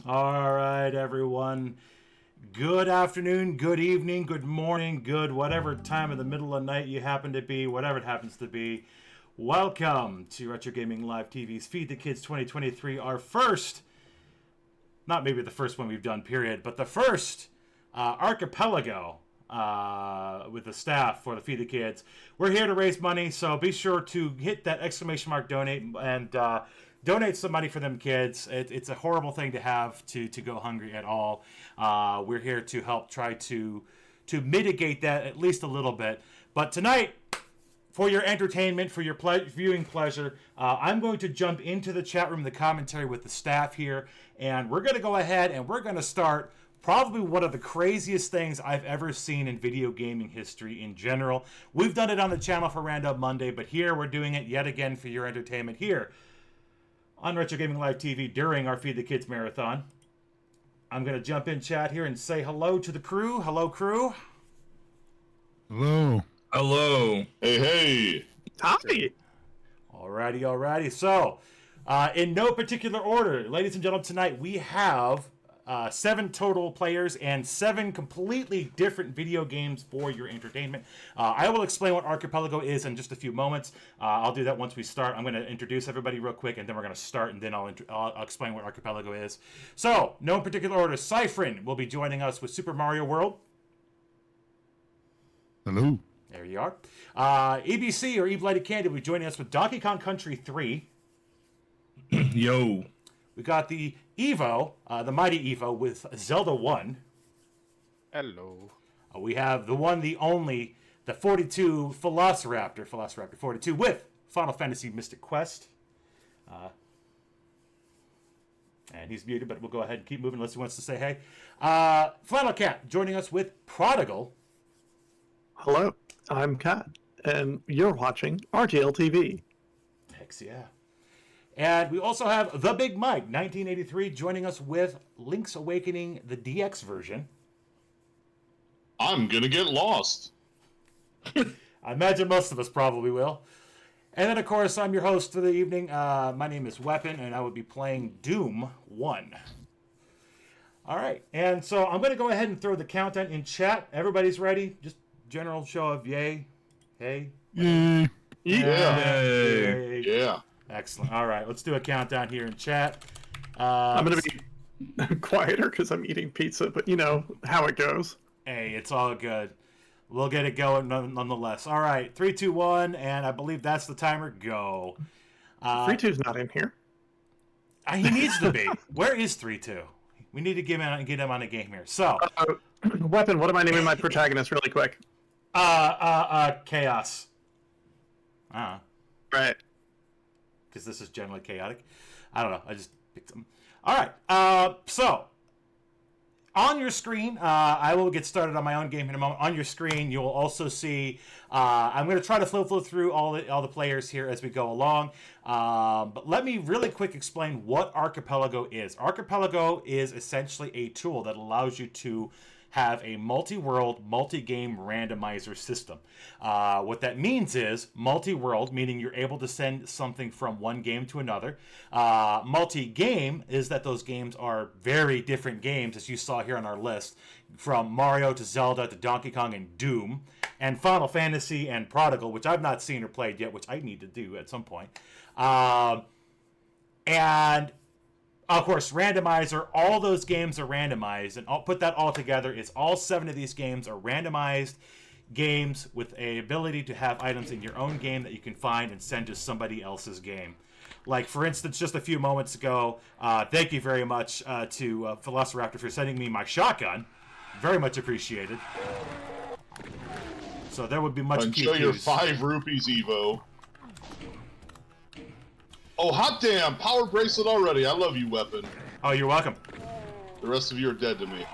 All right, everyone. Good afternoon, good evening, good morning, good whatever time of the middle of the night you happen to be, whatever it happens to be. Welcome to Retro Gaming Live TV's Feed the Kids 2023, our first, not maybe the first one we've done, period, but the first Archipelago with the staff for the Feed the Kids. We're here to raise money, so be sure to hit that exclamation mark donate and donate some money for them kids. It's a horrible thing to have to go hungry at all. We're here to help try to mitigate that at least a little bit. But tonight, for your entertainment, for your viewing pleasure, I'm going to jump into the chat room, the commentary with the staff here, and we're going to go ahead and we're going to start probably one of the craziest things I've ever seen in video gaming history in general. We've done it on the channel for Random Monday, but here we're doing it yet again for your entertainment here on Retro Gaming Live TV during our Feed the Kids marathon. I'm going to jump in chat here and say hello to the crew. Hello, crew. Hello. Hello. Hey, hey. Hi. Alrighty. So, in no particular order, ladies and gentlemen, tonight we have 7 total players and 7 completely different video games for your entertainment. I will explain what Archipelago is in just a few moments. I'll do that once we start. I'm going to introduce everybody real quick, and then we're going to start, and then I'll explain what Archipelago is. So, no particular order, Cyphrin will be joining us with Super Mario World. Hello. There you are. EBC, or E-Blighted Candy, will be joining us with Donkey Kong Country 3. Yo. We got the Evo, the Mighty Evo, with Zelda 1. Hello. We have the one, the only, the 42 Velociraptor 42 with Final Fantasy Mystic Quest. And he's muted, but we'll go ahead and keep moving unless he wants to say hey. Flannel Cat joining us with Prodigal. Hello, I'm Kat, and you're watching RGLtv. Heck yeah. And we also have The Big Mike, 1983, joining us with Link's Awakening, the DX version. I'm gonna get lost. I imagine most of us probably will. And then, of course, I'm your host for the evening. My name is Weapon, and I will be playing Doom 1. All right, and so I'm going to go ahead and throw the countdown in chat. Everybody's ready? Just general show of yay, hey. Yay. Yeah. Excellent. All right, let's do a countdown here in chat. I'm going to be quieter because I'm eating pizza, but you know how it goes. Hey, it's all good. We'll get it going nonetheless. All right, 3, 2, 1, and I believe that's the timer. Go. 3-2's not in here. He needs to be. Where is 3-2? We need to get him on a game here. So, Weapon, what am I naming my protagonist really quick? Chaos. Right. Because this is generally chaotic. I don't know. I just picked them. All right. So, on your screen, I will get started on my own game in a moment. On your screen, you will also see. I'm going to try to flow through all the players here as we go along. But let me really quick explain what Archipelago is. Archipelago is essentially a tool that allows you to have a multi-world, multi-game randomizer system. What that means is multi-world, meaning you're able to send something from one game to another. Multi-game is that those games are very different games, as you saw here on our list, from Mario to Zelda to Donkey Kong and Doom, and Final Fantasy and Prodigal, which I've not seen or played yet, which I need to do at some point. And of course, randomizer, all those games are randomized, and I'll put that all together is all 7 of these games are randomized games with a ability to have items in your own game that you can find and send to somebody else's game. Like, for instance, just a few moments ago, thank you very much to Velociraptor for sending me my shotgun. Very much appreciated. So there would be much Until your 5 rupees, Evo. Oh, hot damn! Power bracelet already. I love you, Weapon. Oh, you're welcome. The rest of you are dead to me.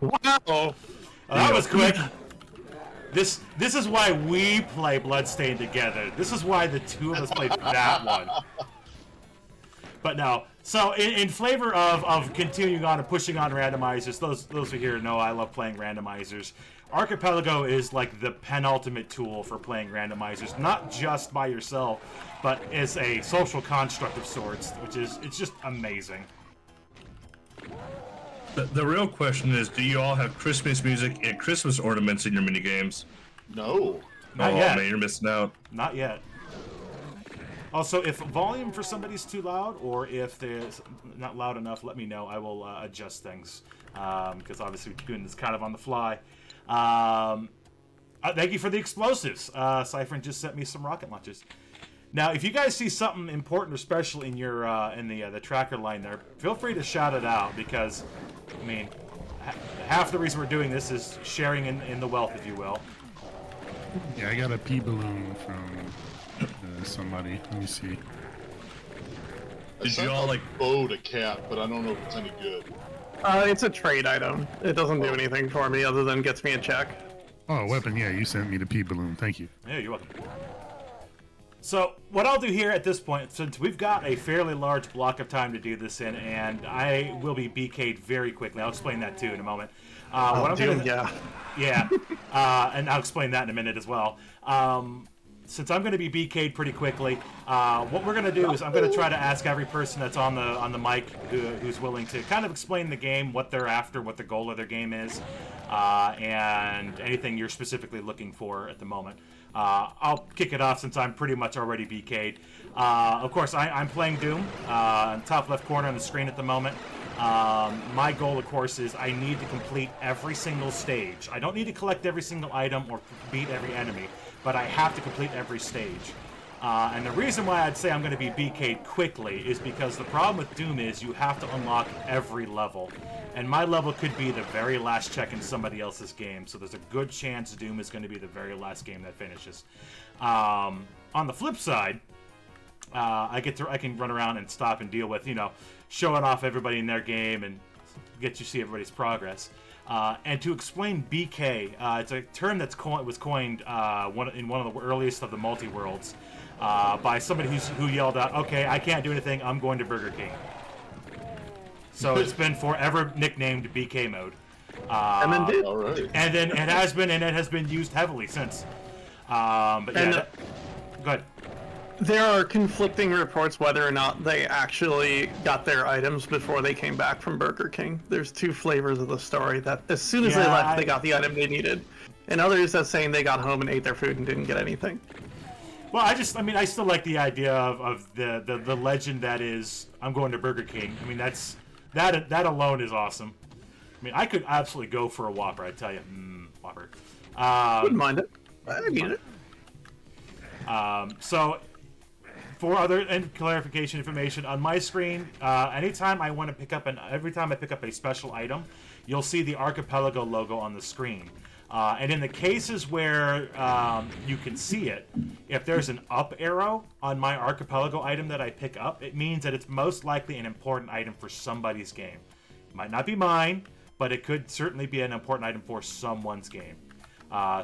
Wow. Oh, that was quick. This is why we play Bloodstained together. This is why the two of us played that one. But no. So in flavor of continuing on and pushing on randomizers, those who here know I love playing randomizers. Archipelago is like the penultimate tool for playing randomizers, not just by yourself, but as a social construct of sorts, it's just amazing. The real question is, do you all have Christmas music and Christmas ornaments in your mini games? No. Not oh yet. man, you're missing out. Not yet. Also, if volume for somebody's too loud, or if there's not loud enough, let me know. I will adjust things, because obviously we're doing this kind of on the fly. Thank you for the explosives. Cyphern just sent me some rocket launchers. Now, if you guys see something important or special in your in the tracker line there, feel free to shout it out, because, I mean, half the reason we're doing this is sharing in the wealth, if you will. Yeah, I got a pea balloon from somebody. Let me see. Did you all like? bow to Cat, but I don't know if it's any good. It's a trade item. It doesn't do anything for me other than gets me a check. Oh, weapon. Yeah, you sent me the pea balloon. Thank you. Yeah, you're welcome. So what I'll do here at this point, since we've got a fairly large block of time to do this in, and I will be BK'd very quickly. I'll explain that too in a moment. What I'm gonna, yeah. and I'll explain that in a minute as well. Since I'm going to be BK'd pretty quickly, what we're going to do is I'm going to try to ask every person that's on the mic who's willing to kind of explain the game, what they're after, what the goal of their game is, and anything you're specifically looking for at the moment. I'll kick it off since I'm pretty much already BK'd. Of course, I'm playing Doom, in the top left corner on the screen at the moment. My goal, of course, is I need to complete every single stage. I don't need to collect every single item or beat every enemy, but I have to complete every stage. And the reason why I'd say I'm going to be BK'd quickly is because the problem with Doom is you have to unlock every level. And my level could be the very last check in somebody else's game, so there's a good chance Doom is going to be the very last game that finishes. On the flip side, I can run around and stop and deal with, showing off everybody in their game and get you see everybody's progress. And to explain BK, it's a term was coined in one of the earliest of the multi-worlds by somebody who yelled out, "Okay, I can't do anything. I'm going to Burger King." So it's been forever nicknamed BK mode. And then did. All right. And then it has been used heavily since. But yeah, go ahead. There are conflicting reports whether or not they actually got their items before they came back from Burger King. There's two flavors of the story, that as soon as they left, they got the item they needed. And others that saying they got home and ate their food and didn't get anything. Well, I still like the idea of the legend that is, I'm going to Burger King. I mean, that alone is awesome. I mean, I could absolutely go for a Whopper, I tell you. Whopper. Wouldn't mind it. I need it. So, for other clarification information, on my screen, anytime I want to every time I pick up a special item, you'll see the Archipelago logo on the screen. And in the cases where you can see it, if there's an up arrow on my Archipelago item that I pick up, it means that it's most likely an important item for somebody's game. It might not be mine, but it could certainly be an important item for someone's game.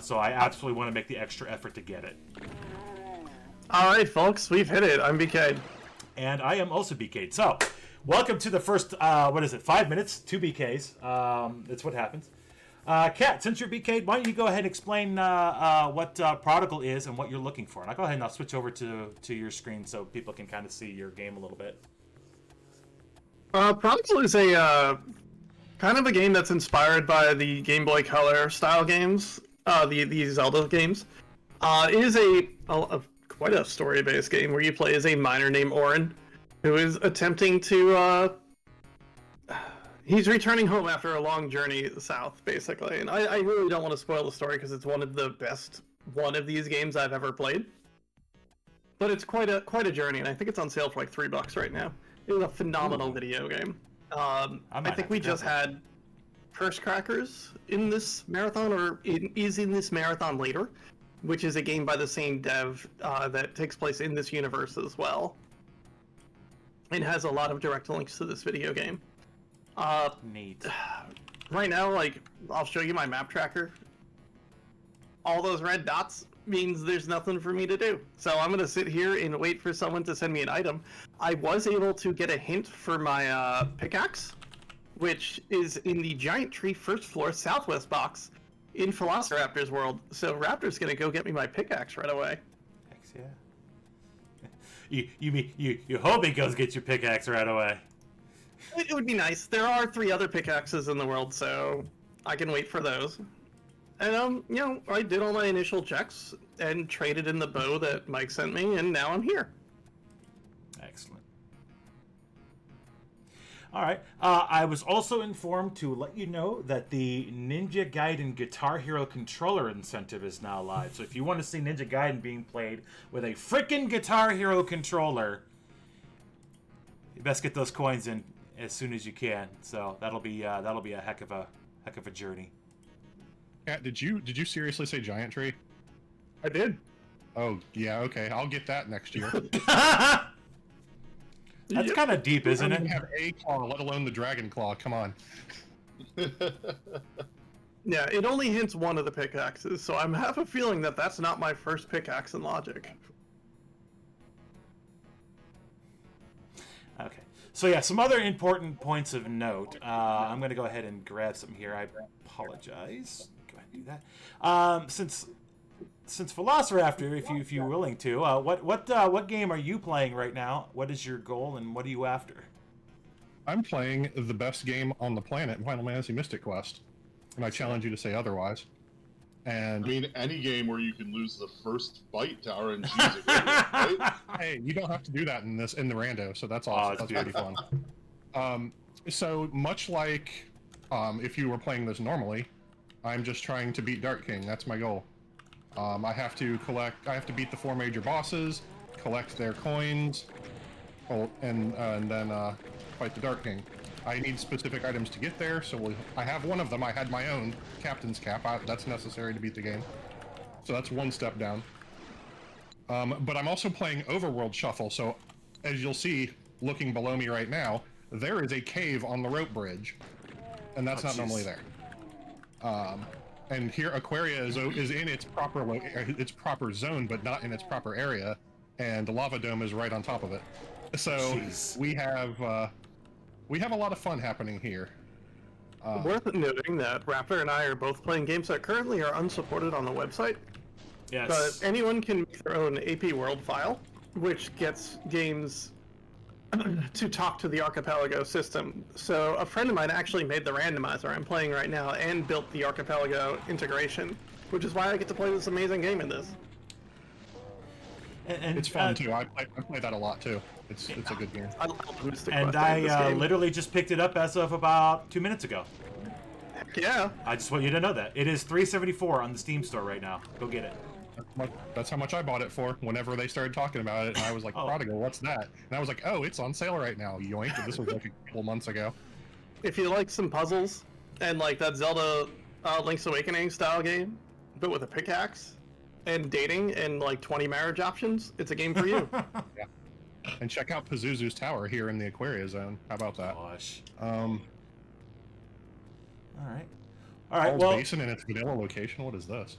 So I absolutely want to make the extra effort to get it. All right, folks, we've hit it. I'm BK'd. And I am also BK'd. So, welcome to the first, 5 minutes, 2 BKs. That's what happens. Kat, since you're BK'd, why don't you go ahead and explain what Prodigal is and what you're looking for. And I'll go ahead and I'll switch over to your screen so people can kind of see your game a little bit. Prodigal is a kind of a game that's inspired by the Game Boy Color style games, the Zelda games. It is quite a story-based game where you play as a miner named Orin, who is attempting to he's returning home after a long journey south, basically. And I really don't want to spoil the story because it's one of the best one of these games I've ever played. But it's quite a journey, and I think it's on sale for like $3 right now. It was a phenomenal video game. I think we just had First Crackers in this marathon, or is in this marathon later, which is a game by the same dev that takes place in this universe as well. It has a lot of direct links to this video game. Neat. Right now, I'll show you my map tracker. All those red dots means there's nothing for me to do. So I'm going to sit here and wait for someone to send me an item. I was able to get a hint for my pickaxe, which is in the giant tree first floor southwest box in Velociraptor's world. So Raptor's going to go get me my pickaxe right away. Thanks, yeah. You hope he goes get your pickaxe right away. It would be nice. There are 3 other pickaxes in the world, so I can wait for those. And I did all my initial checks and traded in the bow that Mike sent me, and now I'm here. Excellent. All right. I was also informed to let you know that the Ninja Gaiden Guitar Hero controller incentive is now live. So if you want to see Ninja Gaiden being played with a frickin' Guitar Hero controller, you best get those coins in as soon as you can. So that'll be a heck of a journey. Kat, did you seriously say giant tree? I did. Oh yeah, okay. I'll get that next year. That's kind of deep, isn't I don't it? even have a claw, let alone the dragon claw. Come on. Yeah, it only hints one of the pickaxes, so I'm half a feeling that that's not my first pickaxe in Logic. Okay. So yeah, some other important points of note. I'm going to go ahead and grab some here. I apologize. Go ahead and do that. Since Velociraptor, if you're willing to, what game are you playing right now? What is your goal, and what are you after? I'm playing the best game on the planet, Final Fantasy Mystic Quest, and I challenge you to say otherwise. And I mean, any game where you can lose the first fight to RNG is a good one, right? hey, you don't have to do that in the rando, so that's awesome. That's pretty fun. So much like if you were playing this normally, I'm just trying to beat Dark King. That's my goal. I have to beat the 4 major bosses, collect their coins, and then fight the Dark King. I need specific items to get there, so I have one of them. I had my own Captain's Cap. That's necessary to beat the game. So that's one step down. But I'm also playing Overworld Shuffle, so as you'll see, looking below me right now, there is a cave on the rope bridge, and that's not normally there. And here Aquaria is in its proper zone, but not in its proper area, and the lava dome is right on top of it. So we have a lot of fun happening here. Worth noting that Raptor and I are both playing games that currently are unsupported on the website. Yes. But anyone can make their own AP World file, which gets games to talk to the Archipelago system. So a friend of mine actually made the randomizer I'm playing right now and built the Archipelago integration, which is why I get to play this amazing game in this. And it's fun too. I play that a lot too. It's a good game. I love Mystic And Quest in this I game. literally just picked it up as of about 2 minutes ago. Heck yeah. I just want you to know that. It is $3.74 on the Steam store right now. Go get it. That's how much I bought it for whenever they started talking about it, and I was like, Prodigal, what's that? And I was like, oh, it's on sale right now, yoink. This was like a couple months ago. If you like some puzzles and like that Zelda Link's Awakening style game, but with a pickaxe and dating and like 20 marriage options, it's a game for you. Yeah. And check out Pazuzu's Tower here in the Aquaria Zone. How about that? Gosh. All right. Well, Basin in its vanilla location. What is this?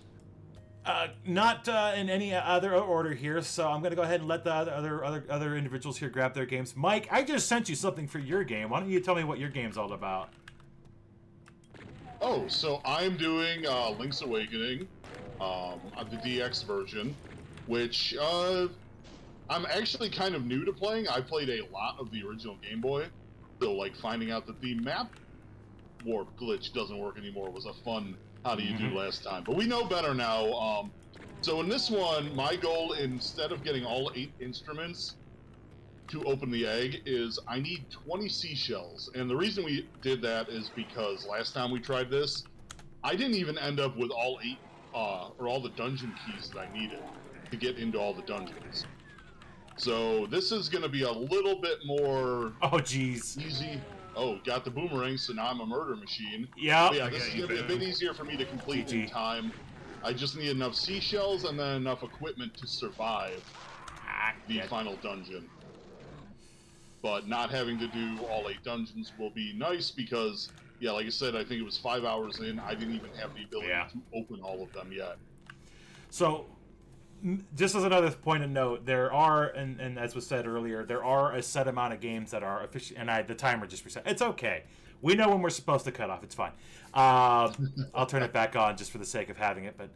not in any other order here, so I'm gonna go ahead and let the other individuals here grab their games. Mike, I just sent you something for your game. Why don't you tell me what your game's all about? Oh, so I'm doing Link's Awakening, the DX version, which I'm actually kind of new to playing. I played a lot of the original Game Boy, so like finding out that the map warp glitch doesn't work anymore was a fun how do you do last time. But we know better now. So in this one, my goal, instead of getting all 8 instruments to open the egg, is I need 20 seashells. And the reason we did that is because last time we tried this, I didn't even end up with all 8 or all the dungeon keys that I needed to get into all the dungeons. So this is going to be a little bit more easy. Oh, got the boomerang, so now I'm a murder machine. Yep. Yeah, this is going to be a bit easier for me to complete in time. I just need enough seashells and then enough equipment to survive the final dungeon. But not having to do all 8 dungeons will be nice because, yeah, like I said, I think it was 5 hours in. I didn't even have the ability to open all of them yet. So, just as another point of note, there are, and as was said earlier, there are a set amount of games that are officially, and the timer just reset. It's okay. We know when we're supposed to cut off. It's fine. I'll turn it back on just for the sake of having it. But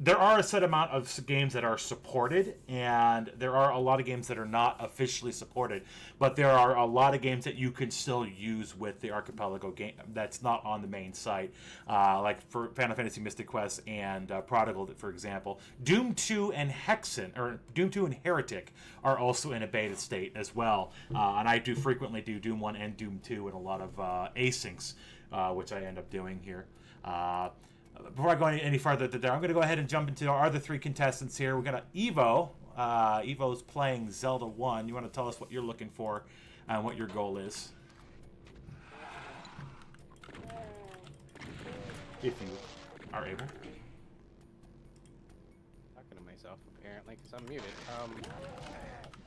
there are a set amount of games that are supported, and there are a lot of games that are not officially supported. But there are a lot of games that you can still use with the Archipelago game that's not on the main site, like for Final Fantasy Mystic Quest and Prodigal, for example. Doom 2 and Doom 2 and Heretic are also in a beta state as well. And I do frequently do Doom 1 and Doom 2 in a lot of asyncs, which I end up doing here. Before I go any farther there, I'm going to go ahead and jump into our other three contestants here. We've got Evo. Evo's playing Zelda 1. You want to tell us what you're looking for and what your goal is? If you are able. Talking to myself, apparently, because I'm muted.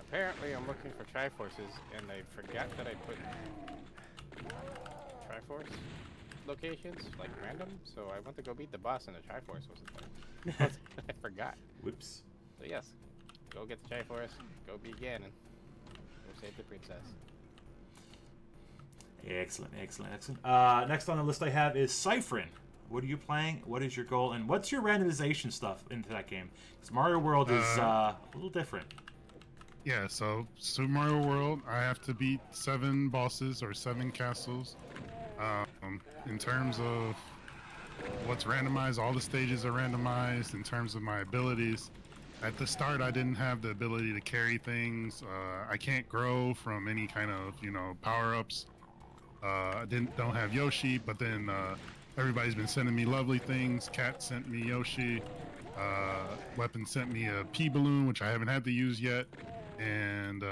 Apparently I'm looking for Triforces, and I forgot that I put Triforce locations, like random, so I went to go beat the boss and the Triforce wasn't there. I forgot. Whoops. So yes, go get the Triforce, go beat Ganon, go save the princess. Excellent. Next on the list I have is Cyphrin. What are you playing? What is your goal? And what's your randomization stuff into that game? Because Mario World is a little different. Yeah, so Super Mario World, I have to beat 7 bosses or 7 castles. In terms of what's randomized, all the stages are randomized. In terms of my abilities, at the start I didn't have the ability to carry things. I can't grow from any kind of, power-ups. I don't have Yoshi, but then everybody's been sending me lovely things. Cat sent me Yoshi. Weapon sent me a P balloon, which I haven't had to use yet. And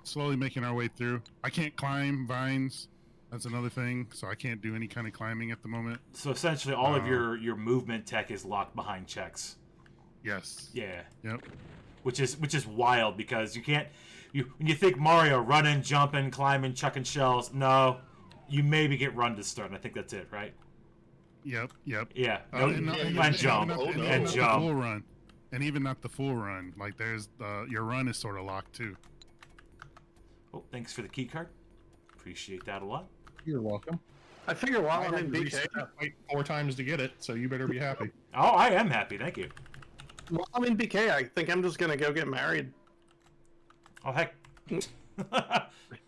slowly making our way through. I can't climb vines. That's another thing, so I can't do any kind of climbing at the moment. So essentially, all of your movement tech is locked behind checks. Yes. Yeah. Yep. Which is wild, because you can't. When you think Mario running, jumping, climbing, chucking shells, no, you maybe get run to start. And I think that's it, right? Yep. Yeah. And jump. And jump. Full run, and even not the full run. Like there's your run is sort of locked too. Oh, thanks for the key card. Appreciate that a lot. You're welcome. I figure while I'm in BK, reset that fight 4 times to get it, so you better be happy. Oh, I am happy. Thank you. while I'm in BK, I think I'm just gonna go get married. Oh, heck. It's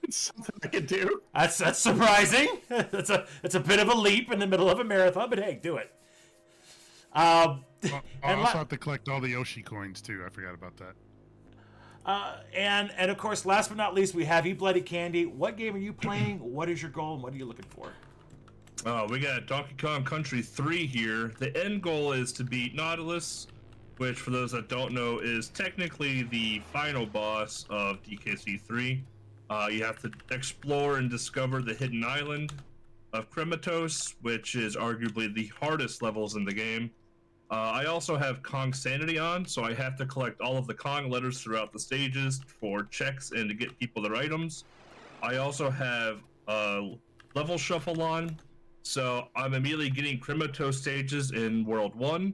something I can do. That's surprising. It's a bit of a leap in the middle of a marathon, but hey, do it. I also have to collect all the Yoshi coins too. I forgot about that. And of course, last but not least, we have Eat Bloody Candy. What game are you playing? What is your goal, and what are you looking for? We got Donkey Kong Country 3 here. The end goal is to beat Nautilus, which, for those that don't know, is technically the final boss of DKC 3. You have to explore and discover the hidden island of Crematos, which is arguably the hardest levels in the game. I also have Kong Sanity on, so I have to collect all of the Kong letters throughout the stages for checks and to get people their items. I also have Level Shuffle on, so I'm immediately getting Crematos stages in World 1.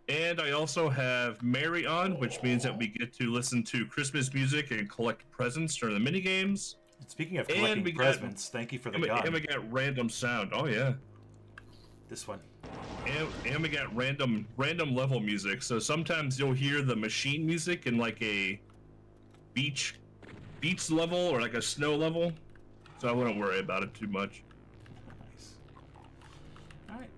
And I also have Mary on, which means that we get to listen to Christmas music and collect presents during the minigames. Speaking of collecting presents, thank you for the gun. And we got random sound. Oh, yeah. This one. And we got random level music. So sometimes you'll hear the machine music in like a beach level or like a snow level. So I wouldn't worry about it too much. Nice. All right.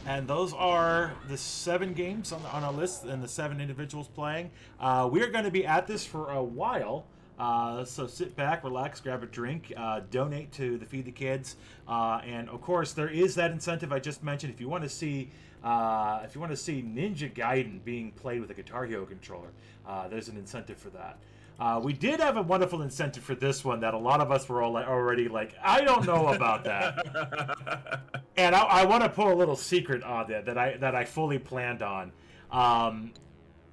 And those are the 7 games on our list and the 7 individuals playing. We are going to be at this for a while. So sit back, relax, grab a drink, donate to the Feed the Kids, and of course there is that incentive I just mentioned. If you want to see Ninja Gaiden being played with a Guitar Hero controller, there's an incentive for that. We did have a wonderful incentive for this one that a lot of us were already like, I don't know about that. And I want to pull a little secret on that I fully planned on.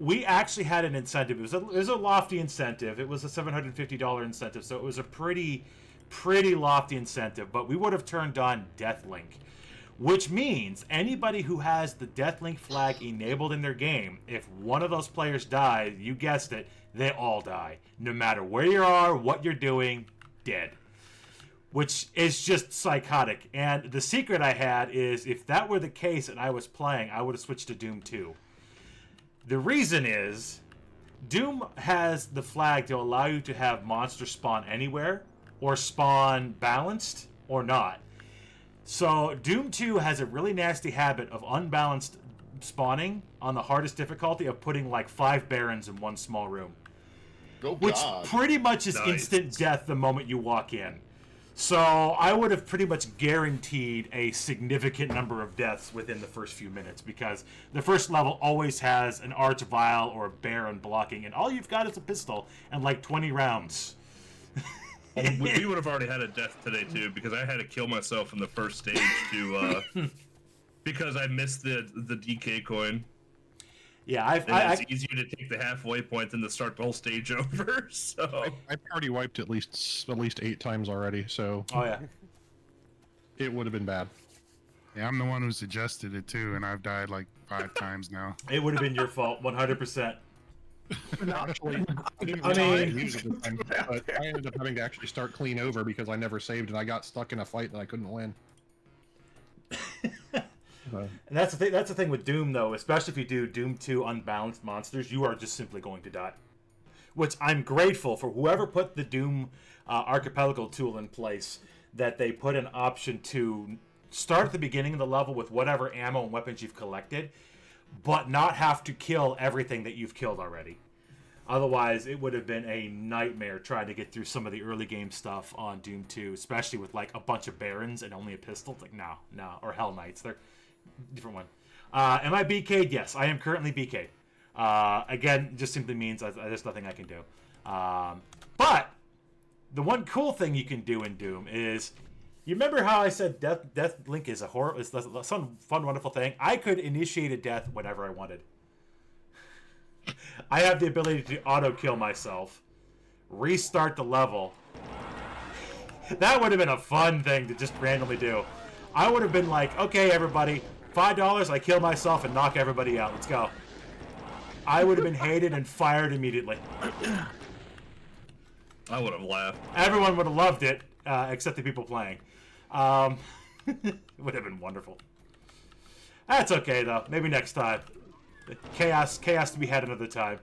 We actually had an incentive. It was a lofty incentive. It was a $750 incentive, so it was a pretty lofty incentive. But we would have turned on Deathlink, which means anybody who has the Deathlink flag enabled in their game, if one of those players dies, you guessed it, they all die. No matter where you are, what you're doing, dead. which is just psychotic. And the secret I had is, if that were the case and I was playing, I would have switched to Doom 2. The reason is, Doom has the flag to allow you to have monsters spawn anywhere, or spawn balanced, or not. So Doom 2 has a really nasty habit of unbalanced spawning on the hardest difficulty, of putting like 5 barons in one small room. Oh, Which God. pretty much is Nice. instant death the moment you walk in. So I would have pretty much guaranteed a significant number of deaths within the first few minutes, because the first level always has an Archvile or a Baron blocking, and all you've got is a pistol and like 20 rounds. We would have already had a death today too, because I had to kill myself in the first stage to because I missed the DK coin. Yeah, And it's easier to take the halfway point than to start the whole stage over. So I've already wiped at least 8 times already, so oh yeah. it would have been bad. Yeah, I'm the one who suggested it too, and I've died like 5 times now. It would have been your fault, 100%. Actually, I didn't I realize mean- I used it this time, but I ended up having to actually start clean over because I never saved and I got stuck in a fight that I couldn't win. And that's the thing. That's the thing with Doom, though. Especially if you do Doom 2 unbalanced monsters, you are just simply going to die. Which I'm grateful for whoever put the Doom Archipelago tool in place. That they put an option to start at the beginning of the level with whatever ammo and weapons you've collected, but not have to kill everything that you've killed already. Otherwise, it would have been a nightmare trying to get through some of the early game stuff on Doom 2, especially with like a bunch of Barons and only a pistol. It's like, no, or Hell Knights. They're different one. Am I BK'd? Yes, I am currently BK'd. Again, just simply means there's nothing I can do. But the one cool thing you can do in Doom is, you remember how I said Death Link is some fun, wonderful thing? I could initiate a death whenever I wanted. I have the ability to auto-kill myself, restart the level. That would have been a fun thing to just randomly do. I would have been like, okay, everybody, $5, I kill myself and knock everybody out. Let's go. I would have been hated and fired immediately. I would have laughed. Everyone would have loved it, except the people playing. It would have been wonderful. That's okay, though. Maybe next time. Chaos to be had another time.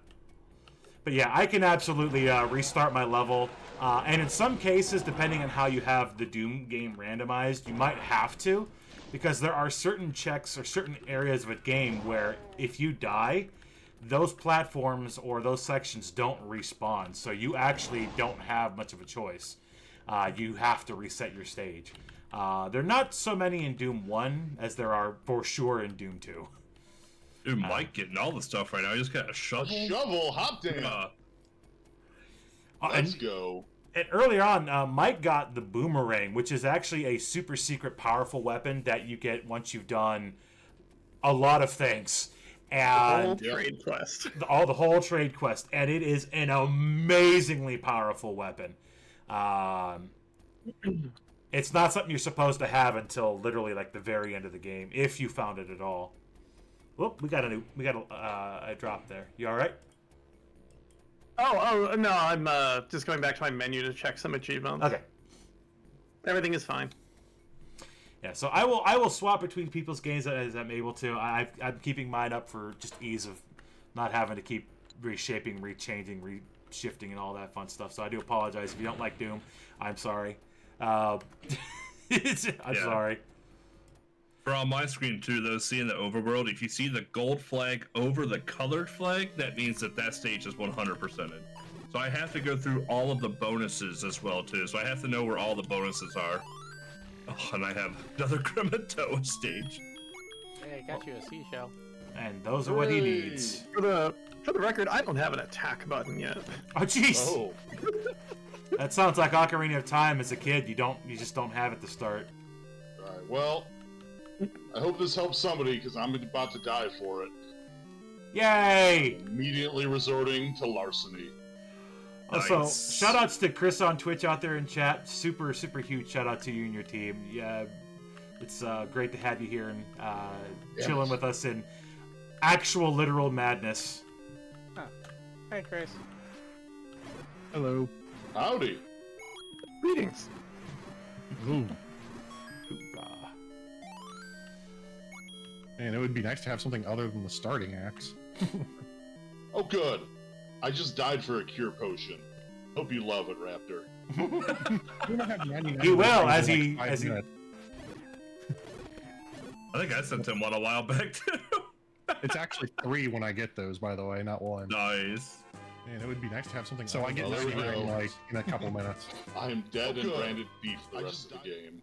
But yeah, I can absolutely restart my level. And in some cases, depending on how you have the Doom game randomized, you might have to. Because there are certain checks or certain areas of a game where if you die, those platforms or those sections don't respawn. So you actually don't have much of a choice. You have to reset your stage. There are not so many in Doom 1 as there are for sure in Doom 2. Dude, Mike getting all the stuff right now. He just got a A shovel. shovel, hop down. Let's go. And earlier on, Mike got the boomerang, which is actually a super secret powerful weapon that you get once you've done a lot of things. And Trade quest. the whole trade quest. And it is an amazingly powerful weapon. It's not something you're supposed to have until literally like the very end of the game, if you found it at all. Whoop, we got a drop there. You all right? Oh, no, I'm just going back to my menu to check some achievements. Okay. Everything is fine. Yeah, so I will swap between people's games as I'm able to. I'm keeping mine up for just ease of not having to keep reshaping, rechanging, reshifting, and all that fun stuff. So I do apologize if you don't like Doom. I'm sorry. I'm sorry. For on my screen too, though, seeing the overworld, if you see the gold flag over the colored flag, that means that stage is 100%ed. So I have to go through all of the bonuses as well too. So I have to know where all the bonuses are. Oh, and I have another Krematoa stage. Hey, I got you a seashell. And those are what he needs. For the record, I don't have an attack button yet. Oh, jeez. Oh. That sounds like Ocarina of Time as a kid. You just don't have it to start. Alright, well, I hope this helps somebody, because I'm about to die for it. Yay! Immediately resorting to larceny. Also, Nice. shout outs to Chris on Twitch out there in chat. Super, super huge shout out to you and your team. Yeah, it's great to have you here and chilling with us in actual literal madness. Huh. Hey, Chris. Hello. Howdy. Greetings. Ooh. Hoorah. Man, it would be nice to have something other than the starting axe. Oh, good. I just died for a cure potion. Hope you love it, Raptor. We don't have 99 He will, in as like he- 5 as he- minutes. I think I sent him one a while back too. It's actually 3 when I get those, by the way, not 1. Nice. Man, it would be nice to have something. So I get Oh, there we 99 go. like in a couple minutes. I am dead Oh, and good. branded thief for I the just rest of the game.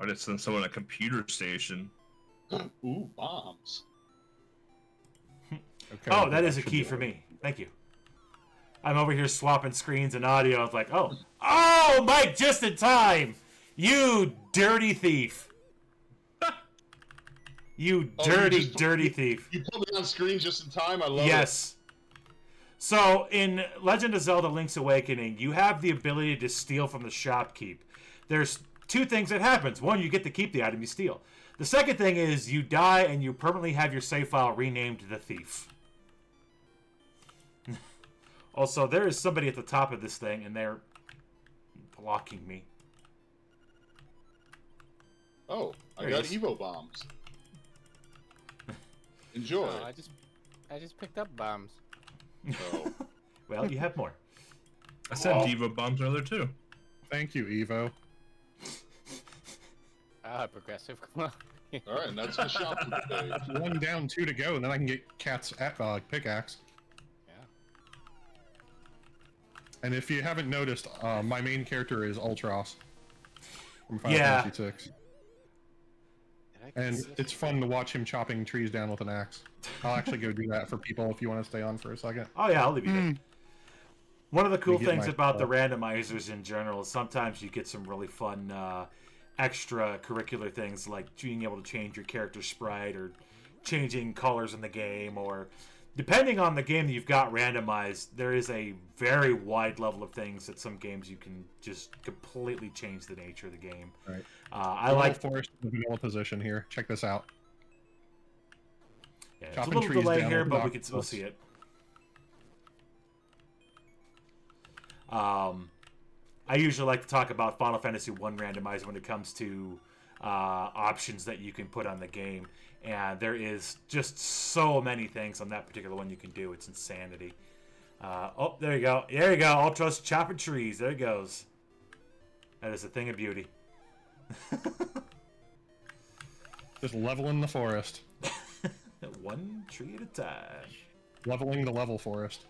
I just sent someone a computer station. Ooh, bombs. Okay, Oh, that is a should key be- for me. Thank you. I'm over here swapping screens and audio. It's like, oh, Mike, just in time. You dirty thief. You Oh, you dirty, just- dirty thief. You put me on screen just in time. I love it. Yes. So in Legend of Zelda: Link's Awakening, you have the ability to steal from the shopkeep. There's 2 things that happens. One, you get to keep the item you steal. The second thing is you die and you permanently have your save file renamed the Thief. Also, there is somebody at the top of this thing and they're blocking me. Oh, I There got he is. Evo bombs. Enjoy. Oh, I just picked up bombs. Oh. Well, you have more. I sent Oh. Diva bombs earlier too. Thank you, Evo. Progressive. Come on. All right, and that's my shop for the day. 1 down, 2 to go, and then I can get Cat's pickaxe. Yeah. And if you haven't noticed, my main character is Ultros from Final Yeah. Fantasy VI. Did I And get this? it's fun to watch him chopping trees down with an axe. I'll actually go do that for people if you want to stay on for a second. Oh yeah, I'll leave you there. One of the cool You get things my- about the randomizers in general is sometimes you get some really fun extracurricular things like being able to change your character sprite or changing colors in the game, or depending on the game that you've got randomized, there is a very wide level of things that some games you can just completely change the nature of the game. Right. I like forest in the vanilla position here. Check this out. yeah, it's a chopping little trees delay down here, with but we an can still octopus. see it. I usually like to talk about Final Fantasy 1 randomizer when it comes to options that you can put on the game, and there is just so many things on that particular one you can do. It's insanity. Oh, there you go. There you go. Ultros chopping trees. There it goes. That is a thing of beauty. Just leveling the forest. One tree at a time. Leveling the level forest.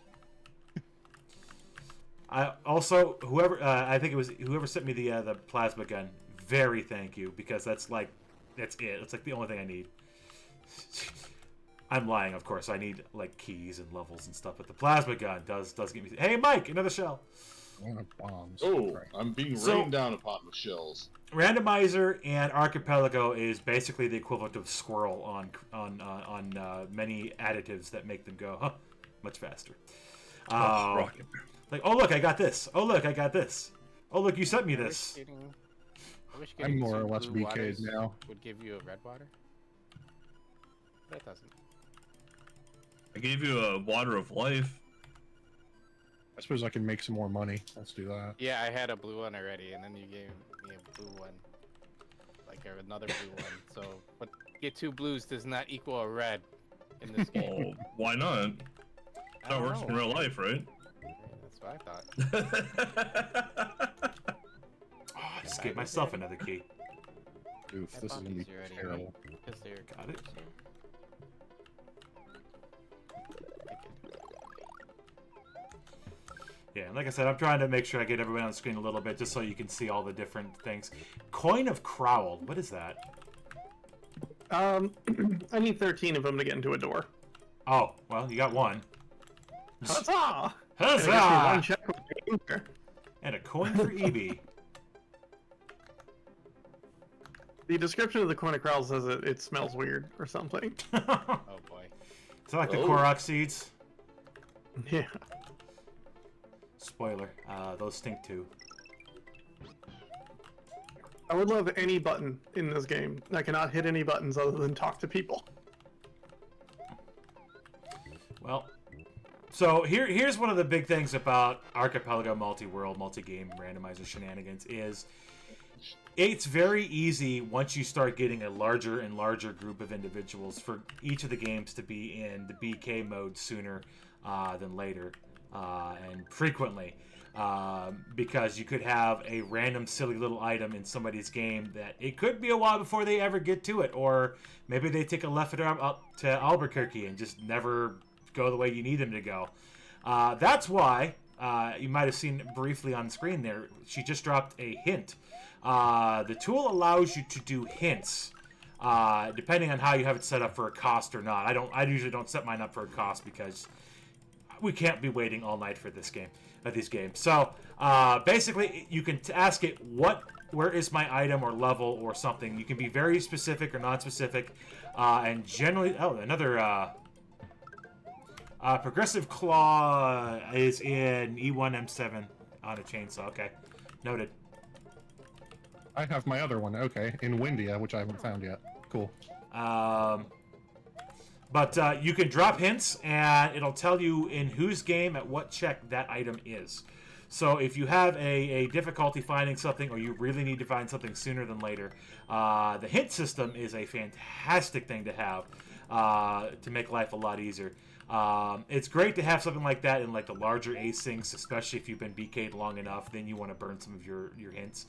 I also whoever I think it was whoever sent me the plasma gun. Very thank you, because that's it. It's like the only thing I need. I'm lying, of course. I need like keys and levels and stuff, but the plasma gun does give me. Hey, Mike, another shell. Bombs. Oh, Right. I'm being So- rained down upon with shells. Randomizer and Archipelago is basically the equivalent of Squirrel on many additives that make them go much faster. Rocket. Like, oh look, I got this. Oh look, I got this. Oh look, you sent me I wish this. I wish I'm getting more or some less blue BK'd waters now. would give you a red water. But it doesn't. I gave you a water of life. I suppose I can make some more money. Let's do that. Yeah, I had a blue one already, and then you gave me a blue one. Like another blue one. So, but get 2 blues does not equal a red in this game. Oh, why not? I That don't works know. in real life, right? That's what I thought. Oh, I just gave myself another key. Oof, I this is bought gonna be these already, terrible. Because they're Got it. Yeah, and like I said, I'm trying to make sure I get everybody on the screen a little bit, just so you can see all the different things. Coin of Crowl. What is that? I need 13 of them to get into a door. Oh, well, you got one. Huzzah! And it gives me one Huzzah! check with the anchor. And a coin for EB. The description of the Coin of Crowl says it smells weird or something. Is Oh boy. that like the Oh. Korok seeds? Yeah. Spoiler. Those stink too. I would love any button in this game. I cannot hit any buttons other than talk to people. Well, so here's one of the big things about Archipelago multi-world, multi-game randomizer shenanigans is challenge. It's very easy once you start getting a larger and larger group of individuals for each of the games to be in the BK mode sooner than later, and frequently. Because you could have a random silly little item in somebody's game that it could be a while before they ever get to it, or maybe they take a left up to Albuquerque and just never go the way you need them to go. That's why you might have seen briefly on screen there, she just dropped a hint. The tool allows you to do hints depending on how you have it set up for a cost or not. I usually don't set mine up for a cost because we can't be waiting all night for this game. These games. So basically, you can ask it, where is my item or level or something. You can be very specific or non-specific, and generally, another progressive claw is in E1M7 on a chainsaw. Okay, noted. I have my other one. Okay, in Windia, which I haven't found yet. Cool. But you can drop hints, and it'll tell you in whose game at what check that item is. So if you have a difficulty finding something, or you really need to find something sooner than later, the hint system is a fantastic thing to have to make life a lot easier. It's great to have something like that in like the larger asyncs, especially if you've been BK'd long enough. Then you want to burn some of your hints.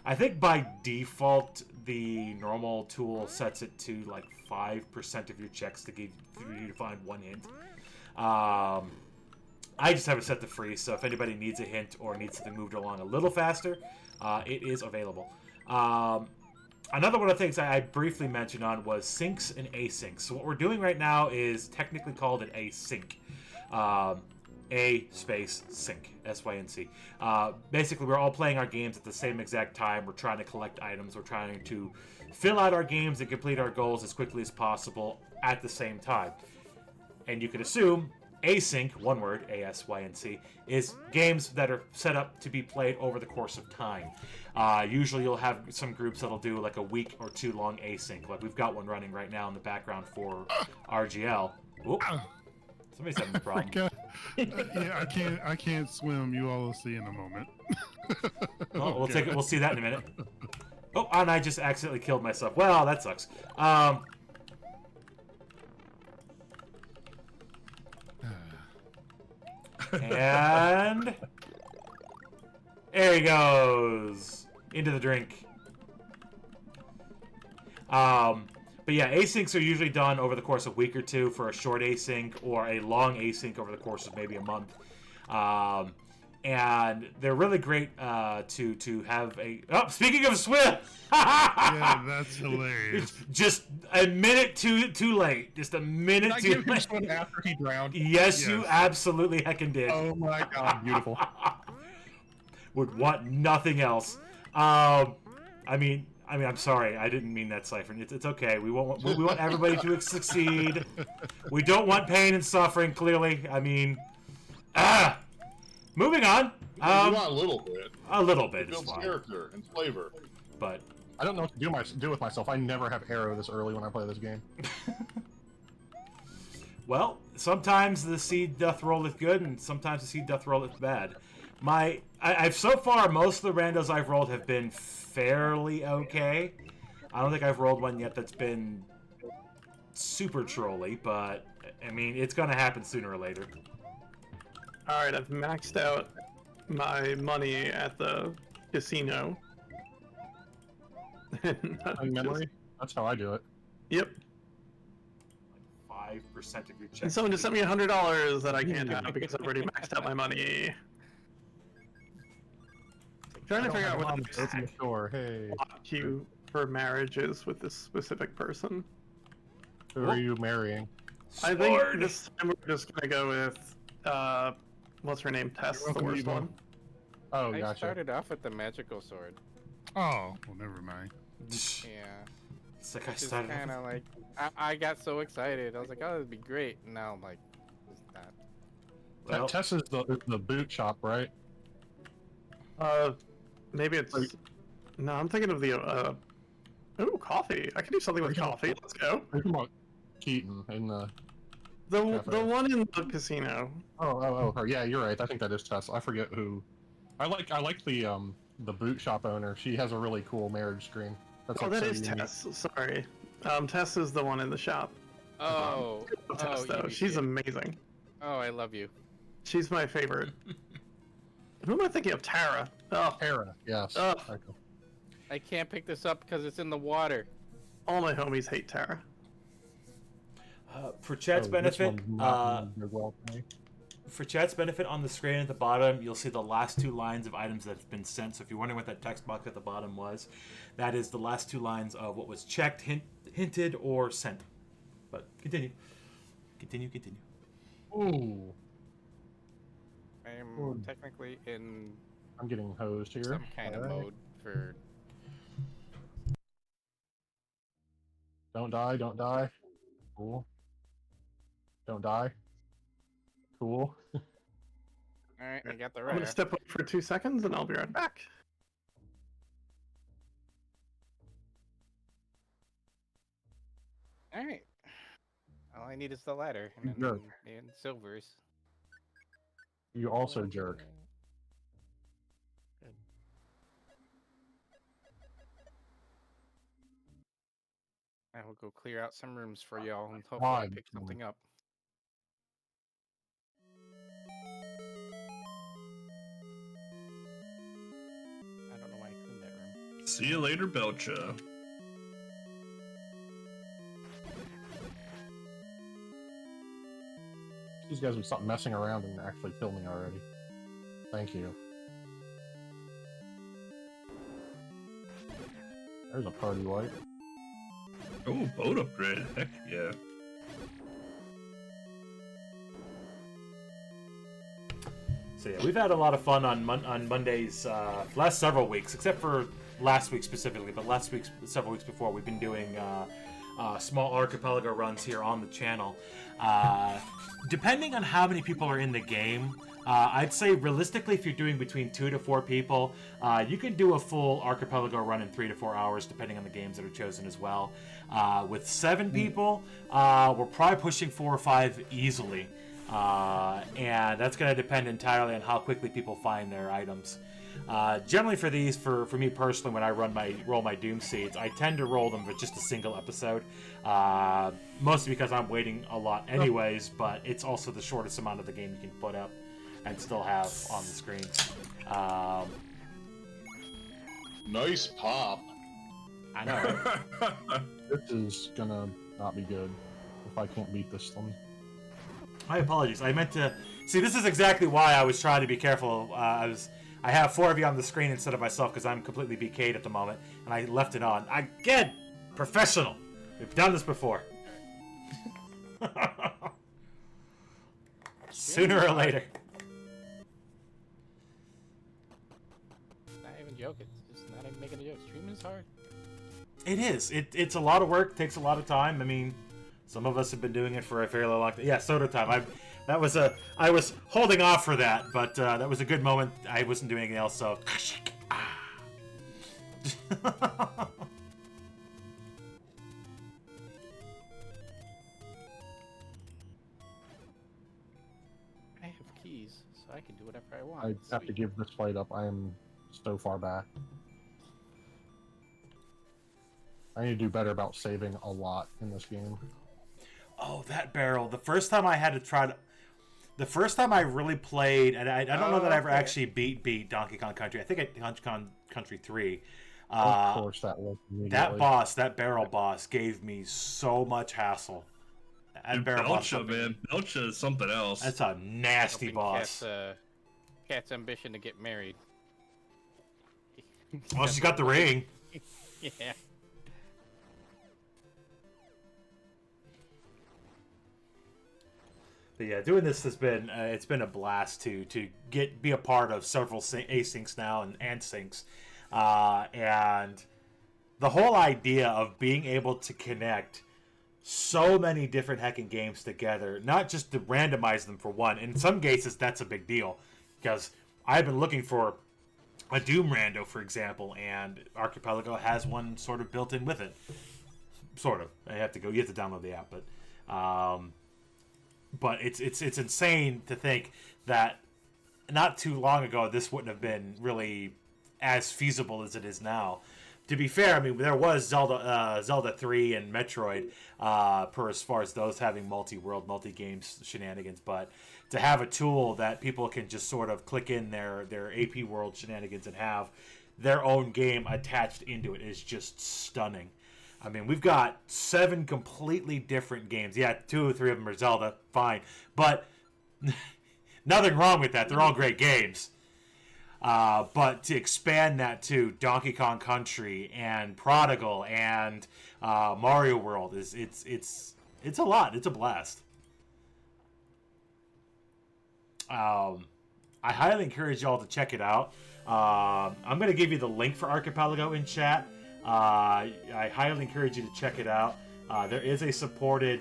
I think by default, the normal tool sets it to like 5% of your checks for you to find one hint. I just have it set to free, so if anybody needs a hint or needs something moved along a little faster, it is available. Another one of the things I briefly mentioned on was syncs and asyncs. So what we're doing right now is technically called an async. A space sync, SYNC. Basically, we're all playing our games at the same exact time. We're trying to collect items. We're trying to fill out our games and complete our goals as quickly as possible at the same time. And you can assume async, one word, ASYNC, is games that are set up to be played over the course of time. Usually you'll have some groups that'll do like a week or two long async. Like we've got one running right now in the background for RGL. Oop. Somebody's having a problem. Yeah, I can't swim. You all will see in a moment. We'll take it. We'll see that in a minute. Oh, and I just accidentally killed myself. Well, that sucks. And there he goes into the drink. But yeah, asyncs are usually done over the course of a week or two for a short async, or a long async over the course of maybe a month. And they're really great to have a... Oh, speaking of swim! Yeah, that's hilarious. Just a minute too late. Just a minute Did I too give late. him one after he drowned? Yes, you absolutely heckin' did. Oh my god, beautiful. Would want nothing else. I'm sorry. I didn't mean that, Siphon. It's okay. We want everybody to succeed. We don't want pain and suffering, clearly. Moving on. You want a little bit. A little bit It is builds fine. character and flavor. But I don't know what to do with myself. I never have arrow this early when I play this game. well, sometimes the seed doth rolleth good, and sometimes the seed doth rolleth bad. I've so far, most of the randos I've rolled have been fairly okay. I don't think I've rolled one yet that's been super trolly, but it's gonna happen sooner or later. Alright, I've maxed out my money at the casino. In memory? That's how I do it. Yep. 5% of your check. And someone just sent me $100 that I can't have because I've already maxed out my money. Trying to figure out what the store. Hey, queue for marriage is with this specific person. who are you marrying? I think this time we're just gonna go with what's her name? Tess, the welcome, worst Evo. one. Oh, I gotcha. started off with the magical sword. Oh, well, never mind. Yeah. It's like I Just started. kind of like, I got so excited. I was like, oh, that'd be great. And now I'm like, what's that? Well, Tess is the boot shop, right? Maybe it's. No, I'm thinking of the. Ooh, coffee. I can do something with coffee. Let's go. We're talking about Keaton in the. The Cafe. one in the casino. Oh, her. Yeah, you're right. I think that is Tess. I forget who. I like the the boot shop owner. She has a really cool marriage screen. That's Oh, like that so is unique. Tess. Sorry. Tess is the one in the shop. Oh, Tess, you though. do She's shit. amazing. Oh, I love you. She's my favorite. Who am I thinking of? Tara. Oh, Tara, yes. Ugh. Okay. I can't pick this up because it's in the water. all my homies hate Tara. For chat's Oh, this benefit, one's not very well played. for chat's benefit, on the screen at the bottom, you'll see the last 2 lines of items that have been sent. So if you're wondering what that text box at the bottom was, that is the last 2 lines of what was checked, hinted, or sent. But continue. Continue. Ooh, I'm technically in I'm getting hosed here. some kind of Alright. mode for. Don't die, don't die. Cool. Don't die. Cool. Alright, I got the I'm gonna rare. step away for 2 seconds and I'll be right back. Alright. All I need is the ladder and, You jerk. and silvers. You also jerk. Good. I will go clear out some rooms for y'all and hopefully I God, pick come on. something up. I don't know why I cleaned that room. See you later, Belcha. These guys would stop messing around and actually kill me already. Thank you. There's a party wipe. Oh, boat upgrade. Heck yeah. So yeah, we've had a lot of fun on Mondays last several weeks, except for last week specifically. But last week, several weeks before, we've been doing small archipelago runs here on the channel. Depending on how many people are in the game, I'd say realistically, if you're doing between 2 to 4 people, you can do a full archipelago run in 3 to 4 hours, depending on the games that are chosen as well. With 7 people, we're probably pushing 4 or 5 easily. And that's going to depend entirely on how quickly people find their items. Generally for these, for me personally, when I roll my Doom Seeds, I tend to roll them with just a single episode. Mostly because I'm waiting a lot anyways, but it's also the shortest amount of the game you can put up and still have on the screen. Nice pop. I know. This is gonna not be good if I can't beat this one. My apologies. I meant to... See, this is exactly why I was trying to be careful. I have 4 of you on the screen instead of myself because I'm completely BK'd at the moment, and I left it on. Again! Professional! We've done this before. Sooner or later. Not even joking. It's just not even making a joke. Streaming is hard. It is. It's a lot of work. Takes a lot of time. I mean, some of us have been doing it for a fairly long time. Yeah, soda time. I was holding off for that, but that was a good moment. I wasn't doing anything else, so. I have keys, so I can do whatever I want. I have to Sweet. give this fight up. I am so far back. I need to do better about saving a lot in this game. Oh, that barrel. The first time I had to try to... The first time I really played, and I don't know that I ever okay. actually beat Donkey Kong Country. I think at Donkey Kong Country 3. Of course, that was That immediately. boss, that barrel boss, gave me so much hassle. That Dude, barrel boss... Belcha, man. Belcha is something else. That's a nasty Helping boss. Cat's ambition to get married. Well, she's got the ring. Yeah. But yeah, doing this has been it's been a blast to be a part of several asyncs now and syncs, and the whole idea of being able to connect so many different heckin' games together, not just to randomize them for one. In some cases, that's a big deal because I've been looking for a Doom rando, for example, and Archipelago has one sort of built in with it. Sort of. You have to download the app, but it's insane to think that not too long ago this wouldn't have been really as feasible as it is now. To be fair, I mean, there was Zelda 3 and Metroid, per as far as those having multi-world, multi-games shenanigans, but to have a tool that people can just sort of click in their AP World shenanigans and have their own game attached into it is just stunning. I mean, we've got 7 completely different games. Yeah, 2 or 3 of them are Zelda, fine, but nothing wrong with that. They're all great games. But to expand that to Donkey Kong Country and Prodigal and Mario World it's a lot. It's a blast. I highly encourage y'all to check it out. I'm going to give you the link for Archipelago in chat. I highly encourage you to check it out. There is a supported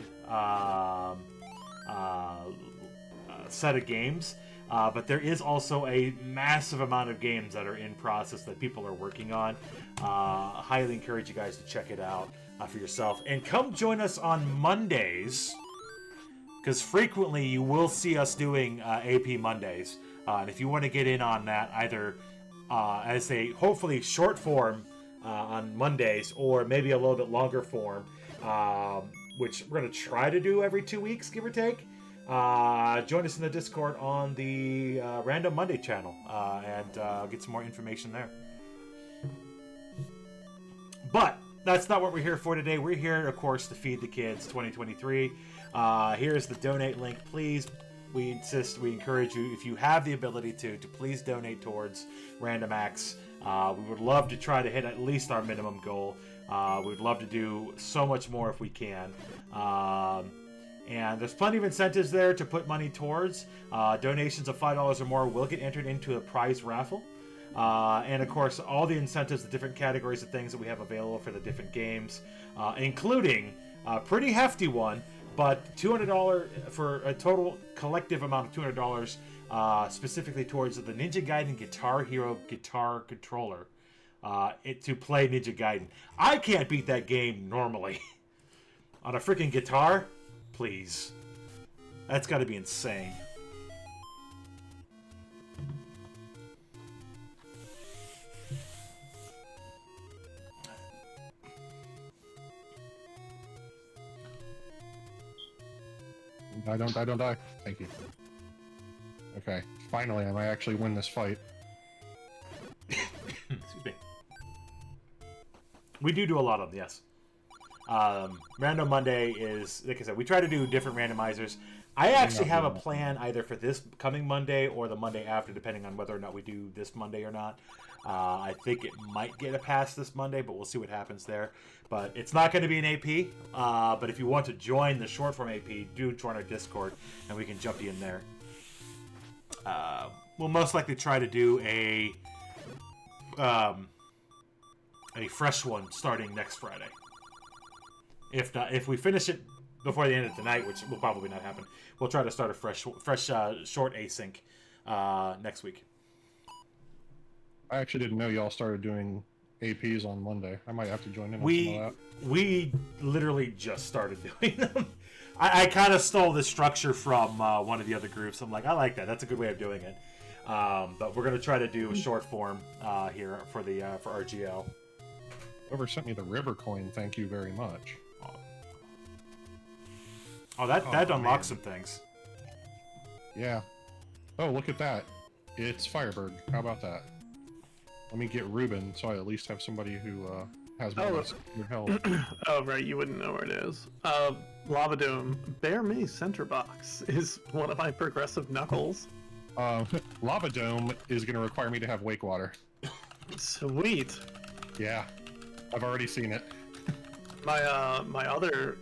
set of games. But there is also a massive amount of games that are in process that people are working on. Highly encourage you guys to check it out for yourself. And come join us on Mondays, because frequently you will see us doing AP Mondays. And if you want to get in on that, either as a hopefully short form on Mondays, or maybe a little bit longer form, which we're going to try to do every 2 weeks, give or take. Join us in the Discord on the Random Monday channel and get some more information there. But that's not what we're here for today. We're here, of course, to feed the kids 2023. Here's the donate link. Please, we insist, we encourage you, if you have the ability to please donate towards Random Acts. We would love to try to hit at least our minimum goal. We would love to do so much more if we can. And there's plenty of incentives there to put money towards. Donations of $5 or more will get entered into a prize raffle. And of course, all the incentives, the different categories of things that we have available for the different games, including a pretty hefty one, but $200 for a total collective amount of $200 specifically towards the Ninja Gaiden Guitar Hero guitar controller to play Ninja Gaiden. I can't beat that game normally. On a freaking guitar? Please. That's got to be insane. I don't die. Thank you. Okay, finally, I might actually win this fight. Excuse me. We do a lot of them, yes. Random Monday is, like I said, we try to do different randomizers. I actually have a plan either for this coming Monday or the Monday after, depending on whether or not we do this Monday or not. I think it might get a pass this Monday, but we'll see what happens there. But it's not going to be an AP. But if you want to join the short form AP, do join our Discord, and we can jump you in there. We'll most likely try to do a fresh one starting next Friday. If not, if we finish it before the end of the night, which will probably not happen, we'll try to start a fresh short async next week. I actually didn't know y'all started doing APs on Monday. I might have to join in on some of that. We literally just started doing them. I kind of stole the structure from one of the other groups. I'm like, I like that. That's a good way of doing it. But we're gonna try to do a short form here for RGL. Whoever sent me the river coin, thank you very much. Oh, that unlocks some things. Yeah. Oh, look at that. It's Firebird. How about that? Let me get Ruben, so I at least have somebody who has more help. Oh, right, you wouldn't know where it is. Lava Dome, Bear Me Center Box is one of my progressive knuckles. Lava Dome is going to require me to have Wake Water. Sweet. Yeah, I've already seen it. My other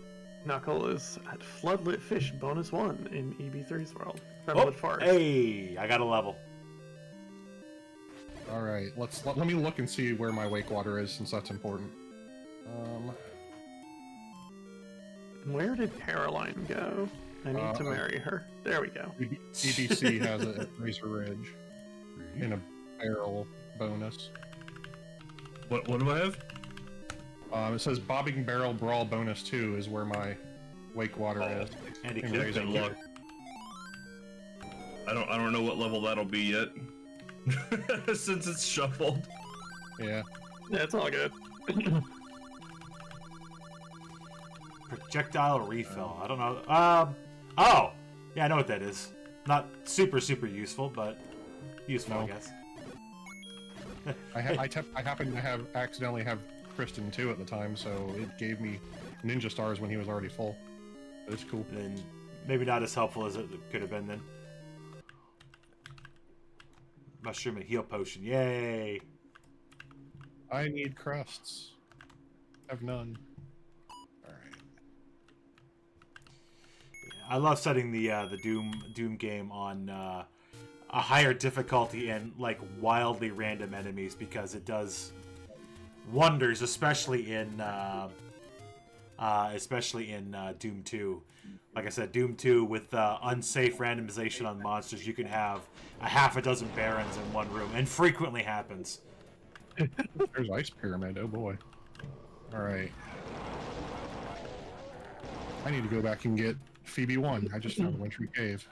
knuckle is at Floodlit Fish bonus 1 in EB3's world. Redwood Forest. Hey, I got a level. All right, let me look and see where my Wake Water is, since that's important. Where did Caroline go? I need to marry her. There we go. EBC has it at Razor Ridge in a barrel bonus. What do I have? It says Bobbing Barrel Brawl bonus 2 is where my Wake Water is. And in it Razor Good Ridge. luck. I don't know what level that'll be yet. Since it's shuffled. Yeah. Yeah, it's all good. Projectile refill. I don't know. Oh! Yeah, I know what that is. Not super useful, but useful, I No. guess. I happened to accidentally have Kristen too at the time, so it gave me ninja stars when he was already full. But it's cool. Then maybe not as helpful as it could have been then. Mushroom and heal potion. Yay! I need crusts. Have none. Alright. I love setting the Doom game on a higher difficulty and like wildly random enemies because it does wonders, especially in Doom 2. Like I said, Doom 2 with unsafe randomization on monsters, you can have a half a dozen barons in one room, and frequently happens. There's Ice Pyramid, oh boy. Alright. I need to go back and get Phoebe 1. I just found Wintry Cave.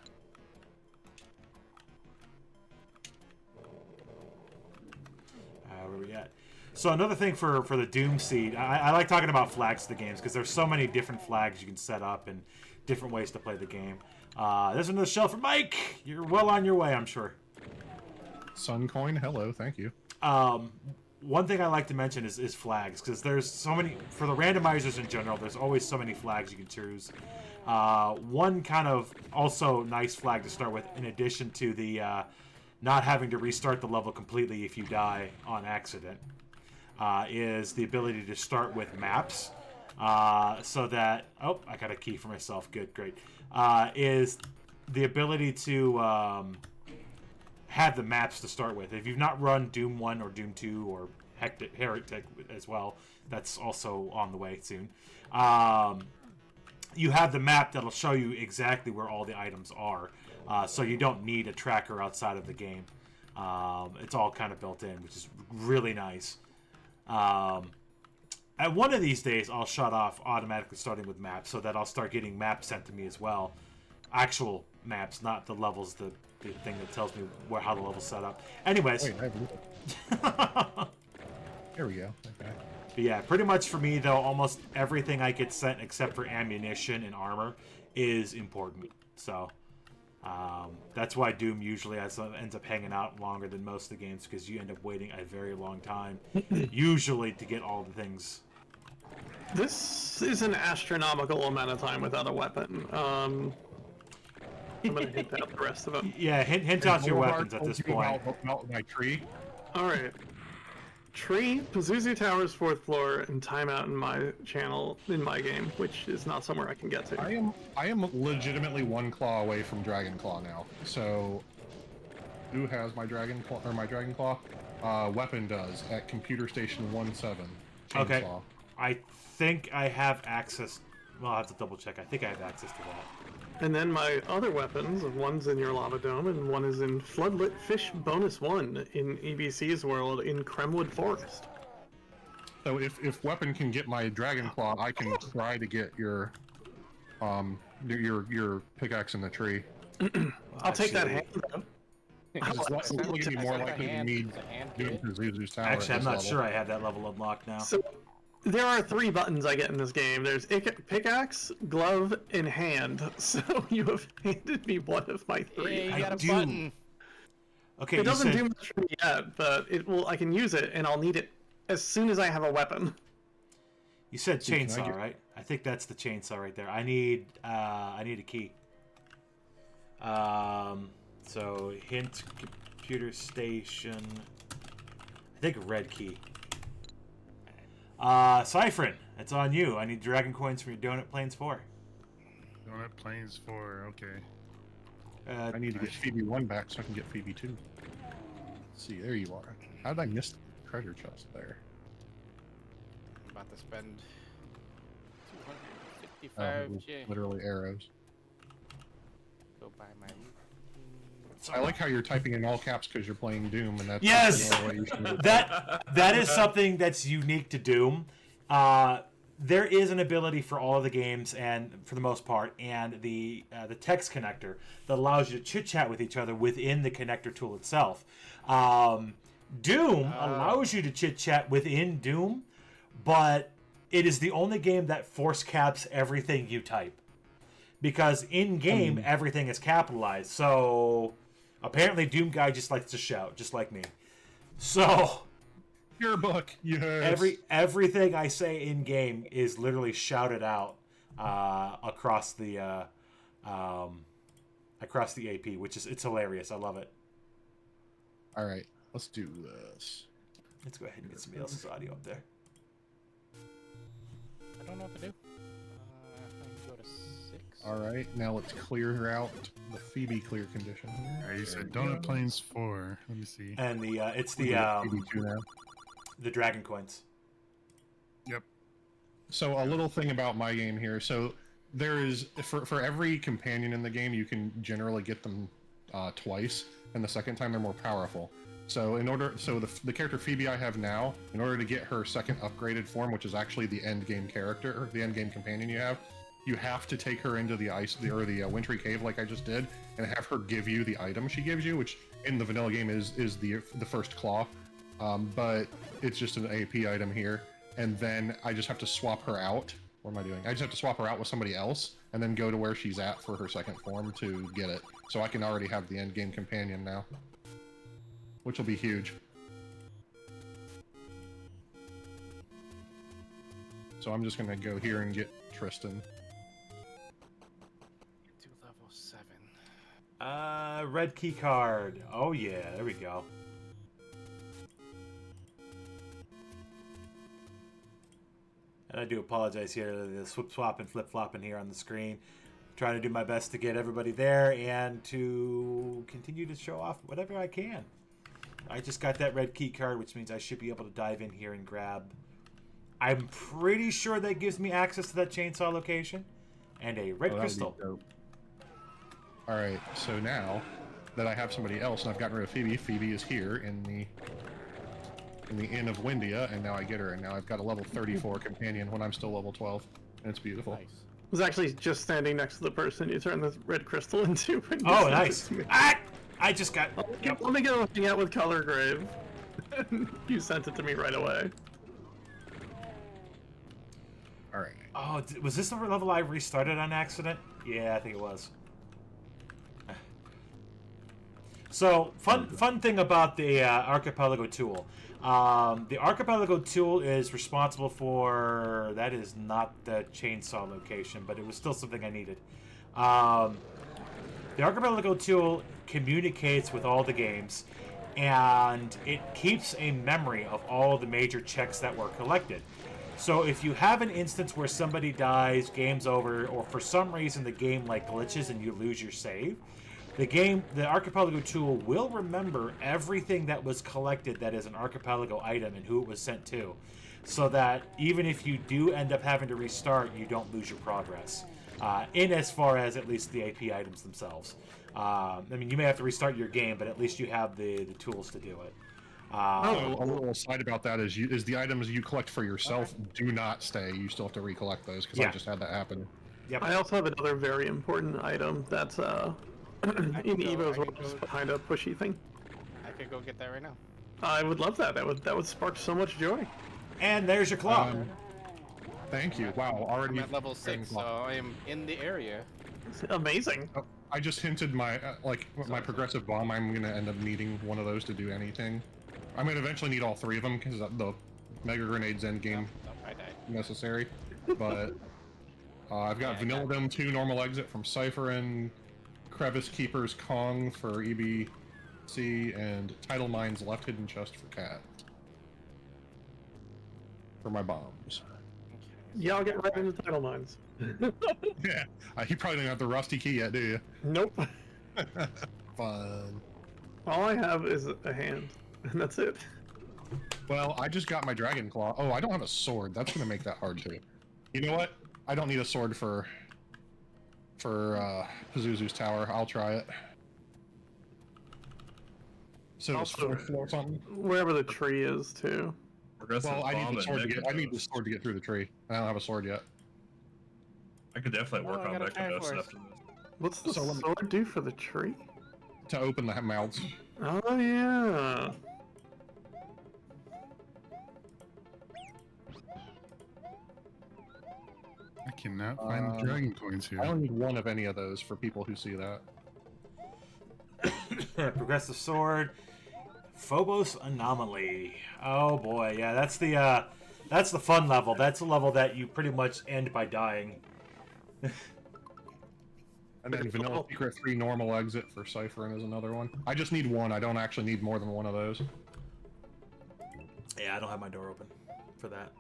Where we at? So another thing for the Doom seed, I like talking about flags to the games because there's so many different flags you can set up and different ways to play the game. There's another shell for Mike. You're well on your way, I'm sure. Suncoin, hello, thank you. One thing I like to mention is flags, because there's so many, for the randomizers in general, there's always so many flags you can choose. One kind of also nice flag to start with, in addition to the not having to restart the level completely if you die on accident, is the ability to start with maps. So that, oh, I got a key for myself, good, great, is the ability to have the maps to start with. If you've not run Doom 1 or Doom 2 or Heretic as well, that's also on the way soon. You have the map that'll show you exactly where all the items are, so you don't need a tracker outside of the game. It's all kind of built in, which is really nice. At one of these days, I'll shut off automatically starting with maps, so that I'll start getting maps sent to me as well. Actual maps, not the levels, the thing that tells me how the level's set up. Anyways. Wait, I have There we go. Okay. But yeah, pretty much for me, though, almost everything I get sent except for ammunition and armor is important. So that's why Doom usually ends up hanging out longer than most of the games, because you end up waiting a very long time, usually, to get all the things. This is an astronomical amount of time without a weapon. I'm gonna hint out the rest of them. Yeah, hint out your weapons at this point. Melt my tree. Alright. Tree, Pazuzu Towers 4th floor, and timeout in my channel, in my game, which is not somewhere I can get to. I am legitimately one claw away from Dragon Claw now. So, who has my Dragon Claw, or my Dragon Claw? Weapon does, at Computer Station 17. Chainsaw. Okay. I think I have access, well, I'll have to double check. I think I have access to that. And then my other weapons, one's in your lava dome, and one is in Floodlit Fish Bonus 1 in EBC's world in Kremwood Forest. So if Weapon can get my Dragon Claw, I can try to get your pickaxe in the tree. I'll take that hand, though. It's looking to be more likely to need doing Pazuzu's tower. Actually, I'm not sure I have that level unlocked now. So, there are 3 buttons I get in this game. There's pickaxe, glove, and hand. So you have handed me one of my 3. Yeah, you I got a do. button. Okay, It doesn't do much for me yet, but it will. I can use it, and I'll need it as soon as I have a weapon. You said Can I chainsaw, get- right? I think that's the chainsaw right there. I need a key. So hint computer station. I think red key. Cyphrin, it's on you. I need dragon coins for your Donut Plains 4. Donut Plains 4, okay. I need to get Phoebe 1 back so I can get Phoebe 2. Let's see, there you are. How did I miss the treasure chest there? I'm about to spend It 255 was J. literally arrows. Go buy my. I like how you're typing in all caps because you're playing Doom, and that's Yes! the way you should do it. That is something that's unique to Doom. There is an ability for all of the games, and for the most part, and the text connector that allows you to chit chat with each other within the connector tool itself. Doom allows you to chit chat within Doom, but it is the only game that force caps everything you type. Because in game, everything is capitalized. So apparently, Doom guy just likes to shout, just like me. So Your book, yes. everything I say in game is literally shouted out across the AP, which is it's hilarious. I love it. All right, let's do this. Let's go ahead and get somebody else's audio up there. I don't know what to do. I can go to 6. All right, now let's clear out the Phoebe clear condition. All right, you said Donut Plains 4. Let me see. And it's Phoebe 2 now. the dragon coins. Yep. So a little thing about my game here. So there is for every companion in the game, you can generally get them twice, and the second time they're more powerful. So the character Phoebe I have now, in order to get her second upgraded form, which is actually the end game character or the end game companion you have to take her into the wintry cave like I just did, and have her give you the item she gives you, which in the vanilla game is the first claw, but it's just an AP item here. And then I just have to swap her out. What am I doing? I just have to swap her out with somebody else, and then go to where she's at for her second form to get it. So I can already have the end game companion now, which will be huge. So I'm just gonna go here and get Tristan. To level 7. Red key card. Oh yeah, there we go. And I do apologize here, the swap and flip flopping here on the screen. Trying to do my best to get everybody there and to continue to show off whatever I can. I just got that red key card, which means I should be able to dive in here and grab. I'm pretty sure that gives me access to that chainsaw location and a red crystal. All right, so now that I have somebody else and I've gotten rid of Phoebe, Phoebe is here in the Inn of Windia, and now I get her, and now I've got a level 34 companion when I'm still level 12, and it's beautiful. Nice. I was actually just standing next to the person you turned the red crystal into. When you Oh, sent it nice. to me. I just got... Let me go hang out with Color Grave. You sent it to me right away. All right. Oh, was this the level I restarted on accident? Yeah, I think it was. So, fun thing about the Archipelago tool. The Archipelago tool is responsible for... That is not the chainsaw location, but it was still something I needed. The Archipelago tool communicates with all the games, and it keeps a memory of all the major checks that were collected. So if you have an instance where somebody dies, game's over, or for some reason the game like glitches and you lose your save, the Archipelago tool will remember everything that was collected that is an Archipelago item and who it was sent to, so that even if you do end up having to restart, you don't lose your progress. In as far as at least the AP items themselves. I mean, you may have to restart your game, but at least you have the tools to do it. A little aside about that is the items you collect for yourself do not stay. You still have to recollect those, because I just had that happen. Yep. I also have another very important item that's in Evo as well, just behind a pushy thing. I could go get that right now. I would love that. That would spark so much joy. And there's your claw. Thank you. Wow, already I'm at level 6, so I am in the area. It's amazing. Oh, I just hinted my my progressive bomb. I'm gonna end up needing one of those to do anything. I'm gonna eventually need all 3 of them, because the mega grenades end game I died. necessary. But I've got Vanilla Dome 2 normal exit from Cypherin, Crevice Keepers Kong for EBC, and Tidal Mines left hidden chest for Cat. For my bombs. Yeah, I'll get right into Tidal Mines. Yeah, you probably don't have the rusty key yet, do you? Nope. Fun. All I have is a hand, and that's it. Well, I just got my Dragon Claw. Oh, I don't have a sword. That's gonna make that hard too. You know what? I don't need a sword for Pazuzu's tower. I'll try it. So it's Also, 4th floor something. Wherever the tree is, too. Progressive Well, I need bomb the and sword to get. I need the Mechados. sword to get through the tree. I don't have a sword yet. I could definitely work Oh, I on got a Fire Mechados Force. after this. What's the So let me- sword do for the tree? To open the mouths. Oh, yeah. cannot find the dragon coins here. I don't need one of any of those for people who see that. Progressive sword. Phobos Anomaly. Oh boy, yeah, that's the fun level. That's the level that you pretty much end by dying. And then Vanilla Secret 3 normal exit for Ciphering is another one. I just need one. I don't actually need more than one of those. Yeah, I don't have my door open for that.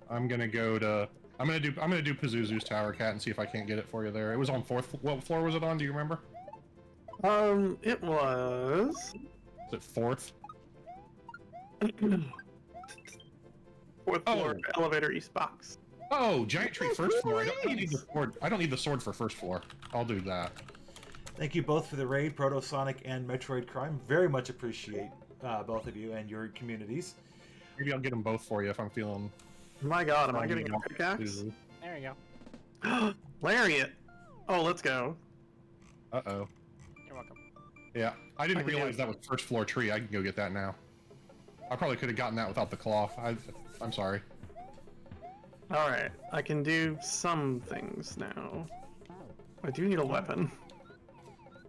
I'm gonna do Pazuzu's Tower Cat and see if I can't get it for you there. It was on fourth. What floor was it on? Do you remember? It was. Is it fourth? Fourth floor, elevator, east box. Oh, Giant Tree first floor. I don't need the sword. I don't need the sword for first floor. I'll do that. Thank you both for the raid, Protosonic and Metroid Crime. Very much appreciate both of you and your communities. Maybe I'll get them both for you if I'm feeling. My God, am I getting a pickaxe? There you go. Lariat. Oh, let's go. Uh-oh. You're welcome. Yeah, I didn't realize that was first floor tree. I can go get that now. I probably could have gotten that without the cloth. I'm sorry. Alright, I can do some things now. I do need a weapon.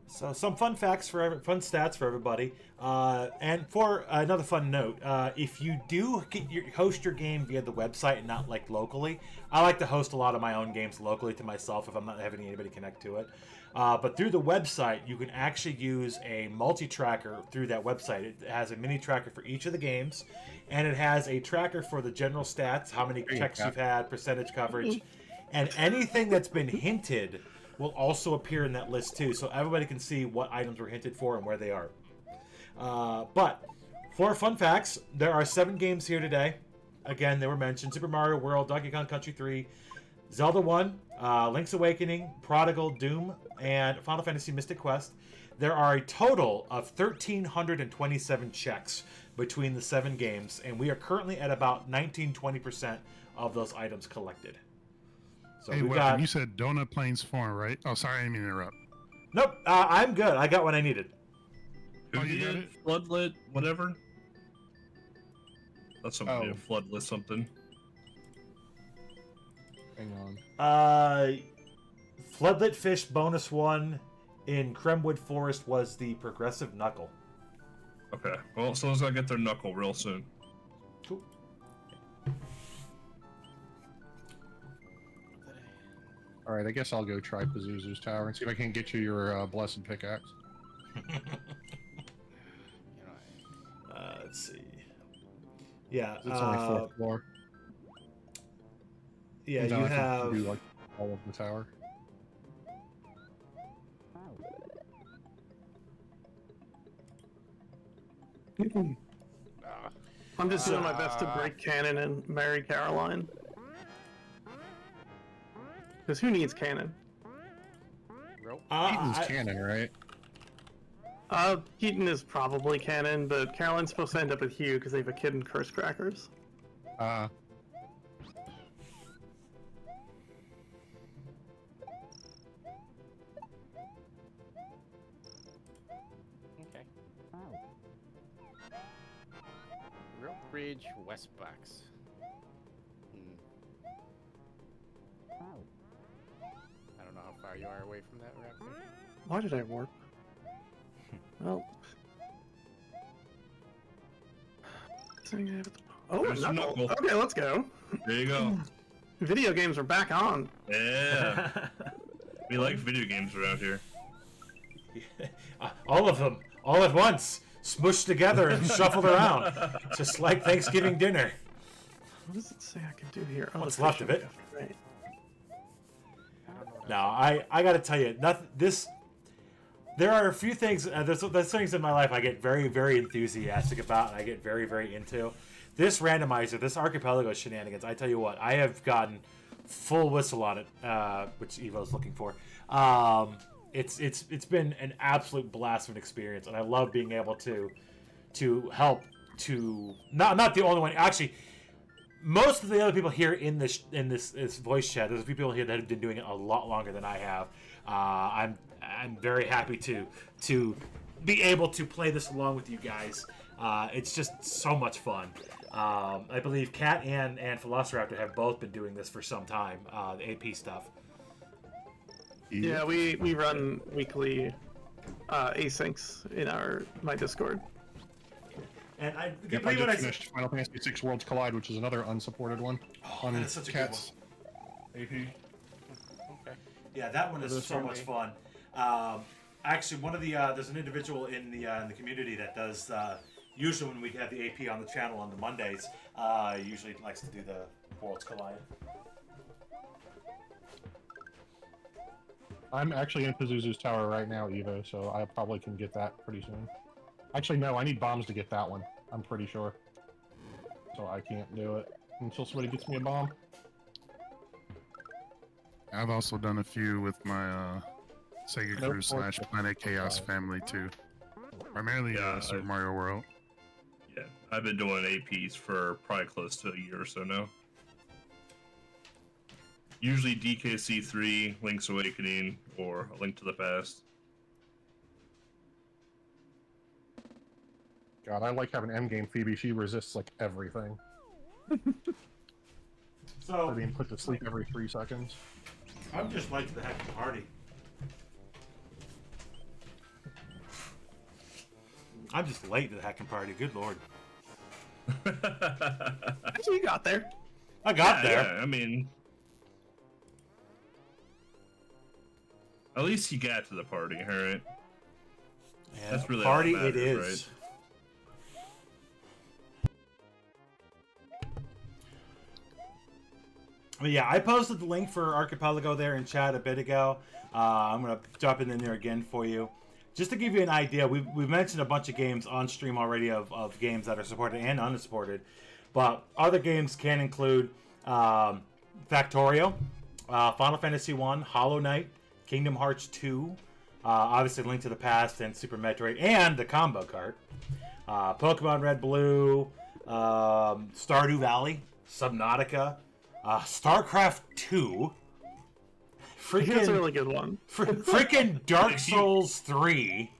So some fun facts fun stats for everybody, and for another fun note, if you do host your game via the website and not like locally, I like to host a lot of my own games locally to myself if I'm not having anybody connect to it. But through the website, you can actually use a multi-tracker through that website. It has a mini tracker for each of the games, and it has a tracker for the general stats, how many checks you've had, percentage coverage, and anything that's been hinted will also appear in that list too, so everybody can see what items were hinted for and where they are. But for fun facts, there are 7 games here today. Again, they were mentioned: Super Mario World, Donkey Kong Country 3, Zelda 1, Link's Awakening, Prodigal, Doom, and Final Fantasy Mystic Quest. There are a total of 1,327 checks between the 7 games, and we are currently at about 19-20% of those items collected. So hey, we Weapon, got... you said Donut Plains Farm, right? Oh, sorry, I didn't mean to interrupt. Nope, I'm good. I got what I needed. Oh, you got it? Floodlit, whatever. That's something new. Floodlit something. Hang on. Floodlit Fish bonus 1 in Cremwood Forest was the Progressive Knuckle. Okay. Well, someone's gonna get their knuckle real soon. Cool. Alright, I guess I'll go try Pazuzu's Tower and see if I can get you your blessed pickaxe. Let's see. Yeah. It's only 4th floor. Yeah, Now you I can have... do, like, all of the tower. I'm just doing my best to break Cannon and marry Caroline. Because who needs Cannon? Keaton's canon, right? Keaton is probably Cannon, but Caroline's supposed to end up with Hugh because they have a kid in Curse Crackers. Okay. Rope Bridge, West Box. I don't know how far you are away from that raptor. Why did I warp? Well... Oh, There's a knuckle. knuckle. Okay, let's go. There you go. Video games are back on. Yeah. We like video games around here. All of them, all at once, smushed together and shuffled around, just like Thanksgiving dinner. What does it say I can do here? Oh, What's the left of fishing it? gift, right. No, I got to tell you, there are a few things. There's things in my life I get very, very enthusiastic about, and I get very, very into. This randomizer, this Archipelago shenanigans. I tell you what, I have gotten full whistle on it, which Evo's looking for. It's been an absolute blast of an experience, and I love being able to help to not the only one. Actually, most of the other people here in this voice chat, there's a few people here that have been doing it a lot longer than I have. I'm very happy to be able to play this along with you guys. It's just so much fun. I believe Kat and Velociraptor have both been doing this for some time, the AP stuff. Yeah, we run weekly asyncs in my Discord. And I Yep, I just finished Final Fantasy VI Worlds Collide, which is another unsupported one on that is such a good Cat's AP. Okay. Yeah, that one is so much fun. Actually, one of the there's an individual in the community that does usually when we have the AP on the channel on the Mondays. Usually likes to do the Worlds Collide. I'm actually in Pazuzu's tower right now, Evo, so I probably can get that pretty soon. Actually, no, I need bombs to get that one. I'm pretty sure. So I can't do it until somebody gets me a bomb. I've also done a few with my Sega Nope, Crew / Planet Chaos family too. Primarily Super Mario World. Yeah, I've been doing APs for probably close to a year or so now. Usually DKC3, Link's Awakening, or A Link to the Past. God, I like having endgame Phoebe. She resists like everything. So For being put to sleep every 3 seconds. I'm just late to the heck of the party. I'm just late to the heckin' party. Good lord. Actually, you got there. I got there. Yeah, I mean, at least you got to the party, all right? Yeah, That's really party all that it matters, is. right? But yeah, I posted the link for Archipelago there in chat a bit ago. I'm going to drop it in there again for you. Just to give you an idea, we've mentioned a bunch of games on stream already of games that are supported and unsupported. But other games can include Factorio, Final Fantasy 1, Hollow Knight, Kingdom Hearts 2, obviously Link to the Past and Super Metroid, and the combo cart. Pokemon Red Blue, Stardew Valley, Subnautica, StarCraft 2, That's a really good one. freaking Dark Souls 3.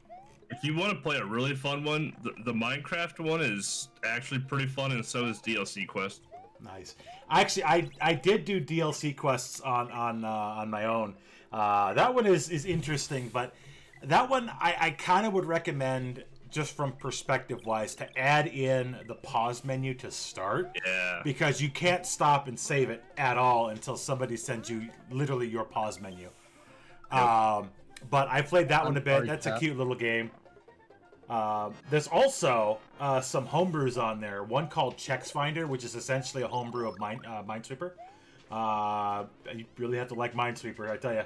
If you want to play a really fun one, the Minecraft one is actually pretty fun, and so is DLC Quest. Nice. Actually, I did do DLC quests on my own. That one is interesting, but that one I kind of would recommend, just from perspective wise, to add in the pause menu to start. Yeah. Because you can't stop and save it at all until somebody sends you literally your pause menu. Yep. But I played that one a bit. sorry, That's a Kat. cute little game. There's also some homebrews on there. One called Chex Finder, which is essentially a homebrew of Minesweeper. You really have to like Minesweeper, I tell you.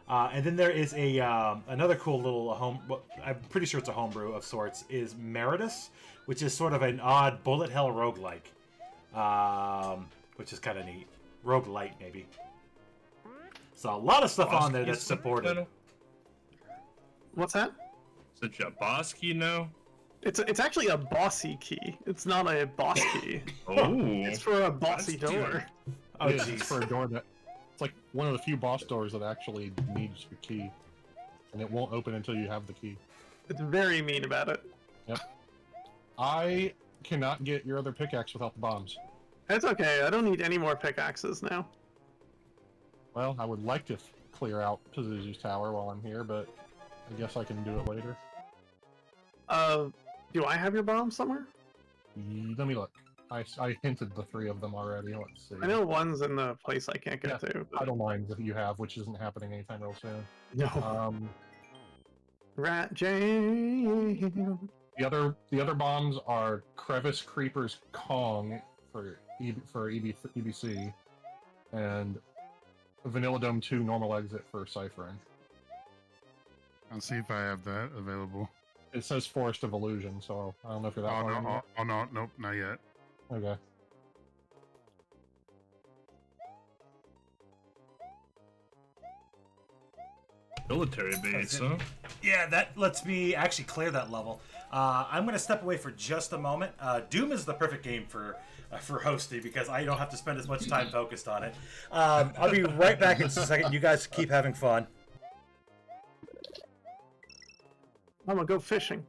And then there is another cool little I'm pretty sure it's a homebrew of sorts, is Meritus, which is sort of an odd bullet hell roguelike, which is kind of neat. Roguelite, maybe. So a lot of stuff on there that's supported. What's that? Such a boss key now? It's actually a bossy key. It's not a boss key. Oh. It's for a bossy That's door. Oh, It is, jeez. it's for a door that... It's like one of the few boss doors that actually needs your key. And it won't open until you have the key. It's very mean about it. Yep. I cannot get your other pickaxe without the bombs. It's okay. I don't need any more pickaxes now. Well, I would like to clear out Pazuzu's tower while I'm here, but I guess I can do it later. Do I have your bomb somewhere? Let me look. I hinted the 3 of them already. Let's see. I know one's in the place I can't get to. but- Idle mines that you have, which isn't happening anytime real soon. No. Rat Jam. The other bombs are Crevice Creeper's Kong for EBC, and Vanilla Dome 2 normal exit for Ciphering. I'll see if I have that available. It says Forest of Illusion, so I don't know if you're that Oh far in no! yet. Oh no! Nope, not yet. Okay. Military base, huh? Yeah, that lets me actually clear that level. I'm going to step away for just a moment. Doom is the perfect game for hosting because I don't have to spend as much time focused on it. I'll be right back in a second. You guys keep having fun. I'm gonna go fishing.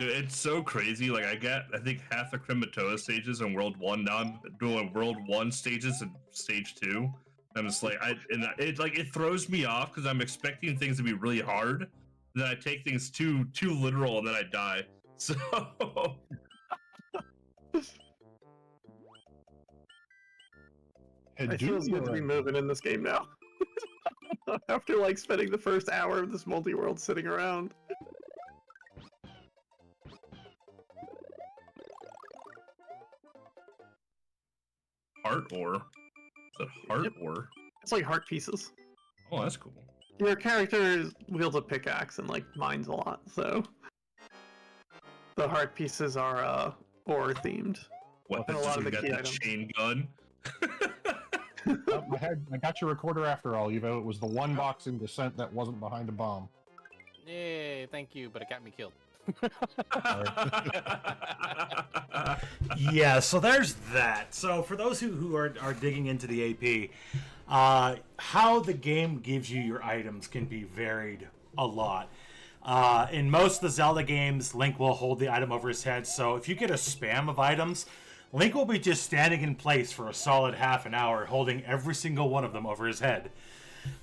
Dude, it's so crazy. Like I think half the Krematoa stages in World 1 now. I'm doing World 1 stages and Stage 2. I'm just like it throws me off because I'm expecting things to be really hard. Then I take things too literal and then I die. So It feels good to be moving in this game now. After like spending the first hour of this multi-world sitting around. heart ore. Is that heart ore? It's like heart pieces. Oh, that's cool. Your character wields a pickaxe and like mines a lot, so the heart pieces are ore themed. Weapons, a lot of we the got key the items. chain gun. I got your recorder after all, Evo. It was the one box in Descent that wasn't behind a bomb. Yay, thank you, but it got me killed. Yeah, so there's that. So for those who are digging into the AP, how the game gives you your items can be varied a lot. In most of the Zelda games, Link will hold the item over his head, so if you get a spam of items, Link will be just standing in place for a solid half an hour, holding every single one of them over his head.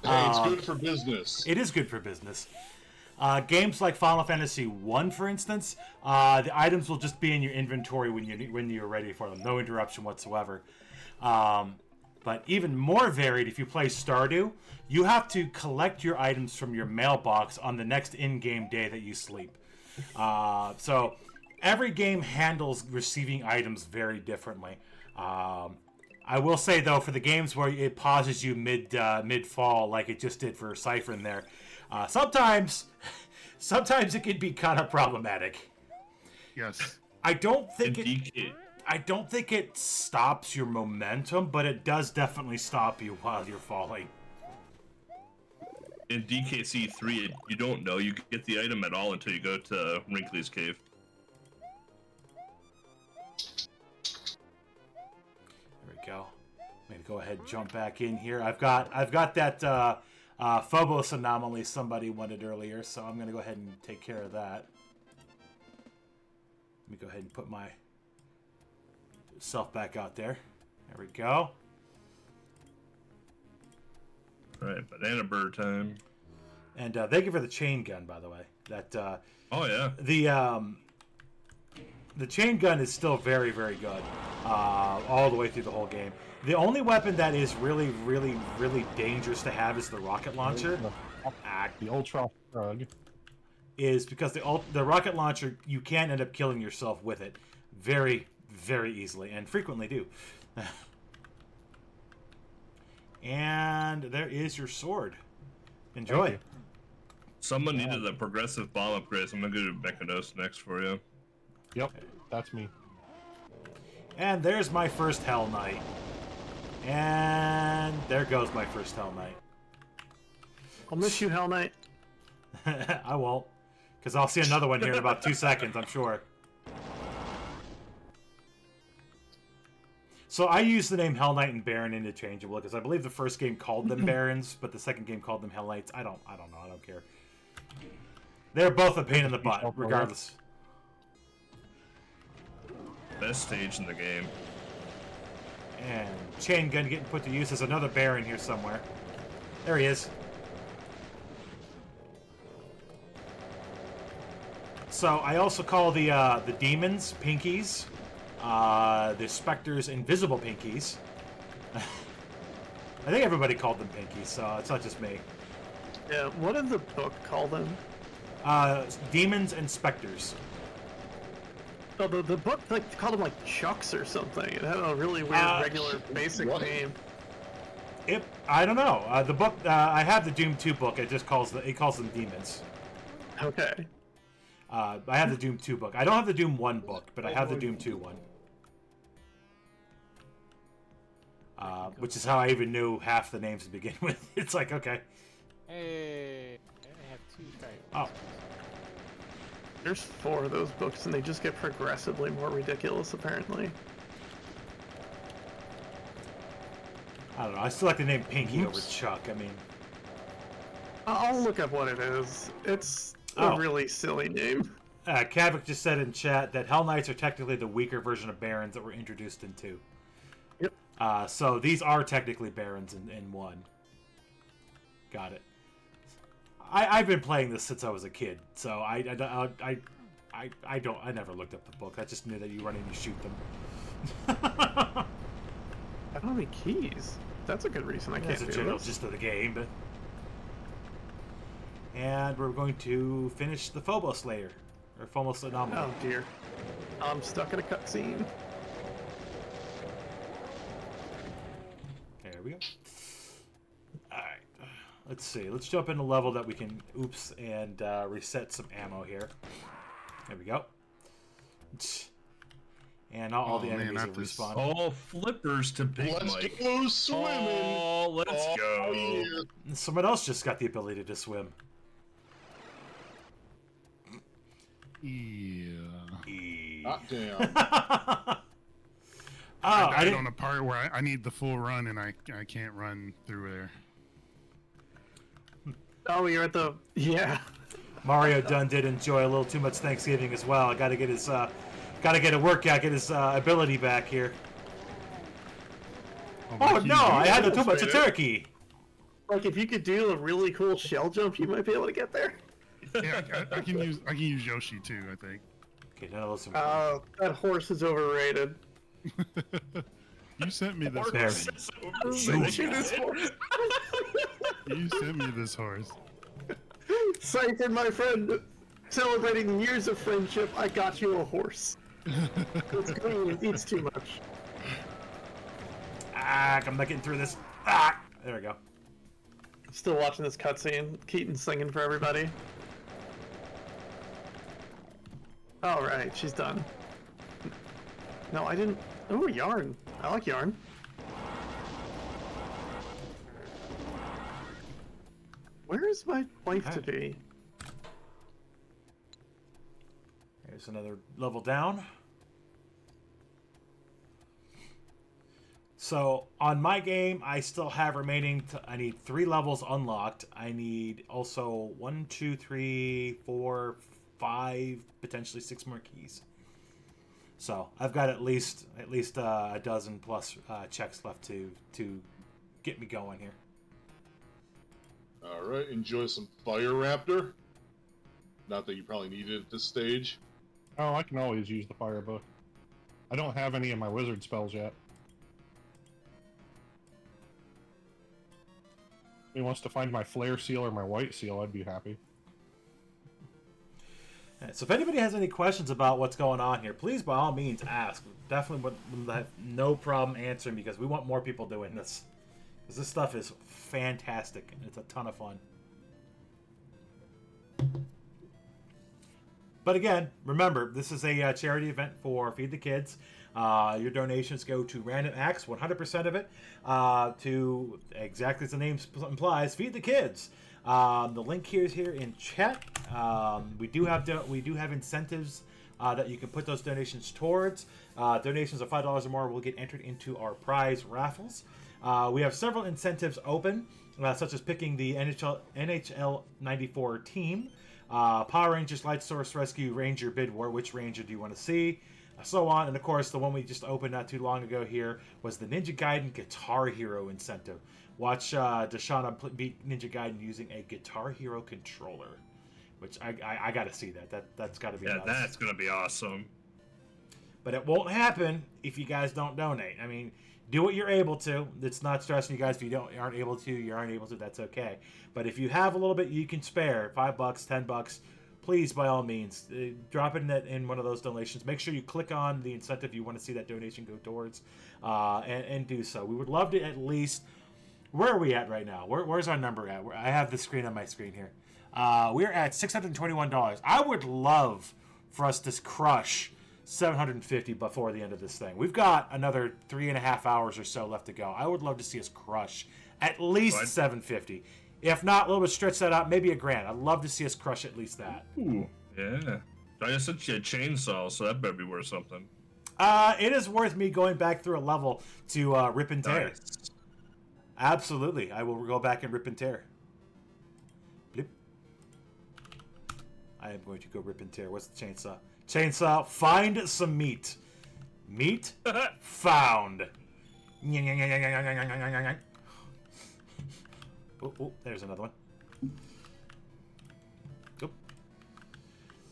Hey, it's good for business. It is good for business. Games like Final Fantasy 1, for instance, the items will just be in your inventory when you're ready for them. No interruption whatsoever. But even more varied, if you play Stardew, you have to collect your items from your mailbox on the next in-game day that you sleep. So every game handles receiving items very differently. I will say, though, for the games where it pauses you mid-fall, like it just did for Cypher in there, sometimes it can be kind of problematic. Yes. I don't think it stops your momentum, but it does definitely stop you while you're falling. In DKC 3, you don't know you get the item at all until you go to Wrinkly's cave. There we go. I'm gonna go ahead and jump back in here. I've got that Phobos anomaly somebody wanted earlier, so I'm gonna go ahead and take care of that. Let me go ahead and put my self back out there. There we go. All right, banana bird time. And thank you for the chain gun, by the way. That Oh yeah. The chain gun is still very, very good all the way through the whole game. The only weapon that is really, really, really dangerous to have is the rocket launcher. The Ultra Drug. Is because the rocket launcher, you can end up killing yourself with it very, very easily, and frequently do. And there is your sword. Enjoy. Someone needed a progressive bomb upgrade, so I'm gonna go to Mechanos next for you. Yep, that's me. And there's my first Hell Knight. And there goes my first Hell Knight. I'll miss you, Hell Knight. I won't. Because I'll see another one here in about 2 seconds, I'm sure. So I use the name Hell Knight and Baron interchangeable because I believe the first game called them Barons, but the second game called them Hell Knights. I don't know. I don't care. They're both a pain in the butt, regardless. Best stage in the game. And chain gun getting put to use. There's another Baron here somewhere. There he is. So I also call the demons pinkies. The specters invisible pinkies. I think everybody called them pinkies, so it's not just me. Yeah, what did the book call them? Demons and specters. Oh, the book like called them like chucks or something. It had a really weird regular basic name. I don't know. The book I have the Doom 2 book. It calls them demons. Okay. I have the Doom 2 book. I don't have the Doom 1 book, but I have the Doom 2 one. Which is how I even knew half the names to begin with. It's like, okay. Hey, I have 2 types. Oh. There's 4 of those books, and they just get progressively more ridiculous, apparently. I don't know. I still like the name Pinky over Chuck. I mean, I'll look up what it is. It's a really silly name. Kavik just said in chat that Hell Knights are technically the weaker version of Barons that were introduced in 2. Yep. So these are technically Barons in 1. Got it. I've been playing this since I was a kid, so I never looked up the book. I just knew that you run in and you shoot them. I don't have any keys. That's a good reason I can't That's a do general this. gist of the game, but. And we're going to finish the Phobos layer. Or Phobos anomaly. Oh dear. I'm stuck in a cutscene. There we go. Alright. Let's see. Let's jump into a level that we can oops and reset some ammo here. There we go. And all the enemies have respawned. All flippers to Big Let's Mike. go swimming. Oh, let's go. Yeah. And someone else just got the ability to swim. Yeah. Hot damn. I I died didn't. on a part where I need the full run and I can't run through there. Oh, you're at the... Yeah. Mario Dunn did enjoy a little too much Thanksgiving as well. Got to get his, got to get a workout, get his ability back here. Oh Mikey, no! I had too much Illustrated. turkey. Like, if you could do a really cool shell jump, you might be able to get there. Yeah, I can use Yoshi too. I think. Okay, none of those. That horse is overrated. You sent me this There. horse. Sent you this horse. You sent me this horse. Siphon, my friend, celebrating years of friendship, I got you a horse. It's green, it eats too much. Ah, I'm not getting through this. Ah, there we go. Still watching this cutscene. Keaton singing for everybody. All right, she's done. No, I didn't. Oh, yarn. I like yarn. Where is my wife to be? There's another level down. So on my game, I still have remaining. I need 3 levels unlocked. I need also 1, 2, 3, 4, 5, potentially 6 more keys. So I've got at least a dozen plus checks left to get me going here. All right, enjoy some Fire Raptor. Not that you probably need it at this stage. Oh, I can always use the fire book. I don't have any of my wizard spells yet. If he wants to find my flare seal or my white seal, I'd be happy. Alright, so if anybody has any questions about what's going on here, please by all means ask. Definitely would have no problem answering because we want more people doing this. Because this stuff is fantastic and it's a ton of fun. But again, remember, this is a charity event for Feed the Kids. Your donations go to random acts, 100% of it, to exactly as the name implies, Feed the Kids. The link here is here in chat. We do have incentives that you can put those donations towards. Donations of $5 or more will get entered into our prize raffles. We have several incentives open, such as picking the NHL 94 team, Power Rangers, Light Source Rescue, Ranger Bid War. Which Ranger do you want to see? So on. And of course, the one we just opened not too long ago here was the Ninja Gaiden Guitar Hero incentive. Watch Deshauna beat Ninja Gaiden using a Guitar Hero controller, which I got to see that. That's got to be Yeah, nuts. that's gonna be awesome. But it won't happen if you guys don't donate. I mean, do what you're able to. It's not stressing you guys. If you aren't able to, that's okay. But if you have a little bit you can spare, $5, $10, please, by all means, drop it in one of those donations. Make sure you click on the incentive you want to see that donation go towards, and do so. We would love to at least. Where are we at right now? Where's our number at? I have the screen on my screen here. We're at $621. I would love for us to crush $750 before the end of this thing. We've got another 3.5 hours or so left to go. I would love to see us crush at least $750. If not, a little bit stretch that out, maybe $1,000. I'd love to see us crush at least that. Ooh, yeah. I just sent you a chainsaw, so that better be worth something. It is worth me going back through a level to rip and tear. Nice. Absolutely, I will go back and rip and tear. Bloop. I am going to go rip and tear. What's the chainsaw? Chainsaw, find some meat. Meat found. Oh, there's another one. Oop.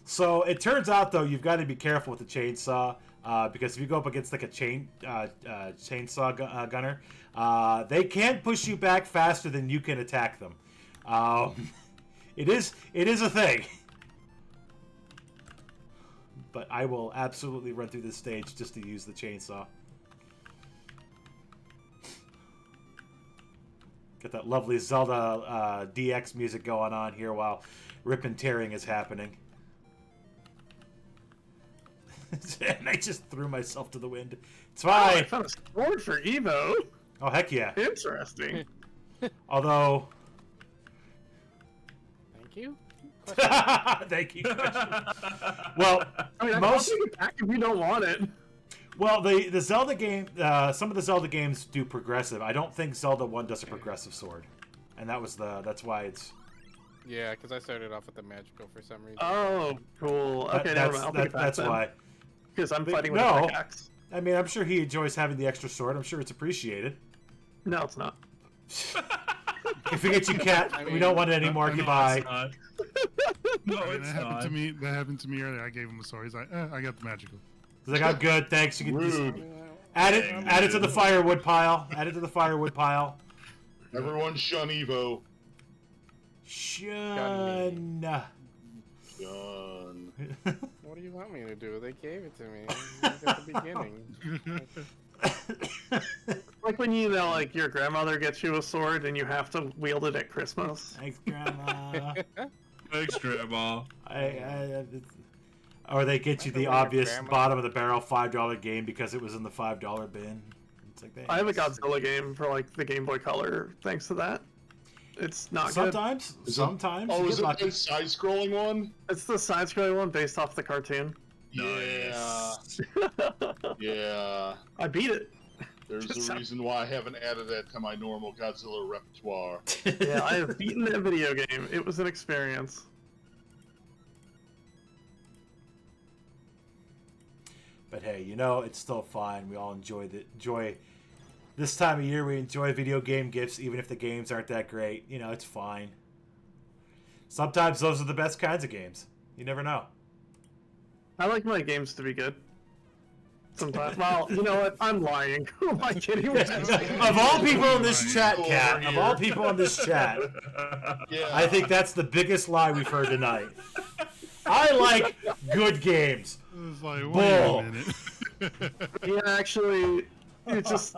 So it turns out, though, you've got to be careful with the chainsaw because if you go up against like a chainsaw gunner, they can't push you back faster than you can attack them. It is a thing. But I will absolutely run through this stage just to use the chainsaw. Get that lovely Zelda DX music going on here while rip and tearing is happening. And I just threw myself to the wind. It's fine. Oh, I found a sword for Evo. Oh, heck yeah. Interesting. Although... Thank you. Thank you. Well, I mean, I'll take it back if you don't want it. Well, the Zelda game, some of the Zelda games do progressive. I don't think Zelda 1 does a progressive sword, and that's why it's. Yeah, because I started off with the magical for some reason. Oh, cool. Okay, never mind. I'll take it back that's then. why. Because I'm fighting with no. a pickaxe. I mean, I'm sure he enjoys having the extra sword. I'm sure it's appreciated. No, it's not. If we get you, cat, we don't want it anymore. Goodbye. No, I mean, it's that happened not. to me. That happened to me earlier. I gave him a sword. He's like, I got the magical. He's like, I'm good, thanks. You can just Rude. add it to the firewood pile. Add it to the firewood pile. Everyone shun Evo. Shun. Shun. What do you want me to do? They gave it to me at the beginning. Like when you know, like your grandmother gets you a sword and you have to wield it at Christmas. Thanks, Grandma. Thanks, Grandma. Or they get you the Remember obvious Grandma? bottom of the barrel $5 game because it was in the $5 bin. It's like I have a Godzilla game for like the Game Boy Color. Thanks to that, it's not Sometimes. Is it- Sometimes. Oh, you is get it lucky. the side-scrolling one? good. It's the side-scrolling one based off the cartoon. Yeah. Yeah. I beat it. There's Just a reason why I haven't added that to my normal Godzilla repertoire. Yeah, I have beaten that video game. It was an experience. But hey, you know, it's still fine. We all enjoy this time of year. We enjoy video game gifts, even if the games aren't that great. You know, it's fine. Sometimes those are the best kinds of games. You never know. I like my games to be good. Sometimes. Well, you know what? I'm lying. Who am I kidding? Of all people in this chat, Cat, of all people in this chat, Yeah. I think that's the biggest lie we've heard tonight. I like good games. It was like, wait Bull. a minute. Yeah, actually, you just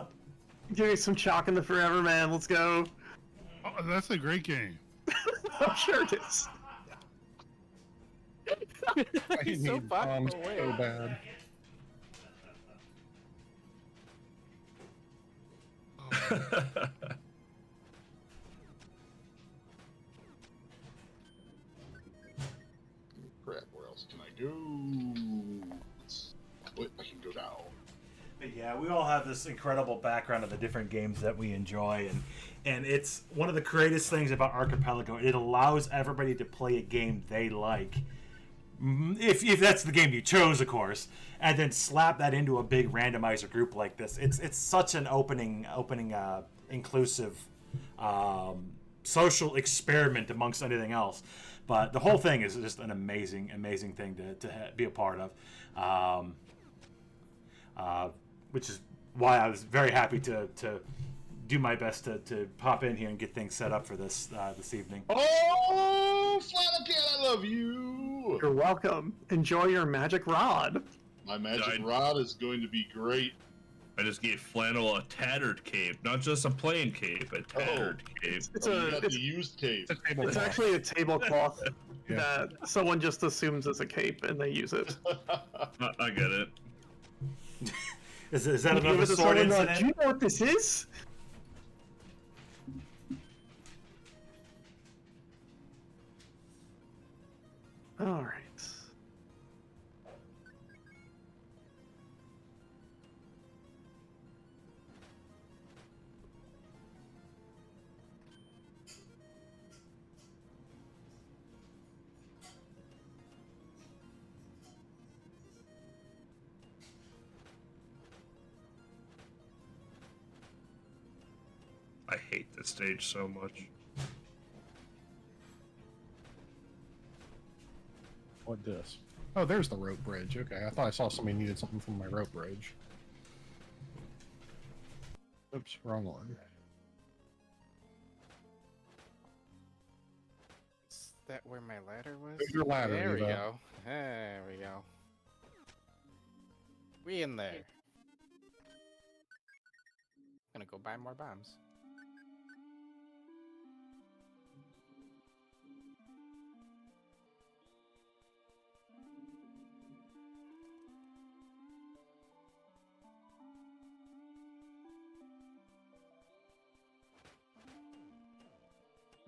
give me some chalk in the forever, man. Let's go. Oh, that's a great game. I'm sure it is. I He's so need far bombs away. so bad. Crap, where else can I go? Wait, I can go down. But yeah, we all have this incredible background of the different games that we enjoy, and it's one of the greatest things about Archipelago. It allows everybody to play a game they like, if that's the game you chose, of course, and then slap that into a big randomizer group like this. It's such an opening, inclusive, social experiment amongst anything else. But the whole thing is just an amazing thing to be a part of. Which is why I was very happy to do my best to pop in here and get things set up for this evening. Oh, Flannel Cat, I love you! You're welcome. Enjoy your magic rod. My magic Died. rod is going to be great. I just gave Flannel a tattered cape, not just a plain cape, a tattered cape. It's Oh, you got it's, the used cape. It's a table it's cloth. actually a tablecloth Yeah. that someone just assumes is a cape and they use it. I get it. Is that You give another it to sword someone, incident? do you know what this is? All right. I hate this stage so much. What this? Oh, there's the rope bridge. Okay, I thought I saw somebody needed something from my rope bridge. Oops, wrong one. Is that where my ladder was? There's your ladder, There we Eva. go. There we go. We in there. Gonna go buy more bombs.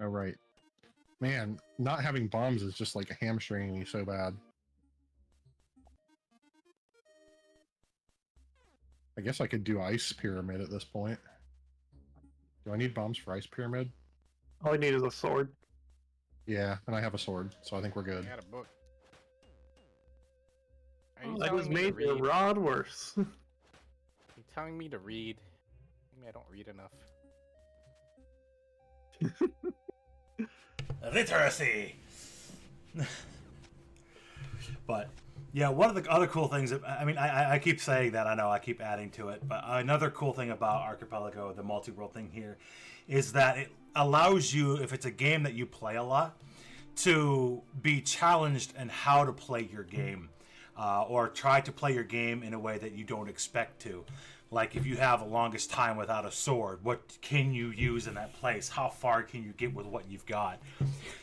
Oh, right. Man, not having bombs is just like hamstringing me so bad. I guess I could do Ice Pyramid at this point. Do I need bombs for Ice Pyramid? All I need is a sword. Yeah, and I have a sword, so I think we're good. I got a book. Are you Oh, that telling has me to made your read? rod worse. You telling me to read? Maybe I don't read enough. Literacy. But yeah, one of the other cool things, I mean, I keep saying that, I know I keep adding to it, but another cool thing about Archipelago, the multi-world thing here, is that it allows you, if it's a game that you play a lot, to be challenged in how to play your game, or try to play your game in a way that you don't expect to. Like if you have a longest time without a sword, what can you use in that place? How far can you get with what you've got?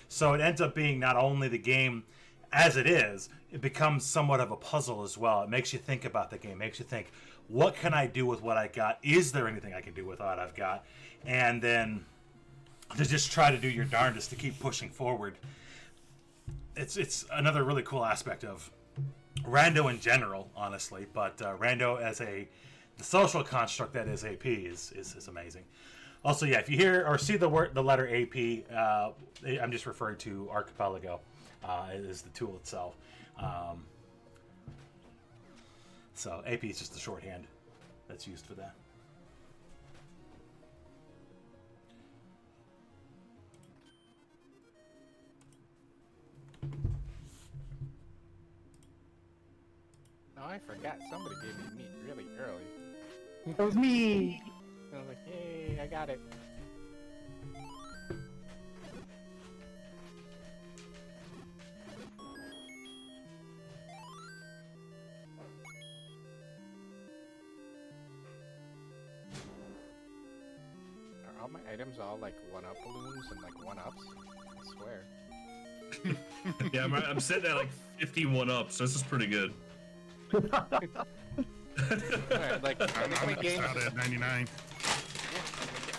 So it ends up being not only the game as it is, it becomes somewhat of a puzzle as well. It makes you think about the game, makes you think, what can I do with what I got? Is there anything I can do with what I've got? And then to just try to do your darndest to keep pushing forward. It's another really cool aspect of Rando in general, honestly, but Rando as the social construct that is AP is amazing. Also, yeah, if you hear or see the letter AP, I'm just referring to Archipelago. Is the tool itself. So AP is just the shorthand that's used for that. No, I forgot. Somebody gave me meat really early. That was me. I was like, hey, I got it. Are all my items all like 1-up balloons and like 1-ups? I swear. Yeah, I'm sitting at like 51 up, so this is pretty good. Alright, like, I I'm think my just game's out just, at 99.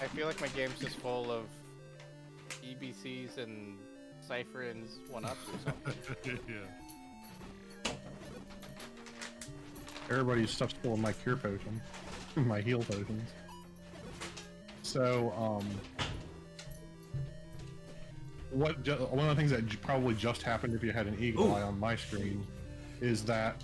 I feel like my game's just full of EBCs and Cypher and 1-ups or something. Yeah. Everybody's stuff's full of my cure potion, my heal potions. So, one of the things that probably just happened if you had an eagle eye on my screen is that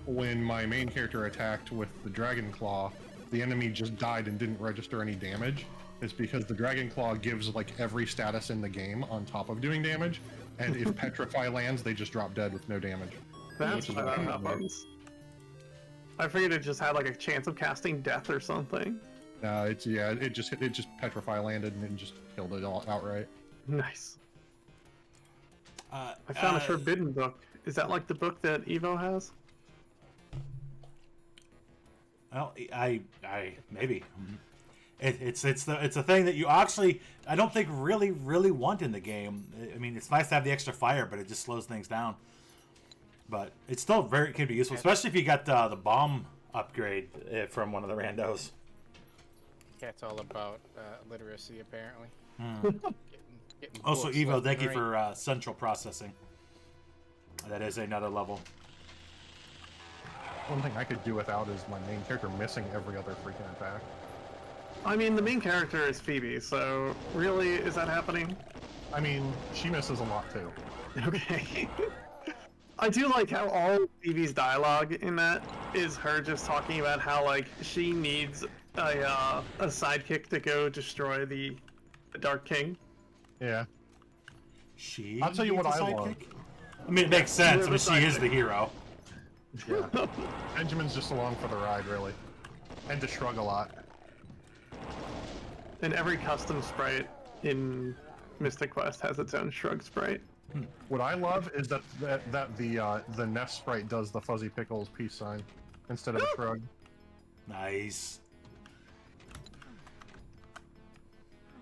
when my main character attacked with the Dragon Claw, the enemy just died and didn't register any damage. It's because the Dragon Claw gives like every status in the game on top of doing damage, and if Petrify lands, they just drop dead with no damage. That's why that happens. I figured it just had like a chance of casting death or something. It just Petrify landed and it just killed it all outright. Nice. I found a forbidden book. Is that like the book that Evo has? Well, I maybe. It's a thing that you actually I don't think really want in the game. I mean, it's nice to have the extra fire, but it just slows things down. But it's still can be useful, especially if you got the bomb upgrade from one of the randos. Cat's all about literacy, apparently. Getting Also, books Evo, left thank and you right. for central processing. That is another level. One thing I could do without is my main character missing every other freaking attack. I mean, the main character is Phoebe, so really, is that happening? I mean, she misses a lot too. Okay. I do like how all Phoebe's dialogue in that is her just talking about how, like, she needs a sidekick to go destroy the Dark King. Yeah. She. I'll tell you what needs a I love. sidekick? I mean, it makes sense. I mean, She's a she is sidekick. the hero. Yeah. Benjamin's just along for the ride, really. And to shrug a lot. And every custom sprite in Mystic Quest has its own shrug sprite. What I love is that the Nest sprite does the Fuzzy Pickles peace sign instead of a shrug. Nice.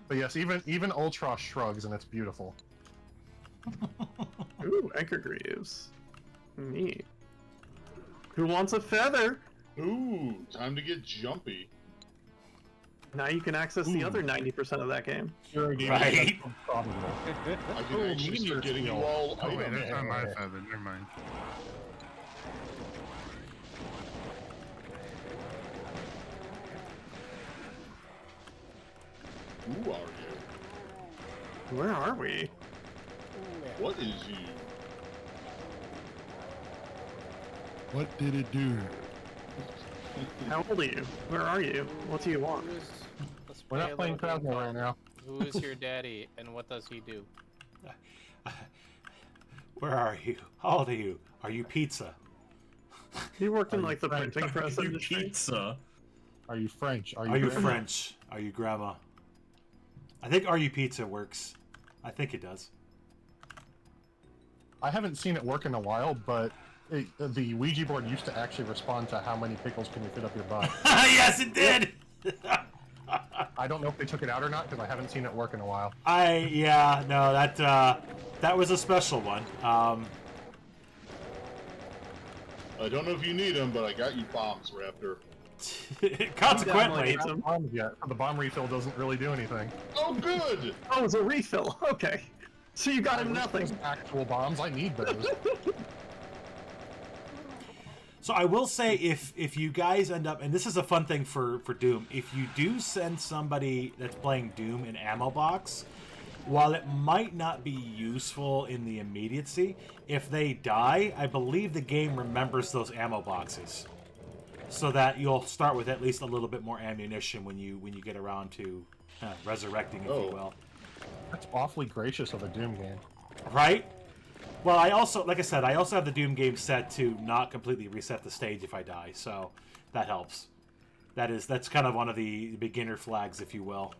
But yes, even Ultros shrugs, and it's beautiful. Ooh, Anchor Greaves. Neat. Who wants a feather? Ooh, time to get jumpy. Now you can access the other 90% of that game. Right. I can actually start getting you all Oh wait, items. that's not my feather. Never mind. Who are you? Where are we? What is you? What did it do? How old are you? Where are you? What do you want? Let's We're play not a playing little game Phasmo right now. Who is your daddy and what does he do? Where are you? How old are you? Are you pizza? You work in like the French? printing press You industry. pizza. Are you French? Are you grandma? French? Are you grandma? I think Are You Pizza works. I think it does. I haven't seen it work in a while, but the Ouija board used to actually respond to how many pickles can you fit up your butt. Yes, it did! I don't know if they took it out or not because I haven't seen it work in a while. Yeah, no, that was a special one. I don't know if you need them, but I got you bombs, Raptor. Consequently, Download them. Bombs yet. The bomb refill doesn't really do anything. Oh, good! Oh, it's a refill. Okay. So you got him nothing. Actual bombs, I need those. so I will say if you guys end up, and this is a fun thing for Doom, if you do send somebody that's playing Doom an ammo box, while it might not be useful in the immediacy, if they die, I believe the game remembers those ammo boxes, so that you'll start with at least a little bit more ammunition when you get around to resurrecting, if you will. That's awfully gracious of a Doom game. Right? Well, I also, like I said, I also have the Doom game set to not completely reset the stage if I die, so that helps. That's kind of one of the beginner flags, if you will,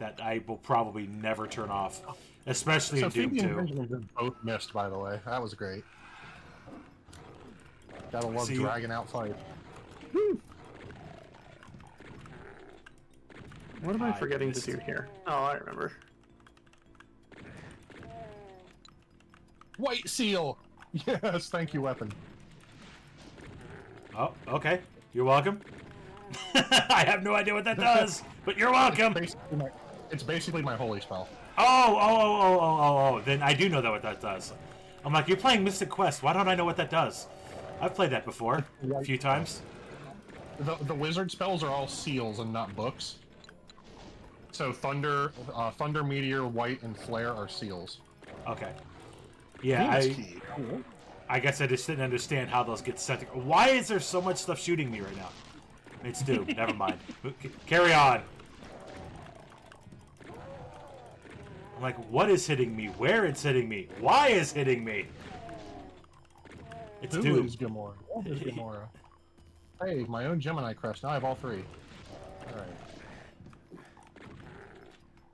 that I will probably never turn off, especially So in Doom Phoebe and 2. Benjamin just both missed, by the way. That was great. Gotta love See- dragging out fight. What am I I forgetting missed. to do here? Oh, I remember. White seal! Yes, thank you, weapon. Oh, okay. You're welcome. I have no idea what that does, but you're welcome. It's basically my holy spell. Oh. Then I do know what that does. I'm like, you're playing Mystic Quest. Why don't I know what that does? I've played that before a few times. The wizard spells are all seals and not books. So thunder, meteor, white, and flare are seals. Okay. Yeah, I guess I just didn't understand how those get sent. Why is there so much stuff shooting me right now? It's Doom. Never mind. Carry on. I'm like, what is hitting me? Where it's hitting me? Why is hitting me? It's Who Doom. is Gamora? What is Gamora? Hey, my own Gemini crest. Now I have all three. Alright.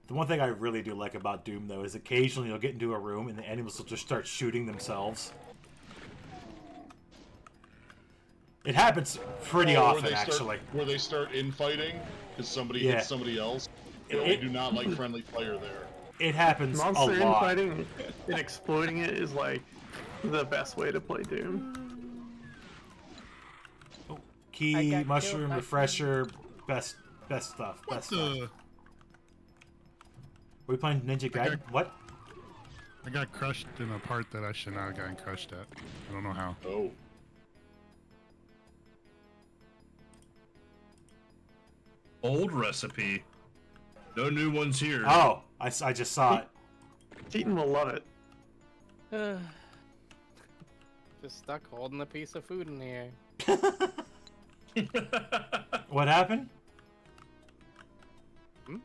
The one thing I really do like about Doom, though, is occasionally you'll get into a room and the enemies will just start shooting themselves. It happens pretty often, actually. Where they start infighting because somebody Yeah. hits somebody else. They only do not like friendly player there. It happens Monster a lot. infighting and exploiting it is like the best way to play Doom. I Key, got mushroom, killed by refresher, best stuff. What Best stuff. the? Are we playing Ninja Gaiden? What? I got crushed in a part that I should not have gotten crushed at. I don't know how. Oh. Old recipe. No new ones here. Oh, I just saw it. Keaton will love it. Just stuck holding a piece of food in the air. What happened? Hmm?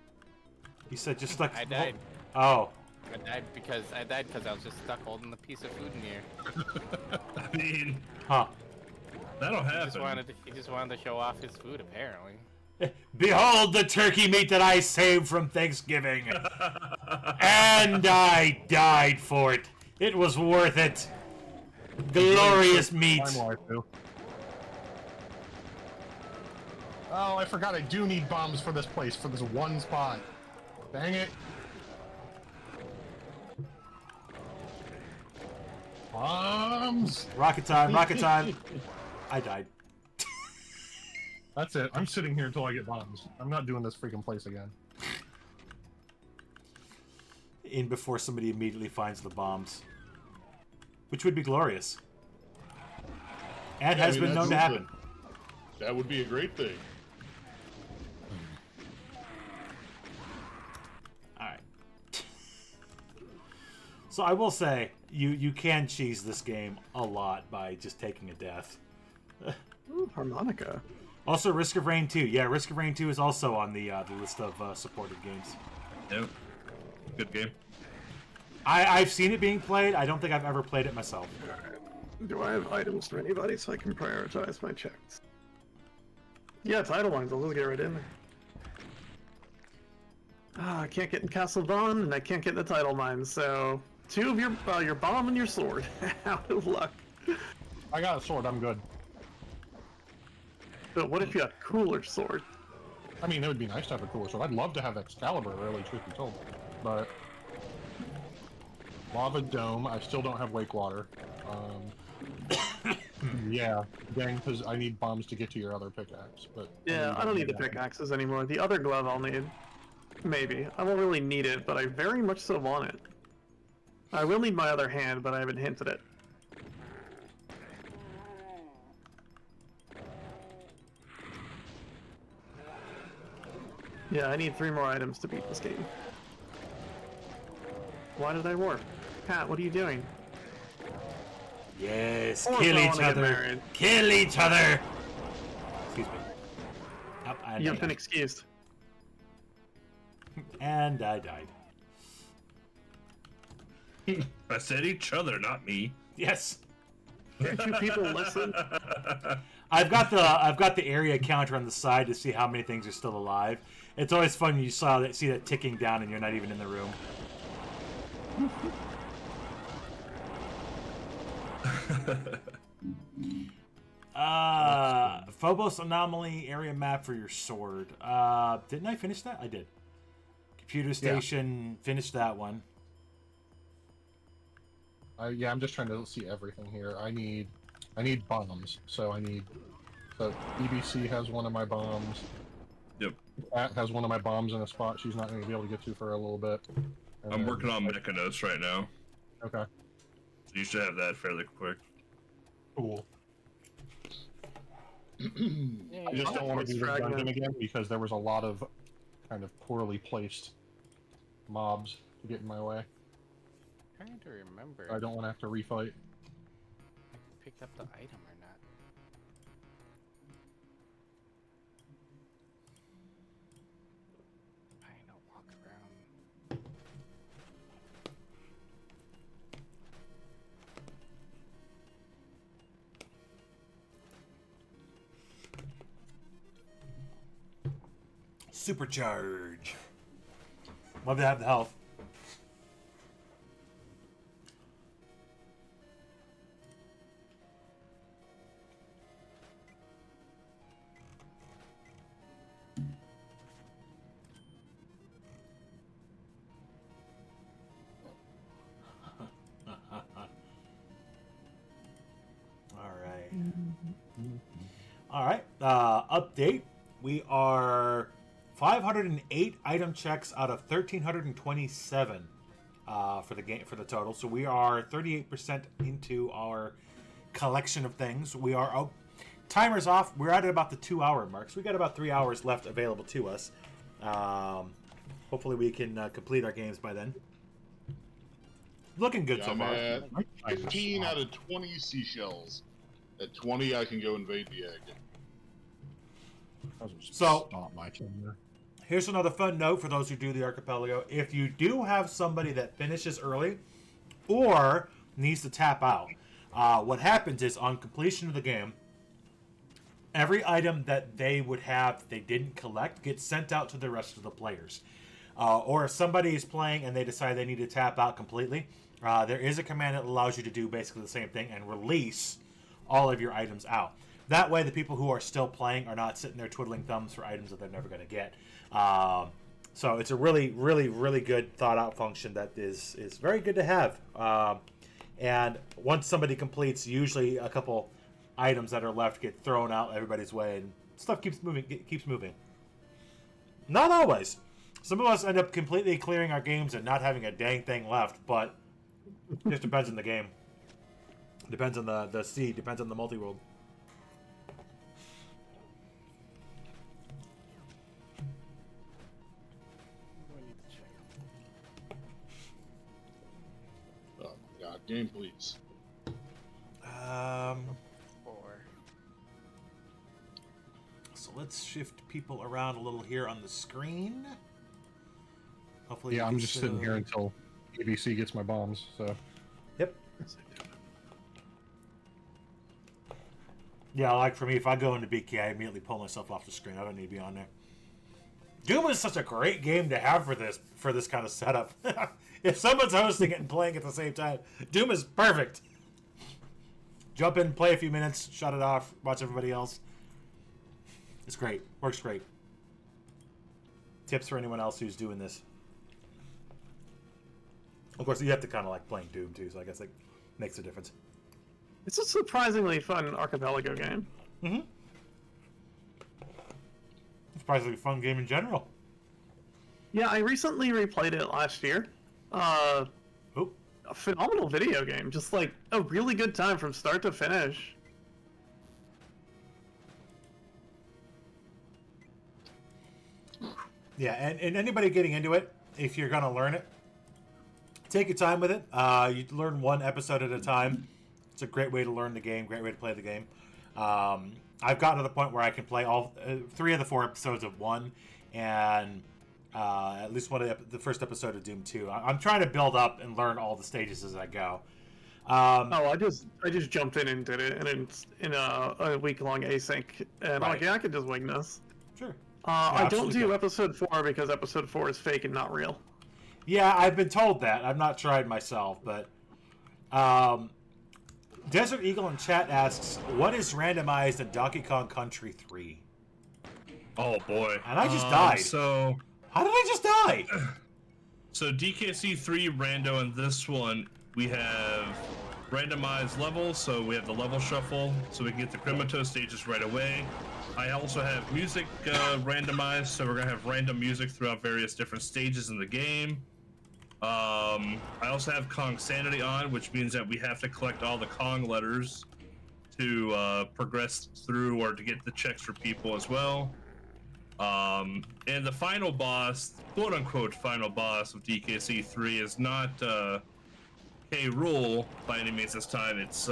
You said just stuck. I died. Oh. I died because I was just stuck holding the piece of food in the air. I mean, Huh. that'll He happen. just wanted to show off his food, apparently. Behold the turkey meat that I saved from Thanksgiving. And I died for it. It was worth it. Glorious meat. Oh, I forgot I do need bombs for this place, for this one spot. Dang it. Bombs! Rocket time, rocket time. I died. That's it. I'm sitting here until I get bombs. I'm not doing this freaking place again. In before somebody immediately finds the bombs. Which would be glorious. And has been known to happen. That would be a great thing. Alright. So I will say, you can cheese this game a lot by just taking a death. Ooh, harmonica. Also, Risk of Rain 2. Yeah, Risk of Rain 2 is also on the list of supported games. Yep. Good game. I've seen it being played. I don't think I've ever played it myself. Do I have items for anybody so I can prioritize my checks? Yeah, title lines. I'll just get right in there. Ah, I can't get in Castle Dawn, and I can't get in the title mines, so... Two of your bomb and your sword. Out of luck. I got a sword, I'm good. But what if you had a cooler sword? I mean, it would be nice to have a cooler sword. I'd love to have Excalibur, really, truth be told. But... Lava Dome, I still don't have Wake Water. Yeah, dang, because I need bombs to get to your other pickaxe, but... Yeah, I don't need the pickaxes anymore. The other glove I'll need. Maybe. I won't really need it, but I very much so want it. I will need my other hand, but I haven't hinted it. Yeah, I need 3 more items to beat this game. Why did I warp? Pat, what are you doing? Yes, Or kill I each wanna get other. married. Kill each other. Excuse me. Oh, I You've died. been excused. And I died. I said each other, not me. Yes. Can't you people listen? I've got the area counter on the side to see how many things are still alive. It's always fun when you see that ticking down and you're not even in the room. Phobos anomaly area map for your sword. Didn't I finish that? I did. Computer station, finished that one. Yeah, I'm just trying to see everything here. I need bombs, so so EBC has one of my bombs. Yep. Pat has one of my bombs in a spot she's not going to be able to get to for a little bit. And I'm then- working on Mechanos right now. Okay. So you should have that fairly quick. Cool. Yeah, I just don't want to do this Fragment. dungeon again because there was a lot of kind of poorly placed mobs to get in my way. trying to remember. I don't want to have to refight. if I picked up the item or not. Final walk around. Supercharge. Love to have the health. All right. Update. We are 508 item checks out of 1,327 for the game, for the total. So we are 38% into our collection of things. We are timer's off. We're at about the 2-hour mark. So we got about 3 hours left available to us. Hopefully we can complete our games by then. Looking good so I'm far. at 15 out of 20 seashells. At 20, I can go invade the egg. So- not my turn. Here's another fun note for those who do the Archipelago. If you do have somebody that finishes early or needs to tap out, what happens is on completion of the game, every item that they would have they didn't collect gets sent out to the rest of the players. Or if somebody is playing and they decide they need to tap out completely, there is a command that allows you to do basically the same thing and release all of your items out. That way, the people who are still playing are not sitting there twiddling thumbs for items that they're never going to get. So it's a really, really, really good thought-out function that is very good to have. And once somebody completes, usually a couple items that are left get thrown out everybody's way, and stuff keeps moving. Not always. Some of us end up completely clearing our games and not having a dang thing left, but it just depends on the game. Depends on the seed, depends on the multi-world. Oh my god, game please. So let's shift people around a little here on the screen. Hopefully, Yeah, I'm just sitting here until ABC gets my bombs. So. Yep. Yeah, like for me, if I go into BK, I immediately pull myself off the screen. I don't need to be on there. Doom is such a great game to have for this kind of setup. If someone's hosting it and playing at the same time, Doom is perfect. Jump in, play a few minutes, shut it off, watch everybody else. It's great. Works great. Tips for anyone else who's doing this. Of course, you have to kind of like playing Doom too, so I guess that makes a difference. It's a surprisingly fun Archipelago game. Mm-hmm. It's probably a fun game in general. Yeah, I recently replayed it last year. A phenomenal video game. Just like a really good time from start to finish. Yeah, and anybody getting into it, if you're going to learn it, take your time with it. You learn one episode at a time. It's a great way to learn the game, great way to play the game. I've gotten to the point where I can play all 3 of the 4 episodes of one, and at least one of the first episode of Doom 2. I'm trying to build up and learn all the stages as I go. I just jumped in and did it, and it's in a week-long async, and I'm like, yeah, I could just wing this. Sure. I don't do episode 4 because episode 4 is fake and not real. Yeah, I've been told that. I've not tried myself, but Desert Eagle in chat asks, what is randomized in Donkey Kong Country 3? Oh boy. And I just died. So how did I just die? So DKC 3 rando, and this one we have randomized levels, so we have the level shuffle, so we can get the Cremato stages right away. I also have music randomized, so we're gonna have random music throughout various different stages in the game. I also have Kong Sanity on, which means that we have to collect all the Kong letters to progress through or to get the checks for people as well. And the final boss, quote-unquote final boss of DKC 3 is not K. Rool by any means this time. It's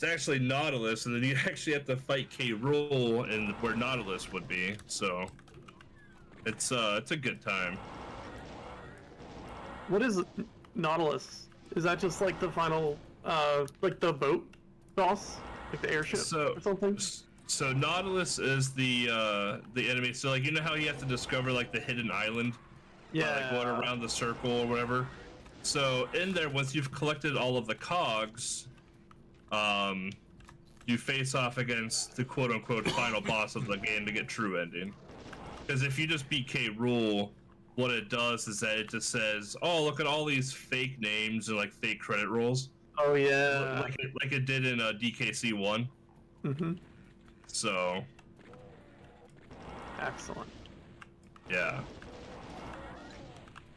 actually Nautilus, and then you actually have to fight K. Rool and where Nautilus would be. So it's a good time. What is Nautilus? Is that just like the final, like the boat boss, like the airship or something? So Nautilus is the enemy. So like, you know how you have to discover like the hidden island, like going around the circle or whatever. So in there, once you've collected all of the cogs, you face off against the quote-unquote final boss of the game to get true ending. Because if you just beat K. Rool, what it does is that it just says, "Oh, look at all these fake names and like fake credit rolls." Oh yeah, like it did in DKC 1. Mm-hmm. So. Excellent. Yeah.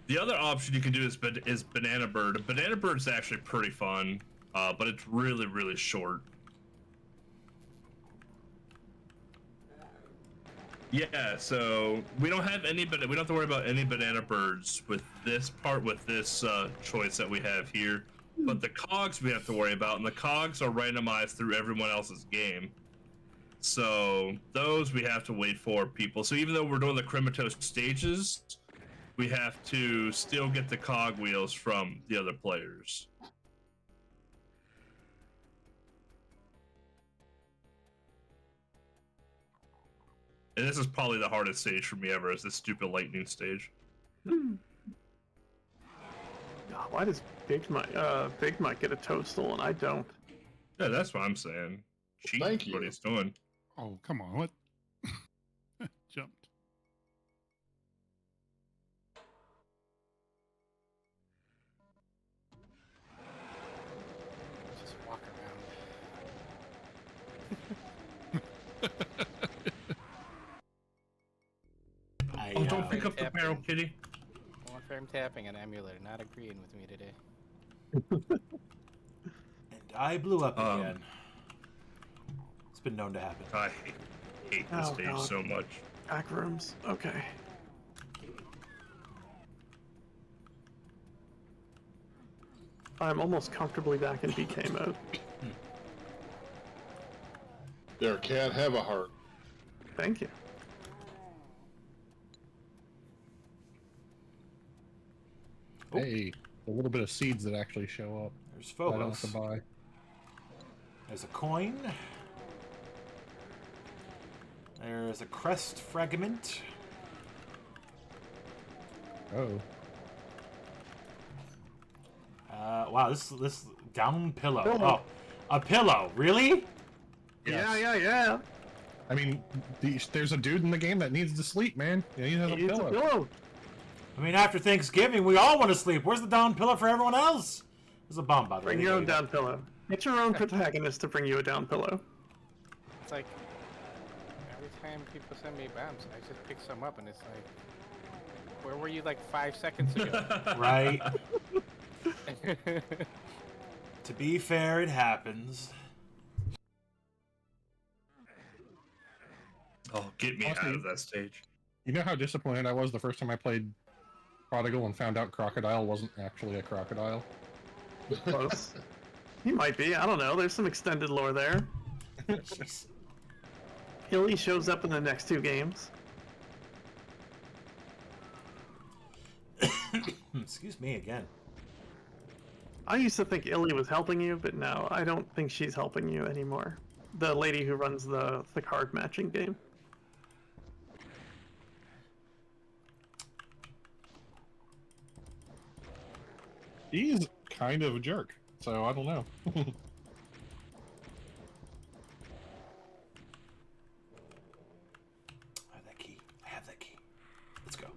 The other option you can do is Banana Bird. Banana Bird's actually pretty fun, but it's really, really short. Yeah, so we don't have any, but we don't have to worry about any banana birds with this choice that we have here. But the cogs we have to worry about, and the cogs are randomized through everyone else's game. So those we have to wait for people. So even though we're doing the Crematos stages, we have to still get the cogwheels from the other players. And this is probably the hardest stage for me ever, is this stupid lightning stage. God, why does Big Mike get a toadstool and I don't? Yeah, that's what I'm saying. Cheat Thank is you. what he's doing. Oh, come on. What? Jumped. Just walk around. Oh, don't pick up the barrel, kitty. One frame tapping an emulator, not agreeing with me today. And I blew up again. It's been known to happen. I hate this Oh, stage God. so much. Back rooms. Okay. I'm almost comfortably back in BK mode. There, cat, have a heart. Thank you. Hey, a little bit of seeds that actually show up. There's I don't have Phobos. to buy. There's a coin. There's a crest fragment. Oh. Wow, this down pillow. Pillow. Oh, a pillow, really? Yes. Yeah. I mean, there's a dude in the game that needs to sleep, man. Yeah, he has a It's a pillow. pillow. I mean, after Thanksgiving, we all want to sleep. Where's the down pillow for everyone else? There's a bomb, by the way. Bring your own down pillow. Get your own protagonist to bring you a down pillow. It's like every time people send me bombs, I just pick some up and it's like, where were you like 5 seconds ago? Right. To be fair, it happens. Oh, get me out of that stage. You know how disappointed I was the first time I played Prodigal and found out Crocodile wasn't actually a crocodile? Close. He might be. I don't know. There's some extended lore there. Jeez. Illy shows up in the next 2 games. Excuse me again. I used to think Illy was helping you, but no, I don't think she's helping you anymore. The lady who runs the card matching game. He's kind of a jerk, so I don't know. I have that key. I have that key. Let's go.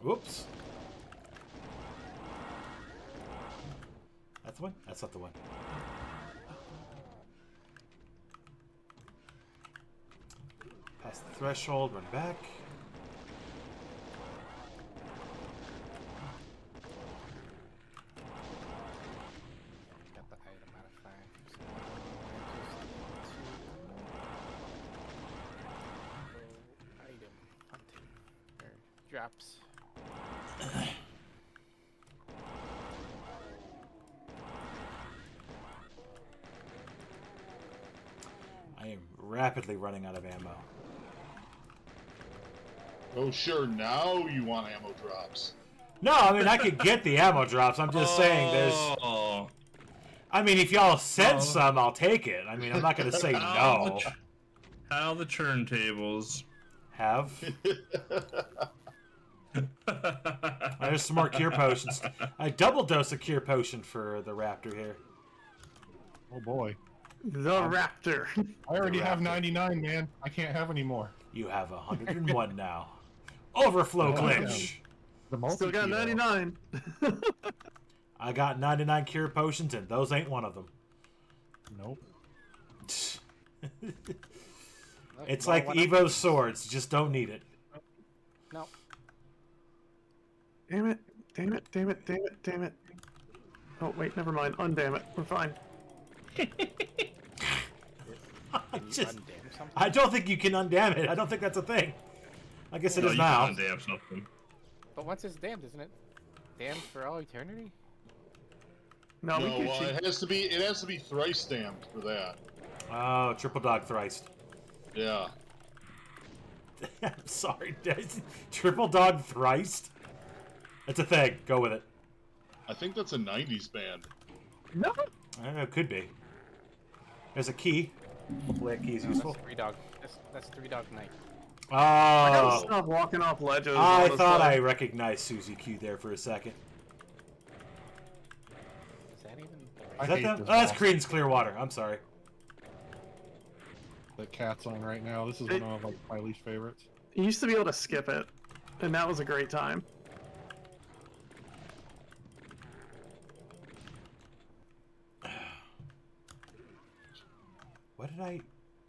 Whoops. That's the one? That's not the one. Pass the threshold, run back. Got the item modifier. Item hunting. Or drops. I am rapidly running out of ammo. Oh, sure, now you want ammo drops. No, I mean, I could get the ammo drops. I'm just saying there's... Oh, I mean, if y'all send some, I'll take it. I mean, I'm not going to say no. how the turntables. Have. There's some more cure potions. I double dose a cure potion for the raptor here. Oh boy. The Raptor. I already have Raptor. 99, man. I can't have any more. You have 101 now. Overflow Oh, glitch. The Still got multi-key, though. 99. I got 99 cure potions, and those ain't one of them. Nope. It's Well, like when I- Evo's swords. You just don't need it. No. Damn it. Damn it. Damn it. Damn it. Damn it. Oh, wait, never mind. Undamn it. We're fine. I Can you just... undam something? I don't think you can undam it. I don't think that's a thing. I guess it No, is you now. can undam something. But once it's damned, isn't it damned for all eternity? No, we No, can cheat. it has to be thrice stamped for that. Oh, triple dog thrice. Yeah. I'm sorry, triple dog thrice? It's a thing. Go with it. I think that's a 90s band. No. I don't know, it could be. There's a key. Hopefully that key is useful. That's three dog. That's three dog night. I gotta Oh, stop walking off ledges. I honestly. thought I recognized Susie Q there for a second. Is that even? I Is that hate them? this Oh, that's boss Creedence Clearwater. I'm sorry. that Cat's on right now. This is one of like my least favorites. You used to be able to skip it, and that was a great time. What did I...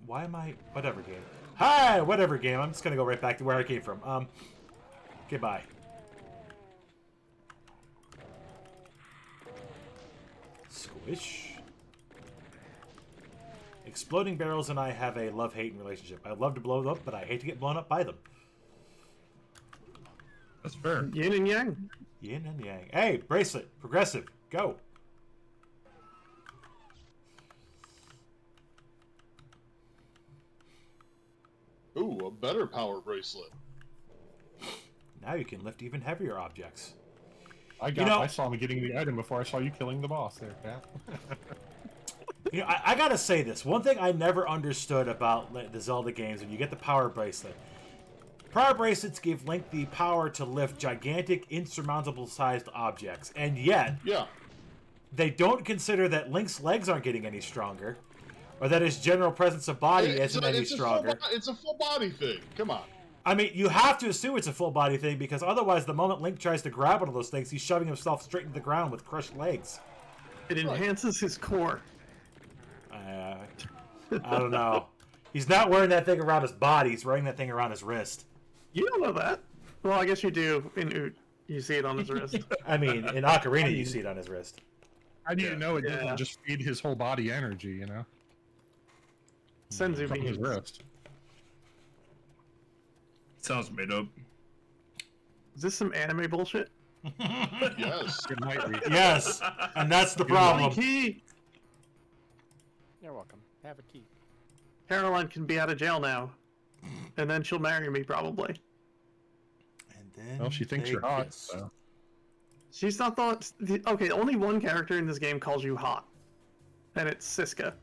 Why am I... Whatever game. Hi! Whatever game. I'm just gonna go right back to where I came from. Goodbye. Squish. Exploding barrels and I have a love-hate relationship. I love to blow them up, but I hate to get blown up by them. That's fair. Yin and yang. Yin and yang. Hey, bracelet. Progressive. Go. Ooh, a better power bracelet. Now you can lift even heavier objects. I saw me getting the item before I saw you killing the boss there, Cat. You know, I gotta say this. One thing I never understood about the Zelda games, when you get the power bracelet. Power bracelets give Link the power to lift gigantic, insurmountable-sized objects. And yet, Yeah. they don't consider that Link's legs aren't getting any stronger. Or that his general presence of body isn't any stronger. It's a full body thing. Come on. I mean, you have to assume it's a full body thing, because otherwise, the moment Link tries to grab one of those things, he's shoving himself straight into the ground with crushed legs. It enhances his core. I don't know. He's not wearing that thing around his body. He's wearing that thing around his wrist. You don't know that. Well, I guess you do. In Oot, you see it on his wrist. I mean, in Ocarina, you see it on his wrist. I need to know it Yeah. doesn't just feed his whole body energy, you know? Senzu From his beans. wrist. Sounds made up. Is this some anime bullshit? Yes. It might be. Yes, and that's the Only problem. key. You're welcome. Have a key. Caroline can be out of jail now, and then she'll marry me probably. And then Well, she thinks they you're hot, kiss. so. She's not thought. Okay, only one character in this game calls you hot, and it's Siska.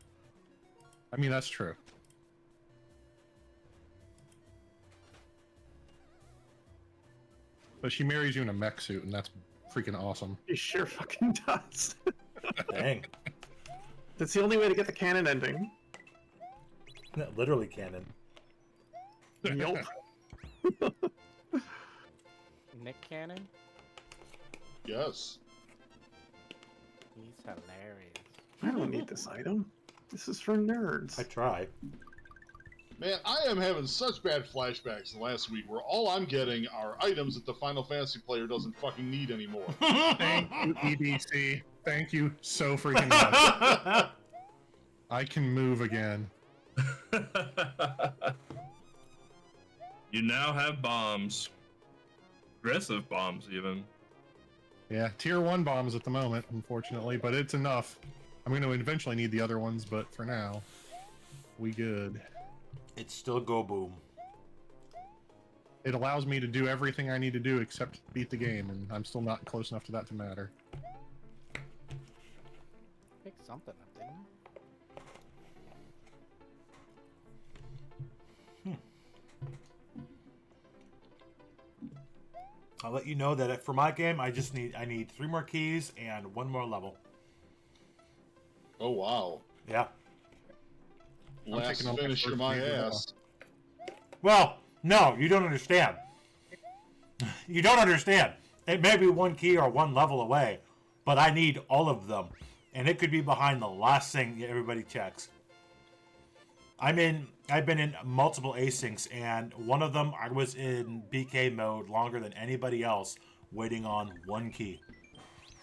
I mean, that's true. But she marries you in a mech suit, and that's freaking awesome. She sure fucking does. Dang. That's the only way to get the canon ending. Literally canon. Yup. Nick Cannon. Yes. He's hilarious. I don't need this item. This is for nerds. I try. Man, I am having such bad flashbacks last week where all I'm getting are items that the Final Fantasy player doesn't fucking need anymore. Thank you, EDC. Thank you so freaking much. I can move again. You now have bombs. Aggressive bombs, even. Yeah, tier 1 bombs at the moment, unfortunately, but it's enough. I'm going to eventually need the other ones, but for now, we good. It's still go boom. It allows me to do everything I need to do except beat the game, and I'm still not close enough to that to matter. Pick something up, didn't I? I'll let you know that for my game, I need 3 more keys and 1 more level. Oh, wow. Yeah. Last taking all the finisher first my keys as well. ass. Well, no, you don't understand. You don't understand. It may be 1 key or 1 level away, but I need all of them. And it could be behind the last thing everybody checks. I've been in multiple asyncs, and one of them I was in BK mode longer than anybody else, waiting on 1 key.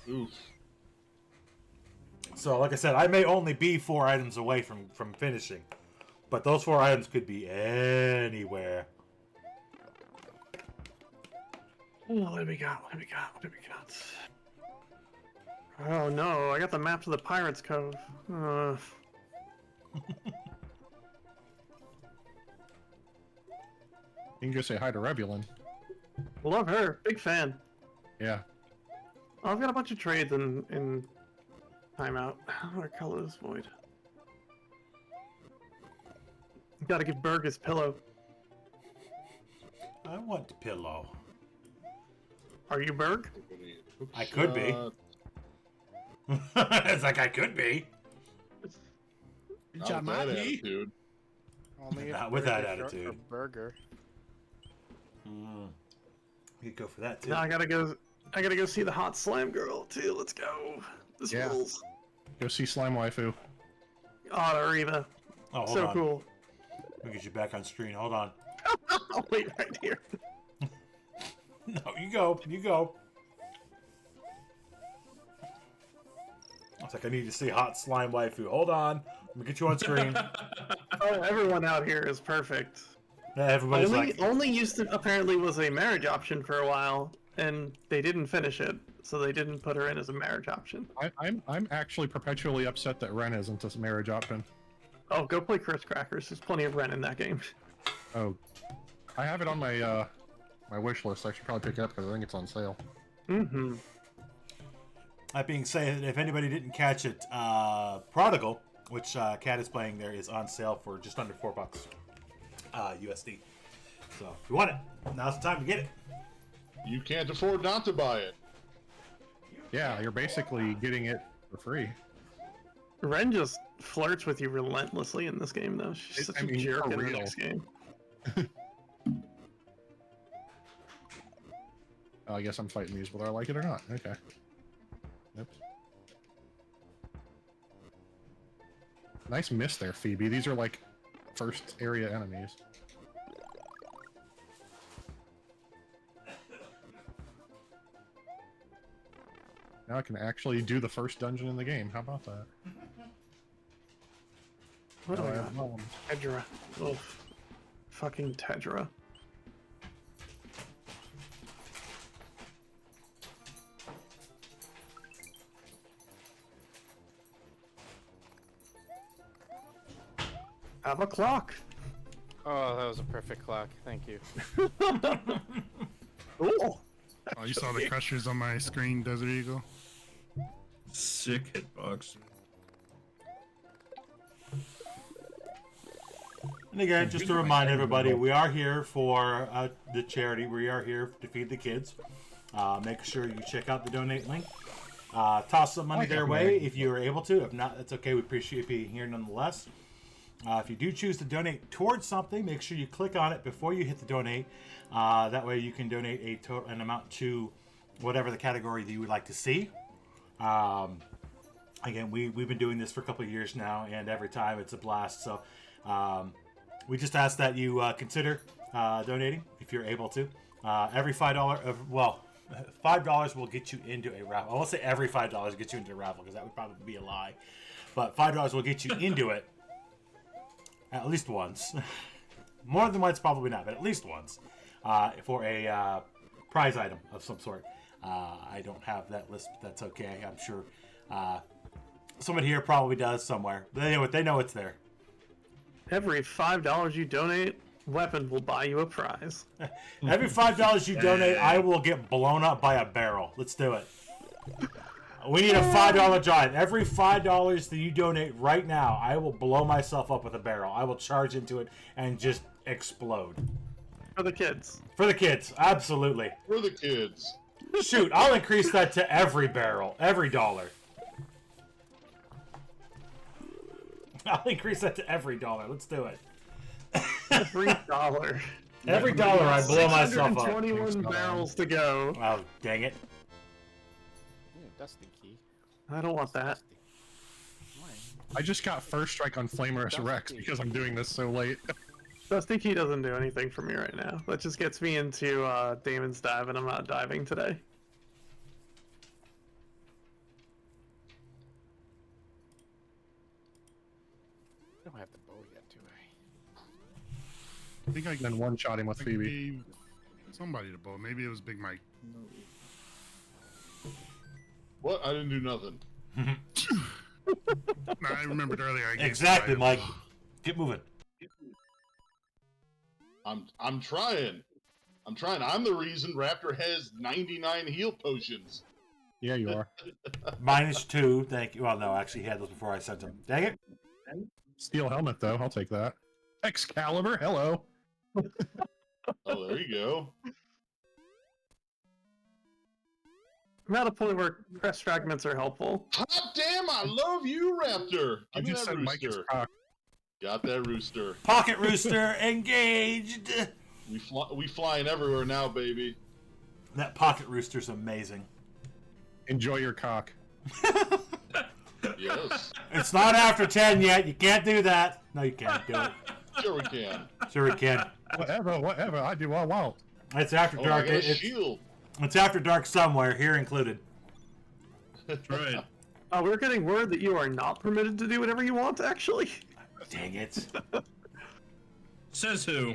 Oof. So, like I said, I may only be 4 items away from finishing, but those 4 items could be anywhere. Oh, what do we got? What do we got? What do we got? Oh no, I got the map to the Pirates Cove. You can go say hi to Rebulin. Love her. Big fan. Yeah. Oh, I've got a bunch of trades in timeout. How do I color this void? Gotta give Berg his pillow. I want the pillow. Are you Berg? I could be. It's like I could be. Not with that attitude. Only if Not with that burger short attitude. for burger. You could go for that too. Now I gotta go see the hot slime girl too. Let's go. This Yeah. rules. Go see Slime Waifu. Oh, Arena. Oh, hold So on. cool. Let me get you back on screen. Hold on. I'll wait right here. No, you go. You go. It's like I need to see hot slime waifu. Hold on. Let me get you on screen. Oh, everyone out here is perfect. Yeah, everybody's like, Only Houston apparently was a marriage option for a while, and they didn't finish it, so they didn't put her in as a marriage option. I'm actually perpetually upset that Ren isn't a marriage option. Oh, go play Chris Crackers. There's plenty of Ren in that game. Oh, I have it on my my wish list. I should probably pick it up because I think it's on sale. Mm-hmm. that being said, if anybody didn't catch it, Prodigal, which Cat is playing there, is on sale for just under $4 USD. So if you want it, now's the time to get it. You can't afford not to buy it. Yeah, you're basically getting it for free. Ren just flirts with you relentlessly in this game, though. She's such I mean, a jerk for in the real. next game. Oh, I guess I'm fighting these whether I like it or not. Okay. Oops. Nice miss there, Phoebe. These are like first area enemies. Now I can actually do the first dungeon in the game. How about that? What do Now I I got? have bombs. Tedra. Oof. Fucking Tedra. Have a clock. Oh, that was a perfect clock. Thank you. Ooh. Oh, you saw the crushers on my screen, Desert Eagle? Sick hitbox. And again, just to remind everybody, we are here for the charity. We are here to feed the kids. Make sure you check out the donate link. Toss some money their way if you are able to. If not, that's okay. We appreciate being here nonetheless. If you do choose to donate towards something, make sure you click on it before you hit the donate. That way you can donate an amount to whatever the category that you would like to see. Again, we've been doing this for a couple of years now, and every time it's a blast. So we just ask that you consider donating if you're able to. Every $5 will get you into a raffle. I won't say every $5 gets you into a raffle because that would probably be a lie. But $5 will get you into it at least once. More than once, probably not, but at least once for a prize item of some sort. I don't have that list, but that's okay. I'm sure someone here probably does somewhere. They know it's there. Every $5 you donate, Weapon will buy you a prize. Every $5 you donate, I will get blown up by a barrel. Let's do it. We need a $5 drive. Every $5 that you donate right now, I will blow myself up with a barrel. I will charge into it and just explode. For the kids. For the kids, absolutely. For the kids. Shoot, I'll increase that to every barrel, every dollar. I'll increase that to every dollar. Let's do it. Every dollar. Every dollar I blow myself up. 621 barrels to go. Oh, dang it. Dusty key. I don't want that. I just got first strike on Flamerous Rex because I'm doing this so late. Dusty Key doesn't do anything for me right now. That just gets me into Damon's Dive, and I'm not diving today. I don't have the bow yet, do I? I think I can one-shot him with I Phoebe. gave somebody the bow. Maybe it was Big Mike. What? I didn't do nothing. No, I remembered earlier. I gave Exactly, somebody a Mike. Get moving. I'm trying. I'm trying. I'm the reason Raptor has 99 heal potions. Yeah, you are. -2. Thank you. Well, no, actually, he had those before I sent him. Dang it. Steel helmet, though. I'll take that. Excalibur, hello. Oh, there you go. I'm at a point where press fragments are helpful. Hot damn, I love you, Raptor. I Give me just that said Mike is rooster. cocked. Got that rooster. Pocket rooster engaged. We flying everywhere now, baby. That pocket rooster's amazing. Enjoy your cock. Yes. It's not after 10 yet. You can't do that. No, you can't do it. Sure we can. Sure we can. Whatever. I do what I want. It's after Oh, dark. I got a It's, shield. it's after dark somewhere, here included. That's right. We're getting word that you are not permitted to do whatever you want, actually. Dang it. Says who?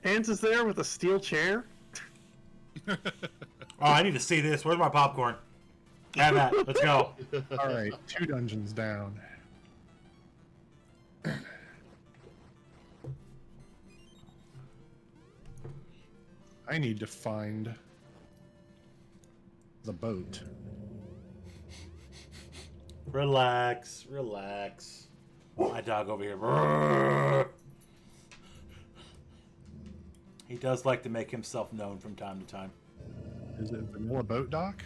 Hans is there with a steel chair. Oh, I need to see this. Where's my popcorn? Have that. Let's go. All right, 2 dungeons down. I need to find the boat. Relax. Relax. My dog over here. Brrr. He does like to make himself known from time to time. Is it vanilla boat dock?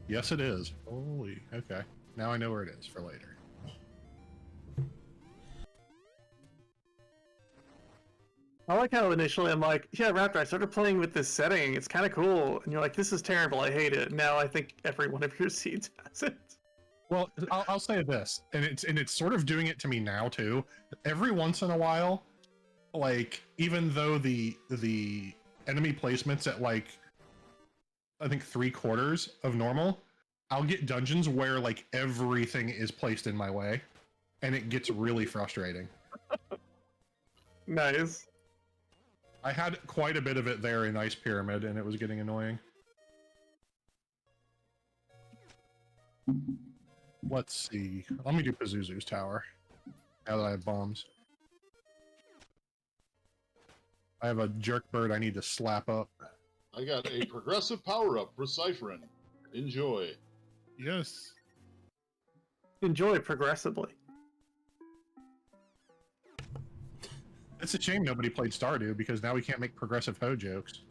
Yes, it is. Holy, okay. Now I know where it is for later. I like how initially I'm like, yeah, Raptor, I started playing with this setting. It's kind of cool. And you're like, this is terrible. I hate it. Now I think every one of your seeds has it. Well, I'll say this, and it's sort of doing it to me now too. Every once in a while, like even though the enemy placement's at like I think 3/4 of normal, I'll get dungeons where like everything is placed in my way, and it gets really frustrating. Nice. I had quite a bit of it there in Ice Pyramid, and it was getting annoying. Let's see. Let me do Pazuzu's tower. Now that I have bombs. I have a jerk bird I need to slap up. I got a progressive power-up for Cypherin. Enjoy. Yes. Enjoy progressively. It's a shame nobody played Stardew, because now we can't make progressive hoe jokes.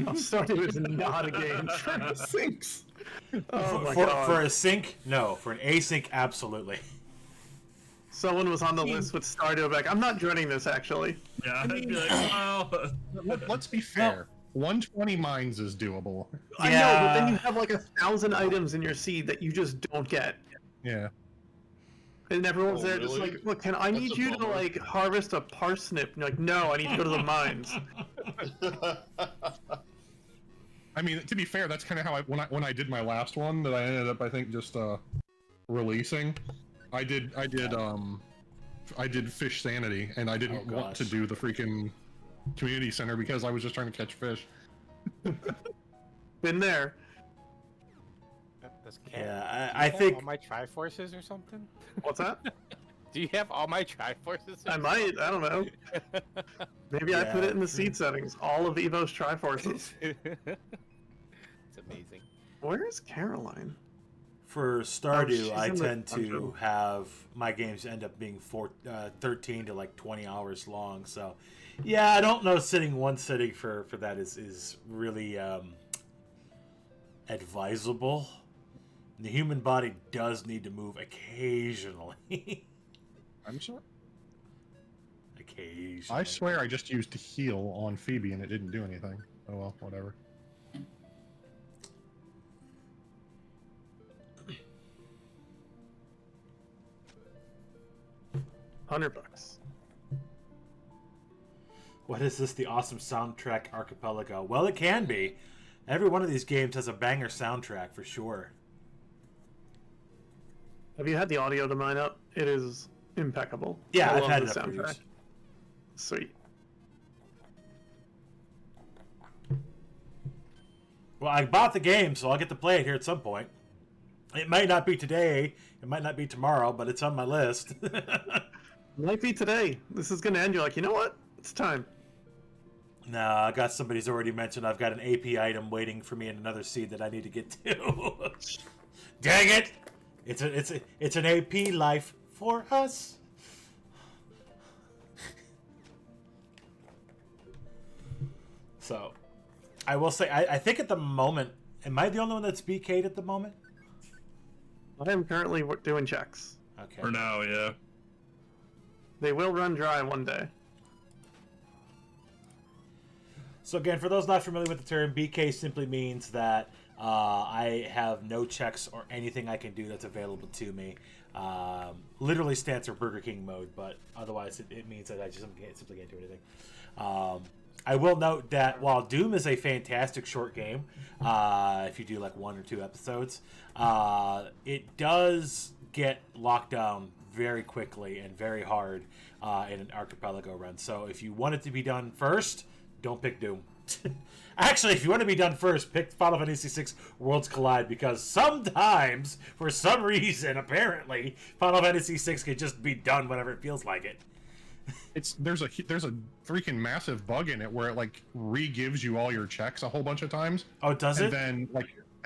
I'm starting with not a game for sinks. Oh my god. For a sync, no. For an async, absolutely. Someone was on the list with Stardew. Like, I'm not joining this actually. Yeah, I'd be like, well, Let's be fair. 120 mines is doable. I know, but then you have like 1,000 items in your seed that you just don't get. Yeah. And everyone's Oh, there just really? like, look, can I That's need a you to bummer. like harvest a parsnip? And you're like, no, I need to go to the mines. I mean, to be fair, that's kind of how when I did my last one that I ended up, I think, just releasing. I did fish sanity, and I didn't want to gosh. do the freaking community center because I was just trying to catch fish. Been there. Yeah, Do I you have think all my Triforces or something. What's that? Do you have all my Triforces? I might. I don't know. Maybe I put Yeah. it in the seed settings. All of Evo's Triforces. It's amazing. Where is Caroline? for Stardew, she's I in the tend to dungeon. have my games end up being 13 to like 20 hours long. So, yeah, I don't know. One sitting for that is really advisable. The human body does need to move occasionally. I'm sorry. Occasionally. I swear I just used to heal on Phoebe and it didn't do anything. Oh well, whatever. $100. What is this? The awesome soundtrack Archipelago? Well, it can be. Every one of these games has a banger soundtrack for sure. Have you had the audio to mine up? It is impeccable. Yeah, I I've love had the it up for soundtrack. years. Sweet. Well, I bought the game, so I'll get to play it here at some point. It might not be today. It might not be tomorrow, but it's on my list. Might be today. This is gonna end. You're like, you know what? It's time. Nah, I got somebody's already mentioned I've got an AP item waiting for me in another seed that I need to get to. Dang it! It's an AP life for us. So, I will say, I think at the moment, am I the only one that's BK'd at the moment? I am currently doing checks. Okay. For now, yeah. They will run dry one day. So again, for those not familiar with the term, BK simply means that I have no checks or anything I can do that's available to me. Literally stands for Burger King mode, but otherwise it means that I just simply can't do anything. I will note that while Doom is a fantastic short game, if you do like 1 or 2 episodes, it does get locked down very quickly and very hard in an Archipelago run. So if you want it to be done first, don't pick Doom. Actually, if you want to be done first, pick Final Fantasy VI Worlds Collide, because sometimes, for some reason, apparently, Final Fantasy VI can just be done whenever it feels like it. There's a freaking massive bug in it where it like re-gives you all your checks a whole bunch of times. Oh, does it? And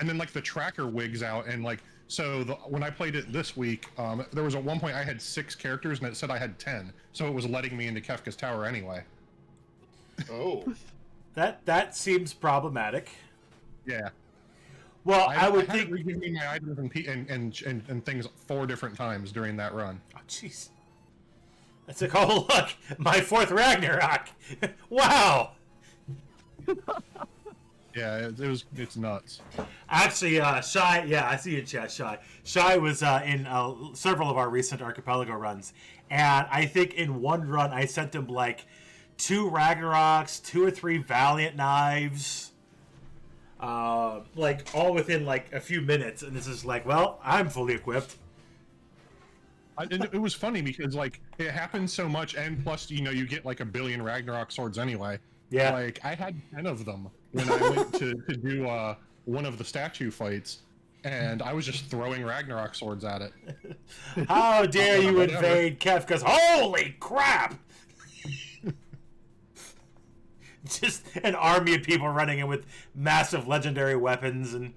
then the tracker wigs out, and like so when I played it this week, there was at one point I had 6 characters and it said I had 10, so it was letting me into Kefka's tower anyway. Oh. That seems problematic. Yeah. Well, I would had think. it re-give me my items and things 4 different times during that run. Oh, jeez. That's like, oh look, my 4th Ragnarok. Wow. Yeah, it's nuts. Actually, Shy, yeah, I see you in chat, Shy. Shy was in several of our recent Archipelago runs, and I think in one run I sent him like 2 Ragnaroks, 2 or 3 Valiant Knives, like all within like a few minutes, and this is like, well, I'm fully equipped. And it was funny because like it happens so much, and plus you get like a billion Ragnarok swords anyway. Yeah. Like I had 10 of them when I went to do one of the statue fights, and I was just throwing Ragnarok swords at it. How dare you invade Kefka's? Holy crap! Just an army of people running in with massive legendary weapons, and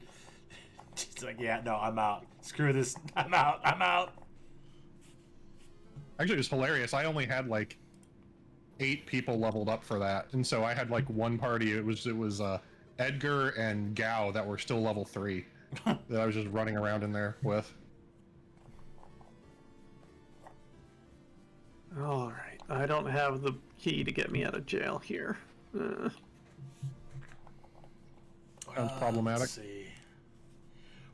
it's like, yeah, no, I'm out. Screw this. I'm out. Actually, it was hilarious. I only had like 8 people leveled up for that, and so I had like one party. It was Edgar and Gao that were still level 3 that I was just running around in there with. All right. I don't have the key to get me out of jail here. Sounds problematic. Let's see.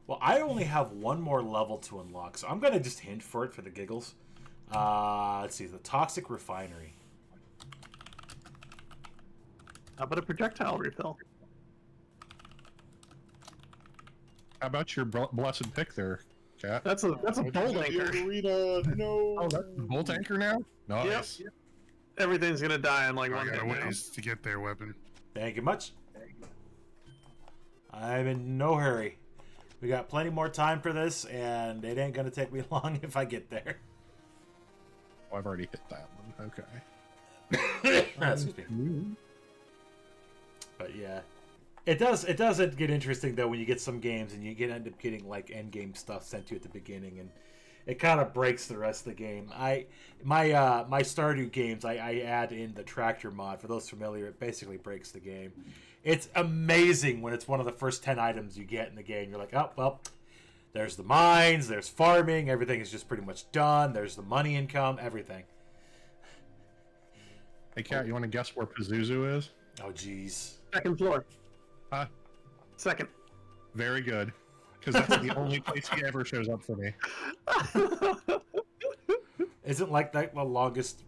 Well, I only have 1 more level to unlock, so I'm gonna just hint for it for the giggles. Let's see, the Toxic Refinery. How about a projectile refill? How about your blessed pick there, Cat? That's a bolt anchor. No. Oh, that's the bolt anchor now? Nice. Yep. Everything's gonna die in like I 1 got a minute now. ways to get their weapon. Thank you much. I'm in no hurry. We got plenty more time for this, and it ain't gonna take me long if I get there. Oh, I've already hit that one. Okay. Excuse me. But yeah, it doesn't get interesting though when you get some games and you end up getting like end game stuff sent to you at the beginning, and it kind of breaks the rest of the game. My Stardew games, I add in the tractor mod. For those familiar, it basically breaks the game. It's amazing when it's one of the first 10 items you get in the game. You're like, oh well, there's the mines, there's farming, everything is just pretty much done. There's the money income, everything. Hey, Cat, you want to guess where Pazuzu is? Oh jeez. 2nd floor. Huh? 2nd. Very good. Because that's the only place he ever shows up for me. Isn't like that the longest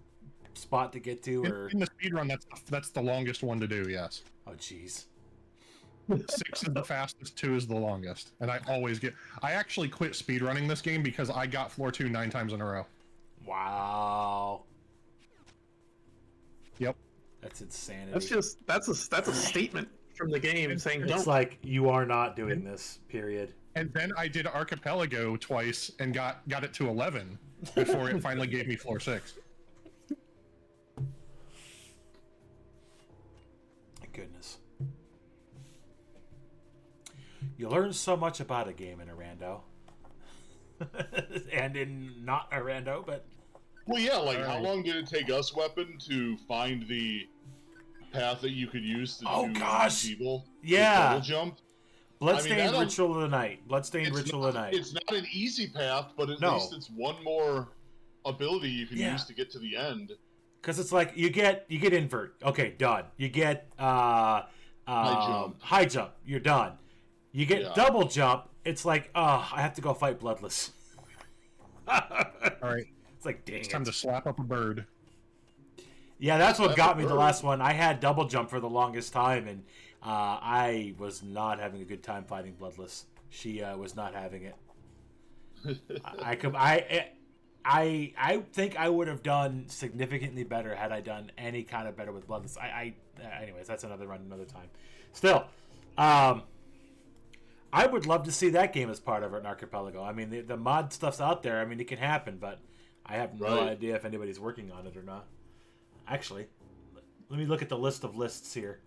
spot to get to, or In the speedrun, that's the longest one to do, yes. oh jeez. 6 is the fastest, 2 is the longest. And I actually quit speedrunning this game because I got floor 2 9 times in a row. Wow. Yep. That's insanity. That's a statement from the game saying It's don't. like, you are not doing this, period. And then I did Archipelago twice and got it to 11 before it finally gave me floor 6. My goodness. You learn so much about a game in a rando. And in not a rando, but... Well, yeah, like, how long did it take us, Weapon, to find the path that you could use to do people? Yeah. Double jump? Bloodstained Ritual of the Night. Bloodstained Ritual of the Night. It's not an easy path, but at least it's one more ability you can use to get to the end. Because it's like, you get invert. Okay, done. You get high jump. You're done. You get double jump. It's like, I have to go fight Bloodless. All right. It's like, dang it's time to slap up a bird. Yeah, that's what got me the last one. I had double jump for the longest time, and I was not having a good time fighting Bloodless. She was not having it. I think I would have done significantly better had I done any kind of better with Bloodless. Anyways, that's another run, another time. Still, I would love to see that game as part of an Archipelago. I mean, the mod stuff's out there. I mean, it can happen, but I have no idea if anybody's working on it or not. Actually, let me look at the list of lists here.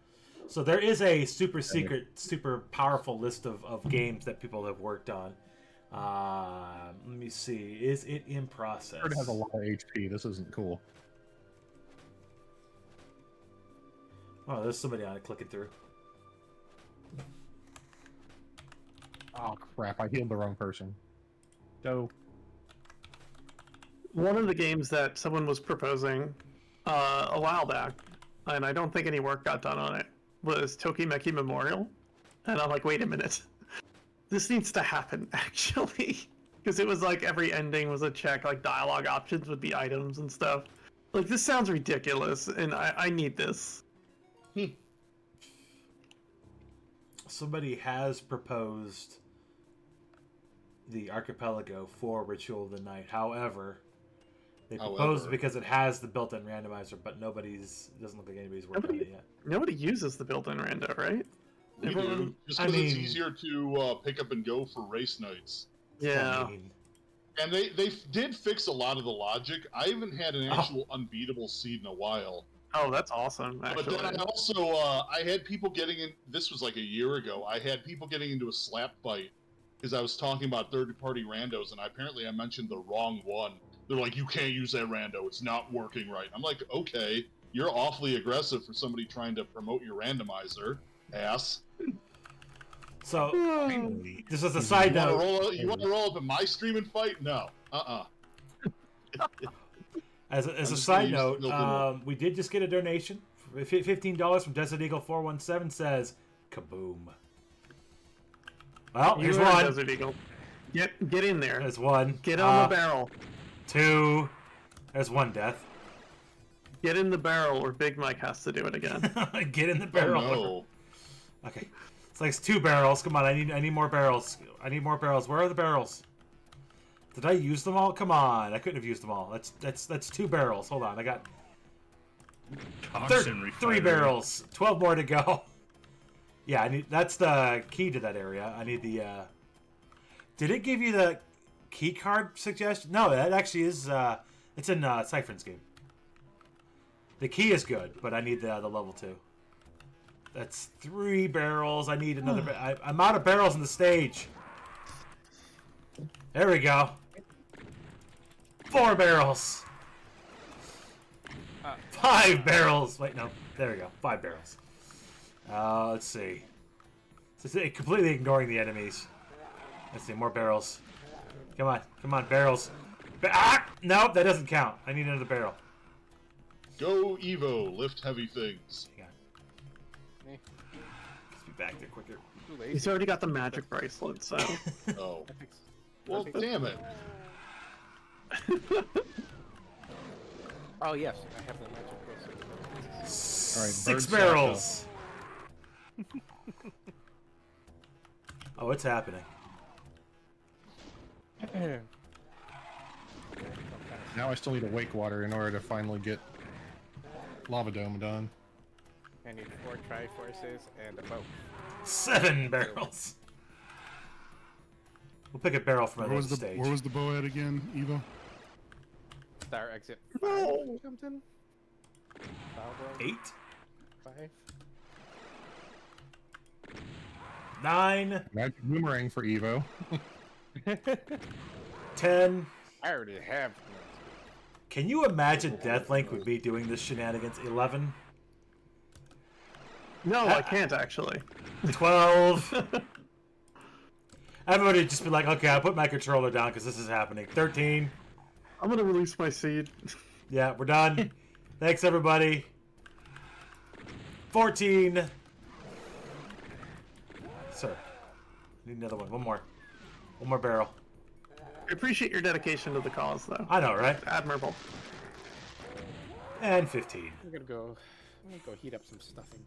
So there is a super secret, super powerful list of games that people have worked on. Let me see. Is it in process? Bird has a lot of HP. This isn't cool. Oh, there's somebody on it clicking through. Oh crap! I healed the wrong person. Go. One of the games that someone was proposing a while back, and I don't think any work got done on it, was Tokimeki Memorial. And I'm like, wait a minute. This needs to happen, actually. Because it was like every ending was a check, like dialogue options would be items and stuff. Like, this sounds ridiculous, and I need this. Somebody has proposed the Archipelago for Ritual of the Night. However, they proposed because it has the built-in randomizer, but doesn't look like anybody's working on it yet. Nobody uses the built-in rando, right? We do. Just because it's easier to pick up and go for race nights. Yeah. And they did fix a lot of the logic. I haven't had an actual unbeatable seed in a while. Oh, that's awesome, actually. But then I also, I had people getting in, this was like a year ago, I had people getting into a slap fight because I was talking about third-party randos, and apparently I mentioned the wrong one. They're like, you can't use that rando, it's not working right. I'm like, okay, you're awfully aggressive for somebody trying to promote your randomizer, ass. So, this is a side note. You want to roll up in my stream and fight? No. As a side note, we did just get a donation. $15 from Desert Eagle 417 says, kaboom. Well, here's one. Desert Eagle. Get in there. There's one. Get on the barrel. 2. There's one death. Get in the barrel, or Big Mike has to do it again. Get in the barrel. Oh, no. Okay. It's like 2 barrels. Come on, I need more barrels. I need more barrels. Where are the barrels? Did I use them all? Come on, I couldn't have used them all. That's 2 barrels. Hold on, I got 3 barrels. 12 more to go. Yeah, that's the key to that area. I need the. Did it give you the key card suggestion? No, that actually is. It's in Siphon's game. The key is good, but I need the level 2. That's 3 barrels. I need another. I'm out of barrels in the stage. There we go. 4 barrels. 5 barrels. Wait, no. There we go. 5 barrels. Let's see. It's completely ignoring the enemies. Let's see. More barrels. Come on. Come on. Barrels. Nope. That doesn't count. I need another barrel. Go Evo. Lift heavy things. Hang on. Let's be back there quicker. He's already got the magic bracelet, so. Oh. Well, damn it. Oh, yes. I have the magic bracelet. 6 barrels. Oh, it's happening. Now I still need a wake water in order to finally get Lava Dome done. I need 4 Triforces and a boat. 7 barrels. We'll pick a barrel from Where another was the stage. Where was the bow at again, Evo? Star exit. No. Something. 8, 5. 9, Magic boomerang for Evo. 10. I already have. Can you imagine Deathlink with me doing this shenanigans? 11, No, I can't actually. 12. Everybody would just be like, okay, I'll put my controller down because this is happening. 13. I'm gonna release my seed. Yeah, we're done. Thanks, everybody. 14. Sir, need another one. One more. One more barrel. I appreciate your dedication to the cause, though. I know, right? Admirable. And 15. I'm gonna go heat up some stuffing.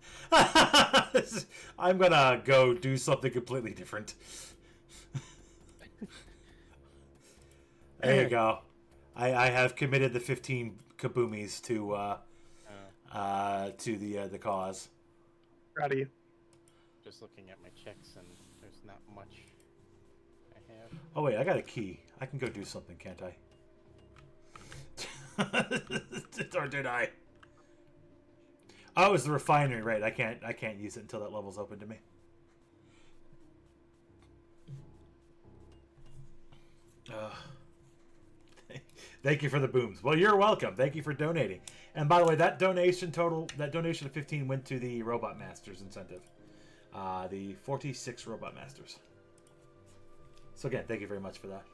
I'm gonna go do something completely different. There you go. I have committed the 15 kaboomies to the cause. Proud of you. Just looking at my checks, and there's not much I have. Oh wait, I got a key. I can go do something, can't I? Or did I? Oh, it was the refinery, right? I can't use it until that level's open to me. Thank you for the booms. Well, you're welcome. Thank you for donating. And by the way, that donation of 15 went to the Robot Masters incentive. The 46 Robot Masters. So again, thank you very much for that.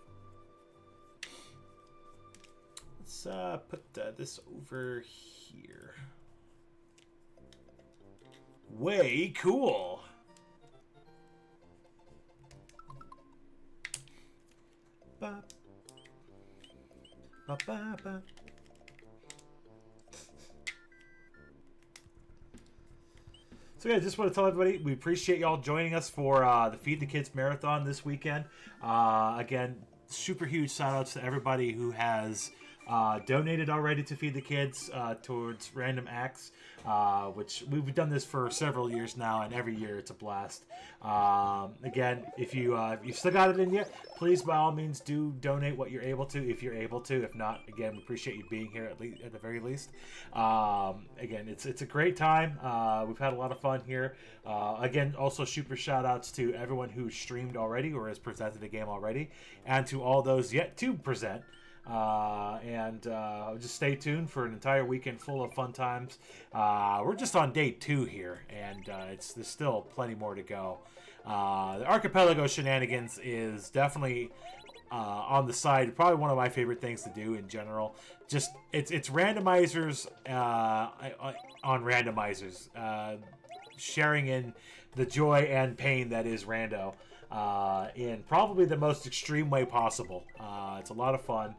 Let's put this over here. Way cool. Ba. Ba, ba, ba. So yeah, just want to tell everybody we appreciate y'all joining us for the Feed the Kids Marathon this weekend. Again, super huge shout outs to everybody who has donated already to Feed the Kids towards random acts, which we've done this for several years now, and every year it's a blast. Again, if you've still got it in you, please by all means do donate what you're able to, if you're able to. If not, again, we appreciate you being here at the very least. Again, it's a great time. We've had a lot of fun here. Again, also super shout outs to everyone who's streamed already or has presented a game already, and to all those yet to present. Just stay tuned for an entire weekend full of fun times. We're just on day 2 here, and there's still plenty more to go. The Archipelago shenanigans is definitely on the side, probably one of my favorite things to do in general. Just it's randomizers on randomizers, sharing in the joy and pain that is rando in probably the most extreme way possible. It's a lot of fun.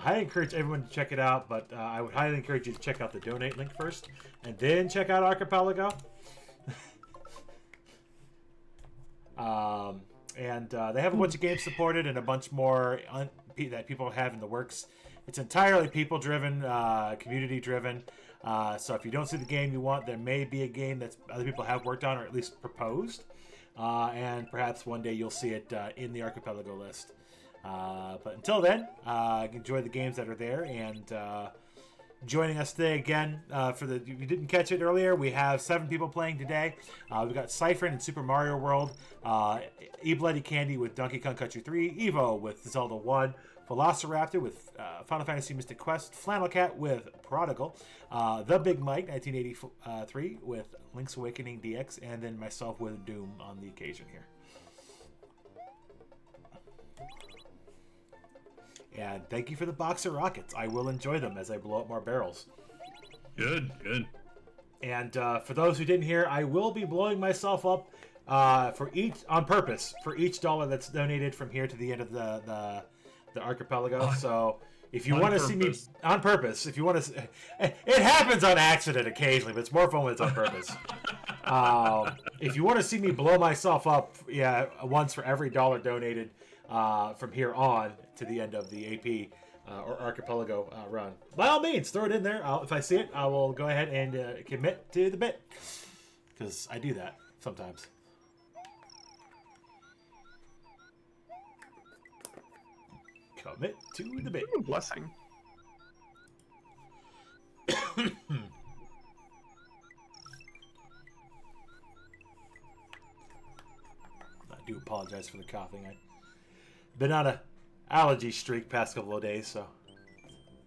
I encourage everyone to check it out, but I would highly encourage you to check out the donate link first, and then check out Archipelago. They have a bunch of games supported and a bunch more that people have in the works. It's entirely people-driven, community-driven. So if you don't see the game you want, there may be a game that other people have worked on or at least proposed. And perhaps one day you'll see it in the Archipelago list. But until then, enjoy the games that are there. And joining us today again, if you didn't catch it earlier, we have 7 people playing today. We've got Siphon in Super Mario World, E-Bloody Candy with Donkey Kong Country 3, Evo with Zelda 1, Velociraptor with Final Fantasy Mystic Quest, Flannel Cat with Prodigal, The Big Mike 1983 with Link's Awakening DX, and then myself with Doom on the occasion here. And thank you for the box of rockets. I will enjoy them as I blow up more barrels. Good. And for those who didn't hear, I will be blowing myself up on purpose for each dollar that's donated from here to the end of the Archipelago. So if you want to see me on purpose, if you want to, it happens on accident occasionally, but it's more fun when it's on purpose. If you want to see me blow myself up, once for every dollar donated from here on to the end of the AP or Archipelago run, by all means, throw it in there. If I see it, I will go ahead and commit to the bit, because I do that sometimes. Commit to the bit. Ooh, blessing. I do apologize for the coughing. I've been on a allergy streak past couple of days, so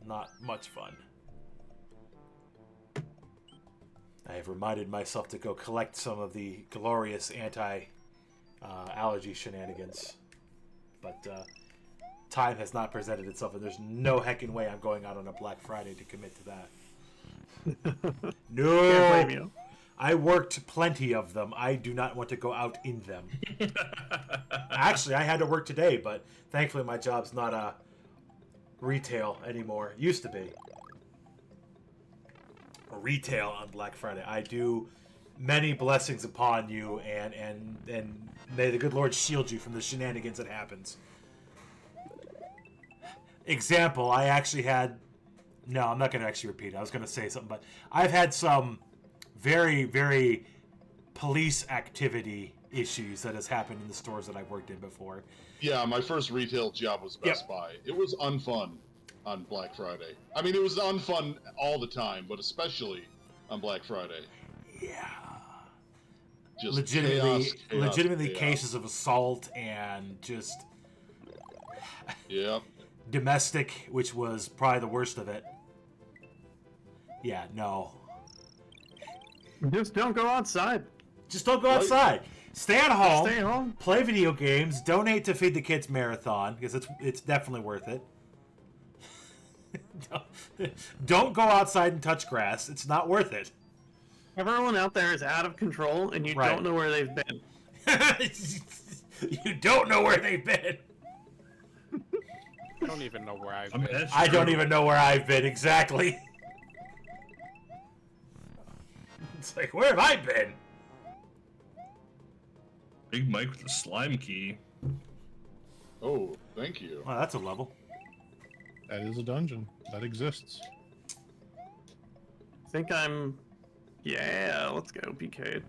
not much fun. I have reminded myself to go collect some of the glorious anti-allergy shenanigans, but time has not presented itself, and there's no heckin' way I'm going out on a Black Friday to commit to that. No! Can't blame you. I worked plenty of them. I do not want to go out in them. Actually, I had to work today, but thankfully my job's not retail anymore. It used to be. Retail on Black Friday. I do many blessings upon you, and may the good Lord shield you from the shenanigans that happens. Example, I actually had... No, I'm not going to actually repeat it. I was going to say something, but I've had some very, very police activity issues that has happened in the stores that I've worked in before. Yeah, my first retail job was Best Buy. It was unfun on Black Friday. I mean, it was unfun all the time, but especially on Black Friday. Yeah. Just legitimately chaos. cases of assault and just Yep. domestic, which was probably the worst of it. Yeah, no. Just don't go outside. Just don't go outside. Stay at home. Stay home. Play video games. Donate to Feed the Kids Marathon, because it's definitely worth it. Don't go outside and touch grass. It's not worth it. Everyone out there is out of control, and you Right. don't know where they've been. You don't know where they've been. I don't even know where I've I mean, been. that's I don't true. even know where I've been exactly. It's like, where have I been? Big Mike with the slime key. Oh, thank you. Well, that's a level. That is a dungeon. That exists. I think I'm... Yeah, let's go, PK.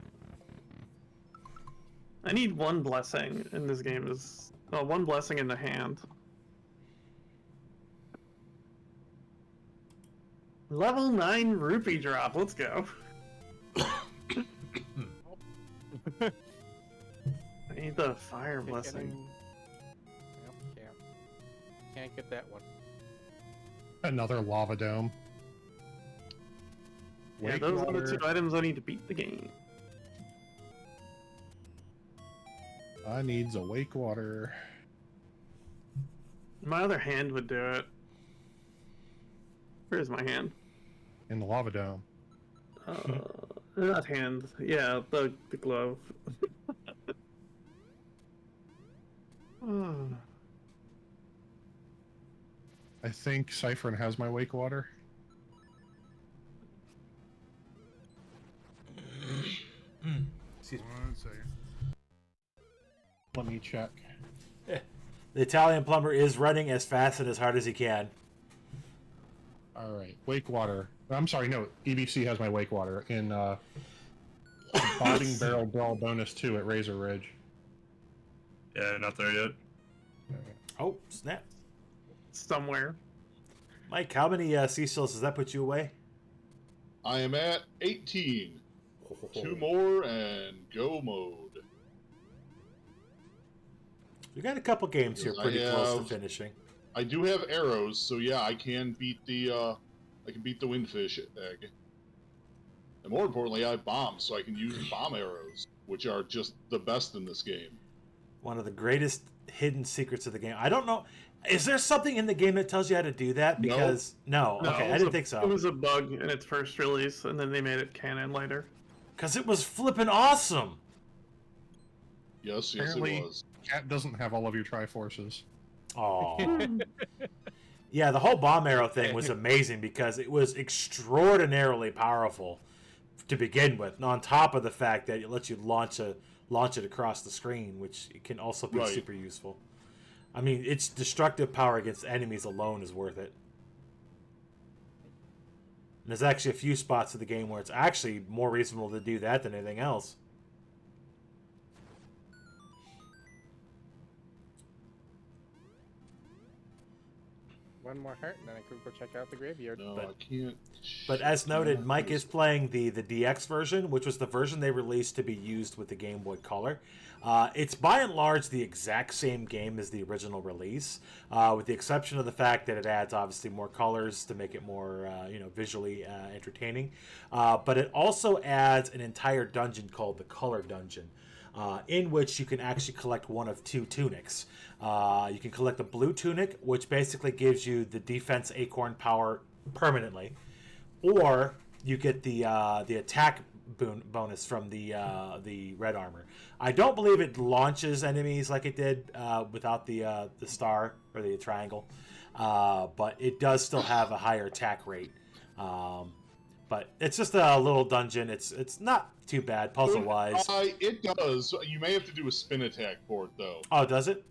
I need one blessing in this game. Is one blessing in the hand. Level 9 rupee drop. Let's go. I need the fire blessing. Yep, can't get that one. Another lava dome. Yeah, Wake those are the water. two items I need to beat the game. I needs a wake water. My other hand would do it. Where's my hand? In the lava dome. Not hand. Yeah, the glove. I think Siphon has my wake water. Excuse me. 1 second. Let me check. The Italian plumber is running as fast and as hard as he can. All right, wake water. I'm sorry, no. EBC has my wake water in Bobbing Barrel Brawl bonus 2 at Razor Ridge. Yeah, not there yet. Oh, snap. Somewhere. Mike, how many sea seals does that put you away? I am at 18. 2 more and go mode. We got a couple games here I pretty close to have- finishing. I do have arrows, so yeah, I can beat the windfish egg. And more importantly, I have bombs, so I can use bomb arrows, which are just the best in this game. One of the greatest hidden secrets of the game. I don't know. Is there something in the game that tells you how to do that? No. Because no, No, okay, it I was didn't a- think so. It was a bug in its first release, and then they made it canon later. Because it was flipping awesome. Yes, Apparently- it was. Cat doesn't have all of your Triforces. Oh. Yeah, the whole bomb arrow thing was amazing because it was extraordinarily powerful to begin with. And on top of the fact that it lets you launch it across the screen, which can also be Right. super useful. I mean, its destructive power against enemies alone is worth it. And there's actually a few spots of the game where it's actually more reasonable to do that than anything else. one more heart, and then I could go check out the graveyard. No, But- I can't. But as noted, Mike is playing the DX version, which was the version they released to be used with the Game Boy Color. It's by and large the exact same game as the original release, with the exception of the fact that it adds obviously more colors to make it more visually entertaining. But it also adds an entire dungeon called the Color Dungeon, in which you can actually collect one of two tunics. You can collect the blue tunic, which basically gives you the defense acorn power permanently, or you get the attack bonus from the red armor. I don't believe it launches enemies like it did without the star or the triangle, but it does still have a higher attack rate. But it's just a little dungeon. It's not too bad puzzle wise. It does. You may have to do a spin attack for it though. Oh, does it?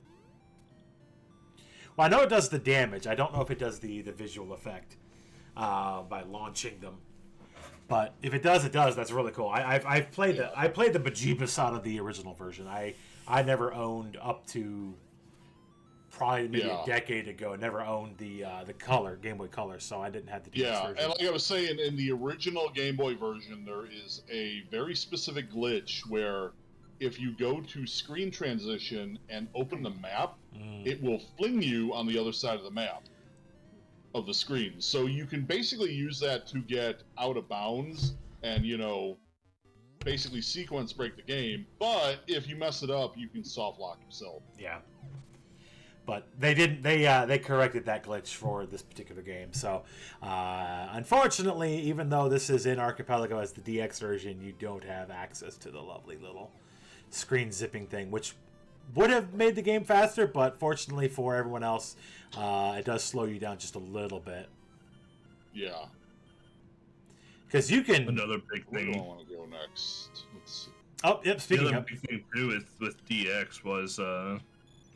Well, I know it does the damage. I don't know if it does the visual effect by launching them. But if it does, it does. That's really cool. I played the bejeebus out of the original version. I never owned up to probably maybe a decade ago. I never owned the color Game Boy Color, so I didn't have the DS version. And like I was saying, in the original Game Boy version, there is a very specific glitch where if you go to screen transition and open the map, it will fling you on the other side of the map of the screen. So you can basically use that to get out of bounds and, basically sequence break the game. But if you mess it up, you can soft lock yourself. Yeah. But they didn't. They corrected that glitch for this particular game. So, unfortunately, even though this is in Archipelago as the DX version, you don't have access to the lovely little screen zipping thing, which would have made the game faster. But fortunately for everyone else, it does slow you down just a little bit. Yeah. Because you can. Another big Where do I thing. want to go next? Let's see. Oh, yep. The Speaking other of. big thing too with DX was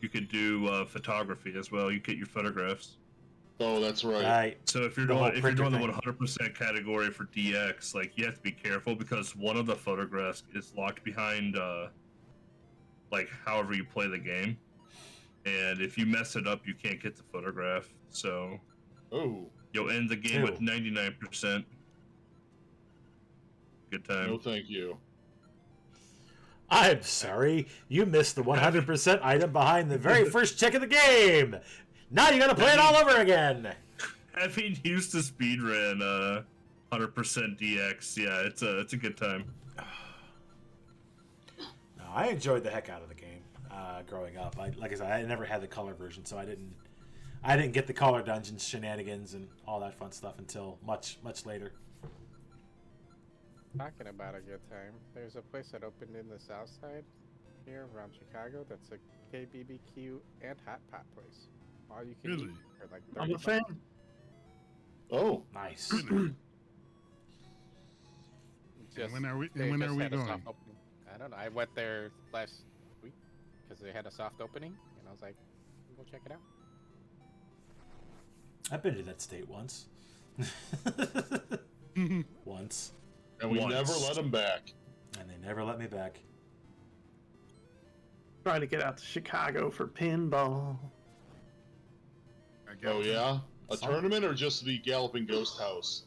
you could do photography as well. You get your photographs. Oh, that's right. Right. So if you're The whole doing the printer 100% category for DX, like you have to be careful because one of the photographs is locked behind like however you play the game, and if you mess it up, you can't get the photograph. So Oh, you'll end the game with 99%. Good time. no thank you. I'm sorry, you missed the 100% item behind the very first check of the game. Now you gotta play it all over again. Having used the speedrun 100% DX, yeah, it's a good time. No, I enjoyed the heck out of the game growing up. Like I said, I never had the color version, so I didn't get the color dungeons, shenanigans, and all that fun stuff until much later. Talking about a good time, there's a place that opened in the south side here around Chicago that's a KBBQ and hot pot place. All you can Really? eat for like I'm 30 a fan. bucks. Oh, Nice. Just- when are we they just going? had a soft opening. I don't know. I went there last week because they had a soft opening, and I was like, go check it out. I've been to that state once. Once. and we Once. never let him back. And they never let me back. Trying to get out to Chicago for pinball. Oh yeah, a tournament or just the Galloping Ghost House?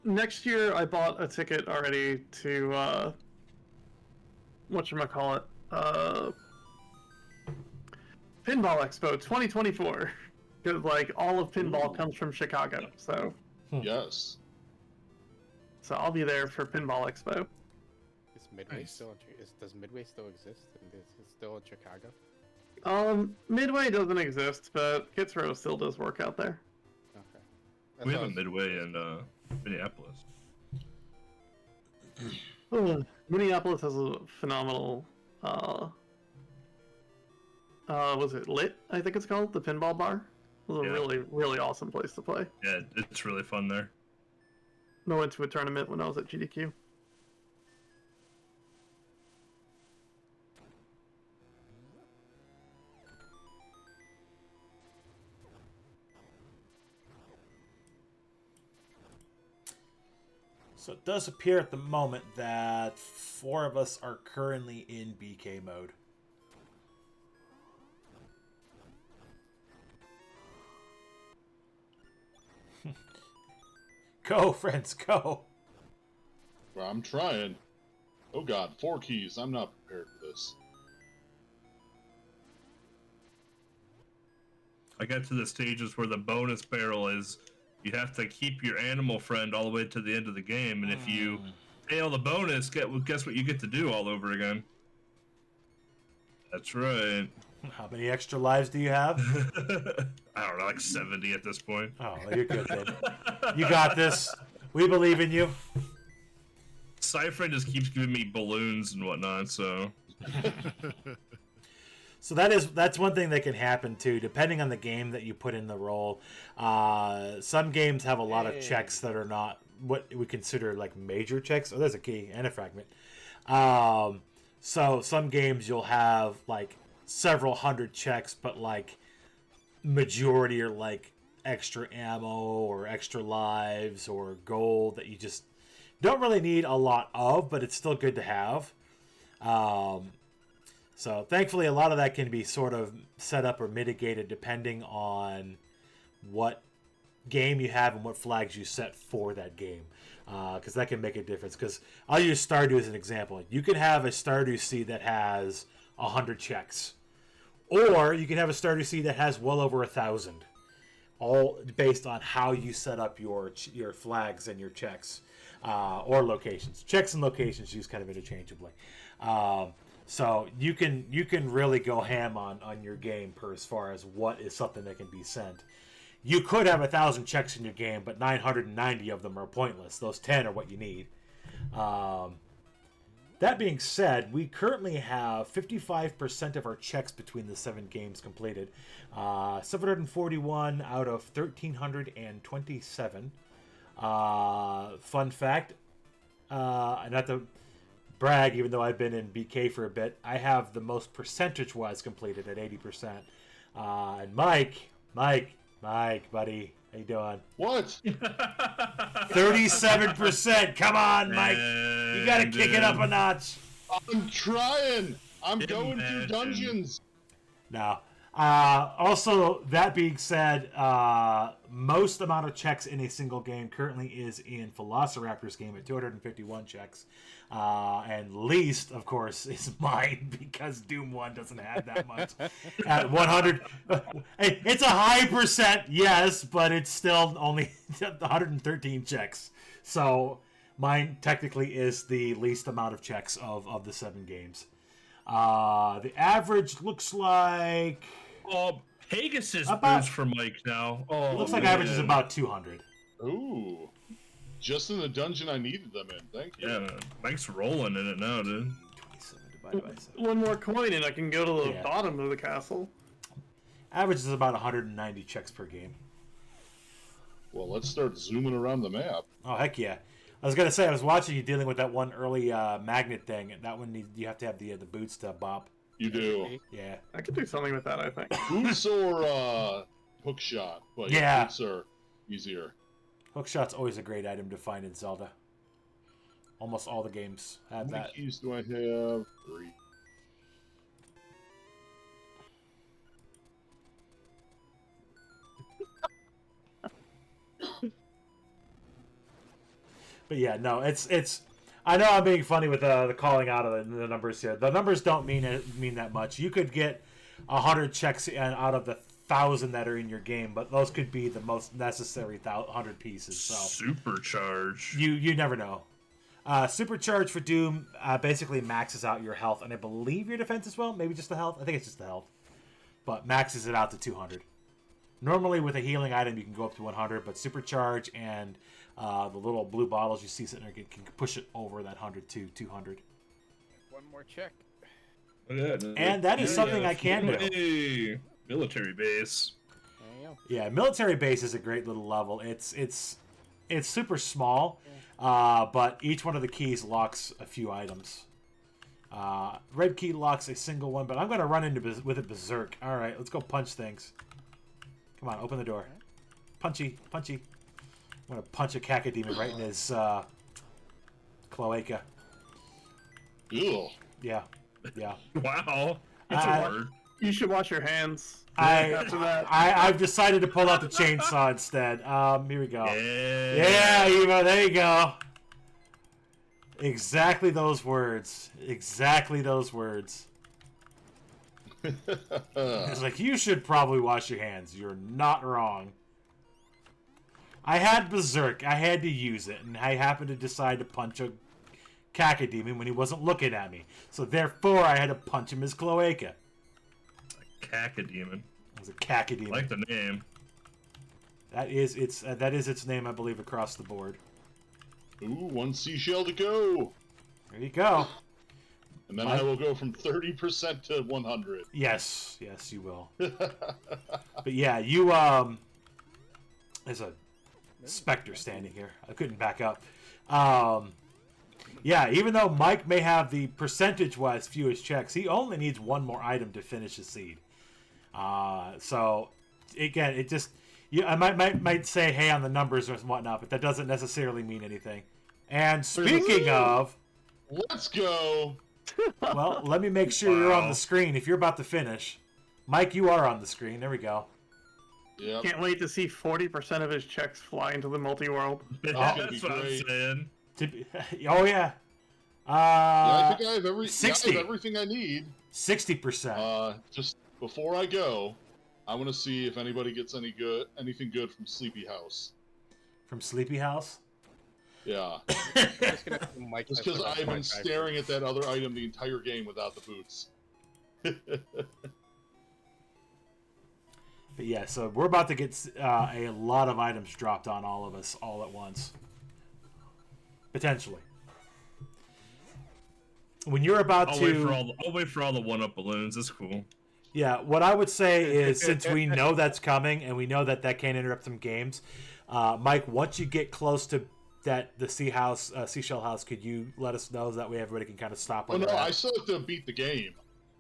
Next year I bought a ticket already to whatchamacallit, Pinball Expo 2024. Because like all of pinball Ooh. comes from Chicago, so Yes. I'll be there for Pinball Expo. Is Midway Nice. still? Does Midway still exist? And is it still in Chicago? Midway doesn't exist, but Kits Row still does work out there. Okay. That's We what have I a was- Midway in Minneapolis. Minneapolis has a phenomenal, was it Lit? I think it's called, the pinball bar. It was a Yeah. really, really awesome place to play. Yeah, it's really fun there. I went to a tournament when I was at GDQ. So it does appear at the moment that 4 of us are currently in BK mode. Go, friends, go. Well, I'm trying. Oh god, 4 keys. I'm not prepared for this. I got to the stages where the bonus barrel is you have to keep your animal friend all the way to the end of the game, and if you fail the bonus, guess what you get to do all over again? That's right. How many extra lives do you have? I don't know, like 70 at this point. Oh, you're good then. You got this. We believe in you. Cypher just keeps giving me balloons and whatnot, so... So that's one thing that can happen too, depending on the game that you put in the role. Some games have a lot of checks that are not what we consider like major checks. Oh, there's a key and a fragment. So some games you'll have like several hundred checks, but like majority are like extra ammo or extra lives or gold that you just don't really need a lot of, but it's still good to have. So thankfully, a lot of that can be sort of set up or mitigated depending on what game you have and what flags you set for that game. Because that can make a difference. Because I'll use Stardew as an example. You can have a Stardew seed that has 100 checks. Or you can have a Stardew seed that has well over 1,000. All based on how you set up your flags and your checks. Or locations. Checks and locations used kind of interchangeably. So you can really go ham on your game as far as what is something that can be sent. You could have 1,000 checks in your game, but 990 of them are pointless. Those 10 are what you need. That being said, we currently have 55% of our checks between the 7 games completed. 741 out of 1,327. Fun fact, not to brag, even though I've been in BK for a bit, I have the most percentage-wise completed at 80%. And Mike, buddy, how you doing? What? 37%. Come on, Mike. You gotta kick it up a notch. I'm trying. I'm going through dungeons. No. Also, that being said, most amount of checks in a single game currently is in Velociraptor's game at 251 checks. And least, of course, is mine because Doom 1 doesn't have that much. At 100, it's a high percent, yes, but it's still only 113 checks. So mine technically is the least amount of checks of the 7 games. The average looks like... Oh, Pegasus About- boost for Mike now. Oh, looks like man. average is about 200. Ooh. Just in the dungeon I needed them in. Thank you. Yeah, Mike's rolling in it now, dude. 27 divided by 7. One more coin and I can go to the Yeah. bottom of the castle. Average is about 190 checks per game. Well, let's start zooming around the map. Oh, heck yeah. I was going to say, I was watching you dealing with that one early magnet thing. And that one, you have to have the boots to bop. You do. Yeah. I could do something with that, I think. Boots or hook shot, but Yeah. boots are easier. Hookshot's always a great item to find in Zelda. Almost all the games How have many that. keys do I have? 3. But yeah, no, it's. I know I'm being funny with the calling out of the numbers here. The numbers don't mean that much. You could get 100 checks out of the 1,000 that are in your game, but those could be the most necessary 100 pieces. So Supercharge. you never know. Supercharge for Doom basically maxes out your health, and I believe your defense as well. Maybe just the health. I think it's just the health, but maxes it out to 200. Normally with a healing item you can go up to 100, but Supercharge and the little blue bottles you see sitting there can push it over that 100 to 200. One more check. And that is something I can do. Hey, military base. There you go. Yeah, military base is a great little level. It's super small, but each one of the keys locks a few items. Red key locks a single one, but I'm going to run into with a berserk. All right, let's go punch things. Come on, open the door. Punchy. I'm going to punch a cacodemon right in his cloaca. Ew. Yeah. Wow, that's a word. You should wash your hands. I've decided to pull out the chainsaw instead. Here we go. Yeah. Yeah, Evo, there you go. Exactly those words. Exactly those words. It's like, you should probably wash your hands. You're not wrong. I had Berserk. I had to use it, and I happened to decide to punch a cacodemon when he wasn't looking at me. So therefore, I had to punch him as cloaca. Cacodemon. It was a cacodemon. I like the name. That is its name, I believe, across the board. Ooh, 1 seashell to go. There you go. And then I will go from 30% to 100. Yes, you will. But yeah, you there's a specter standing here. I couldn't back up. Yeah, even though Mike may have the percentage-wise fewest checks, he only needs one more item to finish his seed. So again, it just I might say hey on the numbers and whatnot, but that doesn't necessarily mean anything. And speaking of, let's go. Well, let me make sure you're on the screen if you're about to finish. Mike, you are on the screen. There we go. Yep. Can't wait to see 40% of his checks fly into the multi-world. That's what I'm saying. Oh yeah. Yeah, I think I have 60. I have everything I need. 60%. Just before I go, I want to see if anybody gets anything good from Sleepy House. From Sleepy House? Yeah. Just because I've been staring at that other item the entire game without the boots. But yeah, so we're about to get a lot of items dropped on all of us all at once. Potentially. When you're about I'll wait for all the one-up balloons. That's cool. Yeah, what I would say is, since we know that's coming and we know that can interrupt some games, Mike, once you get close to the seashell house, could you let us know so that way everybody can kind of stop? Oh no, I still have to beat the game.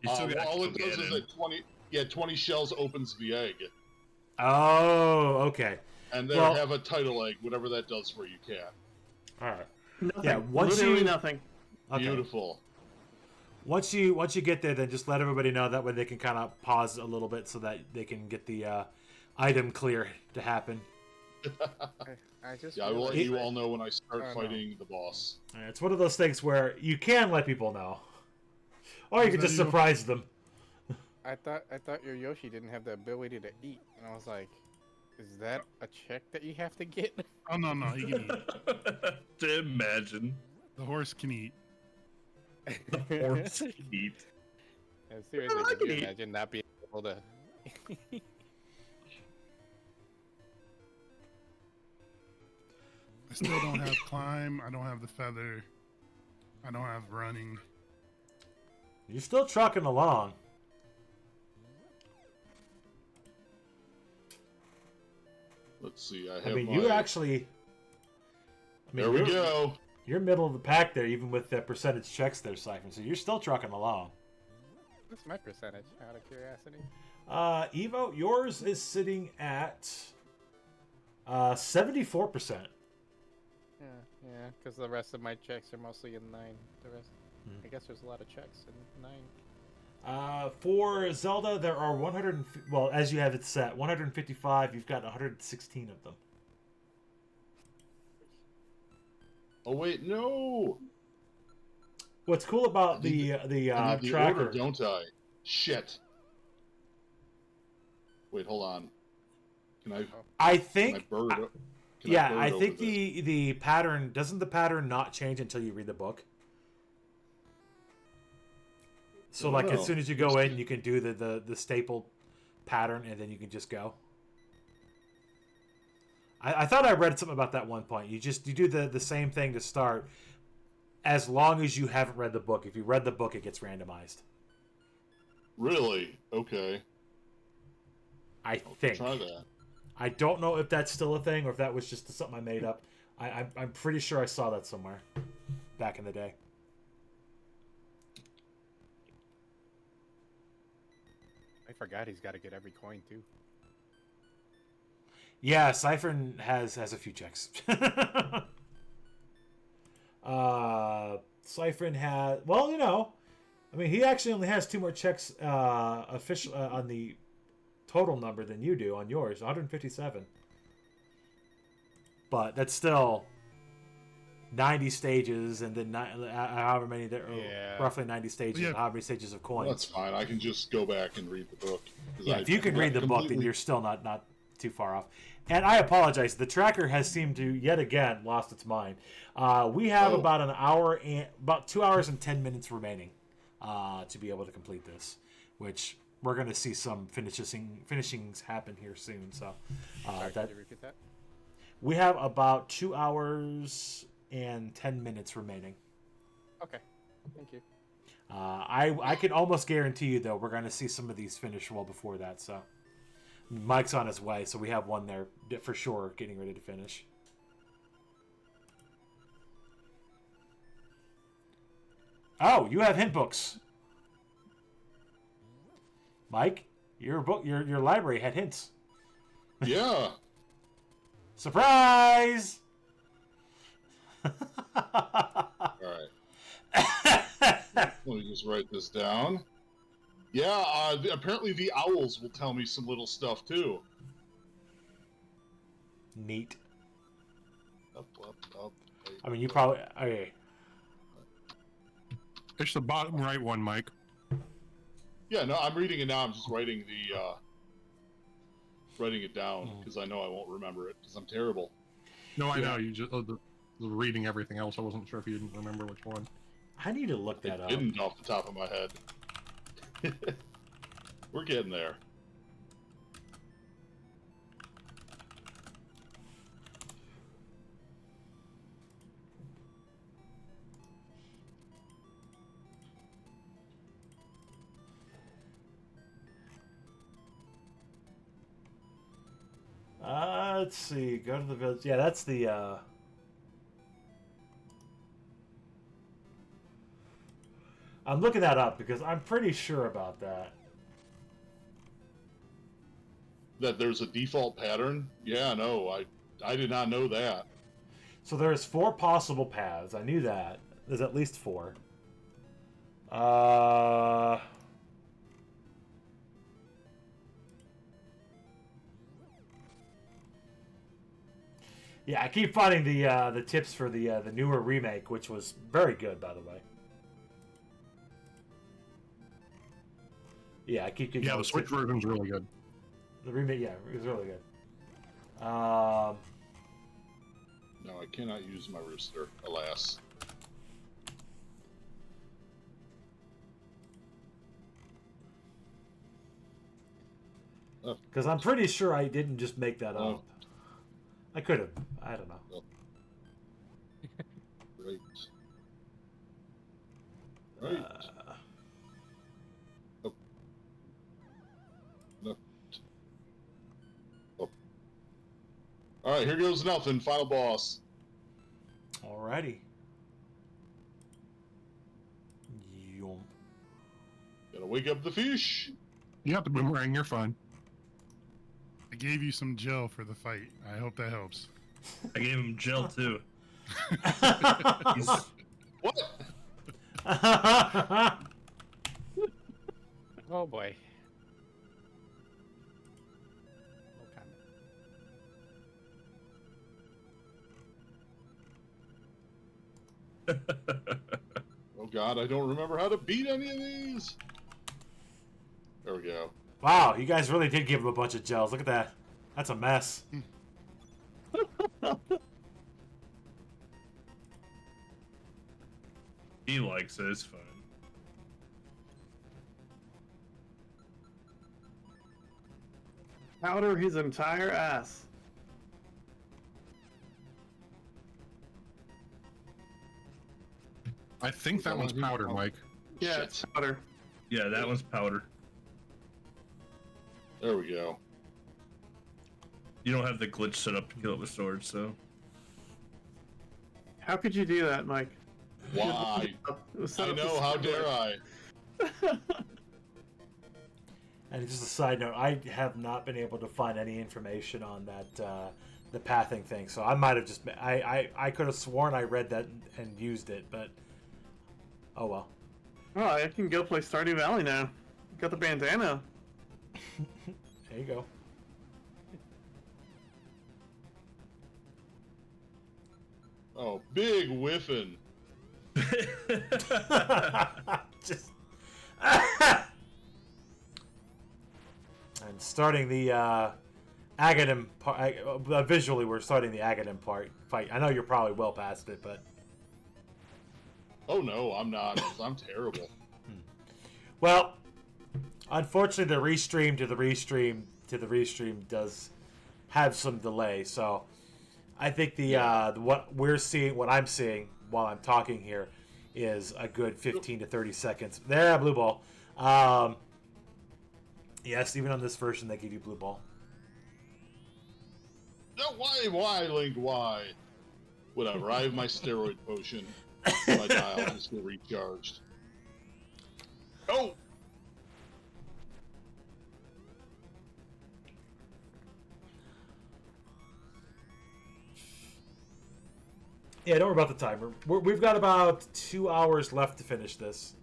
All it does is that 20 shells opens the egg. Oh, okay. And they'll have a title egg, whatever that does for you, Cat. All right. Nothing. Yeah, Literally nothing. Okay. Beautiful. Once you get there, then just let everybody know. That way they can kind of pause a little bit so that they can get the item clear to happen. I will let you all know when I start fighting the boss. It's one of those things where you can let people know, or you can just surprise them. I thought your Yoshi didn't have the ability to eat, and I was like, is that a check that you have to get? Oh no, he can eat. Imagine. The horse can eat. The horse can eat. Yeah, seriously, could you imagine not being able to? I still don't have climb. I don't have the feather. I don't have running. You're still trucking along. Let's see. You actually. There we go. You're middle of the pack there, even with the percentage checks there, Siphon. So you're still trucking along. What's my percentage, out of curiosity? Evo, yours is sitting at 74%. Yeah, because the rest of my checks are mostly in 9. The rest, I guess there's a lot of checks in 9. For Zelda, there are well, as you have it set, 155. You've got 116 of them. Oh wait, no. What's cool about the tracker? Order, don't I? Shit. Wait, hold on. Can I? I think. I think the pattern doesn't the pattern not change until you read the book. So like as soon as you go in, you can do the staple pattern, and then you can just go. I thought I read something about that one point. You do the same thing to start, as long as you haven't read the book. If you read the book, it gets randomized. Really? Okay. I think. Try that. I don't know if that's still a thing or if that was just something I made up. I'm pretty sure I saw that somewhere back in the day. I forgot he's got to get every coin too. Yeah, Siphon has a few checks. Siphon has, well, I mean, he actually only has 2 more checks official on the total number than you do on yours, 157. But that's still 90 stages, and then however many there are, roughly 90 stages, and however many stages of coins. Well, that's fine. I can just go back and read the book. Yeah, if you can read the book, then you're still not too far off. And I apologize. The tracker has seemed to yet again lost its mind. We have about 2 hours and 10 minutes remaining to be able to complete this, which we're going to see some finishings happen here soon. So Sorry, could you repeat that? We have about 2 hours and 10 minutes remaining. Okay, thank you. I can almost guarantee you, though, we're going to see some of these finish well before that. So Mike's on his way, so we have one there for sure getting ready to finish. Oh, you have hint books. Mike, your library had hints. Yeah. Surprise! All right. Let me just write this down. Yeah, apparently the owls will tell me some little stuff too. Neat. Up. I mean, you probably... Okay. It's the bottom right one, Mike. Yeah, no, I'm reading it now. I'm just writing it down because I know I won't remember it because I'm terrible. No, I know. You just the reading everything else. I wasn't sure if you didn't remember which one. I need to look that I up. didn't off the top of my head. We're getting there. Let's see. Go to the village. Yeah, that's the... I'm looking that up because I'm pretty sure about that. That there's a default pattern? Yeah, no, I did not know that. So there's 4 possible paths. I knew that. There's at least 4. Yeah, I keep finding the tips for the newer remake, which was very good, by the way. Yeah, I keep getting. Yeah, the Switch version's really good. The remake, yeah, it was really good. No, I cannot use my rooster, alas. Because I'm pretty sure I didn't just make that up. I could have. I don't know. Right. Right. No. Oh. All right, here goes nothing. Final boss. Alrighty. Yum. Gotta wake up the fish. Yeah, the boomerang, you're fine. I gave you some gel for the fight. I hope that helps. I gave him gel too. What? Oh boy. Oh God, I don't remember how to beat any of these. There we go. Wow, you guys really did give him a bunch of gels. Look at that. That's a mess. He likes it. It's fine. Powder his entire ass. I think that one's powder, Mike. Yeah, Shit. it's powder. Yeah, that one's powder. There we go. You don't have the glitch set up to kill it with swords, so. How could you do that, Mike? Why? It was set I up to know, how simulate. dare I? And just a side note, I have not been able to find any information on that the pathing thing. So I might have just I could have sworn I read that and used it, but oh well. Oh, I can go play Stardew Valley now. Got the bandana. There you go. Oh, big whiffin'. Just. And starting the Aghanim part. Visually, we're starting the Aghanim fight. I know you're probably well past it, but. Oh no, I'm not. 'Cause I'm terrible. Well, unfortunately, the restream to the restream does have some delay. So, I think what I'm seeing while I'm talking here, is a good 15 to 30 seconds. There, blue ball. Yes, even on this version, they give you blue ball. No, why, Link, why? Whatever, I have my steroid potion. My dial just get recharged. Oh! Yeah, don't worry about the timer. We've got about 2 hours left to finish this.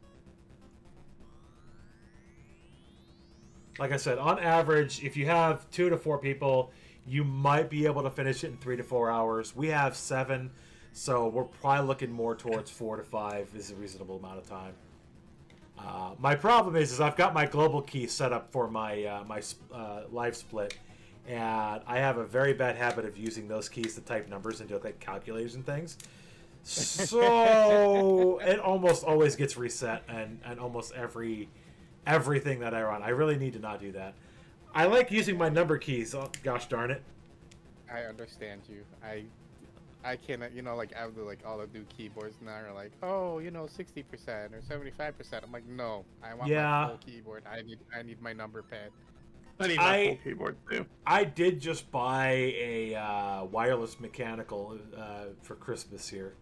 Like I said, on average, if you have 2 to 4 people, you might be able to finish it in 3 to 4 hours. We have 7, so we're probably looking more towards 4 to 5 is a reasonable amount of time. My problem is I've got my global key set up for my live split, and I have a very bad habit of using those keys to type numbers into like calculators and things. So it almost always gets reset, and almost everything that I run. I really need to not do that. I like using my number keys. Oh, gosh darn it. I understand you. I cannot, like all the new keyboards now are like, oh, 60% or 75%. I'm like, no, I want my full keyboard. I need my number pad. I need my full keyboard too. I did just buy a wireless mechanical for Christmas here,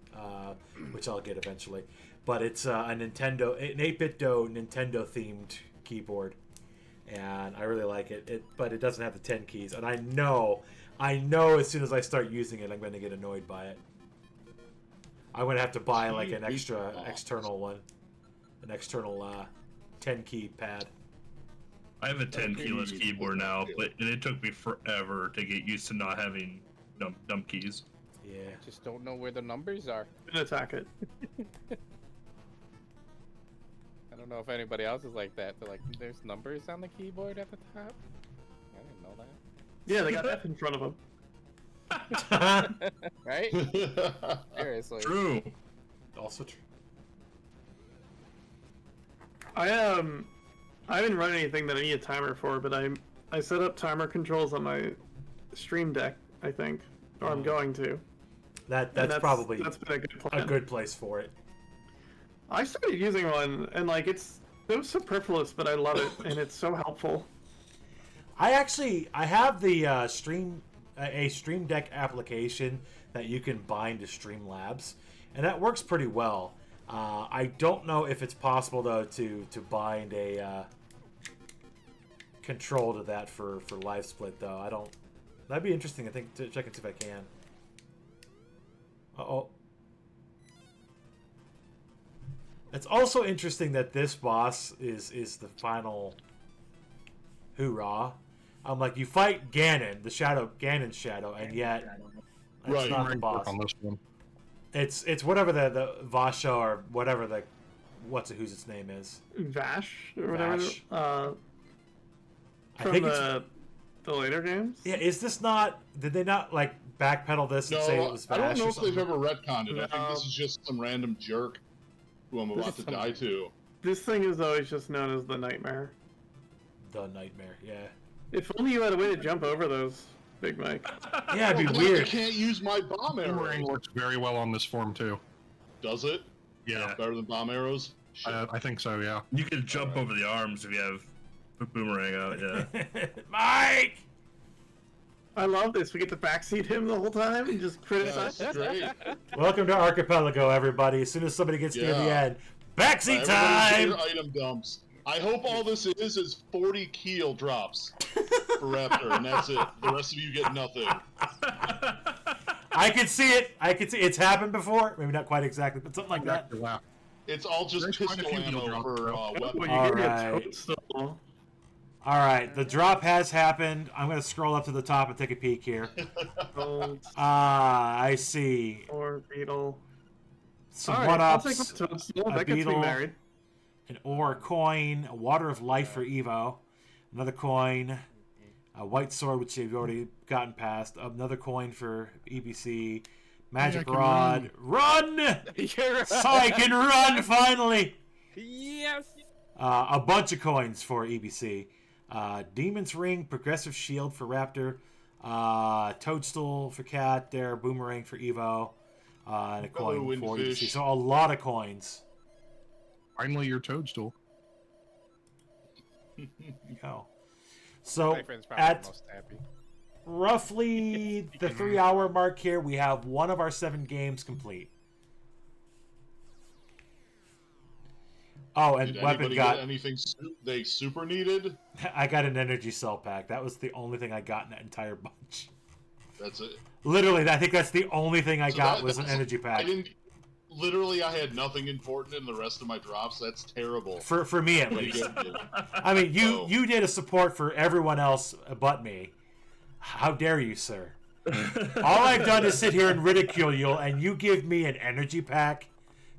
which I'll get eventually. But it's an 8-bit Nintendo themed keyboard, and I really like it. But it doesn't have the 10 keys, and I know as soon as I start using it, I'm going to get annoyed by it. I'm going to have to buy like an external one, an external 10 key pad. I have a 10 keyless keyboard now, but it took me forever to get used to not having dumb keys. Yeah. Just don't know where the numbers are. Attack it. I don't know if anybody else is like that. They're like, there's numbers on the keyboard at the top? I didn't know that. Yeah, they got F in front of them. Right? Seriously. True. Also true. I haven't run anything that I need a timer for, but I set up timer controls on my Stream Deck, I think, or I'm going to. That's probably been a good plan. a good place for it. I started using one, and like it's so superfluous, but I love it, and it's so helpful. I have the Stream Deck application that you can bind to Streamlabs, and that works pretty well. I don't know if it's possible though to bind a control to that for live split though. I don't. That'd be interesting. I think to check and see if I can. Uh-oh. It's also interesting that this boss is the final hoorah. I'm like, you fight Ganon, Ganon's shadow, and yet it's not the boss. On this one. It's whatever the Vasha or whatever who's its name is. Vash or whatever. Vash. From I think the later games. Yeah, is this not? Did they not like backpedal this and say it was Vash? I don't know or if they've something? ever retconned it. I think this is just some random jerk who I'm about to die to. This thing is always just known as the Nightmare. The Nightmare, yeah. If only you had a way to jump over those, Big Mike. Yeah, it'd be I weird. can't use my bomb Boomerang arrows. works very well on this form too. Does it? Yeah, Better than bomb arrows? Shit. I think so. Yeah. You can jump over the arms if you have a boomerang out, yeah. Mike! I love this. We get to backseat him the whole time and just criticize. That's great. Welcome to Archipelago, everybody. As soon as somebody gets near the Yeah. end, backseat Everybody time! get your item dumps. I hope all this is 40 keel drops for Raptor, and that's it. The rest of you get nothing. I can see it. It's happened before. Maybe not quite exactly, but something like that. Wow. It's all just There's quite a pistol few deal ammo drops, for though. weapons. Well, you All gave me a right. toadstool. All right, the drop has happened. I'm going to scroll up to the top and take a peek here. Gold I see. or beetle. Some All right, I'll take one-ups, my toadstool. a That gets me beetle. married. an ore, a coin, a water of life for Evo, another coin, a white sword, which you've already gotten past, another coin for EBC, magic can rod. Run! You're So I can run finally! Yes. A bunch of coins for EBC. Demon's Ring, Progressive Shield for Raptor, Toadstool for Cat, there, Boomerang for Evo, and a coin Hello, for Windfish. EBC. So a lot of coins. Finally, your toadstool. Go. So My friend's probably at the most happy. roughly the 3-hour mark here, we have one of our 7 games complete. Oh, and Did Weapon anybody got... get anything they super needed? I got an energy cell pack. That was the only thing I got in that entire bunch. That's it. Literally, I think that's the only thing I So got that- was an that's- energy I pack. didn't. Literally, I had nothing important in the rest of my drops. That's terrible. For me, at You least. did. I mean, Oh. you did a support for everyone else but me. How dare you, sir? All I've done is sit here and ridicule you, and you give me an energy pack?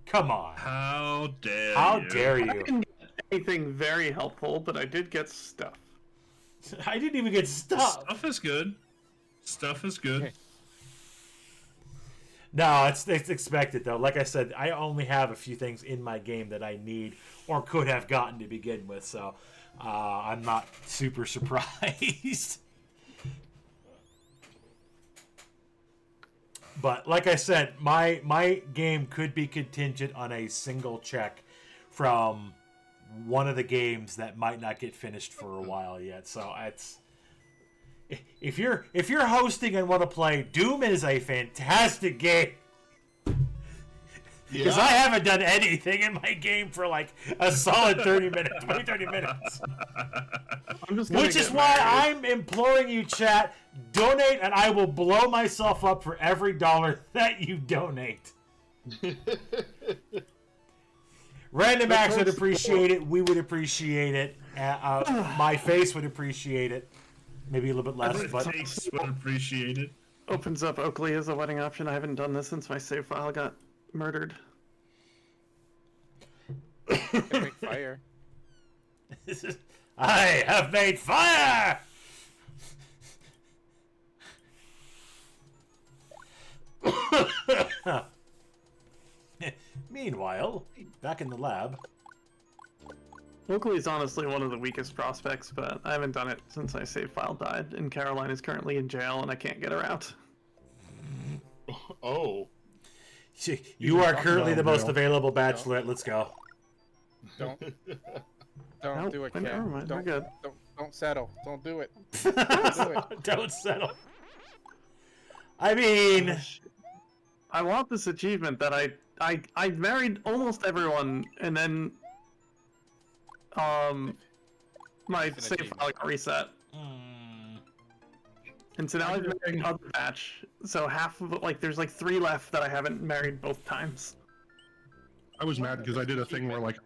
Come on. How dare How you? dare I you? didn't get anything very helpful, but I did get stuff. I didn't even get stuff. Stuff is good. Stuff is good. No, it's expected, though. Like I said, I only have a few things in my game that I need or could have gotten to begin with, so I'm not super surprised. But like I said, my game could be contingent on a single check from one of the games that might not get finished for a while yet. So it's if you're hosting and want to play, Doom is a fantastic game. Because I haven't done anything in my game for like a solid 30 minutes, 30 minutes. I'm just gonna Which is get why married. I'm imploring you, chat, donate and I will blow myself up for every dollar that you donate. Random Acts would appreciate it. We would appreciate it. My face would appreciate it. Maybe a little bit less, but Takes would appreciate it. Opens up Oakley as a wedding option. I haven't done this since my save file got murdered. Can make fire. I have made fire! Meanwhile, back in the lab. Oakley is honestly one of the weakest prospects, but I haven't done it since my save file died, and Caroline is currently in jail, and I can't get her out. Oh. You are currently the most Bill. available bachelorette. Let's go. Don't Nope, do it, never Cam. mind, we're good. Don't settle. Don't do it. Don't do it. Don't settle. I mean, I want this achievement that I married almost everyone, and then my It's an save achievement. file got reset. And so now I've married another batch. So half of like there's like 3 left that I haven't married both times. I was mad because I did a thing where like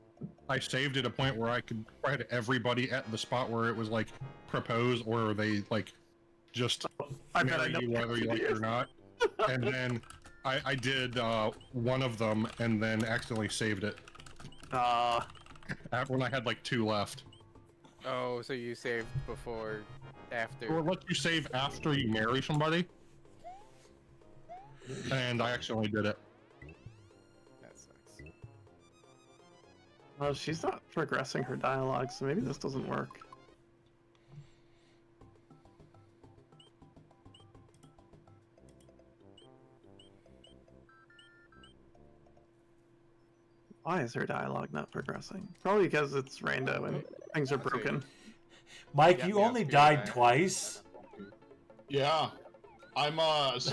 I saved at a point where I could write everybody at the spot where it was like propose or they like just I bet I marry know you whether you like it or not. And then I did one of them and then accidentally saved it when I had like 2 left. Oh, so you saved before, after. Or let you save after you marry somebody. And I accidentally did it. That sucks. Well, she's not progressing her dialogue, so maybe this doesn't work. Why is her dialogue not progressing? Probably because it's rando and things are broken. Mike, Yeah, you yeah, only it's died good. twice. Yeah. I'm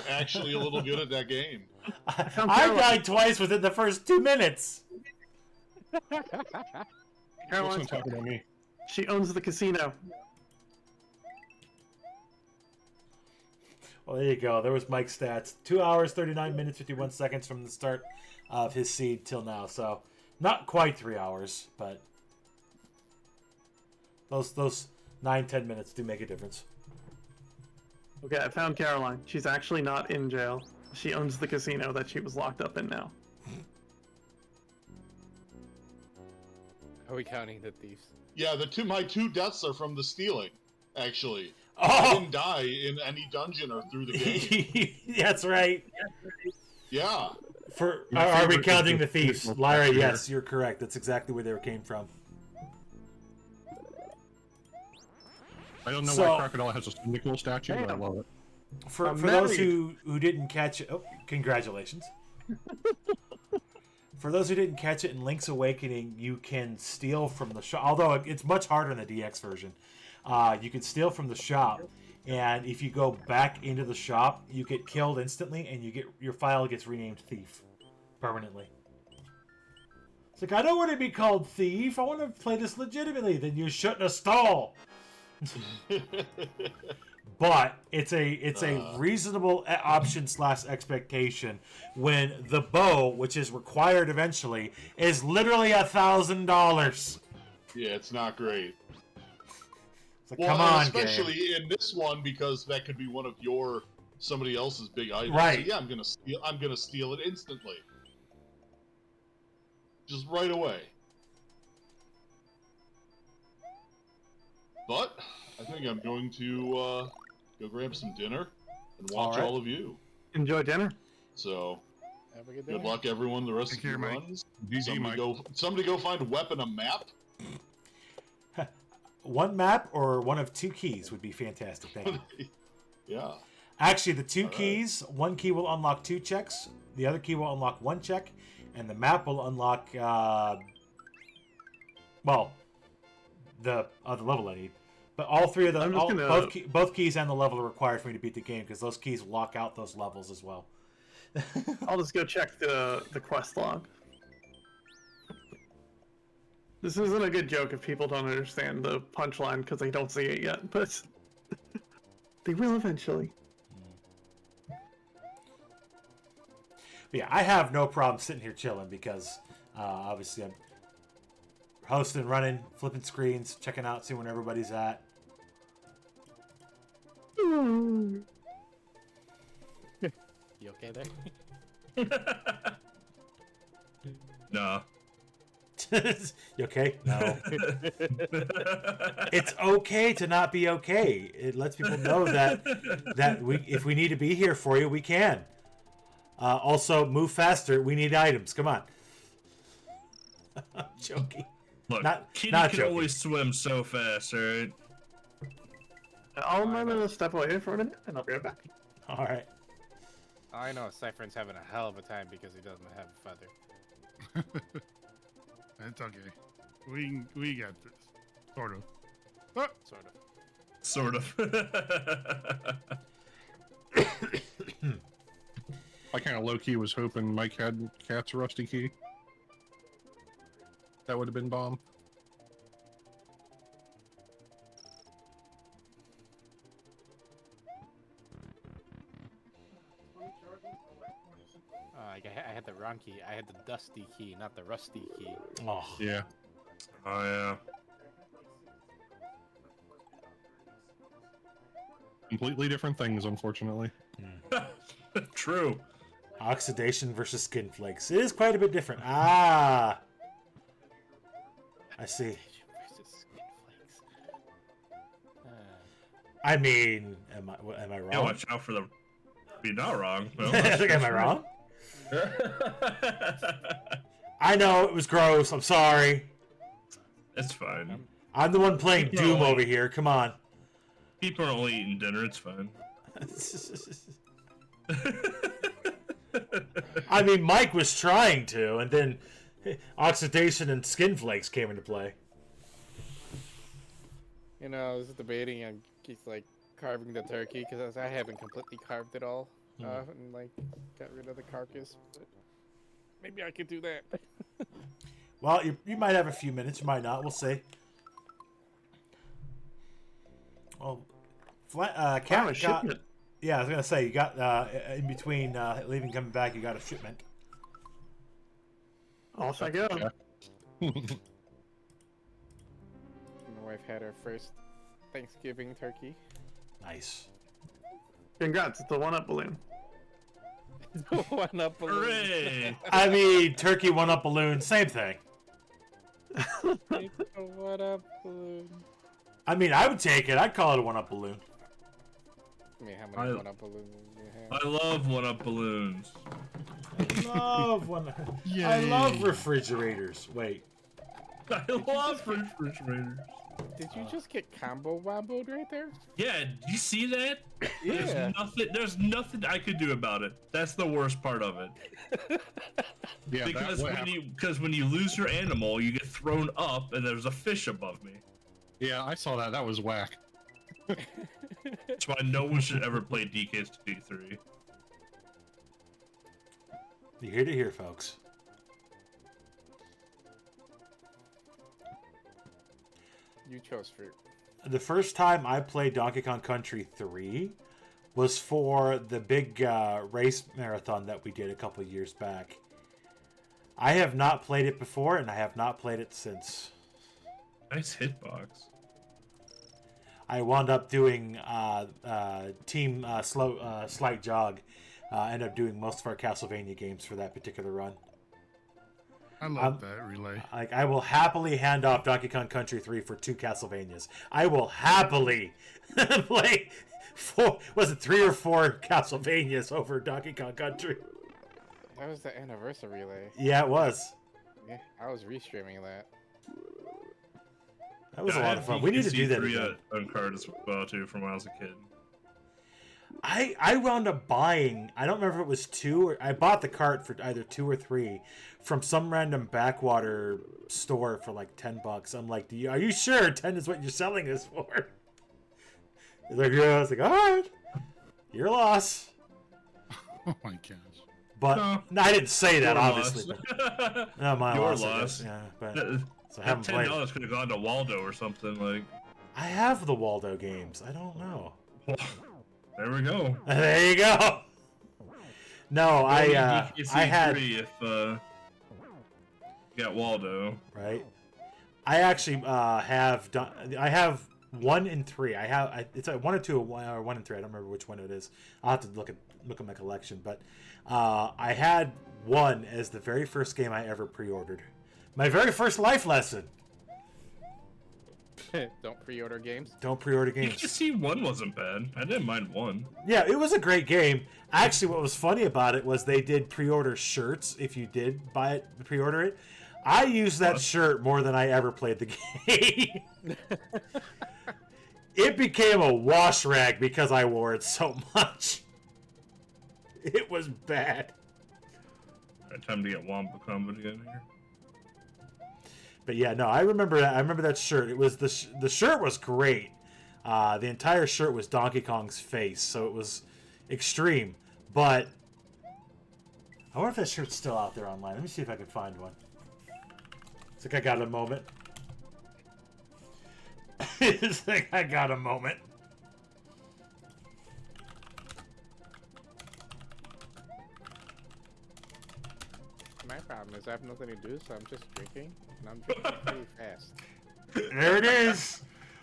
actually a little good at that game. I died twice within the first 2 minutes. Caroline's Wasn't talking about me. She owns the casino. Well, there you go. There was Mike's stats. 2 hours, 39 minutes, 51 seconds from the start of his seed till now. So Not quite 3 hours, but those 9-10 minutes do make a difference. Okay, I found Caroline. She's actually not in jail. She owns the casino that she was locked up in now. Are we counting the thieves? Yeah, my 2 deaths are from the stealing, actually. Oh! I didn't die in any dungeon or through the game. That's right. Yeah. Are we counting the favorite thieves? is Lyra, here. yes, you're correct. That's exactly where they came from. I don't know So- why Crocodile has a Cyndaquil statue, but I love it. For I'm those married. who didn't catch it, oh, congratulations. For those who didn't catch it, in Link's Awakening, you can steal from the shop. Although it's much harder in the DX version. You can steal from the shop, and if you go back into the shop, you get killed instantly, and your file gets renamed Thief permanently. It's like, I don't want to be called Thief. I want to play this legitimately. Then you shouldn't have stole. But it's a reasonable option / expectation when the bow, which is required eventually, is literally $1,000. Yeah, it's not great. It's like, Well, come and on, especially game. in this one, because that could be one of somebody else's big items. Right. So yeah, I'm gonna steal it instantly. Just right away. But I think I'm going to go grab some dinner and watch All right. all of you. Enjoy dinner. So Have a good day. good luck, everyone. The rest Take of your care, Mike. runs. GG, Mike. Somebody go find a weapon, a map. One map or one of 2 keys would be fantastic. Thank you. Yeah. Actually, the 2 All right. keys, one key will unlock 2 checks, the other key will unlock 1 check, and the map will unlock, the level I need. But all 3 of them, I'm just gonna- both keys and the level are required for me to beat the game, because those keys lock out those levels as well. I'll just go check the quest log. This isn't a good joke if people don't understand the punchline because they don't see it yet, but they will eventually. But yeah, I have no problem sitting here chilling because obviously I'm hosting, running, flipping screens, checking out, seeing where everybody's at. You okay there? No. You okay? No. It's okay to not be okay. It lets people know that if we need to be here for you, we can. Also, move faster. We need items. Come on. I'm joking. Look, Not Kitty not can joking. always swim so fast, alright? I'm gonna step away for a minute and I'll be right back. All right. I know Cyphern's having a hell of a time because he doesn't have a feather. It's okay. We got this. Sort of. Oh, Sort of. Sort of. I kind of low-key was hoping Mike had Cat's rusty key. That would have been bomb. I had the wrong key. I had the dusty key, not the rusty key. Oh. Yeah. Oh, yeah. Completely different things, unfortunately. True. Oxidation versus skin flakes. It is quite a bit different. Ah. I see. Versus skin flakes. I mean, am I Yeah, wrong? watch out for the. Be not wrong. Well, Am I wrong? I know it was gross. I'm sorry. It's fine. I'm the one playing No, Doom like- over here. Come on. People are only eating dinner. It's fine. I mean, Mike was trying to, and then oxidation and skin flakes came into play. You know, I was debating on he's like carving the turkey because I haven't completely carved it all off and like got rid of the carcass. But maybe I could do that. Well, you might have a few minutes. You might not. We'll see. Well, Cat Wow, a got. shipment. Yeah, I was gonna say you got in between leaving and coming back. You got a shipment. Off I go. Yeah. My wife had her first Thanksgiving turkey. Nice. Congrats, it's a 1-up balloon. One up balloon. Hooray! I mean, turkey 1-up balloon, same thing. It's a one up balloon. I mean, I would take it. I'd call it a 1-up balloon. I mean, how many one up balloons do you have? I love one-up balloons. I love refrigerators. Wait. I love refrigerators. Did you just get combo womboed right there? Yeah, do you see that? Yeah. There's nothing I could do about it. That's the worst part of it. Yeah, Because when you lose your animal, you get thrown up, and there's a fish above me. yeah, I saw that. That was whack. That's why no one should ever play DKC3. You hear to hear, folks. You chose fruit. The first time I played Donkey Kong Country 3 was for the big race marathon that we did a couple years back. I have not played it before, and I have not played it since. Nice hitbox. I wound up doing Team Slight Jog. Ended up doing most of our Castlevania games for that particular run. I love that relay. Like, I will happily hand off Donkey Kong Country 3 for 2 Castlevanias. I will happily play 3 or 4 Castlevanias over Donkey Kong Country. That was the anniversary relay. Yeah, it was. Yeah, I was restreaming that. That was a lot of fun. We need to do that again. On card as well too from when I was a kid. I wound up buying, I don't remember if it was 2 or I bought the cart for either 2 or 3 from some random backwater store for like $10. I'm like, are you sure 10 is what you're selling this for? He's like, yeah. I was like, all right, your loss. Oh my gosh. But no, I didn't say that, Your obviously. loss. But, no, my Your loss. I loss. guess, yeah, but so I That haven't played. $10 could have gone to Waldo or something like. I have the Waldo games. I don't know. There we go. There you go. No, I had. If you got Waldo. Right. I actually have done. I have 1 and 3. It's a 1 or 2 or 1 and 3. I don't remember which one it is. I'll have to look at my collection. But I had 1 as the very first game I ever pre-ordered. My very first life lesson. Don't pre-order games. Don't pre-order games. You can see 1 wasn't bad. I didn't mind 1. Yeah, it was a great game. Actually, what was funny about it was they did pre-order shirts if you did buy it, pre-order it. I used that shirt more than I ever played the game. It became a wash rag because I wore it so much. It was bad. Alright, time to get Wampa Combo again here. But yeah, no, I remember that. I remember that shirt. It was the shirt was great. The entire shirt was Donkey Kong's face, so it was extreme. But I wonder if that shirt's still out there online. Let me see if I can find one. It's like I got a moment. It's like I got a moment. My problem is I have nothing to do, so I'm just drinking, and I'm drinking pretty fast. There it is.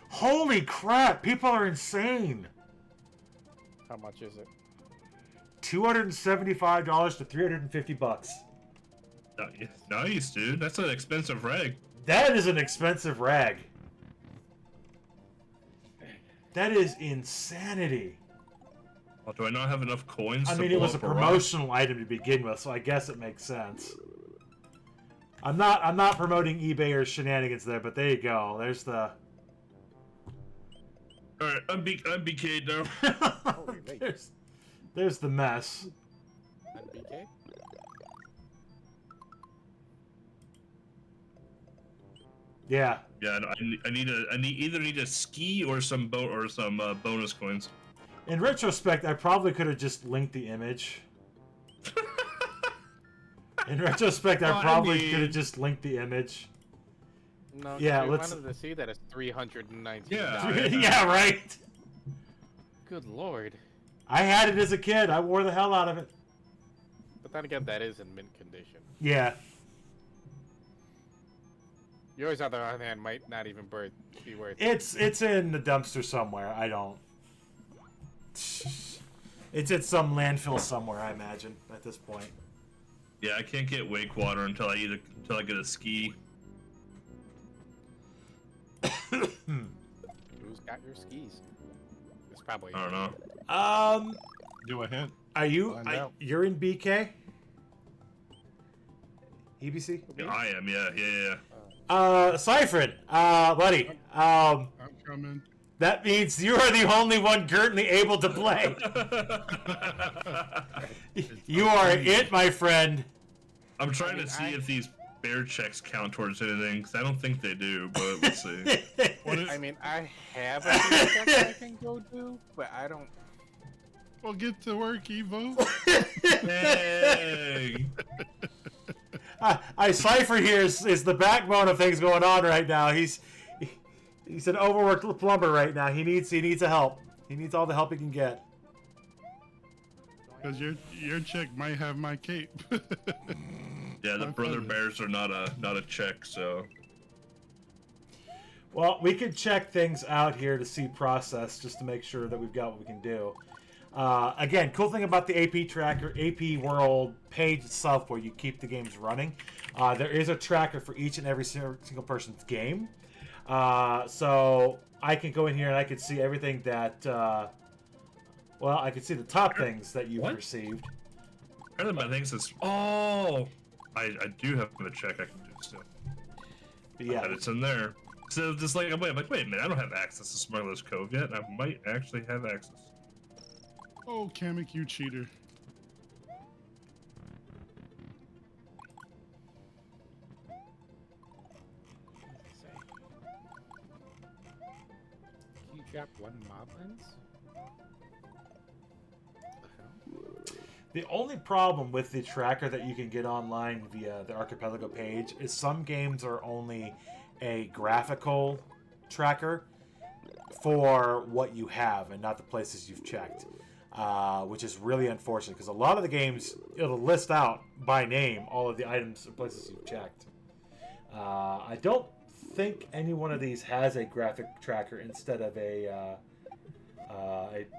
Holy crap! People are insane. How much is it? $275 to $350. Nice, dude. That's an expensive rag. That is an expensive rag. That is insanity. Well, do I not have enough coins? I to mean, it blow was a up rock? promotional item to begin with, so I guess it makes sense. I'm not promoting eBay or shenanigans there, but there you go. There's the. All right, I'm BK'd now. Holy wait. There's the mess. And BK? Yeah. Yeah, no, I either need a ski or some bonus coins. In retrospect, I probably could have just linked the image. In retrospect, I probably could have just linked the image. No, Yeah, we let's. wanted to see that it's $319. Yeah. Yeah, right. Good lord. I had it as a kid. I wore the hell out of it. But then again, that is in mint condition. Yeah. Yours, on the other hand, might not even be worth. It's in the dumpster somewhere. I don't. It's at some landfill somewhere, I imagine, at this point. Yeah, I can't get wake water until I get a ski. Who's got your skis? It's probably. I don't know. Do a hint. Are you? Find out. You're in BK? EBC? Yeah, I am. Yeah. Cyphered, buddy. I'm coming. That means you are the only one currently able to play. You are it, my friend. I'm trying to see if these bear checks count towards anything, because I don't think they do, but let's see. I mean, I have a few steps I can go do, but I don't. Well, get to work, Evo. Dang! Cypher here is the backbone of things going on right now. He's an overworked plumber right now. He needs a help. He needs all the help he can get. Because your chick might have my cape. Yeah, the brother bears are not a check, so. Well, we could check things out here to see process, just to make sure that we've got what we can do. Again, cool thing about the AP tracker, AP World page itself, where you keep the games running. There is a tracker for each and every single person's game. So I can go in here and I can see everything that. Well, I can see the top things that you've received. Apparently, my thing says, "Oh, I do have a check I can do still." But yeah, But it's in there. So just like I'm like, wait a minute, I don't have access to Smuggler's Cove yet. And I might actually have access. Oh, Kamek, you cheater. Can you drop one mob lens? the only problem with the tracker that you can get online via the Archipelago page is some games are only a graphical tracker for what you have and not the places you've checked, which is really unfortunate because a lot of the games, it'll list out by name all of the items and places you've checked. I don't think any one of these has a graphic tracker instead of a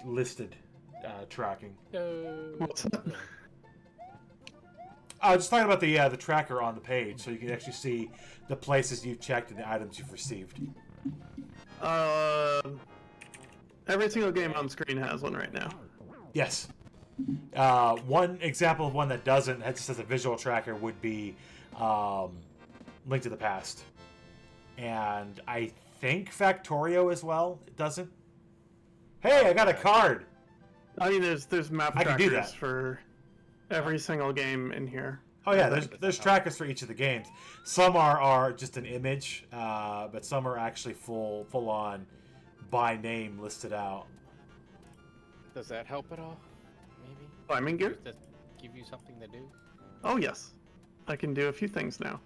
listed tracking. What's that? Just talking about the tracker on the page, so you can actually see the places you've checked and the items you've received. Every single game on screen has one right now. Yes. One example of one that doesn't, that just has a visual tracker, would be Link to the Past. And I think Factorio as well. It doesn't. Hey, I got a card! I mean, there's map I can do trackers that. for every single game in here. Oh yeah, there's trackers for each of the games. Some are just an image, but some are actually full on by name listed out. Does that help at all? Maybe. Climbing gear? Does that give you something to do? Oh yes, I can do a few things now.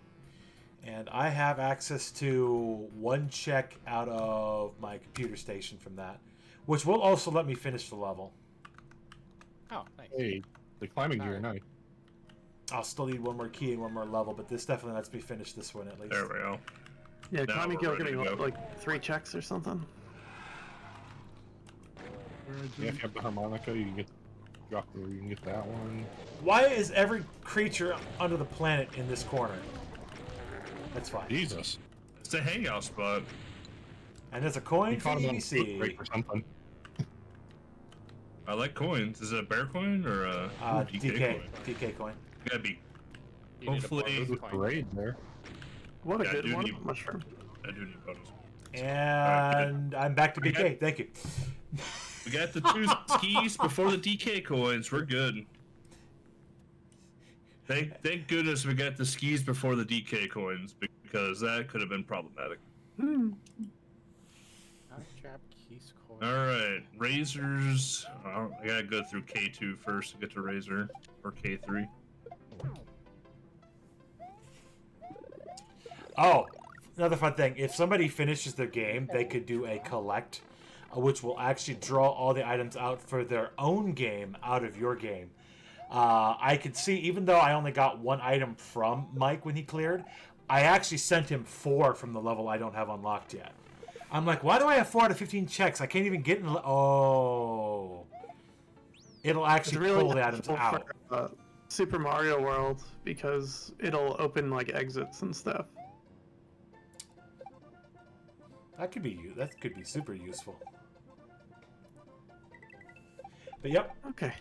And I have access to one check out of my computer station from that, which will also let me finish the level. Oh, nice. Hey, the climbing gear, nice. I'll still need one more key and one more level, but this definitely lets me finish this one at least. There we go. Yeah, Now climbing we're gear ready getting to go. like 3 checks or something. Yeah, if you have the harmonica, you can get you can get that one. Why is every creature under the planet in this corner? That's fine. Jesus. It's a hangout spot. And there's a coin You for caught him on a EBC. break or something. I like coins. Is it a bear coin or a DK coin. Gotta be. You need a Hopefully- bonus Good point. parade there. What a Yeah, good dude, one, you- mushroom. I do need bonus. And I'm back to BK. Thank you. We got the 2 skis before the DK coins. We're good. Thank goodness we got the skis before the DK coins because that could have been problematic. Hmm. I'll drop keys coin. All right, razors. I gotta go through K2 first to get to razor or K3. Oh, another fun thing. If somebody finishes their game, they could do a collect, which will actually draw all the items out for their own game out of your game. I could see, even though I only got one item from Mike when he cleared, I actually sent him 4 from the level I don't have unlocked yet. I'm like, why do I have 4 out of 15 checks? I can't even get in the... Oh. It'll actually really pull the items helpful out. for, Super Mario World, because it'll open like exits and stuff. That could be super useful. But yep, Okay.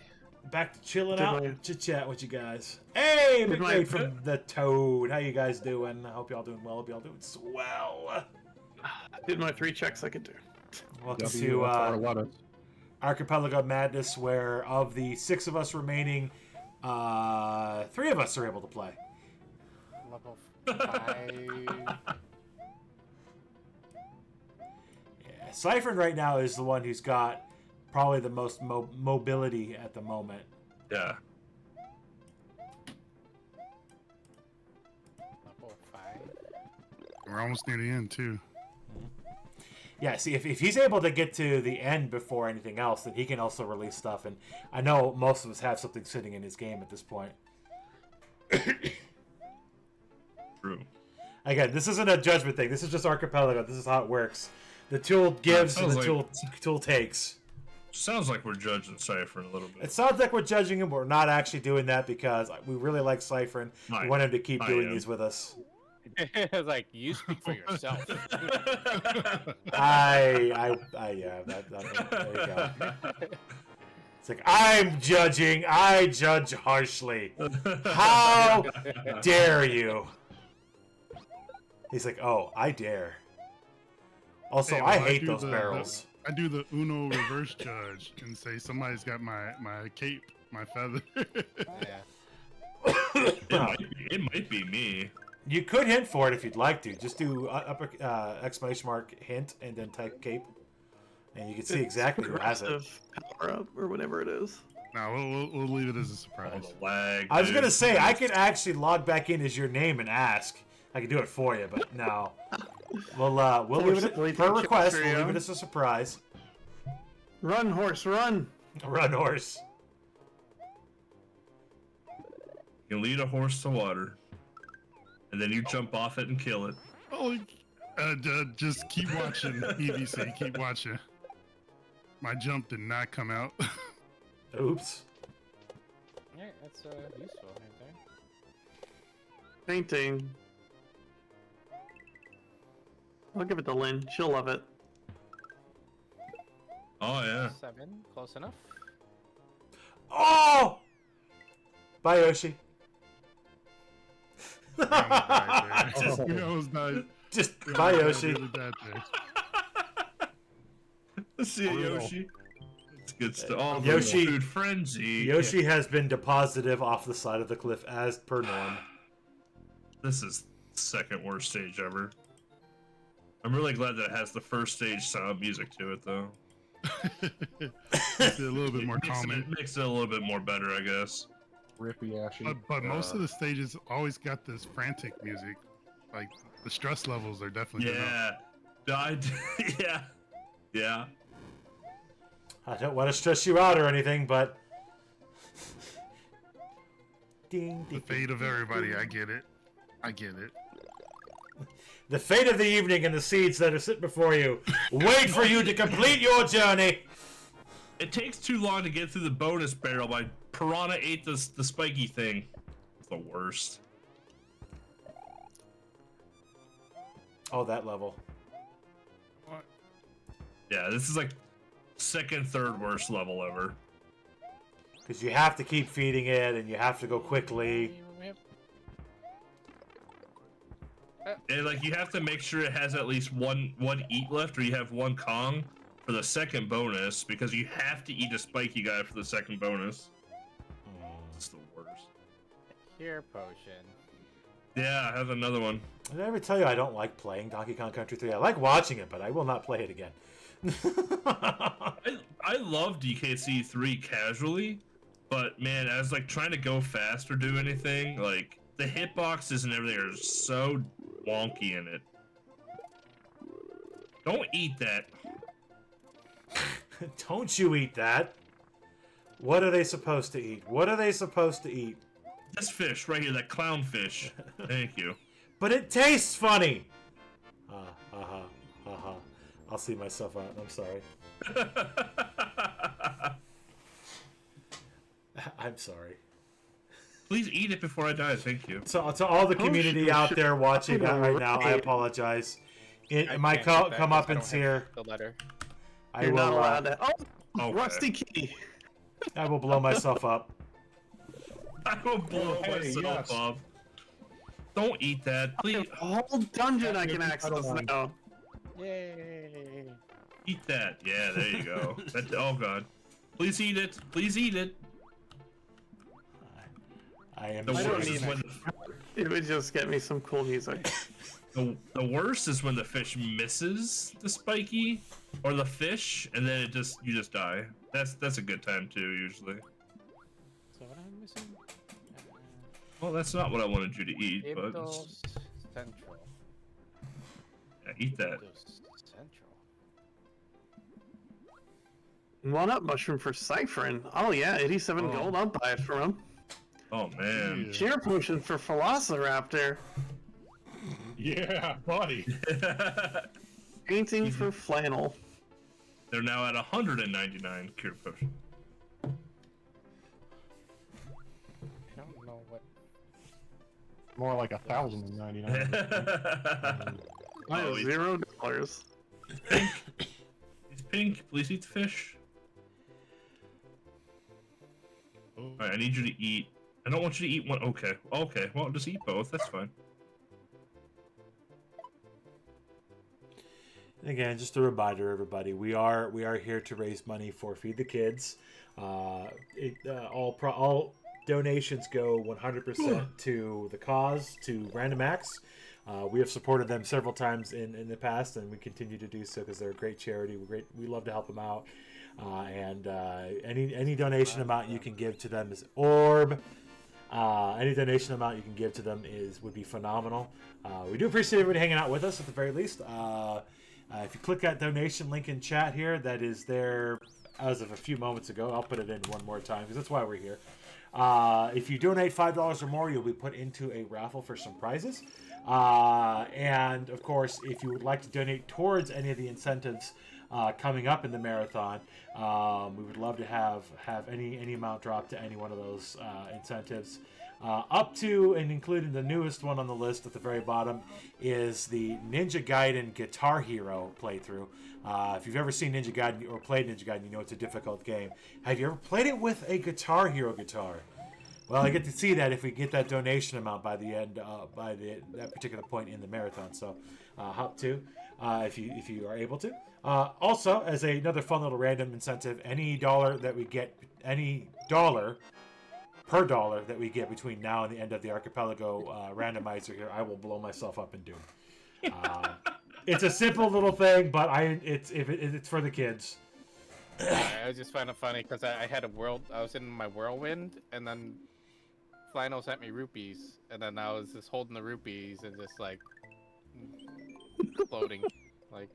back to chilling Did out, my- chit chat with you guys. Hey, Did my- McRae from the Toad. How you guys doing? I hope y'all doing well. Hope y'all doing swell. Did my 3 checks I could do. Welcome W, to Archipelago. Archipelago Madness, where of the 6 of us remaining, 3 of us are able to play. Level 5. Yeah, Siphon right now is the one who's got probably the most mobility at the moment. Yeah. Level 5. We're almost near the end too. Yeah, see, if he's able to get to the end before anything else, then he can also release stuff. And I know most of us have something sitting in his game at this point. True. Again, this isn't a judgment thing. This is just Archipelago. This is how it works. The tool gives and the tool takes. Sounds like we're judging Cypher a little bit. It sounds like we're judging him, but we're not actually doing that because we really like Cypher. We want him to keep doing these with us. It's like, you speak for yourself. Yeah, there you go. It's like, I'm judging. I judge harshly. How dare you? He's like, oh, I dare. Also, Hey, I well, hate do those the- barrels. I do the Uno reverse judge and say somebody's got my cape, my feather. Yeah. It might be me. You could hint for it if you'd like to. Just do exclamation mark hint and then type cape, and you can see exactly who has it. Power up or whatever it is. No, we'll leave it as a Oh, surprise. the lag. I was dude. gonna say I could actually log back in as your name and ask. I could do it for you, but no. We'll leave it per request. We'll leave it as a surprise. Run, horse, run! Run, horse. You lead a horse to water, and then you jump off it and kill it. Oh, just keep watching, EVC. Keep watching. My jump did not come out. Oops. Yeah, that's useful right there. Painting. I'll give it to Lynn. She'll love it. Oh yeah. 7, close enough. Oh! Bye, Yoshi. We almost died. Just We bye, almost Yoshi. really died there. Let's see it, Yoshi. It's good stuff. Oh, Yoshi- food frenzy. Yoshi has been deposited off the side of the cliff as per norm. This is the second worst stage ever. I'm really glad that it has the first stage sound music to it, though. Makes it a little bit more calming. It makes it a little bit more better, I guess. Rippy Ashy. But most of the stages always got this frantic music. Like the stress levels are definitely going up. Yeah. Yeah. Yeah. I don't want to stress you out or anything, but... Ding, The ding, fate of everybody, I get it. I get it. The fate of the evening and the seeds that are sitting before you. Wait for you to complete your journey. It takes too long to get through the bonus barrel. My piranha ate the spiky thing. It's the worst. Oh, that level. What? Yeah, this is like second, third worst level ever. Because you have to keep feeding it, and you have to go quickly. Yep. And like you have to make sure it has at least one eat left, or you have one Kong for the second bonus, because you have to eat a spiky guy for the second bonus. It's the worst. Cure potion. Yeah, I have another one. Did I ever tell you I don't like playing Donkey Kong Country 3? I like watching it, but I will not play it again. I love DKC 3 casually, but man, as like trying to go fast or do anything, like the hitboxes and everything are so wonky in it. Don't eat that. Don't you eat that. What are they supposed to eat? What are they supposed to eat? This fish right here, that clownfish. Thank you. but it tastes funny. I'll see myself out. I'm sorry. I'm sorry. Please eat it before I die. Thank you. So to all the community out there watching that right now, I apologize. My comeuppance here. The letter. You're not allowed to. Oh, Okay. rusty key. I will blow myself up. I will blow myself up. Don't eat that, please. A whole dungeon I can access now. Yay! Eat that. Yeah, there you go. Oh god. Please eat it. Please eat it. I am. The I don't worst is need when It would just get me some cool music. the worst is when the fish misses the spiky or the fish, and then you just die. That's a good time too, usually. So what am I missing? Well, that's not what I wanted you to eat, but Ibdos Central. yeah, eat that. Ibdos Central. Walnut mushroom for Cypherin. Oh yeah, 87 Oh. gold. I'll buy it from him. Oh man. Cheer potion for Velociraptor. Yeah, buddy. Painting for Flannel. They're now at 199 cure potion. I don't know what. More like 1,099. I have he's $0. pink. He's pink. Please eat the fish. Alright, I need you to eat. I don't want you to eat one. Okay. Okay. Well, just eat both. That's fine. And again, just a reminder, everybody, we are here to raise money for Feed the Kids. All donations go 100% to the cause, to Random Acts. We have supported them several times in the past, and we continue to do so because they're a great charity. We love to help them out. Any donation amount you can give to them is orb. Any donation amount you can give to them would be phenomenal. We do appreciate everybody hanging out with us at the very least. If you click that donation link in chat here, that is there as of a few moments ago. I'll put it in one more time because that's why we're here. If you donate $5 or more, you'll be put into a raffle for some prizes. And of course, if you would like to donate towards any of the incentives coming up in the marathon, we would love to have any amount dropped to any one of those incentives. Up to and including the newest one on the list at the very bottom is the Ninja Gaiden Guitar Hero playthrough. If you've ever seen Ninja Gaiden or played Ninja Gaiden, you know it's a difficult game. Have you ever played it with a Guitar Hero guitar? Well, I get to see that if we get that donation amount by the end, that particular point in the marathon. So, hop to if you are able to. Also, as another fun little random incentive, any dollar per dollar that we get between now and the end of the Archipelago randomizer here, I will blow myself up and do. It's a simple little thing, but it's for the kids. I just find it funny because I was in my whirlwind, and then Flannel sent me rupees, and then I was just holding the rupees and just like floating, like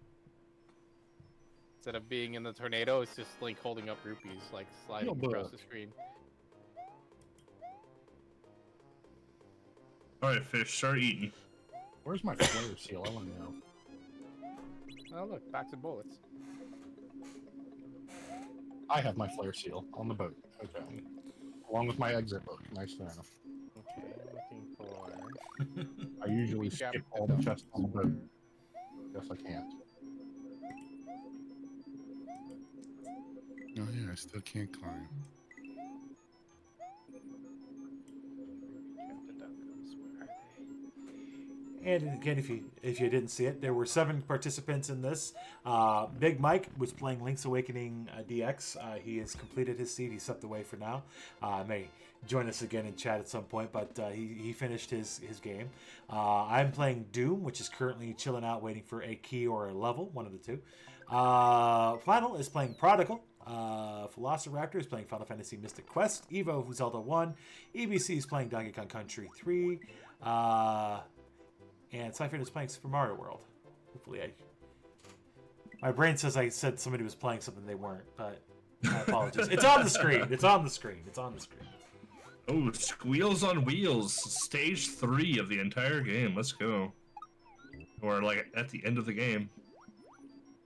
instead of being in the tornado, it's just like holding up rupees, like sliding across the screen. Alright, fish, start eating. Where's my flare seal? I want to know. Oh look, packs of bullets. I have my flare seal on the boat. Okay. Along with my exit book. Nice to know. Okay, looking for. I usually skip all the chests on the boat. Guess I can't. Oh yeah, I still can't climb. And again, if you didn't see it, there were 7 participants in this. Big Mike was playing Link's Awakening DX. He has completed his seed. He's stepped away for now. May join us again in chat at some point, but he finished his game. I'm playing Doom, which is currently chilling out, waiting for a key or a level, one of the two. Flannel is playing Prodigal. Velociraptor is playing Final Fantasy Mystic Quest. Evo, Zelda 1. EBC is playing Donkey Kong Country 3. And Cypher is playing Super Mario World. Hopefully my brain says I said somebody was playing something they weren't, but I apologize. It's on the screen. It's on the screen. It's on the screen. Oh, Squeals on Wheels, stage 3 of the entire game. Let's go. Or like at the end of the game.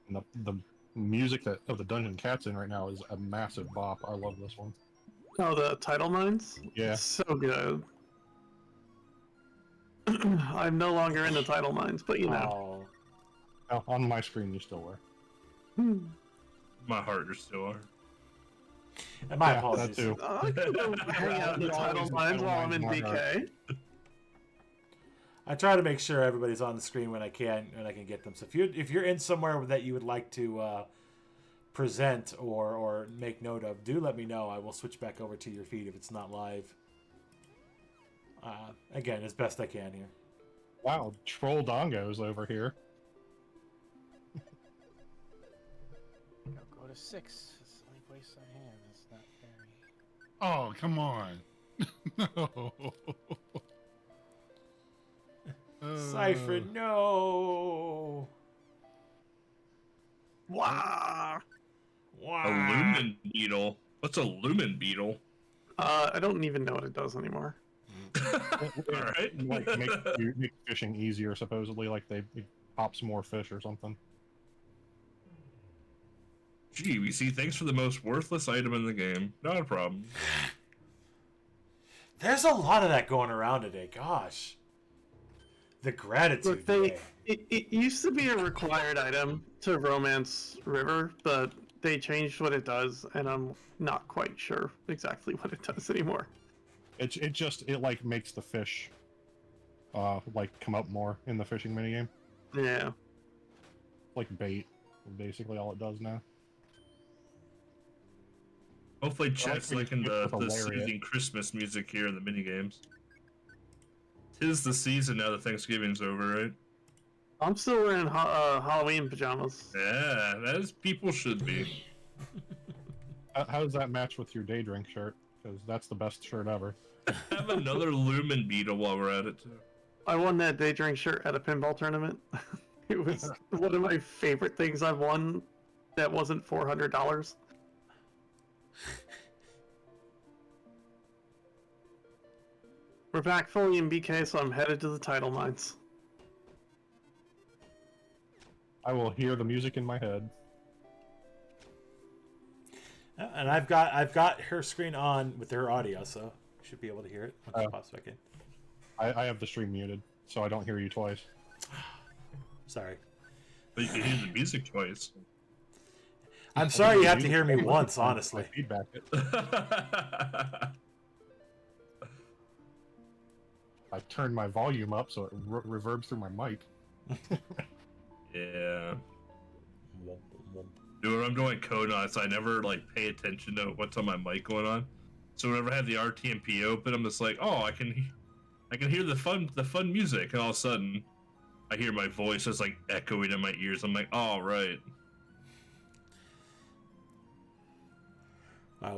And the music of the dungeon cat's in right now is a massive bop. I love this one. Oh, the title mines? Yeah. It's so good. I'm no longer in the title mines, but you know. Oh, on my screen you still were. My heart, you still are. And my Yeah, apologies. that too. I can go hang out in the title mines while I'm in BK. I try to make sure everybody's on the screen when I can get them. So if you're in somewhere that you would like to present or make note of, do let me know. I will switch back over to your feed if it's not live. Again, as best I can here. Wow, Troll Dongo's over here. Go to 6. It's only place on hand. That's not very. Oh, come on. No. Cypher, no. Wow. A lumen beetle. What's a lumen beetle? I don't even know what it does anymore. All right. Like make fishing easier, supposedly. Like it pops more fish or something. Gee, we see. Thanks for the most worthless item in the game. Not a problem. There's a lot of that going around today. Gosh. The gratitude. Look, it used to be a required item to Romance River, but they changed what it does, and I'm not quite sure exactly what it does anymore. It like makes the fish like come up more in the fishing minigame. Yeah. Like bait, basically all it does now. Hopefully, Chet's when liking you the get with a lariat. soothing Christmas music here in the minigames. 'Tis the season now that Thanksgiving's over, right? I'm still wearing Halloween pajamas. Yeah, as people should be. How does that match with your day drink shirt? Because that's the best shirt ever. Have another lumen beetle while we're at it too. I won that day drink shirt at a pinball tournament. It was one of my favorite things I've won that wasn't $400. We're back fully in BK, so I'm headed to the title mines. I will hear the music in my head. And I've got her screen on with her audio, so you should be able to hear it once it pops back in. I have the stream muted, so I don't hear you twice. Sorry. But you can hear the music twice. I'm sorry you have to hear me once, honestly. Feedback it. I turned my volume up so it reverbs through my mic. Yeah. Dude, when I'm doing Codots, I never like pay attention to what's on my mic going on. So whenever I have the RTMP open, I'm just like, oh, I can hear the fun music, and all of a sudden, I hear my voice just like echoing in my ears. I'm like, oh right.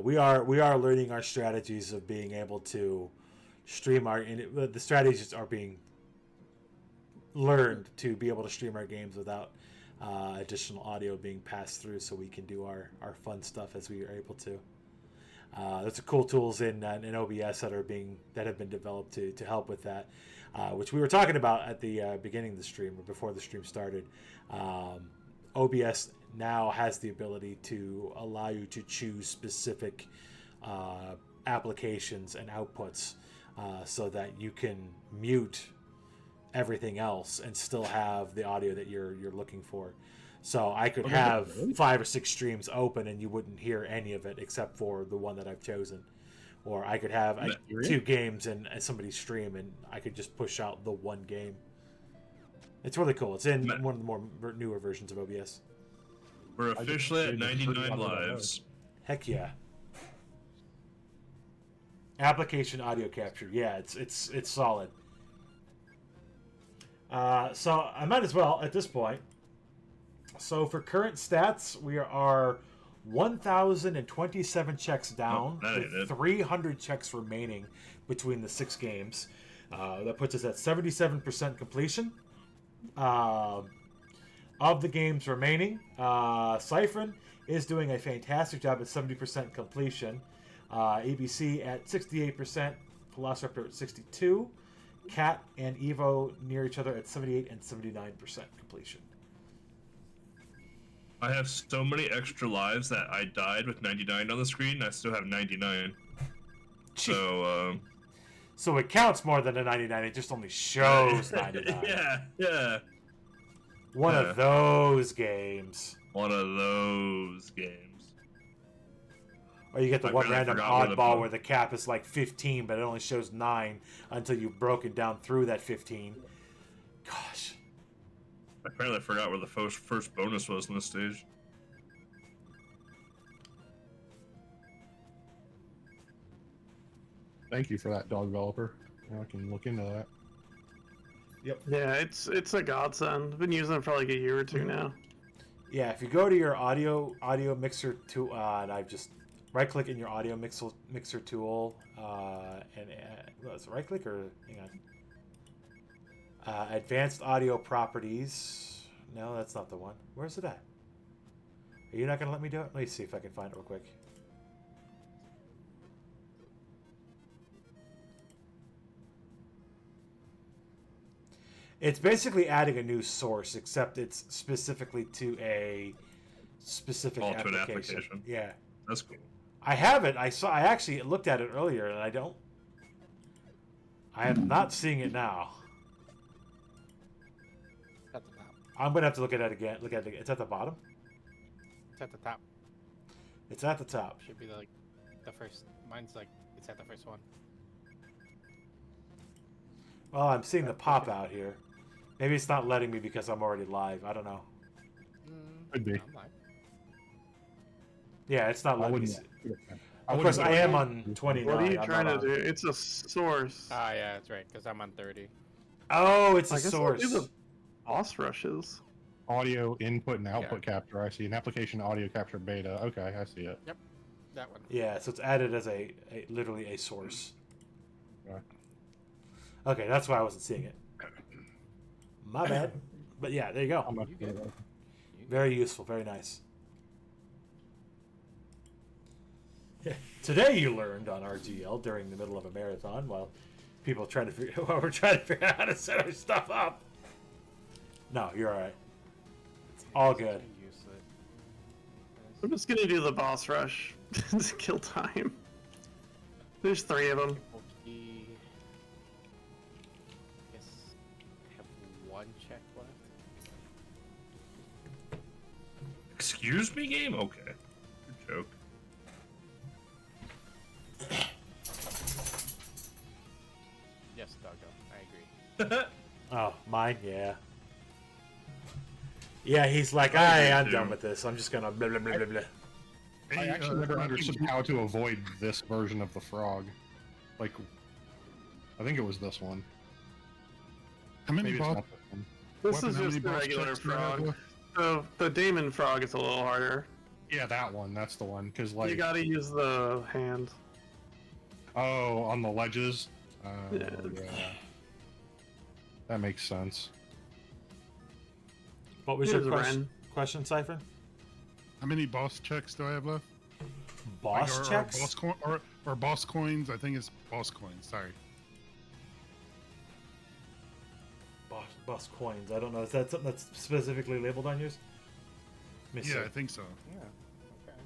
We are learning our strategies of being able to stream the strategies are being learned to be able to stream our games without additional audio being passed through, so we can do our fun stuff as we are able to. There's some cool tools in OBS that have been developed to help with that, which we were talking about at the beginning of the stream or before the stream started. OBS now has the ability to allow you to choose specific applications and outputs so that you can mute everything else and still have the audio that you're looking for. So I could have 5 or 6 streams open and you wouldn't hear any of it except for the one that I've chosen. Or I could have 2 games in somebody's stream and I could just push out the one game. It's really cool. It's in one of the more newer versions of OBS. We're officially at 99 lives. Heck yeah. Application audio capture. Yeah, it's solid. So I might as well at this point. So for current stats, we are 1,027 checks down, with 300 checks remaining between the 6 games. That puts us at 77% completion. Of the games remaining, Siphon is doing a fantastic job at 70% completion. ABC at 68%, Velociraptor at 62%, Cat and Evo near each other at 78 and 79% completion. I have so many extra lives that I died with 99 on the screen. I still have 99. So it counts more than a 99. It just only shows 99. Yeah. One of those games. One of those games. Or you get the I one really random forgot oddball where the cap is like 15, but it only shows 9 until you've broken down through that 15. Gosh. I apparently forgot where the first bonus was in this stage. Thank you for that, dog developer. Now I can look into that. Yep. Yeah, it's a godsend. I've been using it for like a year or two now. Yeah, if you go to your audio mixer tool, and I just right-click in your audio mixer tool, and was it right-click or hang on? Advanced audio properties. No, that's not the one. Where's it at? Are you not gonna let me do it? Let me see if I can find it real quick. It's basically adding a new source, except it's specifically to a specific application. Yeah, that's cool. I have it. I actually looked at it earlier, and I am not seeing it now. At the top. I'm gonna have to look at it again. Look at it again. It's at the bottom. It's at the top. It's at the top. Should be like the first. Mine's like it's at the first one. Well, I'm seeing the pop out here. Maybe it's not letting me because I'm already live. I don't know. Could be. Yeah, it's not I letting me. wouldn't. Of course, I am on 29. What are you I'm trying not to do? on- It's a source. Ah, yeah, that's right. Because I'm on 30. Oh, it's a I guess I'll source. do the boss rushes. Audio input and output capture. I see an application audio capture beta. Okay, I see it. Yep, that one. Yeah, so it's added as a literally a source. Okay. Okay, that's why I wasn't seeing it. My bad. But yeah, there you go. I'm not You get it. Very useful, very nice. Yeah. Today you learned on RGL during the middle of a marathon while people trying to figure while we're trying to figure out how to set our stuff up. No, you're all right. It's all good. I'm just gonna do the boss rush to kill time. There's 3 of them. Okay. Guess I have 1 check left. Excuse me, game? Okay. Good joke. Yes, Doggo. I agree. Oh, mine, yeah. Yeah, he's like, I'm done with this. I'm just gonna blah blah blah blah blah. I actually never understood how to avoid this version of the frog. Like, I think it was this one. How many Maybe it's boss? not this one. This Weapon, is how just many the boss regular checks do you have frog. left? So the Damon frog is a little harder. Yeah, that one. That's the one. Because like, You gotta use the hand. oh, on the ledges. Yeah. Yeah. That makes sense. What was Here's your a question, Cypher? How many boss checks do I have left? Boss Like, checks? Or boss coins? I think it's boss coins. Sorry. Boss coins. I don't know. Is that something that's specifically labeled on yours? Let me see. Yeah, I think so. Yeah. Okay.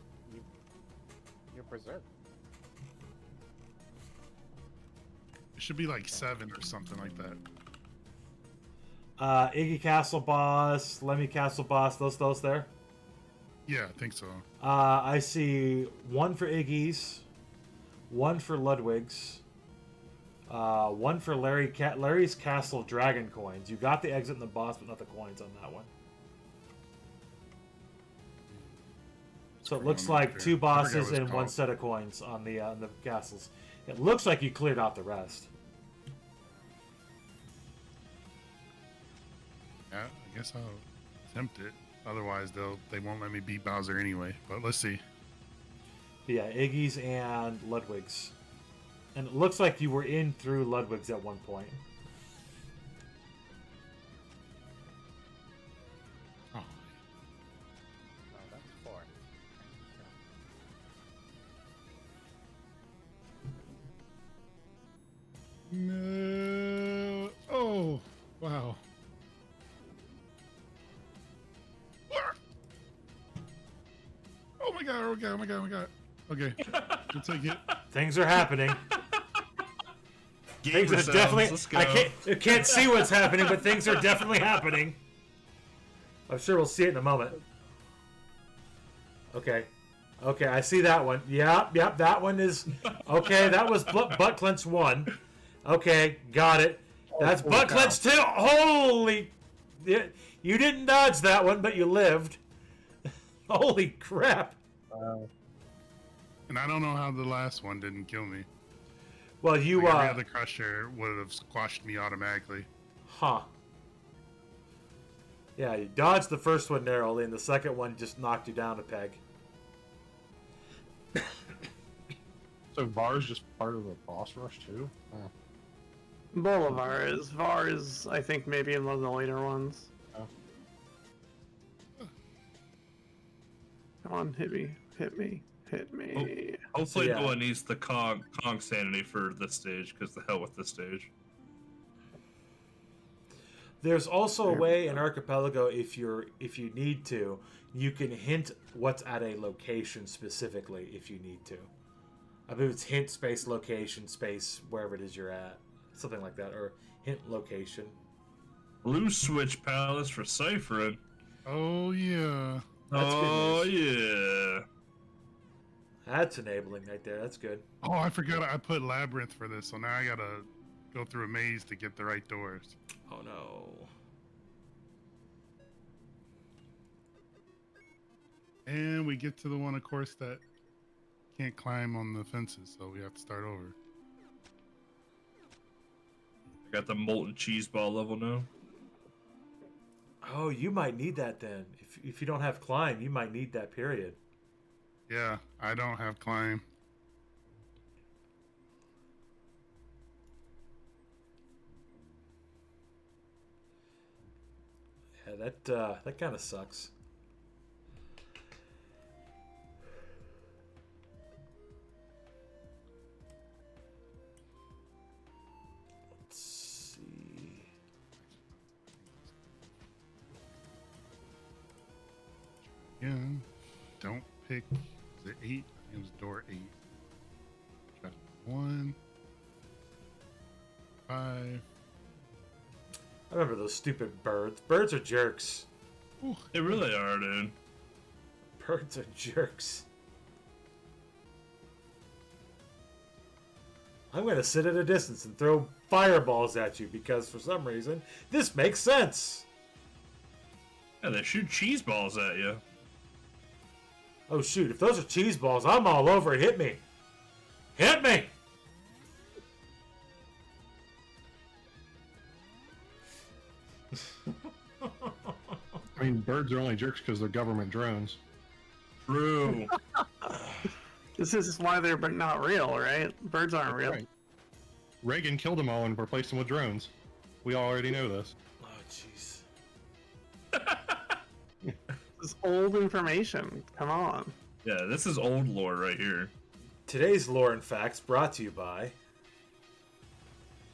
You're preserved. It should be like 7 or something like that. Iggy Castle boss, Lemmy Castle boss, those there. Yeah, I think so. I see 1 for Iggy's, 1 for Ludwig's, 1 for Larry's Castle Dragon coins. You got the exit and the boss, but not the coins on that one. So it looks like 2 bosses and 1 set of coins on the castles. It looks like you cleared out the rest. Yeah, I guess I'll attempt it. Otherwise, they won't let me beat Bowser anyway. But let's see. Yeah, Iggy's and Ludwig's. And it looks like you were in through Ludwig's at one point. Oh, No, that's 4. my god! Oh my god! Oh my god! Okay, we'll take it. Things are happening. Gamer Things are sounds, definitely. let's go. I can't see what's happening, but things are definitely happening. I'm sure we'll see it in a moment. Okay. Okay, I see that one. Yep, that one is... Okay, that was butt clench 1. Okay, got it. That's butt clench 2. Holy... You didn't dodge that one, but you lived. Holy crap. And I don't know how the last one didn't kill me. Well, you... Like every other crusher would have squashed me automatically. Huh. Yeah, you dodged the first one narrowly, and the second one just knocked you down a peg. So VAR is just part of the boss rush too? Oh. Bolivar is. VAR is, I think, maybe in one of the later ones. Oh. Come on, hit me. Hit me. Hit me. Hopefully Yeah. no one needs the Kong sanity for this stage, because the hell with this stage. There's also a way in Archipelago, if you need to, you can hint what's at a location specifically if you need to. I believe it's hint space location space wherever it is you're at, something like that, or hint location. Blue switch palace for ciphering. Oh yeah. That's good Oh news. yeah. That's enabling right there. That's good. Oh, I forgot I put labyrinth for this, so now I gotta go through a maze to get the right doors. Oh no. And we get to the one, of course, that can't climb on the fences, so we have to start over. I got the molten cheese ball level now. Oh, you might need that then. If you don't have climb, you might need that period. Yeah, I don't have climb. Yeah, that kind of sucks. Let's see. Yeah, don't pick. Is it 8? I think it was door 8. Got 1, 5. I remember those stupid birds. Birds are jerks. Ooh, They really are, dude. Birds are jerks. I'm going to sit at a distance and throw fireballs at you because for some reason this makes sense. Yeah, they shoot cheese balls at you. Oh shoot, if those are cheese balls, I'm all over it. Hit me. Hit me! I mean, birds are only jerks because they're government drones. True. This is why they're not real, right? Birds aren't real. Right. Reagan killed them all and replaced them with drones. We already know this. Oh jeez. This is old information. Come on. Yeah, this is old lore right here. Today's lore and facts brought to you by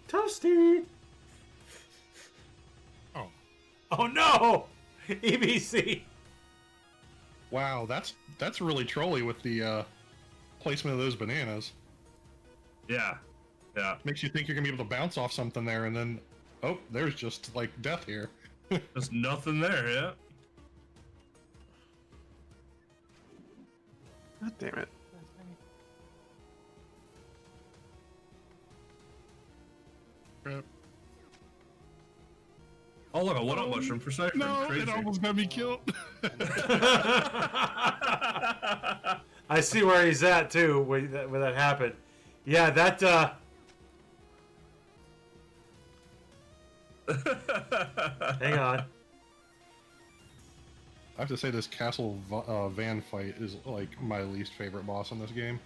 Toasty. oh, Oh no! EBC. Wow, that's really trolly with the placement of those bananas. Yeah. Yeah. Makes you think you're gonna be able to bounce off something there, and then, oh, there's just like death here. There's nothing there, yeah. God damn it. crap. Oh, look, a one-up mushroom for ciphering. No, Crazy. it almost got me killed. I see where he's at too, where that happened. Yeah, that. Hang on. I have to say this castle van fight is like my least favorite boss in this game.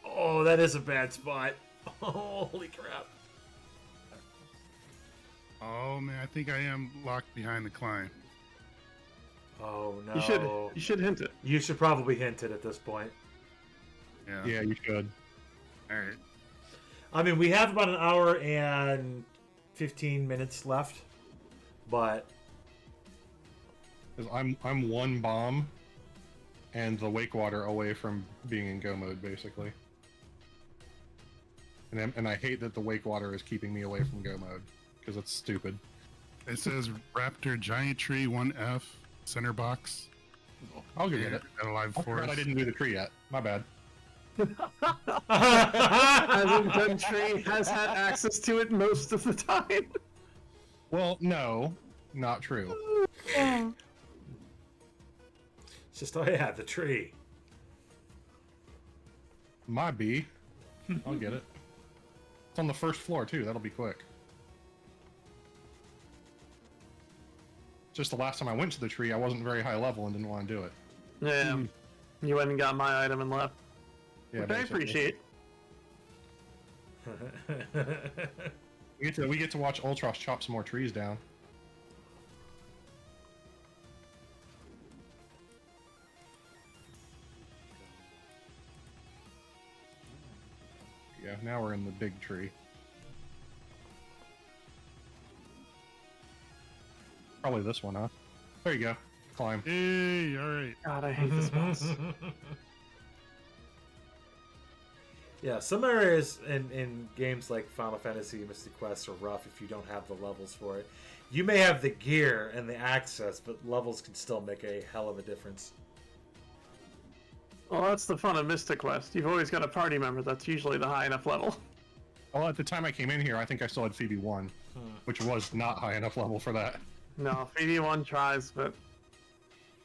Oh, that is a bad spot. Holy crap. Oh man, I think I am locked behind the climb. Oh no. You should hint it. You should probably hint it at this point. Yeah. Yeah, you should. All right. I mean, we have about an hour and 15 minutes left, but 'Cause I'm one bomb and the wake water away from being in go mode, basically. And I hate that the wake water is keeping me away from go mode, because it's stupid. It says Raptor Giant Tree 1F center box. I'll go get it. At a live I forgot forest. I didn't do the tree yet. My bad. Hasn't done tree, has had access to it most of the time. Well, no, not true. It's just, oh yeah, the tree. My B. I'll get it. It's on the first floor too. That'll be quick. Just the last time I went to the tree, I wasn't very high level and didn't want to do it. Yeah. You went and got my item and left. Yeah, Which I basically. appreciate. We get to watch Ultros chop some more trees down. Yeah, now we're in the big tree. Probably this one, huh? There you go. Climb. Hey, all right. God, I hate this boss. Yeah, some areas in games like Final Fantasy and Mystic Quest are rough if you don't have the levels for it. You may have the gear and the access, but levels can still make a hell of a difference. Well, that's the fun of Mystic Quest. You've always got a party member that's usually the high enough level. Well, at the time I came in here, I think I still had Phoebe 1, which was not high enough level for that. No, BD1 tries, but...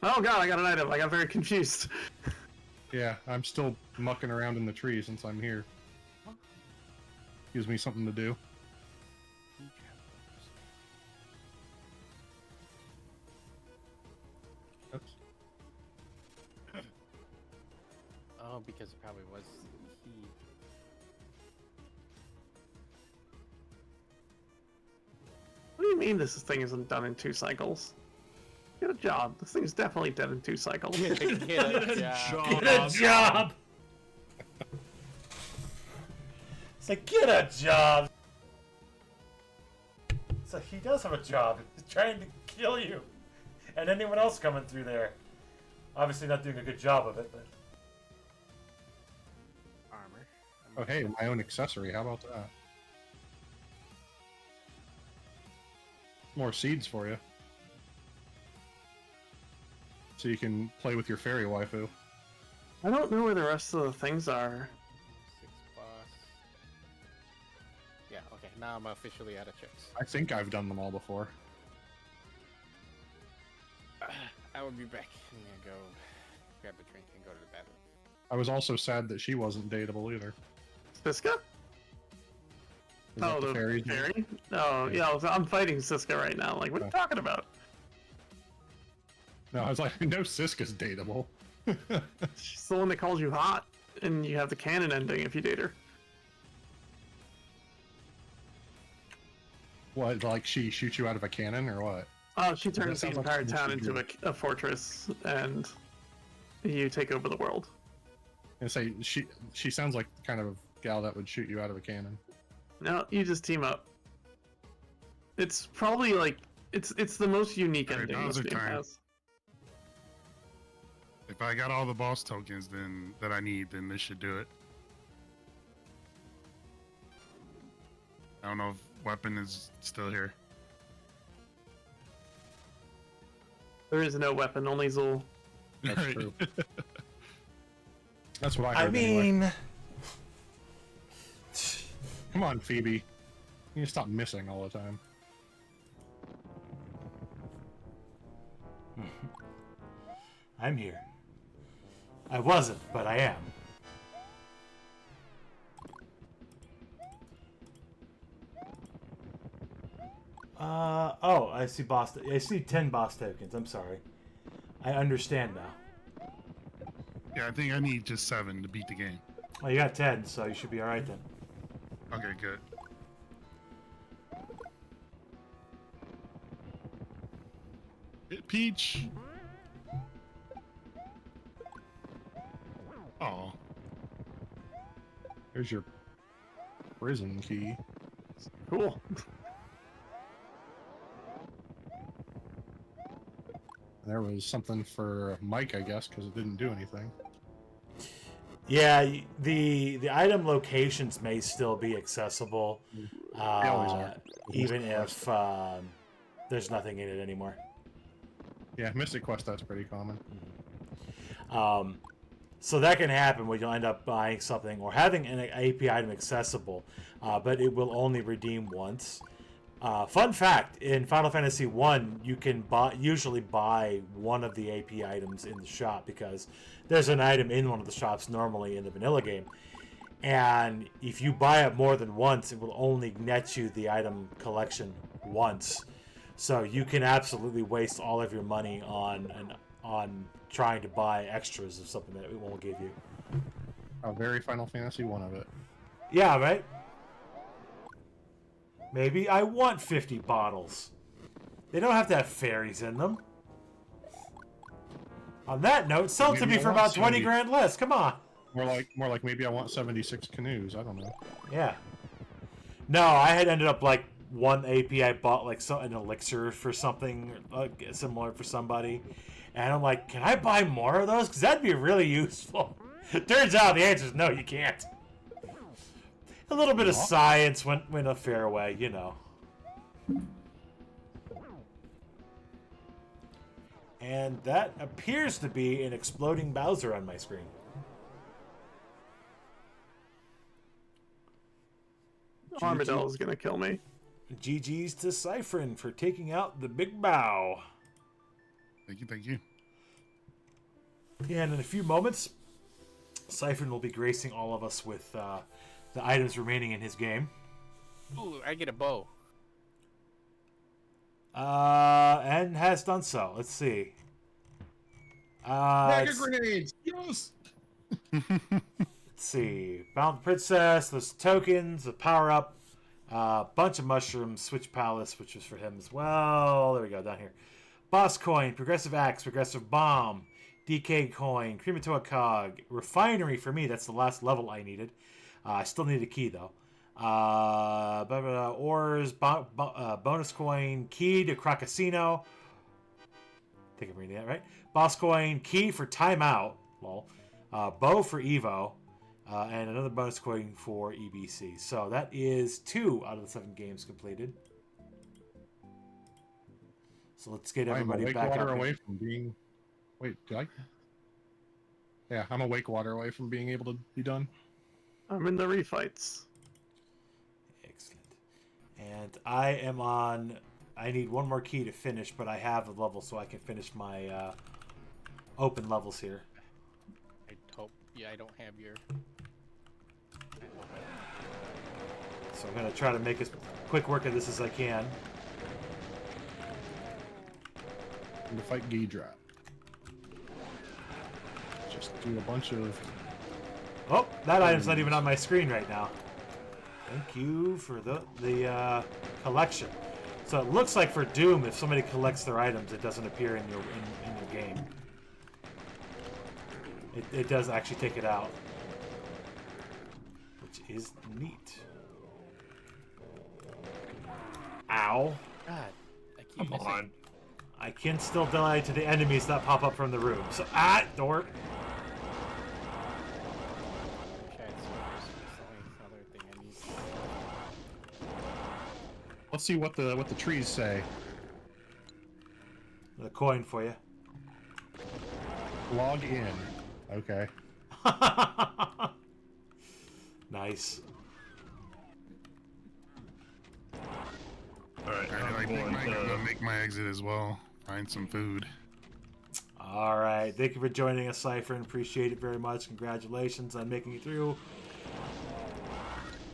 Oh god, I got an item. I got very confused. Yeah, I'm still mucking around in the tree since I'm here. Gives me something to do. Oops. Oh, because it probably was he. What do you mean this thing isn't done in 2 cycles? Get a job. This thing's definitely dead in 2 cycles. Get a job. Get a job! It's like, get a job! So he does have a job. He's trying to kill you. And anyone else coming through there. Obviously not doing a good job of it, but... Armor. Oh, hey, my own accessory. How about that? More seeds for you. So you can play with your fairy waifu. I don't know where the rest of the things are. 6 boss. Yeah, okay, now I'm officially out of chips. I think I've done them all before. I will be back. I'm gonna go grab a drink and go to the bathroom. I was also sad that she wasn't dateable either. Siska? Is that the fairy's name? fairy? Oh, yeah, I'm fighting Siska right now. Like, what are you talking about? No, I was like, no, Siska's dateable. She's the one that calls you hot, and you have the canon ending if you date her. What, like she shoots you out of a cannon or what? She turns the sounds like entire something town she into would a fortress, and you take over the world. And say she sounds like the kind of gal that would shoot you out of a cannon. No, you just team up. It's probably like it's the most unique Alright, ending now's this the game time. has. If I got all the boss tokens then that I need, then this should do it. I don't know if weapon is still here. There is no weapon, only Zul. That's Right. true. That's what I I heard. Anyway. mean... Come on, Phoebe. You need to stop missing all the time. I'm here. I wasn't, but I am. Oh, I see I see 10 boss tokens. I'm sorry. I understand now. Yeah, I think I need just 7 to beat the game. Oh, you got 10, so you should be alright then. Okay, good. Hit Peach. Oh, Here's your prison key. Cool. There was something for Mike, I guess, because it didn't do anything. Yeah, the item locations may still be accessible, They always are. even if there's nothing in it anymore. Yeah, Mystic Quest, that's pretty common. So that can happen where you'll end up buying something or having an AP item accessible, but it will only redeem once. Fun fact, in Final Fantasy 1, you can usually buy one of the AP items in the shop because there's an item in one of the shops normally in the vanilla game. And if you buy it more than once, it will only net you the item collection once. So you can absolutely waste all of your money on trying to buy extras of something that it won't give you. A very Final Fantasy one of it. Yeah, right? Maybe I want 50 bottles. They don't have to have fairies in them. On that note, sell to me for about 20 grand less. Come on. More like maybe I want 76 canoes. I don't know. Yeah. No, I had ended up like one AP I bought like an elixir for something similar for somebody. And I'm like, can I buy more of those? Because that'd be really useful. Turns out the answer is no, you can't. A little bit of science went a fair way, you know. And that appears to be an exploding Bowser on my screen. Armadillo's gonna kill me. GG's to Cyphrin for taking out the big bow. Thank you, thank you. Yeah, and in a few moments, Cyphrin will be gracing all of us with the items remaining in his game. Ooh, I get a bow. And has done so. Let's see. Mega grenades! Yes! Let's see. Bound Princess, those tokens, a power-up, bunch of mushrooms, Switch Palace, which was for him as well. There we go, down here. Boss Coin, Progressive Axe, Progressive Bomb, DK Coin, Crematoa Cog, Refinery for me, that's the last level I needed. I still need a key, though. Ores, bonus coin, key to Crocasino. I think I'm reading that right. Boss coin, key for timeout. Lol. Bow for Evo. And another bonus coin for EBC. So that is 2 out of the 7 games completed. So let's get everybody back up. Away from being... Wait, did I? Yeah, I'm a wake water away from being able to be done. I'm in the refights. Excellent. And I am on... I need one more key to finish, but I have the level so I can finish my open levels here. I hope... Yeah, I don't have your... So I'm going to try to make as quick work of this as I can. And to fight Ghidra. Just do a bunch of... Oh, that item's not even on my screen right now. Thank you for the collection. So it looks like for Doom, if somebody collects their items, it doesn't appear in your game. It does actually take it out, which is neat. Ow! God, I keep Come on. I can still die to the enemies that pop up from the room. So dork. Let's see what the trees say. The coin for you. Log in. Okay. Nice. Alright, I think I'm gonna make my exit as well. Find some food. All right. Thank you for joining us, Cyphrin. Appreciate it very much. Congratulations on making it through.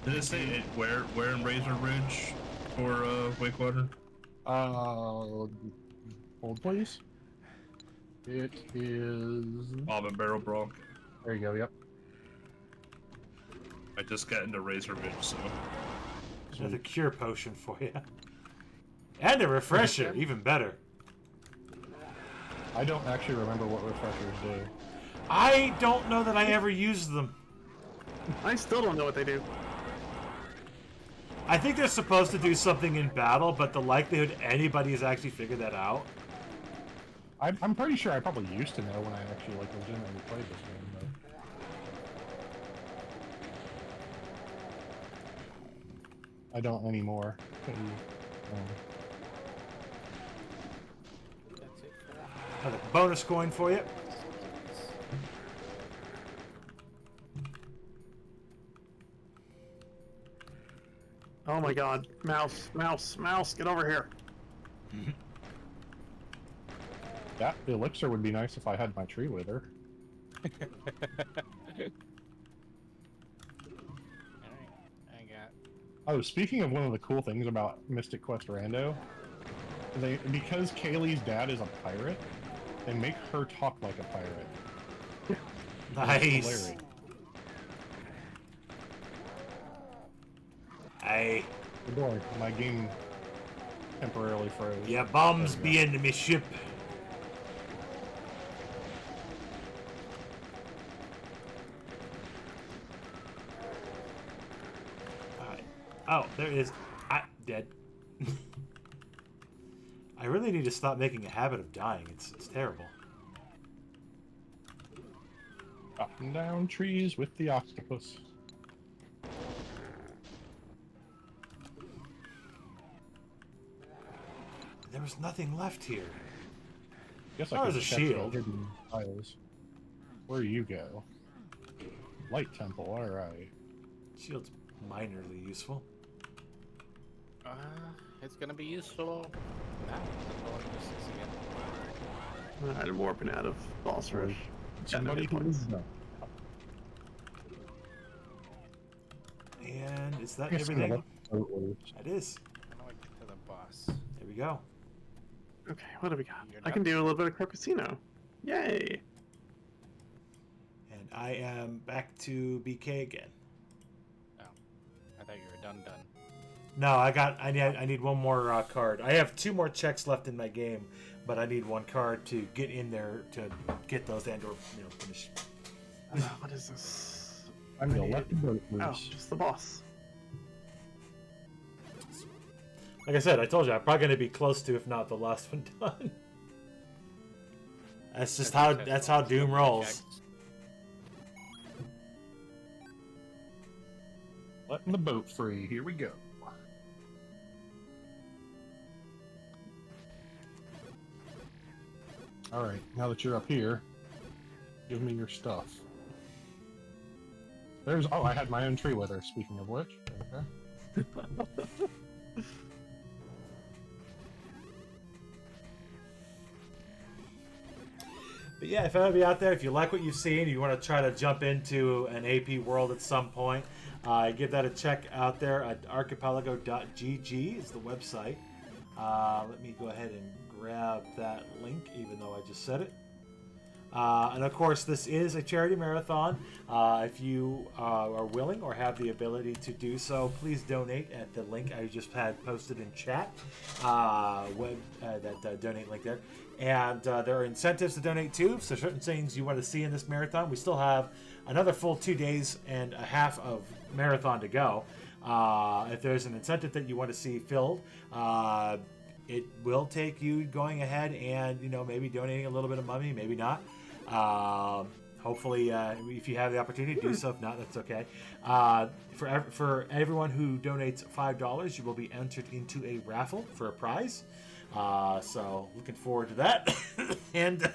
Did it say where in Razor Ridge for Wakewater? Hold please. It is... Bob and Barrel Bronc. There you go, yep. I just got into Razor Ridge, so... Another cure potion for you. And a refresher, even better. I don't actually remember what refreshers do. I don't know that I ever used them. I still don't know what they do. I think they're supposed to do something in battle, but the likelihood anybody has actually figured that out I'm pretty sure I probably used to know when I actually like legitimately played this game, but I don't anymore. That's it for that. Another bonus coin for you. Oh my god. Mouse, mouse, mouse, get over here. That elixir would be nice if I had my tree wither. Alright, I got. Oh, speaking of one of the cool things about Mystic Quest Rando, because Kaylee's dad is a pirate, they make her talk like a pirate. It's Nice. hilarious. Hey, Boy, my game temporarily froze. yeah, bombs There we be go. into me ship. Alright. Oh, there it is. Dead. I really need to stop making a habit of dying. It's terrible. Up and down trees with the octopus. There was nothing left here. Guess Oh, I could there's a check the shield. hidden tiles. Where you go? Light temple. All right. Shield's minorly useful. It's gonna be useful. Now, I'm going to 6 again. I'm warping out of boss rush. Somebody hit points. who's And is that everything? That is. How do I get to the boss? There we go. Okay, what do we got? You're I can done. do a little bit of Carcassino. Yay! And I am back to BK again. I thought you were done. No, I need one more card. I have 2 more checks left in my game, but I need 1 card to get in there to get those and or finish. What is this? I'm gonna let the boat Oh, loose. just the boss. Like I said, I told you I'm probably going to be close to, if not the last one done. That's how Doom rolls. Letting the boat free. Here we go. All right. Now that you're up here, give me your stuff. There's. Oh, I had my own tree wither. Speaking of which. Okay. But yeah, if anybody out there, if you like what you've seen, you want to try to jump into an AP world at some point, give that a check out there at archipelago.gg is the website. Let me go ahead and grab that link, even though I just said it. And of course, this is a charity marathon. If you are willing or have the ability to do so, please donate at the link I just had posted in chat. That donate link there. And there are incentives to donate too. So certain things you want to see in this marathon. We still have another full 2 days and a half of marathon to go. If there's an incentive that you want to see filled, it will take you going ahead and maybe donating a little bit of money, maybe not. Hopefully, if you have the opportunity to do so. If not, that's okay. For everyone who donates $5, you will be entered into a raffle for a prize. So looking forward to that. And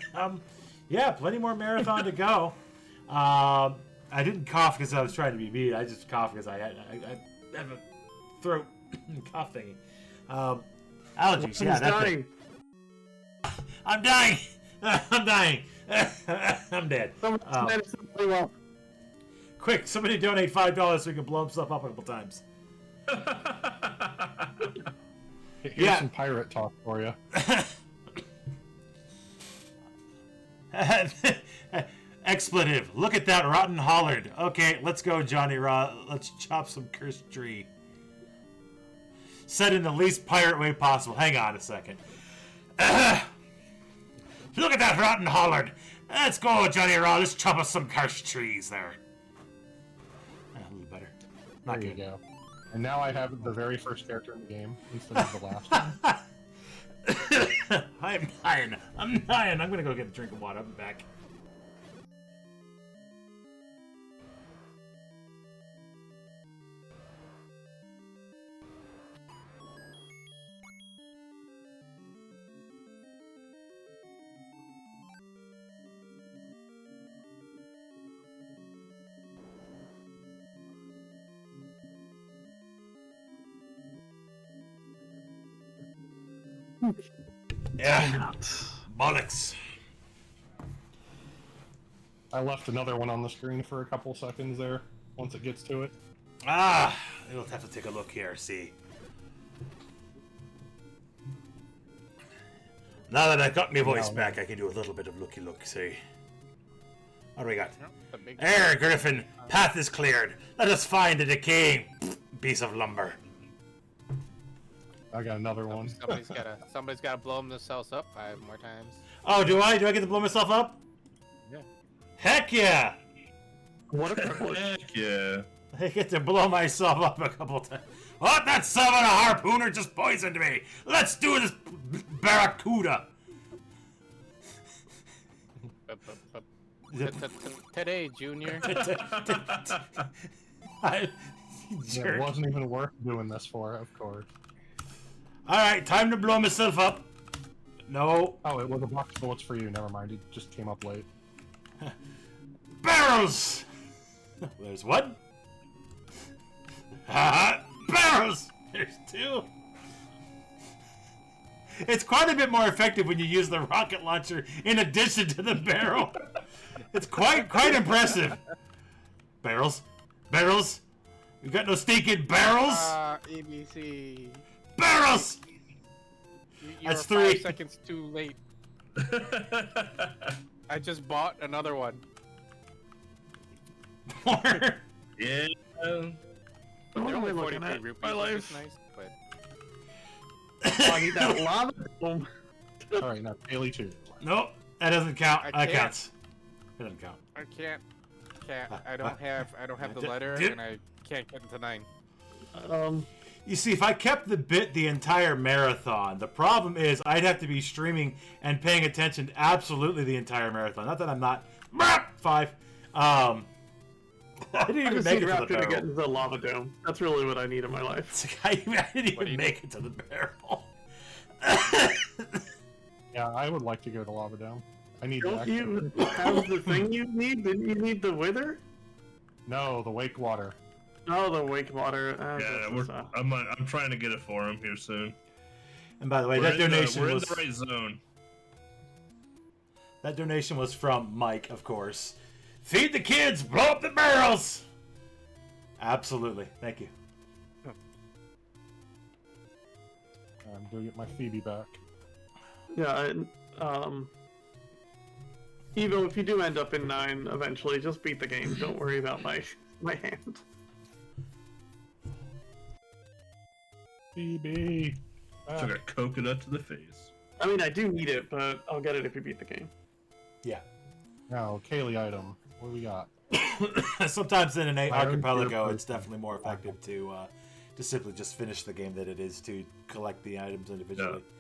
yeah, plenty more marathon to go. I didn't cough because I was trying to be mean. I just coughed because I have a throat cough thingy. Allergies. Yeah, that's dying. I'm dying. I'm dying. I'm dead. Well, Quick, somebody donate $5 so we can blow himself up a couple times. Here's some pirate talk for you. Expletive. Look at that rotten hollard. Okay, let's go, Johnny Raw. Let's chop some cursed tree. Said in the least pirate way possible. Hang on a second. Look at that rotten hollard. Let's go, Johnny Raw. Let's chop us some cursed trees there. A little better. Not There good. you go. And now I have the very first character in the game instead of the last one. I'm dying. I'm dying. I'm gonna go get a drink of water. I'll be back. Yeah. Bollocks. I left another one on the screen for a couple seconds there, once it gets to it. Ah, we'll have to take a look here, see. Now that I've got my voice back, I can do a little bit of looky-look, see. What do we got? There, Griffin, path is cleared. Let us find the decaying piece of lumber. I got another one. Somebody's gotta blow themselves up 5 more times. Oh, do I? Do I get to blow myself up? Yeah. Heck yeah! What a privilege. Heck yeah. I get to blow myself up a couple times. What? That son of a harpooner just poisoned me. Let's do this, barracuda. Today, Junior. It wasn't even worth doing this for, of course. Alright, time to blow myself up. No. Oh, it was a box of bullets for you. Never mind. It just came up late. Barrels! There's one. Barrels! There's 2. It's quite a bit more effective when you use the rocket launcher in addition to the barrel. It's quite impressive. Barrels. Barrels. You got no stinking barrels? EBC. Barrels! You're 3 seconds too late. I just bought another one. More. Yeah. They're only 43 rupees, my which life. is nice, but... I need that lava dome. Alright, now Kaylee 2. Nope, that doesn't count. I That can't. counts. It doesn't count. I can't. I don't have the letter, and I can't get into 9. You see, if I kept the bit the entire marathon, the problem is I'd have to be streaming and paying attention absolutely the entire marathon. Not that I'm not. 5. I didn't even make it to the to get barrel. into the lava dome. That's really what I need in my life. I didn't even make it to the barrel. Yeah, I would like to go to Lava Dome. I need Don't that. you have the thing you need? Didn't you need the wither? No, the wake water. Oh, the wake water. Yeah, I'm trying to get it for him here soon. And by the way, that donation we're was in the right zone. that donation was from Mike, of course. Feed the kids, blow up the barrels. Absolutely, thank you. I'm gonna get my Phoebe back. Yeah, Evo, if you do end up in 9 eventually, just beat the game. Don't worry about my hand. Phoebe! Took a coconut to the face. I mean, I do need it, but I'll get it if you beat the game. Yeah. Now, Kaylee item. What do we got? Sometimes in an Archipelago, Fire it's definitely more effective to simply just finish the game than it is to collect the items individually. Yeah.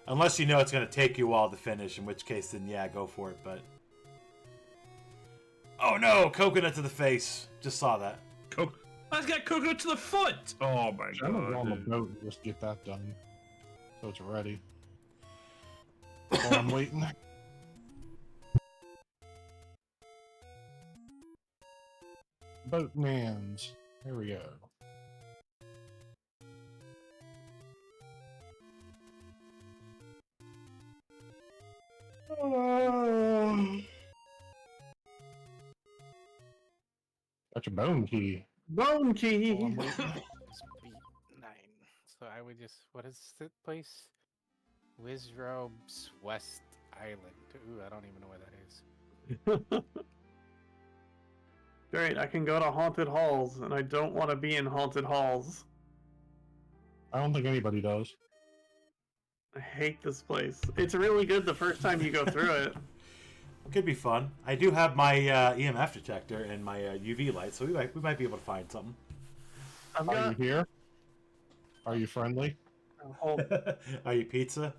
Unless you know it's going to take you a while to finish, in which case then yeah, go for it. But oh no, coconut to the face! Just saw that. I got coconut to the foot. Oh my god! I'm gonna go on the boat and just get that done, so it's ready. While I'm waiting. Boatmans. Here we go. Got your bone key. Bone key! It's beat 9. So I would just... What is the place? Wizrobes West Island. Ooh, I don't even know where that is. Great, I can go to haunted halls, and I don't want to be in haunted halls. I don't think anybody does. I hate this place. It's really good the first time you go through it. Could be fun. I do have my EMF detector and my UV light, so we might be able to find something. Are you here? Are you friendly? Are you pizza?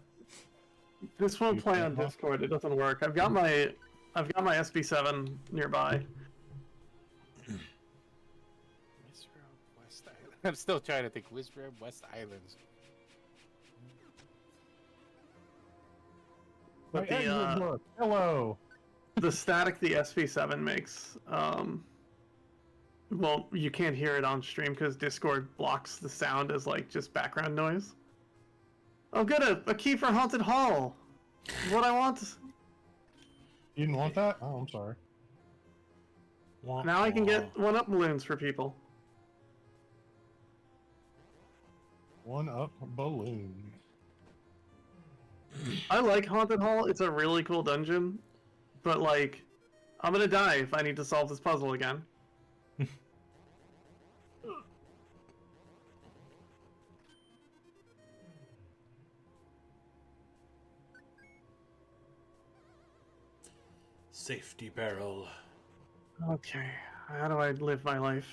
This won't play on Discord. It doesn't work. I've got my SB7 nearby. West Island. I'm still trying to think. Wizard West Islands. But Hello. the static the SB7 makes, well, you can't hear it on stream because Discord blocks the sound as like just background noise. Oh, good, a key for Haunted Hall. What I want. You didn't want that? Oh, I'm sorry. Now I can get 1-up balloons for people. 1-up balloon. I like Haunted Hall. It's a really cool dungeon, but like, I'm gonna die if I need to solve this puzzle again. Safety barrel. Okay, how do I live my life?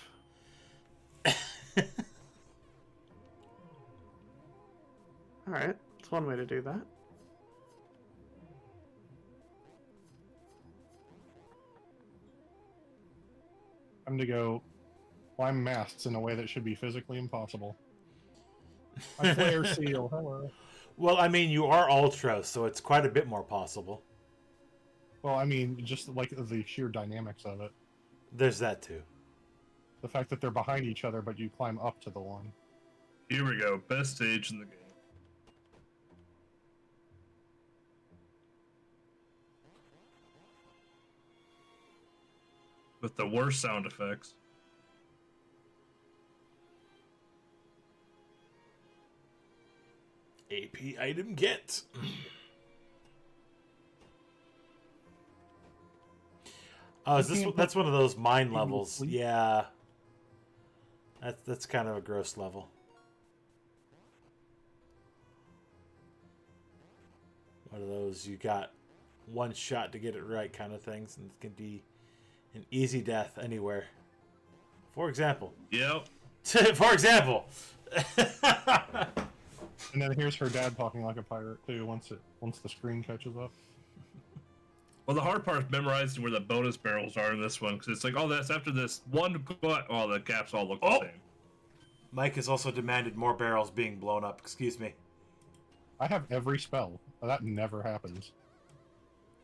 Alright, that's one way to do that. I'm to go climb masts in a way that should be physically impossible. I flare seal. Hello. Well, I mean, you are ultra, so it's quite a bit more possible. Well, I mean, just like the sheer dynamics of it. There's that too. The fact that they're behind each other, but you climb up to the one. Here we go. Best stage in the game. With the worst sound effects. AP item get. Oh, is this? That's one of those mine levels. Yeah. That's kind of a gross level. One of those you got one shot to get it right kind of things, and it can be an easy death anywhere. For example. Yep. For example. And then here's her dad talking like a pirate too. Once the screen catches up. Well, the hard part is memorizing where the bonus barrels are in this one, because it's like, oh, that's after this one, but all the gaps all look the same. Mike has also demanded more barrels being blown up. Excuse me. I have every spell. That never happens.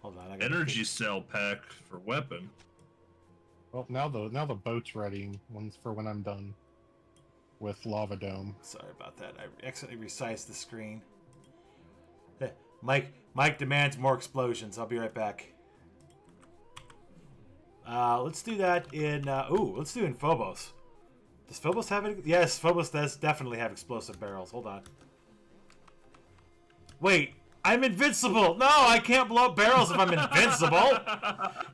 Hold on. Energy cell pack for weapon. Well, now the boat's ready for when I'm done with Lava Dome. Sorry about that. I accidentally resized the screen. Mike demands more explosions. I'll be right back. Let's do that in... let's do in Phobos. Does Phobos have it? Yes, Phobos does definitely have explosive barrels. Hold on. Wait, I'm invincible! No, I can't blow up barrels if I'm invincible!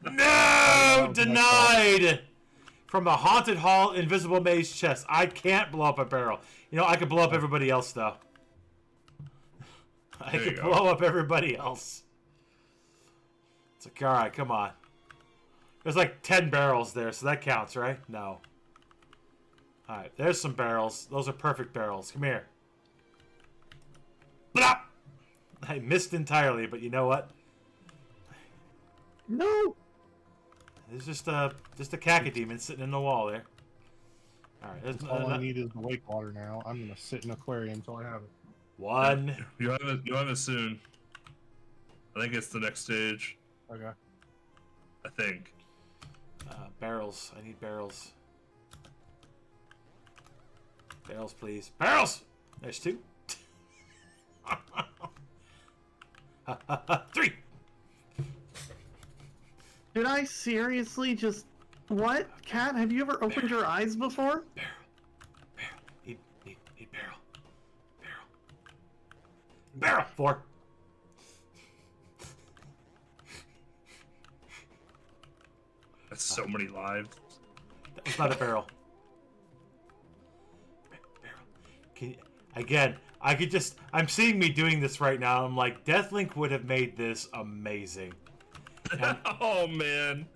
No! Denied! From the Haunted Hall Invisible Maze chest. I can't blow up a barrel. You know, I could blow up everybody else, though. I could blow up everybody else. It's like, alright, come on. There's like 10 barrels there, so that counts, right? No. Alright, there's some barrels. Those are perfect barrels. Come here. Blah! I missed entirely, but you know what? No! There's just a cacodemon sitting in the wall there. Alright, all I need is the wake water now. I'm gonna sit in an aquarium until I have it. One. You'll have it soon. I think it's the next stage. Okay. I think. Barrels. I need barrels. Barrels, please. Barrels! There's 2. 3! Did I seriously just... What? Cat, have you ever opened your eyes before? Barrel. Need barrel. Barrel! 4. That's so many lives. That was not a barrel. Again, I could just... I'm seeing me doing this right now. I'm like, Deathlink would have made this amazing. And oh, man.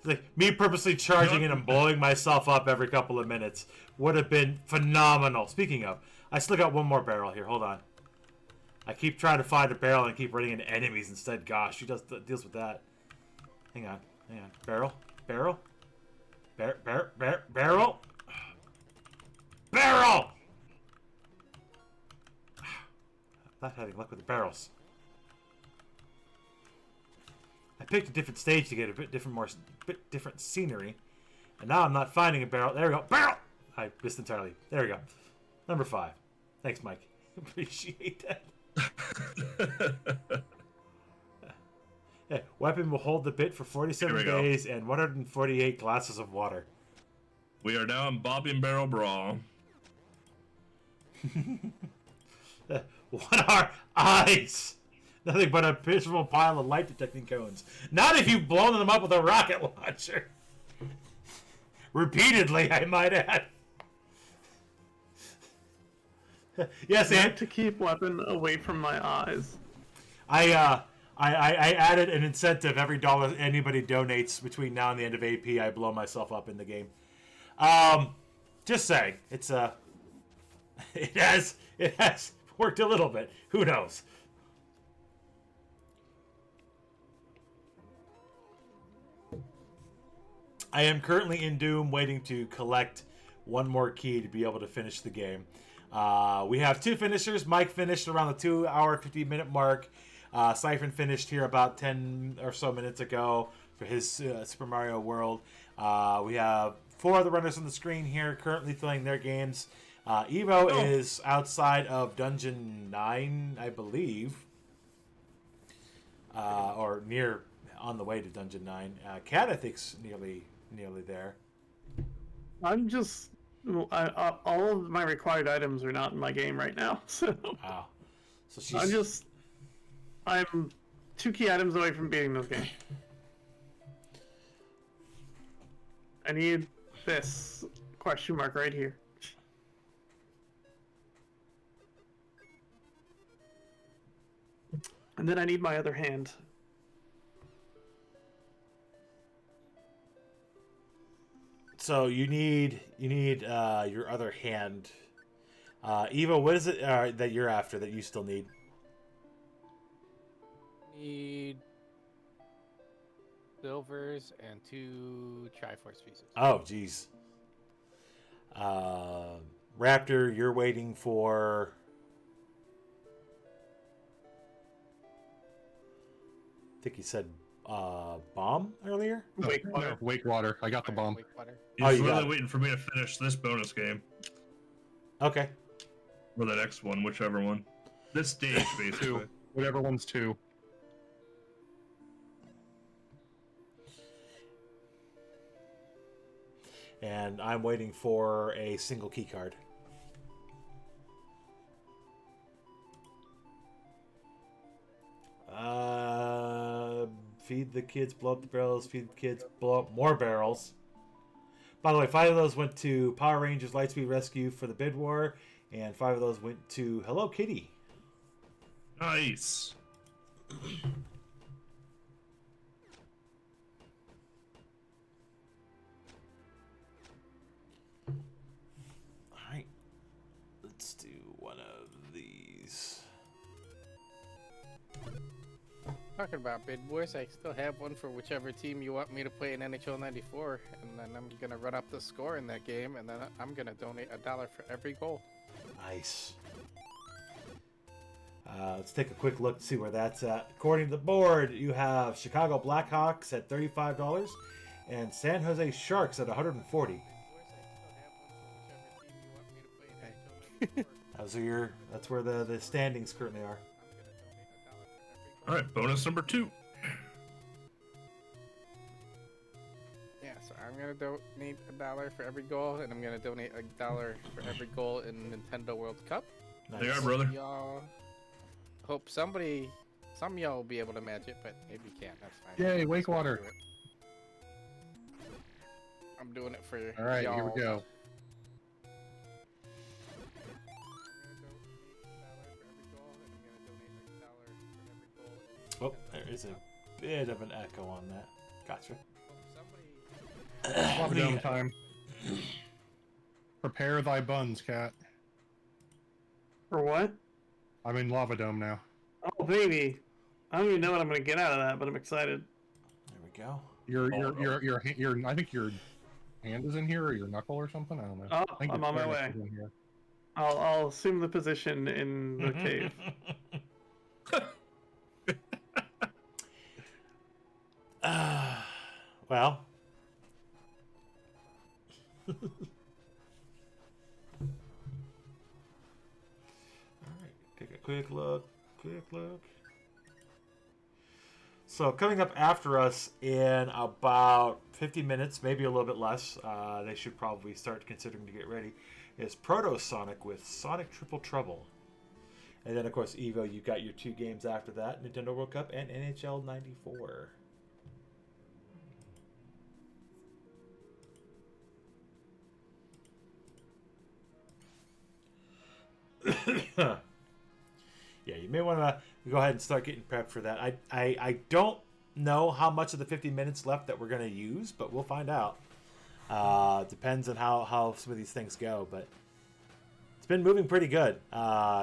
it's like, me purposely charging in and blowing myself up every couple of minutes would have been phenomenal. Speaking of, I still got one more barrel here. Hold on. I keep trying to find a barrel and keep running into enemies instead. Gosh, who deals with that? Hang on. Barrel? Barrel? Barrel? Barrel! I'm not having luck with the barrels. I picked a different stage to get a bit different scenery. And now I'm not finding a barrel. There we go. Barrel! I missed entirely. There we go. Number 5. Thanks, Mike. Appreciate that. Yeah, weapon will hold the bit for 47 days and 148 glasses of water. We are now in Bobby and Barrel Brawl. What are eyes? Nothing but a miserable pile of light detecting cones. Not if you've blown them up with a rocket launcher. Repeatedly, I might add. Yes, and to keep weapon away from my eyes. I added an incentive every dollar anybody donates between now and the end of AP. I blow myself up in the game. Just saying, it's it has worked a little bit. Who knows? I am currently in Doom, waiting to collect one more key to be able to finish the game. We have 2 finishers. Mike finished around the 2-hour, 50-minute mark. Siphon finished here about 10 or so minutes ago for his Super Mario World. We have 4 other runners on the screen here currently playing their games. Evo is outside of Dungeon 9, I believe. Or near, on the way to Dungeon 9. Cat, I think's nearly there. I'm just... all of my required items are not in my game right now, so... Wow. So she's... I'm 2 key items away from beating this game. I need this question mark right here. And then I need my other hand. So you need your other hand. Eva, what is it that you're after that you still need? Need silvers and 2 Triforce pieces. Oh, jeez. Raptor, you're waiting for... I think he said bomb earlier? No, Wake Water. I got the bomb. He's really waiting for me to finish this bonus game. Okay. Or the next one, whichever one. This stage, basically. 2. Whatever one's 2. And I'm waiting for a single key card. Feed the kids, blow up the barrels. Feed the kids, blow up more barrels. By the way, 5 of those went to Power Rangers Lightspeed Rescue for the Bid War, and 5 of those went to Hello Kitty. Nice. Alright. Let's do one of these. Talking about bid wars, I still have one for whichever team you want me to play in NHL 94, and then I'm gonna run up the score in that game, and then I'm gonna donate $1 for every goal. Nice. Let's take a quick look to see where that's at. According to the board, you have Chicago Blackhawks at $35 and San Jose Sharks at $140. That's where the standings currently are. All right, bonus number 2. Yeah, so I'm gonna donate $1 for every goal, and I'm gonna donate $1 for every goal in Nintendo World Cup. Nice. There you are, brother. Y'all, hope some of y'all will be able to match it, but if you can't, that's fine. Yay, Wake Water. I'm doing it for y'all. All right, here we go. Oh, there is a bit of an echo on that. Gotcha. Slow down time. Prepare thy buns, cat. For what? I'm in Lava Dome now. Oh baby, I don't even know what I'm gonna get out of that, but I'm excited. There we go. Your I think your hand is in here, or your knuckle or something. I don't know. Oh, I think I'm your on my phalanx way. is in here. I'll assume the position in the cave. Well. Alright, take a quick look. So coming up after us in about 50 minutes, maybe a little bit less, they should probably start considering to get ready, is Proto Sonic with Sonic Triple Trouble. And then, of course, Evo, you got your 2 games after that, Nintendo World Cup and NHL 94. Yeah, you may want to go ahead and start getting prepped for that. I don't know how much of the 50 minutes left that we're going to use, but we'll find out. Depends on how some of these things go, but it's been moving pretty good,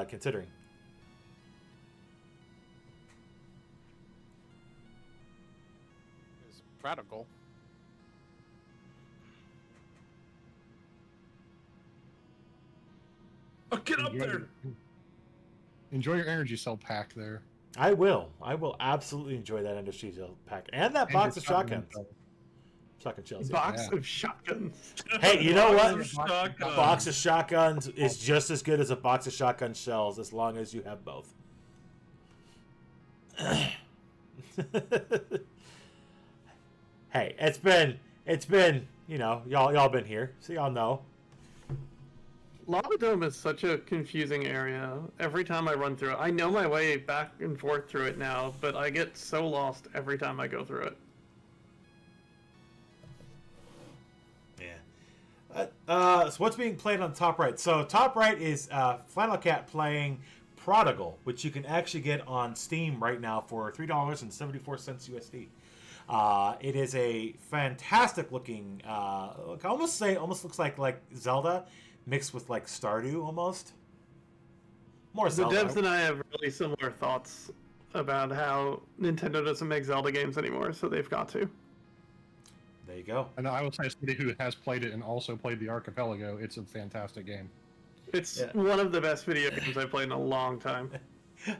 considering. It's prodigal. Oh, get up there! Enjoy your energy cell pack there. I will absolutely enjoy that Industry pack and that box of shotguns. Shotgun shells. Box of shotguns. Hey, you know what? Shotgun. A box of shotguns is just as good as a box of shotgun shells, as long as you have both. Hey, it's been, you know, y'all been here, so y'all know. Lava Dome is such a confusing area. Every time I run through it, I know my way back and forth through it now, but I get so lost every time I go through it. Yeah. So what's being played on top right? So top right is Flannel Cat playing Prodigal, which you can actually get on Steam right now for $3.74 USD. It is a fantastic looking, almost looks like Zelda mixed with like Stardew almost. More Zelda. The devs and I have really similar thoughts about how Nintendo doesn't make Zelda games anymore, so they've got to. There you go. And I will say, as somebody who has played it and also played the Archipelago, it's a fantastic game. It's one of the best video games I've played in a long time.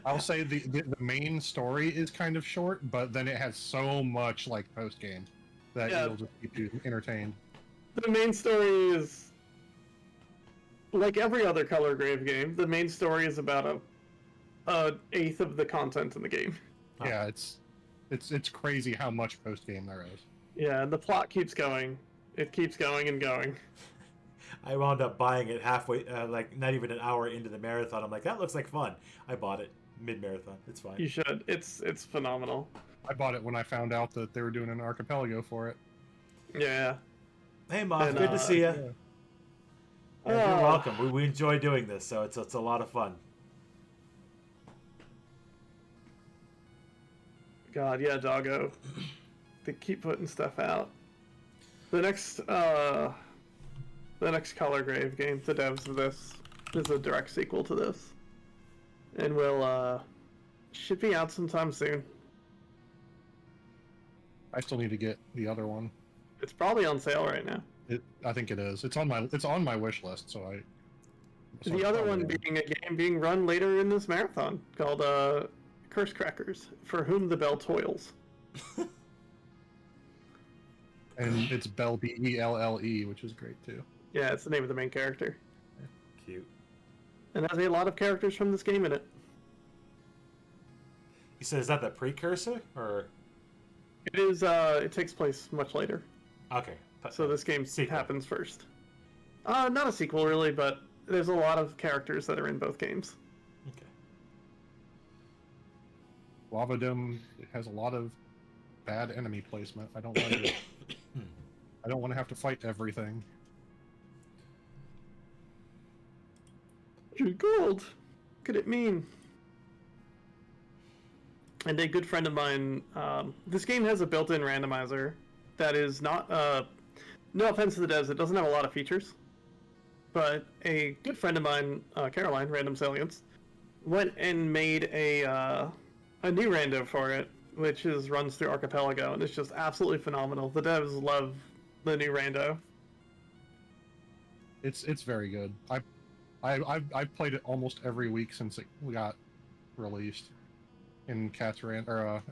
I'll say the main story is kind of short, but then it has so much like post game that it'll just keep you entertained. The main story is like every other Color Grave game. The main story is about a eighth of the content in the game. Yeah, it's crazy how much post game there is. Yeah, and the plot keeps going. It keeps going and going. I wound up buying it halfway, like not even an hour into the marathon. I'm like, that looks like fun. I bought it mid-marathon. It's fine. You should. It's phenomenal. I bought it when I found out that they were doing an Archipelago for it. Yeah. Hey, Mom, good to see you. Yeah. Yeah, you're welcome. We enjoy doing this, so it's a lot of fun. God, yeah, doggo. They keep putting stuff out. The next Color Grave game, the devs of this, is a direct sequel to this, and will should be out sometime soon. I still need to get the other one. It's probably on sale right now. I think it is. It's on my wish list. So the other one being a game being run later in this marathon called Curse Crackers, For Whom the Bell Toils. And it's Bell, Belle, which is great too. Yeah, it's the name of the main character. Cute. And has a lot of characters from this game in it. You said, is that the precursor, or? It is. It takes place much later. Okay. So this game Sequel. happens first. Not a sequel really, but there's a lot of characters that are in both games. Okay. Lava Dome has a lot of bad enemy placement. I don't like it. I don't want to have to fight everything. Gold. What could it mean? And a good friend of mine, this game has a built-in randomizer that is not, no offense to the devs, it doesn't have a lot of features. But a good friend of mine, Caroline, Random Salience, went and made a new rando for it, which runs through Archipelago, and it's just absolutely phenomenal. The devs love the new rando. It's very good. I've played it almost every week since it got released in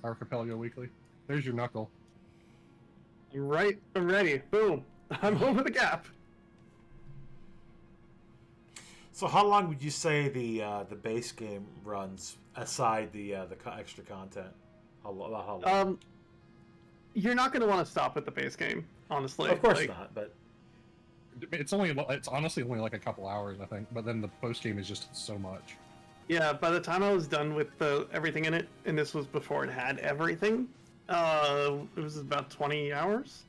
Archipelago Weekly. There's your knuckle. Right, I'm ready. Boom. I'm over the gap. So how long would you say the base game runs aside the extra content? How long? You're not going to want to stop at the base game, honestly. Of course not, but it's honestly only like a couple hours, I think. But then the post game is just so much. Yeah, by the time I was done with everything in it, and this was before it had everything, it was about 20 hours.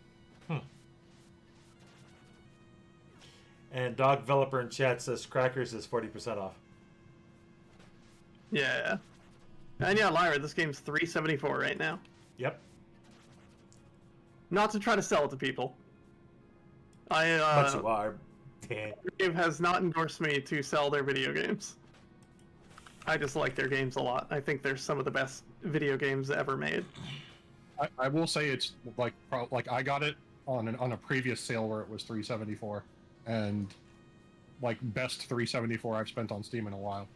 And Dog Developer in chat says Crackers is 40% off. Yeah. And yeah, Lyra, this game's $3.74 right now. Yep. Not to try to sell it to people. But you are. Game has not endorsed me to sell their video games. I just like their games a lot. I think they're some of the best video games ever made. I will say it's like I got it on a previous sale where it was $3.74, and like best $3.74 I've spent on Steam in a while.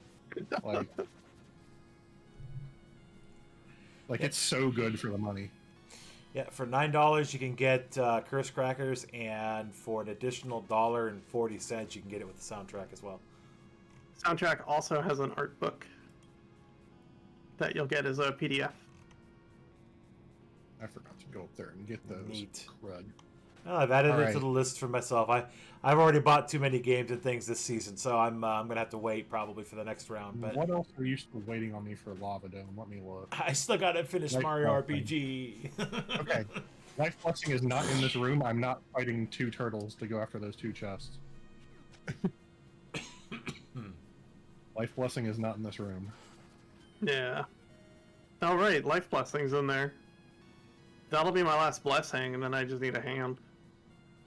Like it's so good for the money. Yeah, for $9 you can get Curse Crackers, and for an additional $1.40 you can get it with the soundtrack as well. Soundtrack also has an art book that you'll get as a PDF. I forgot to go up there and get those. Neat. Crud. Oh, I've added it Alright. to the list for myself. I've already bought too many games and things this season, so I'm gonna have to wait probably for the next round. But What else are you still waiting on me for Lava Dome? Let me look. I still gotta finish Life Mario Blessing. RPG. Okay. Life Blessing is not in this room. I'm not fighting two turtles to go after those two chests. Life Blessing is not in this room. Yeah. All right, life blessings in there. That'll be my last blessing, and then I just need a hand.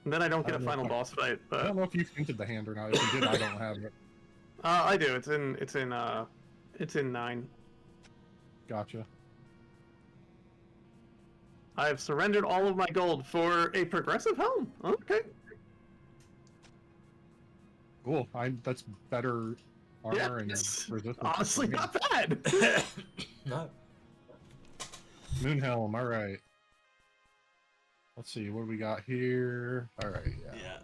And then I don't get a final boss fight. I But don't know if you've hinted the hand or not. If you did, I don't have it. I do. It's in 9. Gotcha. I have surrendered all of my gold for a progressive helm. Okay. Cool. That's better armor Yeah, and it's resistance. honestly not bad. No. Moonhelm. All right. Let's see. What do we got here? All right. Yeah.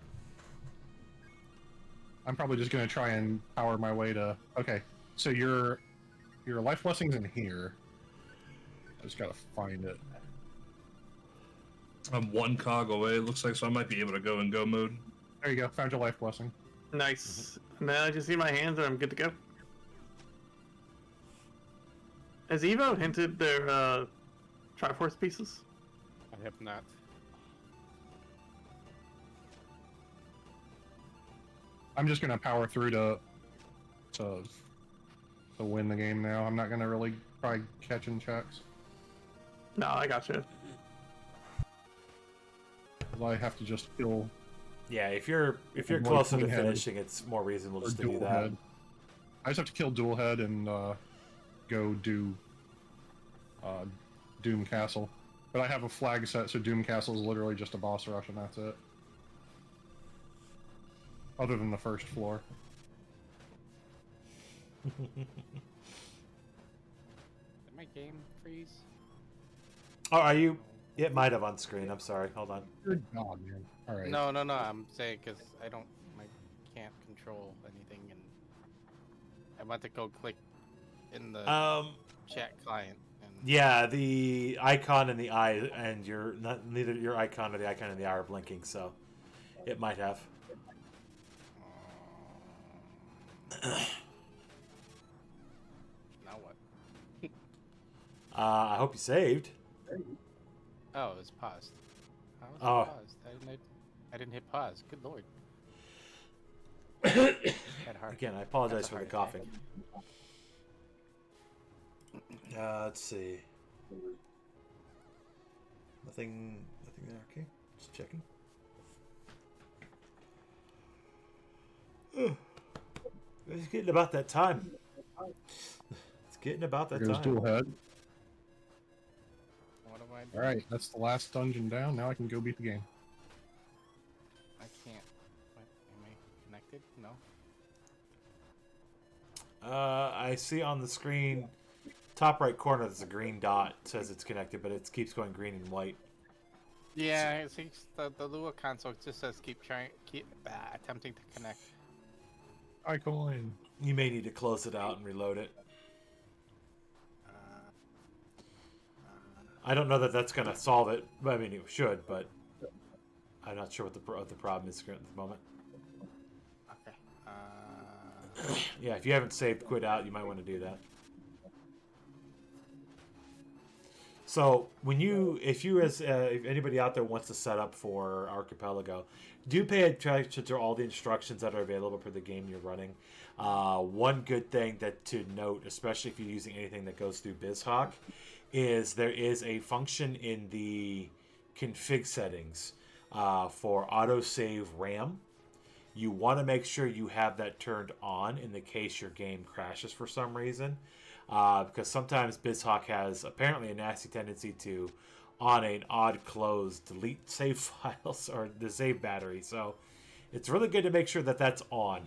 I'm probably just gonna try and power my way to. Okay. So your life blessings in here. I just gotta find it. I'm one cog away, it looks like, so I might be able to go in go mode. There you go. Found your life blessing. Nice. And then I just see my hands and I'm good to go. Has Evo hinted their Triforce pieces? I have not. I'm just gonna power through to win the game now. I'm not gonna really try catching checks. No, I got you. I have to just kill Yeah, if you're One closer to clean head. finishing, it's more reasonable or just to do dual that. head. I just have to kill dual head and go do Doom Castle. But I have a flag set, so Doom Castle is literally just a boss rush, and that's it. Other than the first floor. Did my game freeze? Oh, are you? It might have on screen. I'm sorry. Hold on. Good God, man. All right. No. I'm saying because I can't control anything, and I want to go click in the chat client. And Yeah, the icon and the eye, and neither your icon or the icon and the eye are blinking, so it might have. Now what? I hope you saved. Oh, it's paused. How is it Oh. paused? I didn't hit pause. Good lord. Had heart- Again, I apologize That's a for the heart coughing. Let's see. Nothing there. Okay, just checking. It's getting about that time. It's getting about that There goes time. dual head. What am I doing? All right, that's the last dungeon down. Now I can go beat the game. I can't. What? Am I connected? No. I see on the screen, top right corner, there's a green dot. It says it's connected, but it keeps going green and white. Yeah, it seems the Lua console just says keep attempting to connect. Icon. You may need to close it out and reload it. I don't know that that's going to solve it. I mean, it should, but I'm not sure what the problem is at the moment. Okay. Yeah, if you haven't saved quit out, you might want to do that. So if anybody out there wants to set up for Archipelago, do pay attention to all the instructions that are available for the game you're running. One good thing that to note, especially if you're using anything that goes through BizHawk, is there is a function in the config settings for autosave RAM. You want to make sure you have that turned on in the case your game crashes for some reason. Because sometimes BizHawk has apparently a nasty tendency to, on an odd close, delete save files or the save battery. So it's really good to make sure that that's on.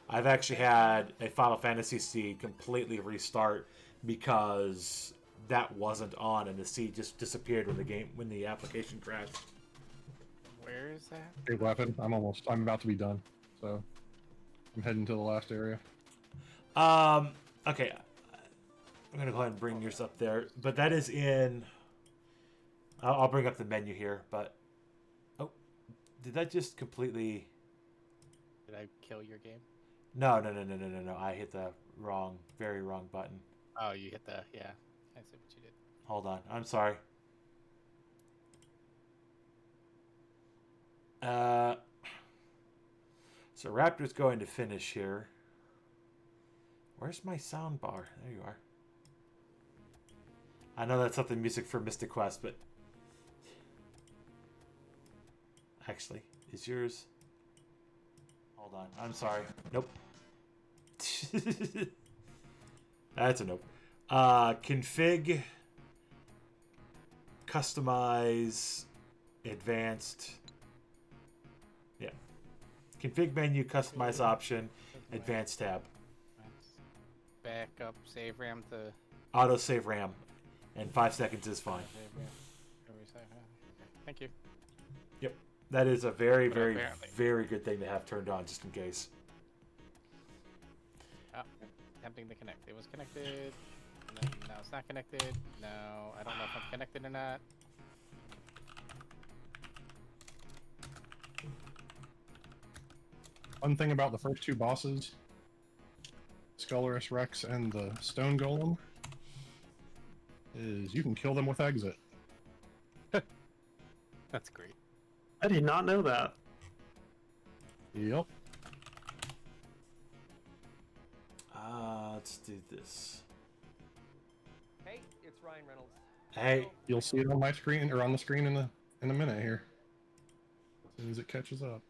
I've actually had a Final Fantasy seed completely restart because that wasn't on and the seed just disappeared when the application crashed. Where is that? Big weapon. I'm about to be done. So I'm heading to the last area. Okay. I'm going to go ahead and bring yours up there. But that is in... I'll bring up the menu here, but... Oh, did that just completely... Did I kill your game? No. I hit the very wrong button. Oh, you hit the... Yeah, I see what you did. Hold on. I'm sorry. So Raptor's going to finish here. Where's my sound bar? There you are. I know that's something music for Mystic Quest, but... Actually, is yours... Hold on. I'm sorry. Nope. That's a nope. Config... Customize... Advanced... Yeah. Config menu, customize option, advanced tab. Backup save RAM to... Auto save RAM. And 5 seconds is fine. Thank you. Yep. That is a very, But very, apparently- very good thing to have turned on just in case. Oh, attempting to connect. It was connected. No, now it's not connected. No, I don't know if I'm connected or not. One thing about the first two bosses, Skullurus Rex and the Stone Golem, is you can kill them with exit. That's great. I did not know that. Yep. Let's do this. Hey, it's Ryan Reynolds. Hey. You'll see it on my screen or on the screen in a minute here. As soon as it catches up.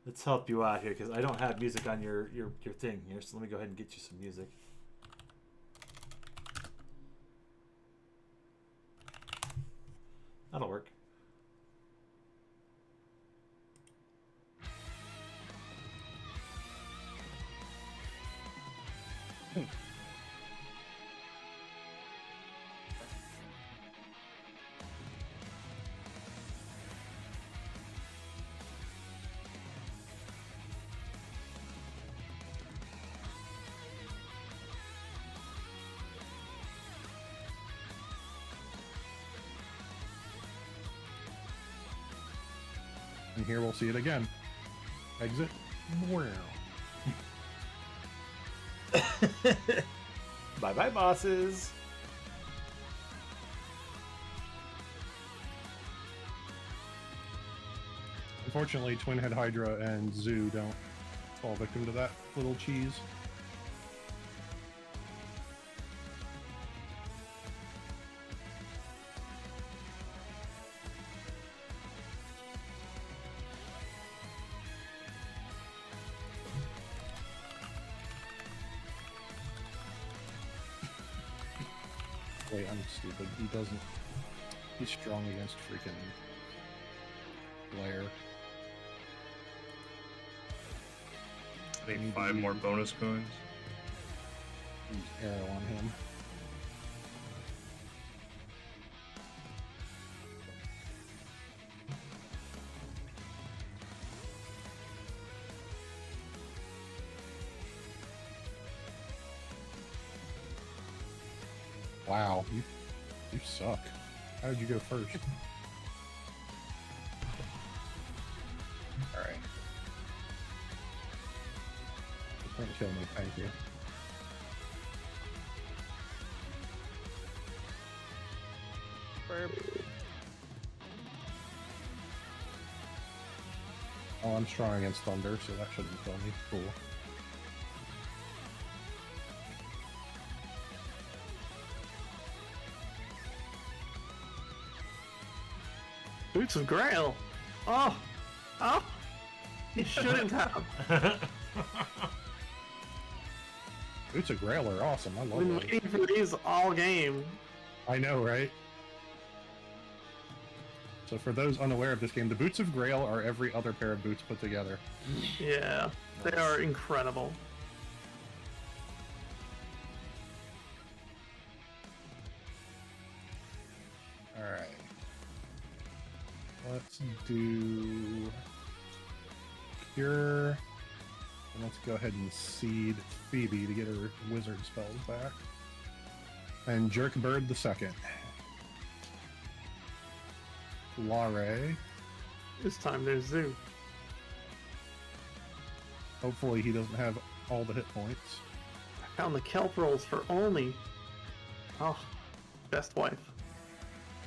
Let's help you out here because I don't have music on your thing here, so let me go ahead and get you some music. That'll work. And here we'll see it again. Exit. Wow. Bye-bye, bosses. Unfortunately, Twin Head Hydra and Zoo don't fall victim to that little cheese. Wait, I'm stupid. He doesn't. He's strong against freaking Blair. I need 5 more bonus coins. Use arrow on him. Wow, you suck. How did you go first? Alright. Don't kill me, thank you. Burp. Oh, I'm strong against thunder, so that shouldn't kill me. Cool. Boots of Grail. Oh, oh. You shouldn't have. Boots of Grail are awesome. I I've love been those. waiting for these all game. I know, right? So for those unaware of this game, the Boots of Grail are every other pair of boots put together. Yeah, they are incredible. Alright. Let's do Cure. And let's go ahead and seed Phoebe to get her wizard spells back. And Jerkbird the second. Lare. This time there's Zoo. Hopefully he doesn't have all the hit points. I found the kelp rolls for Olney. Oh, best wife.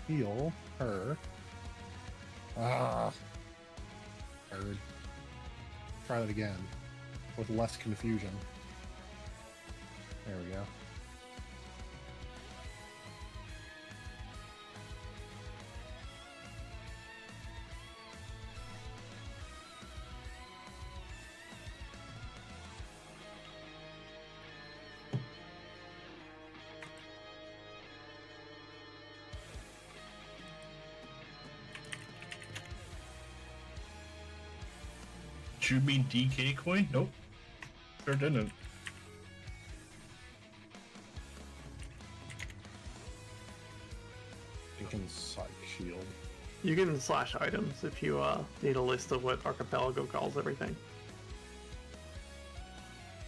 Heal her. Ah. Bird. Try that again. With less confusion. There we go. Did you mean DK coin? Nope. Sure didn't. You can psych shield. You can slash items if you need a list of what Archipelago calls everything.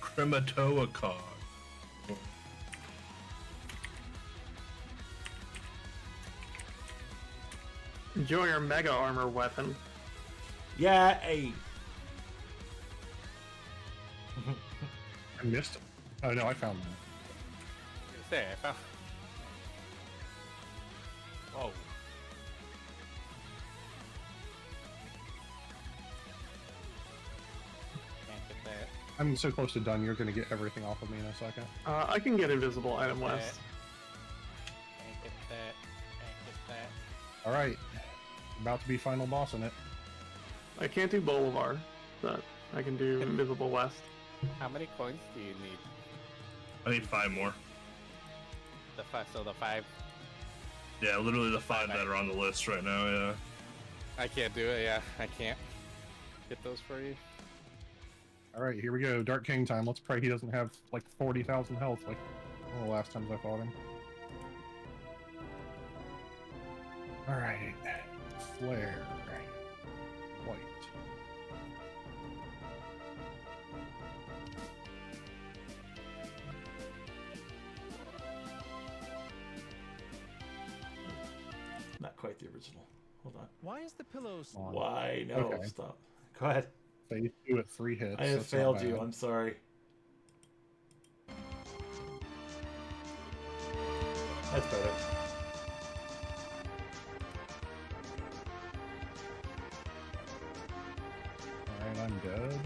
Crematoa cog. Enjoy your mega armor weapon. Yeah, hey. I missed it. Oh no, I found that. There, I found. Whoa. Can't get that. I'm so close to done, you're gonna get everything off of me in a second. I can get invisible item west. Can't get that. Can't get that. Alright. About to be final boss in it. I can't do Bolivar, but I can do invisible west. How many coins do you need? I need 5 more. The 5, so the 5. Yeah, literally the 5 that are on the list right now, yeah. I can't do it, yeah. I can't get those for you. Alright, here we go. Dark King time. Let's pray he doesn't have like 40,000 health like one of the last times I fought him. Alright. Flare. White. Not quite the original. Hold on. Why is the pillow so Why? No, Okay. stop. Go ahead. Phase 2 at 3 hits. I have That's not failed you. bad. I'm sorry. That's better. Alright, I'm dead.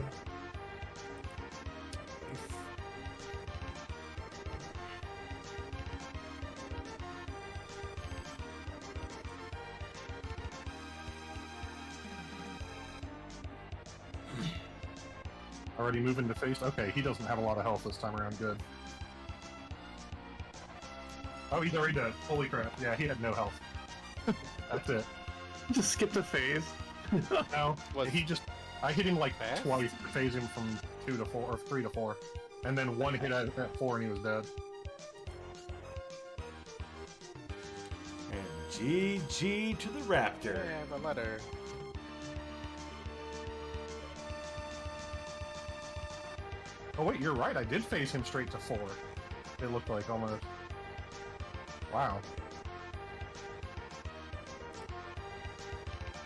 Already moving to face. Okay, he doesn't have a lot of health this time around. Good. Oh, he's already dead. Holy crap. Yeah, he had no health. That's it. Just skipped a phase. No, I hit him like Fast? twice to phase him from 2 to 4, or 3 to 4. And then one hit at 4 and he was dead. And GG to the Raptor. I have a letter. Oh wait, you're right, I did phase him straight to 4. It looked like almost. Wow.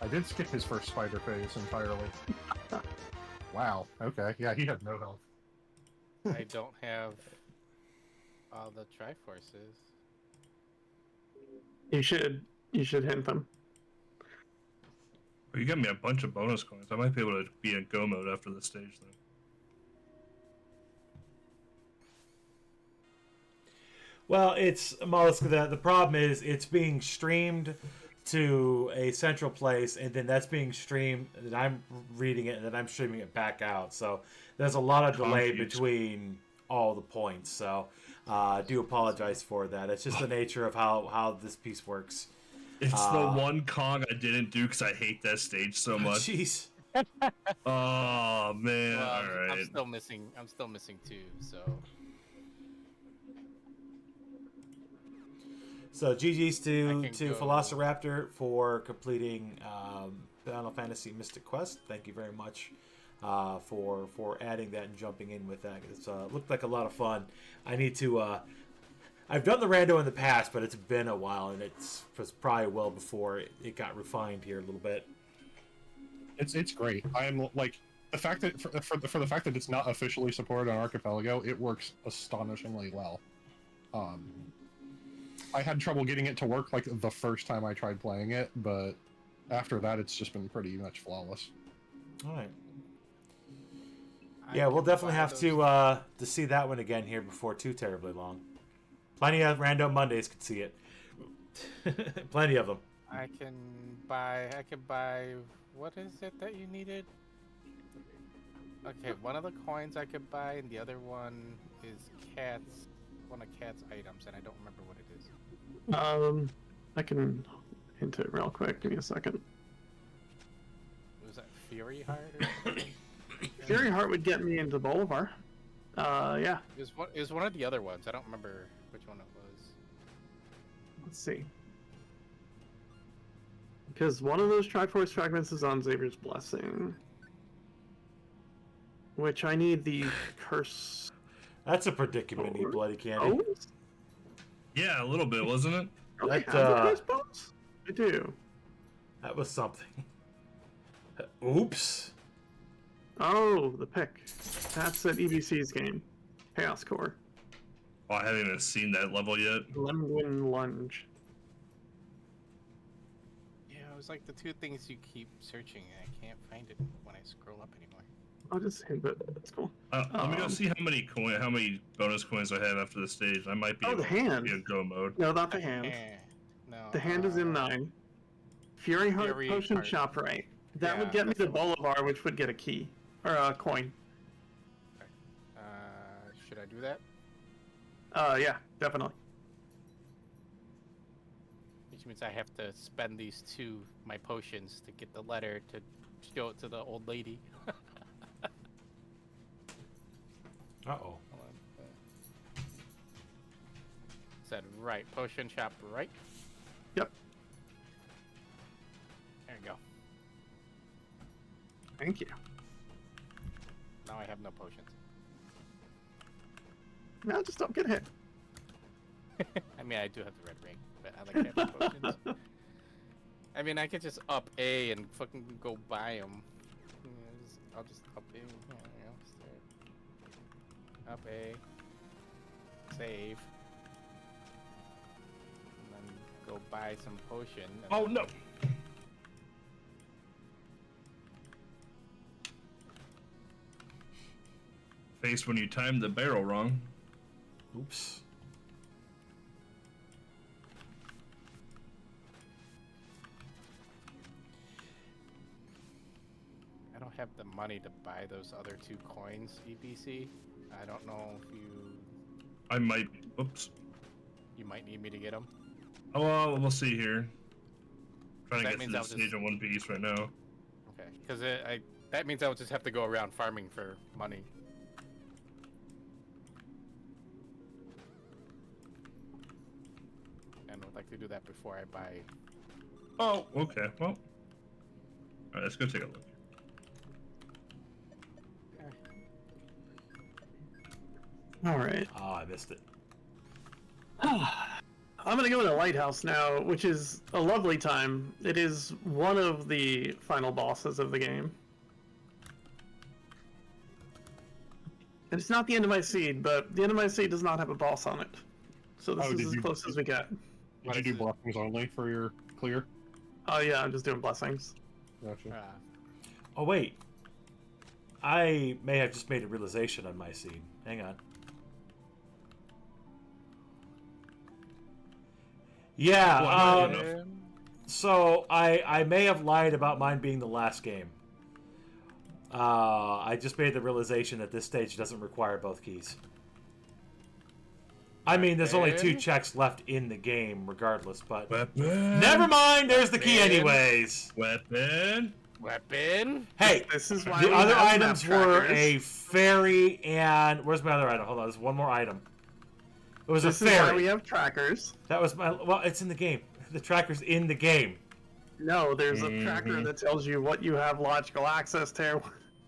I did skip his first spider phase entirely. Wow, okay. Yeah, he had no health. I don't have all the Triforces. You should hint them. You got me a bunch of bonus coins. I might be able to be in go mode after this stage, though. Well, it's Mollusk. The problem is it's being streamed to a central place, and then that's being streamed, and I'm reading it, and then I'm streaming it back out. So there's a lot of delay between all the points. So I do apologize for that. It's just the nature of how this piece works. It's the one Kong I didn't do because I hate that stage so much. Jeez. Oh man! Well, All right. I'm still missing 2, so. So GG's to go. Velociraptor for completing Final Fantasy Mystic Quest. Thank you very much for adding that and jumping in with that. It's looked like a lot of fun. I need to. I've done the rando in the past, but it's been a while, and it was probably well before it got refined here a little bit. It's great. I'm like the fact that for the fact that it's not officially supported on Archipelago, it works astonishingly well. I had trouble getting it to work like the first time I tried playing it, but after that, it's just been pretty much flawless. All right. Yeah, we'll definitely have to see that one again here before too terribly long. Plenty of random Mondays could see it. Plenty of them. I can buy. What is it that you needed? Okay, one of the coins I could buy, and the other one is one of Cat's items, and I don't remember what it is. I can hint it real quick. Give me a second. Was that Fury Heart or something? Fury Heart would get me into Bolivar. Yeah. It was one of the other ones. I don't remember which one it was. Let's see. Because one of those Triforce fragments is on Xavier's Blessing. Which I need the curse. That's a predicament, you bloody candy. Bones? Yeah, a little bit, wasn't it? Oh, I That, have the curse bones? I do. That was something. Oops. Oh, the pick. That's at EBC's game. Chaos Core. Oh, I haven't even seen that level yet. Lemwin Lunge. Yeah, it was like the two things you keep searching, and I can't find it when I scroll up anymore. I'll just hint it. That's cool. Let me go see how many bonus coins I have after the stage. I might be Oh, able the to hand. be in go mode. No, not the hand. No. The hand is in 9. Fury Heart Fury Potion Heart. Shop, right? That Yeah, would get me that's to the one. Bolivar, which would get a key. Or a coin. Should I do that? Yeah, definitely. Which means I have to spend my potions to get the letter to show it to the old lady. Uh-oh. Hold on. Said right. Potion shop right. Yep. There you go. Thank you. Now I have no potions. No, just don't get hit. I mean, I do have the red ring, but I like having potions. I mean, I could just up A and fucking go buy them. I'll just up A. Up A. Save. And then go buy some potion. Oh no! Face when you timed the barrel wrong. Oops. I don't have the money to buy those other 2 coins, EBC. I don't know if you... I might. Oops. You might need me to get them. Oh, well, we'll see here. Trying to That get means through I'll the stage on One Piece right now. Okay, because that means I would just have to go around farming for money. And would like to do that before I buy. Oh, okay. Well, all right, let's go take a look. All right. Oh, I missed it. I'm gonna go to Lighthouse now, which is a lovely time. It is one of the final bosses of the game. And it's not the end of my seed, but the end of my seed does not have a boss on it. So this is as close as we get. Did you do blessings only for your clear? Oh yeah, I'm just doing blessings. Gotcha. Oh, wait. I may have just made a realization on my seed. Hang on. Yeah, so I may have lied about mine being the last game. I just made the realization that this stage doesn't require both keys. I mean, there's only 2 checks left in the game, regardless, but... Weapon! Never mind, there's the key anyways! Weapon! Weapon? Hey, This is why the we other have items map were trackers. a fairy and... Where's my other item? Hold on, there's one more item. It was This a is fairy. why we have trackers. That was my... Well, it's in the game. The tracker's in the game. No, there's a tracker that tells you what you have logical access to.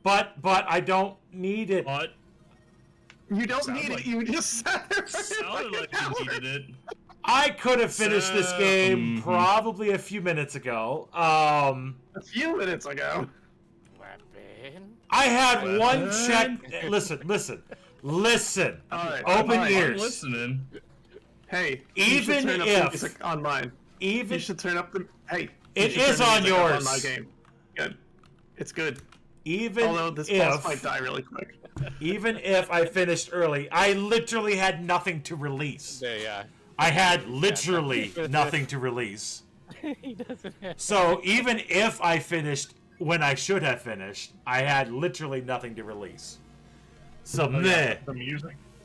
But I don't need it. What? You don't Sounds need like- it, you just sat there for Sounded like fucking you hours. needed it. I could have finished this game probably a few minutes ago. A few minutes ago. Weapon? I had one Weapon? check. Listen. Alright, Open fine. ears. I'm listening. Hey, Even you should turn up if- the music on mine. You Even should turn up the. Hey, you It should turn is the on music up yours. On my game. Good. It's good. even Although this boss might if die really quick. even if I finished early, I literally had nothing to release. Yeah. I had literally nothing to release. He doesn't have. So even if I finished when I should have finished, I had literally nothing to release. So meh. The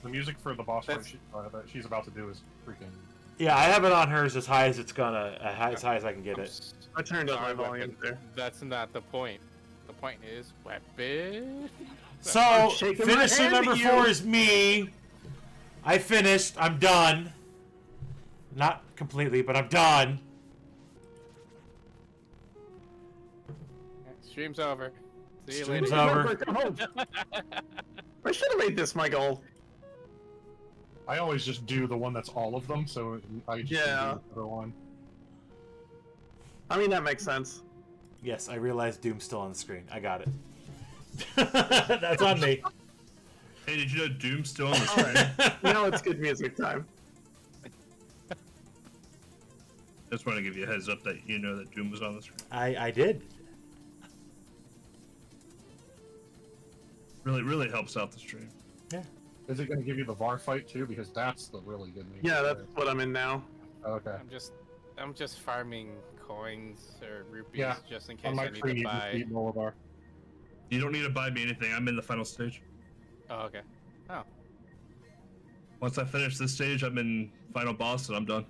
music for the boss fight that she's about to do is freaking. Yeah, I have it on hers as high as it's gonna, as high as I can get it. I turned up my Sorry, volume weapon. there. That's not the point. The point is weapon. So I'm shaking my finisher hand number at you. 4 is me. I finished. I'm done. Not completely, but I'm done. Stream's over. See you Stream's later. over. Come home. I should have made this my goal. I always just do the one that's all of them, so I just Yeah. do the other one. I mean, that makes sense. Yes, I realized Doom's still on the screen. I got it. That's on me. Hey, did you know Doom's still on the screen? Alright, now it's good music time. Just want to give you a heads up that you know that Doom was on the screen. I did. Really helps out the stream. Yeah. Is it going to give you the VAR fight too? Because that's the really good news. Yeah, right that's what I'm in now. there. Okay. I'm just farming coins or rupees Yeah, just in On case my I need screen, to you just buy. beat Bolivar. You don't need to buy me anything. I'm in the final stage. Oh, okay. Oh, Once I finish this stage, I'm in final boss and I'm done.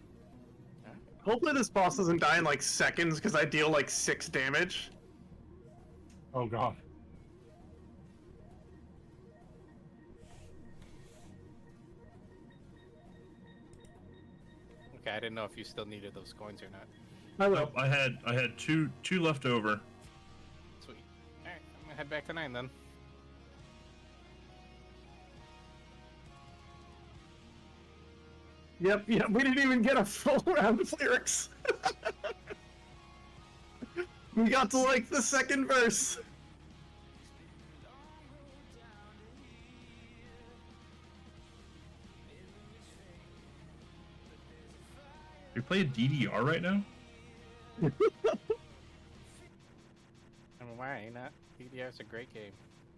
Hopefully this boss doesn't die in like seconds because I deal like 6 damage. Oh god. okay. I didn't know if you still needed those coins or not. I will. Nope, I had two left over. Sweet. All right, I'm gonna head back to 9 then. Yep, we didn't even get a full round of lyrics. We got to like the second verse. You're playing DDR right now? I mean, why not? DDR's a great game.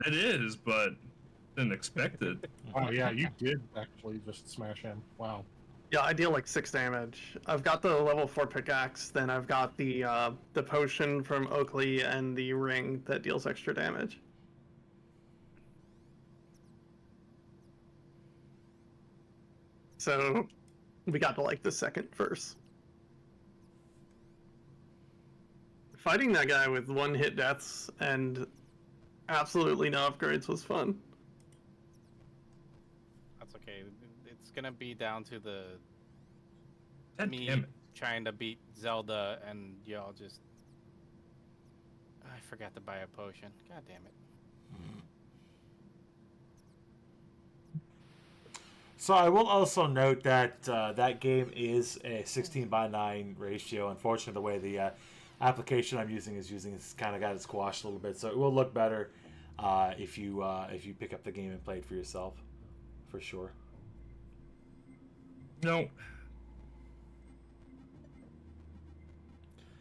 It is, but didn't expect it. Oh yeah, you did actually just smash him. Wow. Yeah, I deal like 6 damage. I've got the level 4 pickaxe, then I've got the potion from Oakley and the ring that deals extra damage. So, we got to like the second verse. Fighting that guy with one-hit deaths and absolutely no upgrades was fun. That's okay. It's gonna be down to the God me damn it. trying to beat Zelda and y'all just. I forgot to buy a potion. God damn it. So I will also note that that game is a 16:9 ratio. Unfortunately, the way the application I'm using is kind of got it squashed a little bit, so it will look better if you pick up the game and play it for yourself, for sure. No.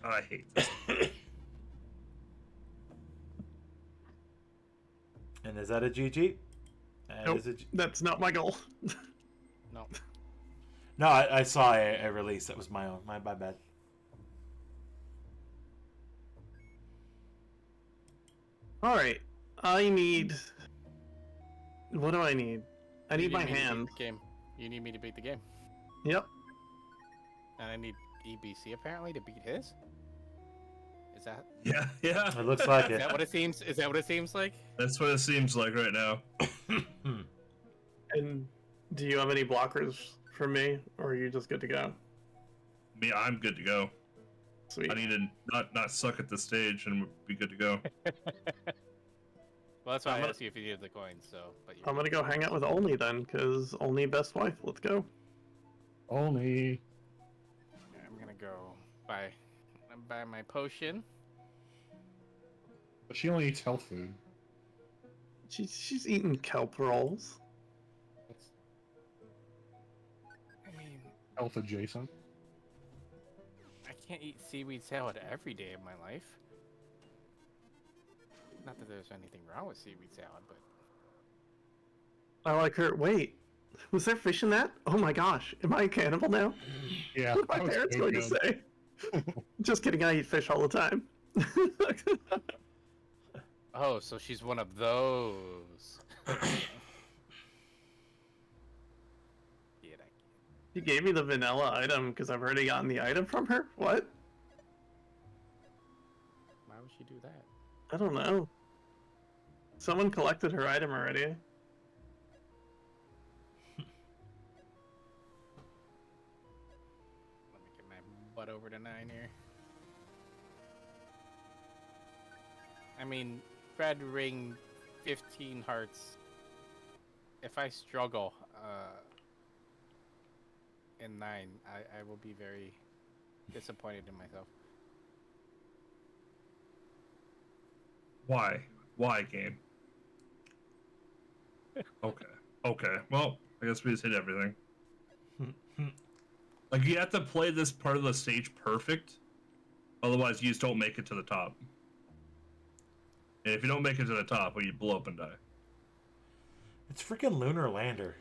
I hate this. And is that a GG? And Nope, is it... that's not my goal. No. No, I saw a release that was my own. My bad. All right, I need. What do I need? I need my me to beat hand. the game. You need me to beat the game. Yep. And I need EBC apparently to beat his. Is that? Yeah, yeah. It looks like Is it. that what it seems? Is that what it seems like? That's what it seems like right now. And do you have any blockers for me, or are you just good to go? Me, I'm good to go. Sweet. I need to not suck at the stage and be good to go. Well, that's why I'm I gonna- asked you if you needed the coins. So, but I'm gonna go hang out with Only then, because Only best wife. Let's go. Only. I'm gonna go buy my potion. But she only eats health food. She's eating kelp rolls. That's I mean, health adjacent. I can't eat seaweed salad every day of my life. Not that there's anything wrong with seaweed salad, but I like her. Wait, was there fish in that? Oh my gosh, am I a cannibal now? Yeah. What are that my was parents very going to good. say? Just kidding, I eat fish all the time. oh, so she's one of those. She gave me the vanilla item because I've already gotten the item from her? What? Why would she do that? I don't know. Someone collected her item already. Let me get my butt over to 9 here. I mean, red ring, 15 hearts. If I struggle in 9, I will be very disappointed in myself. Why? Why, game? Okay. Well, I guess we just hit everything. Like, you have to play this part of the stage perfect. Otherwise, you just don't make it to the top. And if you don't make it to the top, well, you blow up and die. It's freaking Lunar Lander.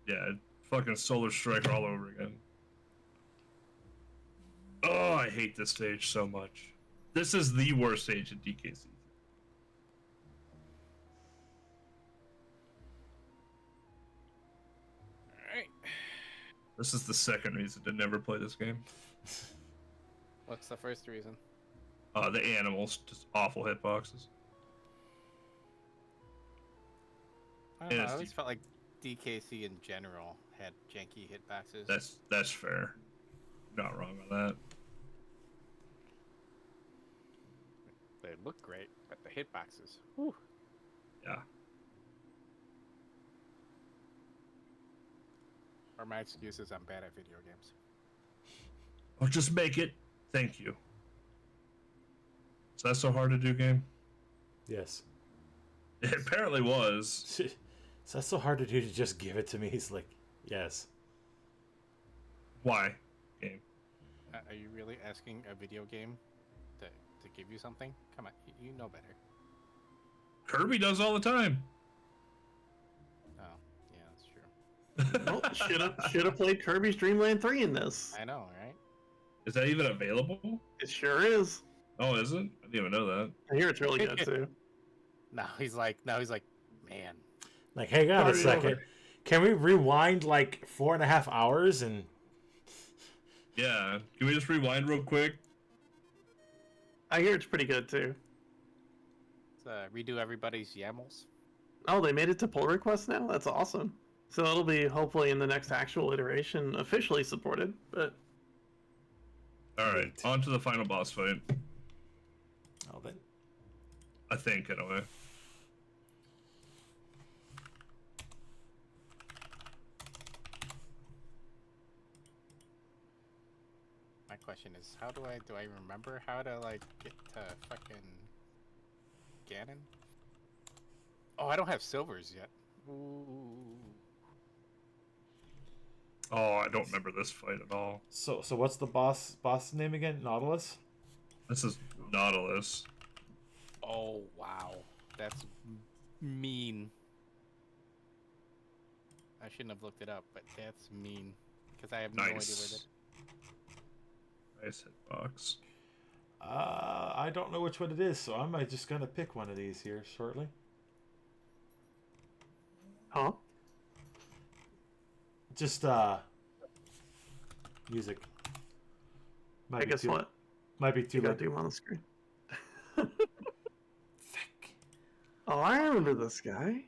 Yeah, fucking Solar Striker all over again. Oh, I hate this stage so much. This is the worst stage in DKC. Alright. This is the second reason to never play this game. What's the first reason? The animals, just awful hitboxes. I don't know, I It's always felt like DKC in general had janky hitboxes. That's fair. Not wrong on that. They look great, but the hitboxes. Whew. Yeah. Or my excuse is I'm bad at video games. Or just make it. Thank you. Is that so hard to do, game? Yes. It apparently was. Is that so hard to do to just give it to me? He's like, yes. Why? Game. Are you really asking a video game to give you something? Come on, you know better. Kirby does all the time. Oh, yeah, that's true. Well, should have played Kirby's Dream Land 3 in this. I know, right? Is that even available? It sure is. Oh, is it? I didn't even know that. I hear it's really good too. Now he's like, man. Like, hang on a Party second. over. Can we rewind like 4.5 hours and? Yeah. Can we just rewind real quick? I hear it's pretty good too. Let's redo everybody's YAMLs. Oh, they made it to pull requests now? That's awesome. So it'll be hopefully in the next actual iteration officially supported, but... Alright, on to the final boss fight. Oh, then. I think, anyway. My question is, do I remember how to like get to fucking Ganon? Oh, I don't have silvers yet. Ooh. Oh, I don't remember this fight at all. So what's the boss name again? Nautilus? This is Nautilus. Oh wow, that's mean. I shouldn't have looked it up, but that's mean because I have no idea where that. Nice hitbox. I don't know which one it is, so I might just gonna pick one of these here shortly. Huh? Just music. I guess what? Might be too You got late. Doom on the screen. Thick. Oh, I remember this guy.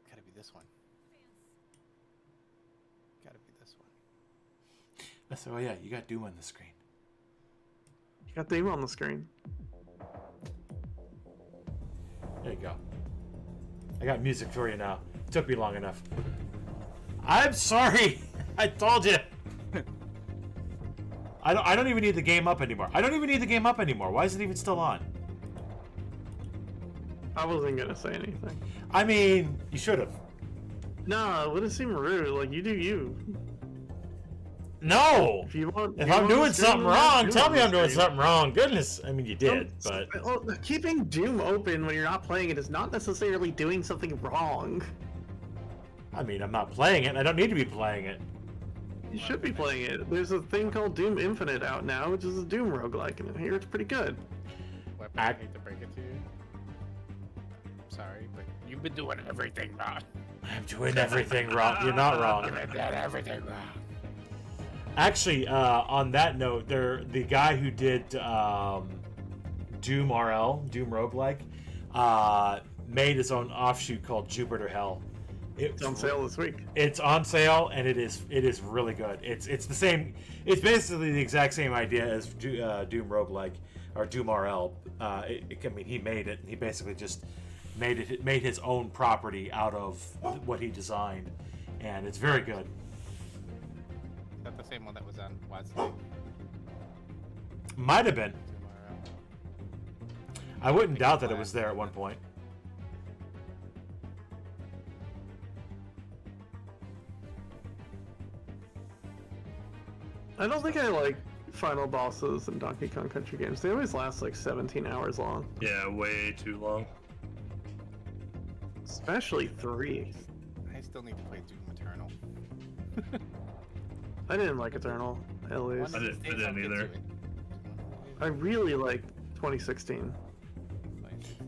Gotta be this one. Gotta be this one. So yeah, you got Doom on the screen. You got Doom on the screen. There you go. I got music for you now. It took me long enough. I'm sorry. I told you. I don't even need the game up anymore. Why is it even still on? I wasn't gonna say anything. I mean, you should have. No, it would have seemed rude. Like, you do you. No! If you want, If you I'm want doing to stream, something then wrong, do tell on me the I'm doing stream. something wrong. Goodness, I mean, you did, but... Well, keeping Doom open when you're not playing it is not necessarily doing something wrong. I mean, I'm not playing it, and I don't need to be playing it. You should be playing it. There's a thing called Doom Infinite out now, which is a Doom roguelike, and I hear it's pretty good. Weapon, I hate to break it to you. I'm sorry, but you've been doing everything wrong. I'm doing everything wrong. You're not wrong. You've been doing everything wrong. Actually, on that note, the guy who did Doom RL, Doom roguelike, made his own offshoot called Jupiter Hell. It's on sale this week. It's on sale, and it is really good. It's the same. It's basically the exact same idea as Doom roguelike or Doom RL. I mean, he made it. And he basically just made his own property out of what he designed, and it's very good. Is that the same one that was on Wednesday? Might have been. Tomorrow. I wouldn't doubt that it was there at one point. I don't think I like final bosses in Donkey Kong Country games. They always last like 17 hours long. Yeah, way too long. Especially 3. I still need to play Doom Eternal. I didn't like Eternal, at least. I didn't either. I really like 2016.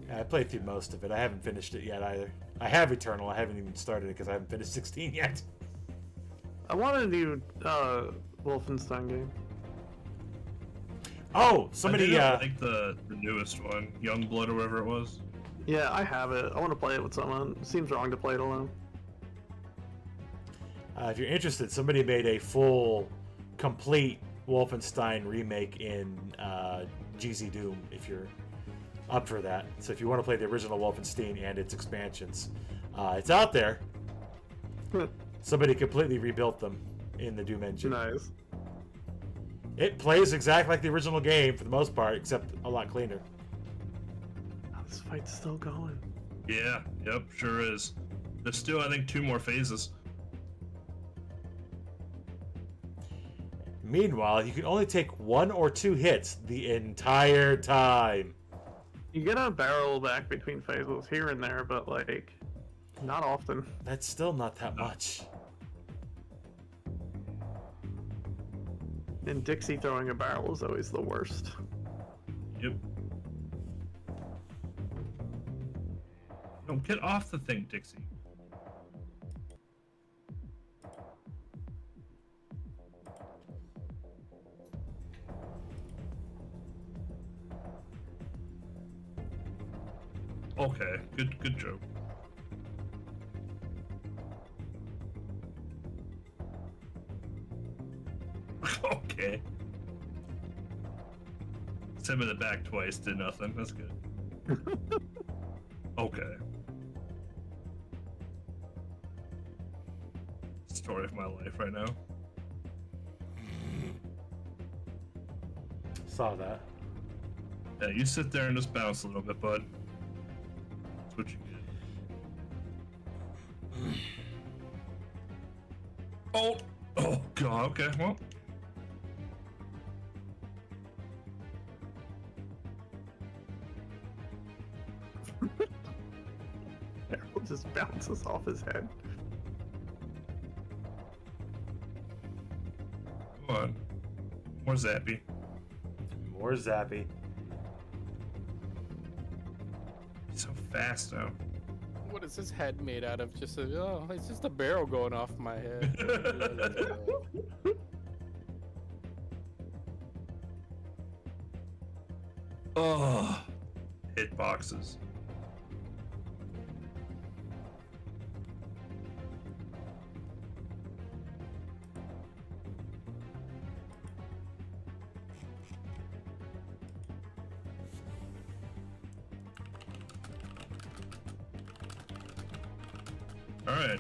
Yeah, I played through most of it. I haven't finished it yet either. I have Eternal. I haven't even started it because I haven't finished 16 yet. I want a new Wolfenstein game. Oh, somebody. I think the newest one, Youngblood or whatever it was. Yeah, I have it. I want to play it with someone. It seems wrong to play it alone. If you're interested, somebody made a full, complete Wolfenstein remake in GZ Doom. If you're up for that, so if you want to play the original Wolfenstein and its expansions, it's out there. Somebody completely rebuilt them in the Doom engine. Nice. It plays exactly like the original game for the most part, except a lot cleaner. Oh, this fight's still going. Yeah, yep, sure is. There's still, I think, 2 more phases. Meanwhile, you can only take 1 or 2 hits the entire time. You get a barrel back between phases here and there, but like, not often. That's still not that much. And Dixie throwing a barrel is always the worst. Yep. No, get off the thing, Dixie. Okay, good joke. Okay. Sent me the back twice, did nothing. That's good. Okay. Story of my life right now. Saw that. Yeah, you sit there and just bounce a little bit, bud. That's what you get. Oh! Oh, God, okay, well. Arrow just bounces off his head. Come on. More zappy. More zappy. He's so fast now. What is his head made out of? Just it's just a barrel going off my head. Oh, hitboxes. All right.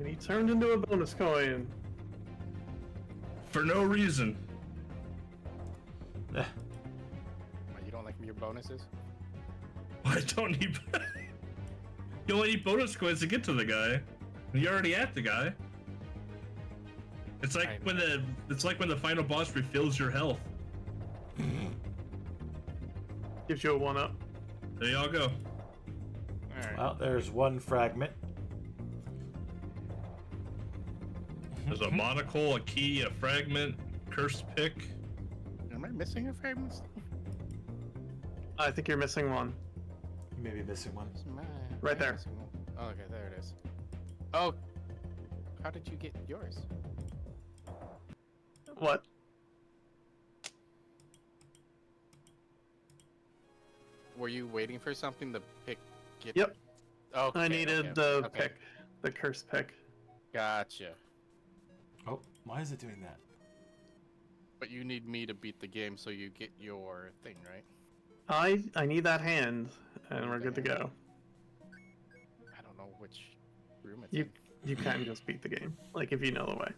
And he turned into a bonus coin. For no reason. Eh, You don't like your bonuses? I don't need. You only need bonus coins to get to the guy. You're already at the guy. It's like when the final boss refills your health. Gives you a 1-up. There y'all go. Alright. well, there's one fragment. There's a monocle, a key, a fragment, cursed pick. Am I missing a fragment? I think you're missing one. You may be missing one. Right there. Oh, okay, there it is. Oh, how did you get yours? What? Were you waiting for something to pick? Yep. Okay, I needed the pick, the curse pick. Gotcha. Oh, why is it doing that? But you need me to beat the game so you get your thing, right? I need that hand, and we're good to go. I don't know which room it's You in. you can just beat the game, like if you know the way.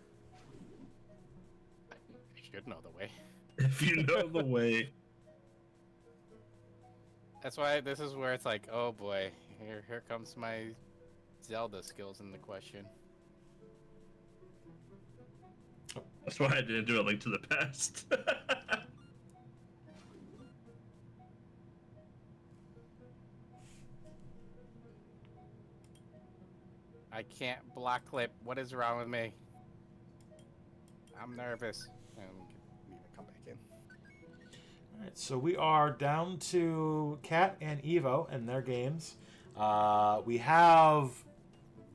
I should know the way. If you know the way. That's why this is where it's like, oh boy, here comes my Zelda skills in the question. That's why I didn't do a Link to the Past. I can't block clip. What is wrong with me? I'm nervous. And need to come back in. Alright, so we are down to Kat and Evo and their games. We have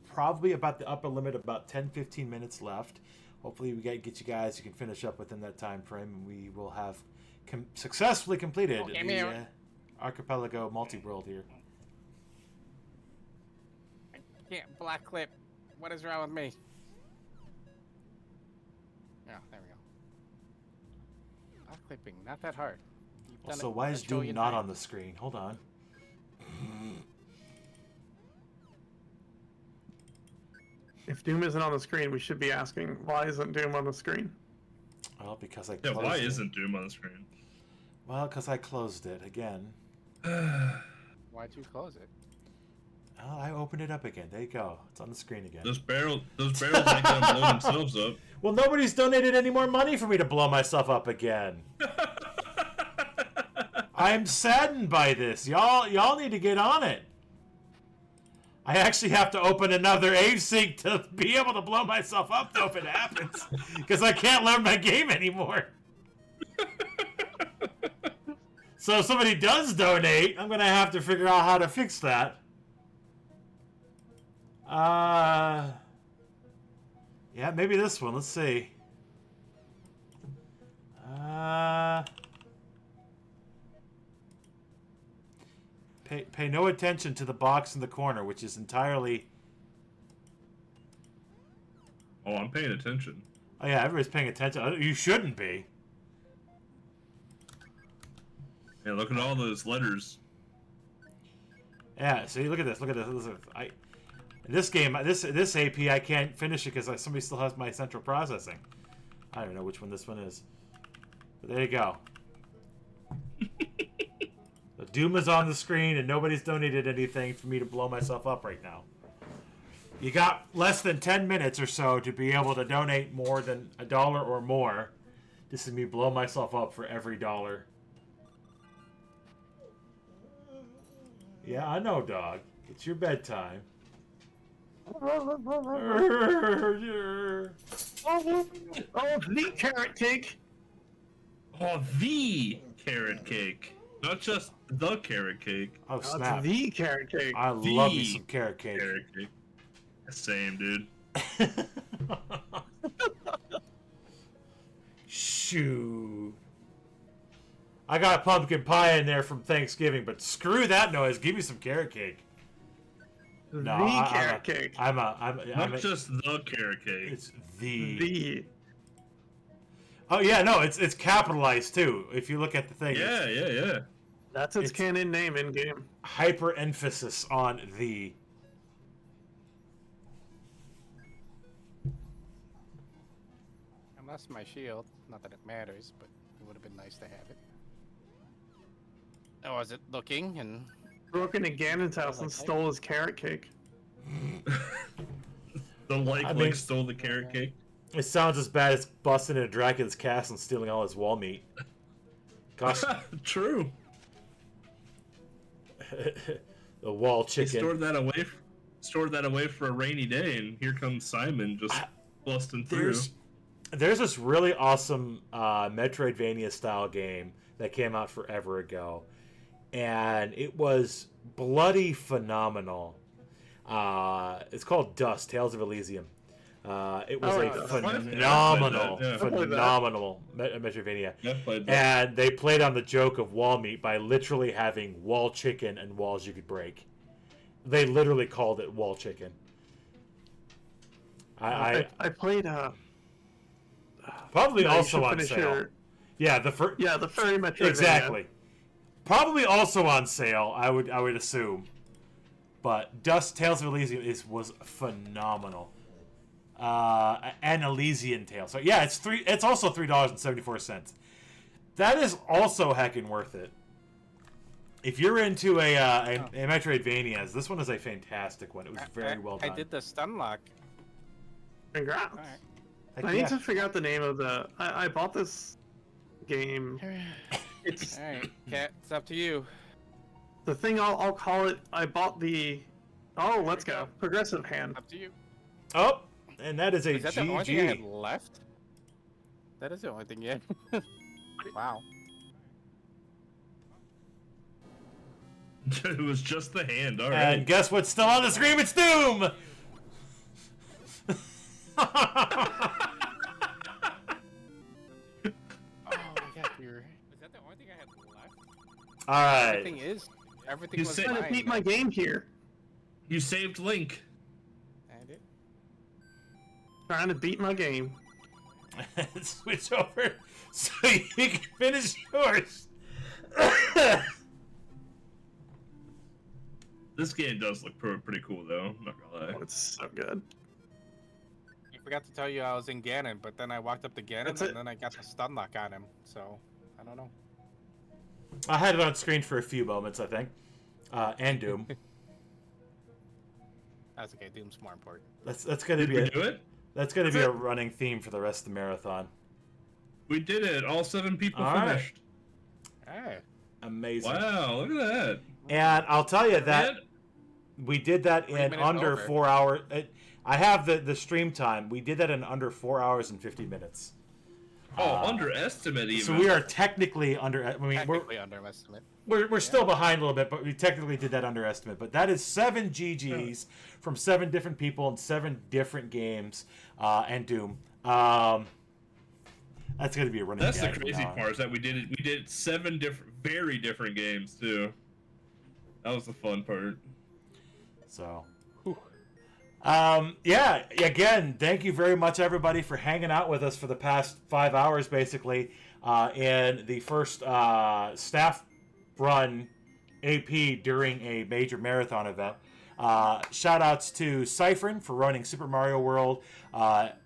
probably about the upper limit, about 10-15 minutes left. Hopefully we get you guys, you can finish up within that time frame, and we will have successfully completed the Archipelago multi-world here. I can't block clip. What is wrong with me? Yeah, there we go. Block clipping, not that hard. You've done Also, it why a is Doom trillion not times. on the screen? Hold on. If Doom isn't on the screen, we should be asking, why isn't Doom on the screen? Well, because I Yeah, closed why it. isn't Doom on the screen? Well, because I closed it again. Why'd you close it? Oh, I opened it up again. There you go. It's on the screen again. Those barrels ain't gonna blow themselves up. Well, nobody's donated any more money for me to blow myself up again. I'm saddened by this. Y'all need to get on it. I actually have to open another async to be able to blow myself up though if it happens, because I can't learn my game anymore. So if somebody does donate, I'm gonna have to figure out how to fix that. Yeah, maybe this one. Let's see. Pay no attention to the box in the corner, which is entirely... Oh, I'm paying attention. Oh yeah, everybody's paying attention. You shouldn't be. Yeah, look at all those letters. Yeah, see, look at this. Look at this. This game, this AP, I can't finish it because somebody still has my central processing. I don't know which one this one is. But there you go. The Doom is on the screen, and nobody's donated anything for me to blow myself up right now. You got less than 10 minutes or so to be able to donate more than $1 or more. This is me blow myself up for every dollar. Yeah, I know, dog. It's your bedtime. Oh, the carrot cake. Oh, the carrot cake. Not just the carrot cake. Oh, snap. The carrot cake. I love me some carrot cake. Carrot cake. Same, dude. Shoot. I got pumpkin pie in there from Thanksgiving, but screw that noise. Give me some carrot cake. No, carrot cake. Not just the carrot cake. It's the. The. Oh yeah, no, it's capitalized too. If you look at the thing. Yeah. That's its canon name in game. Hyper emphasis on the. I lost my shield. Not that it matters, but it would have been nice to have it. I wasn't looking and Broke into Ganon's house and stole his carrot cake. The Link stole the carrot cake. It sounds as bad as busting into Dracula's castle and stealing all his wall meat. Gosh. True. The wall He chicken. stored that away for a rainy day, and here comes Simon just busting through. There's this really awesome Metroidvania style game that came out forever ago, and it was bloody phenomenal. It's called Dust: Tales of Elysium. It was phenomenal Metroidvania. And they played on the joke of wall meat by literally having wall chicken and walls you could break. They literally called it wall chicken. I played probably also on sale. Yeah, the furry Metroidvania. Exactly. Probably also on sale, I would assume. But Dust Tales of Elysium was phenomenal. An Elysian Tale. So yeah, it's also $3.74. That is also heckin' worth it. If you're into a Metroidvanias, this one is a fantastic one. It was very well done. I did the stun lock. Congrats. All right. I need to figure out the name of the. I bought this game. It's all right, Cat. It's up to you. the thing. I'll call it. I bought the. Oh, let's go. Progressive hand. Up to you. Oh, and that is a Is that the only GG. thing I had left? That is the only thing yet. Wow. It was just the hand. All right. And guess what's still on the screen? It's Doom. Oh, my God, you're... Is that the only thing I had left? All right. Everything is. Everything You was said- I'm fine. trying to beat my game here. You saved Link. I did. Trying to beat my game. Switch over so you can finish yours. This game does look pretty cool, though. I'm not gonna lie. Oh, it's so good. I forgot to tell you I was in Ganon, but then I walked up to Ganon That's and it. then I got the stun lock on him. So, I don't know. I had it on screen for a few moments, I think. And Doom. That's okay. Doom's more important. That's gonna Did be we do it? that's gonna be a running theme for the rest of the marathon. We did it. All 7 people All right. finished. Alright. Amazing. Wow, look at that. And I'll tell you that Man, we did that 3 in minutes under over. 4 hours. I have the stream time. We did that in under 4 hours and 50 minutes. underestimate even. So we are technically under. I mean, Technically underestimate. we're still behind a little bit, but we technically did that underestimate. But that is 7 GGs from 7 different people in 7 different games, and Doom. That's going to be a running. That's the gag from crazy now on. part is that we did 7 very different games too. That was the fun part. So, yeah, again, thank you very much, everybody, for hanging out with us for the past 5 hours, basically, in the first staff run AP during a major marathon event. Shout outs to Cyphrin for running Super Mario World,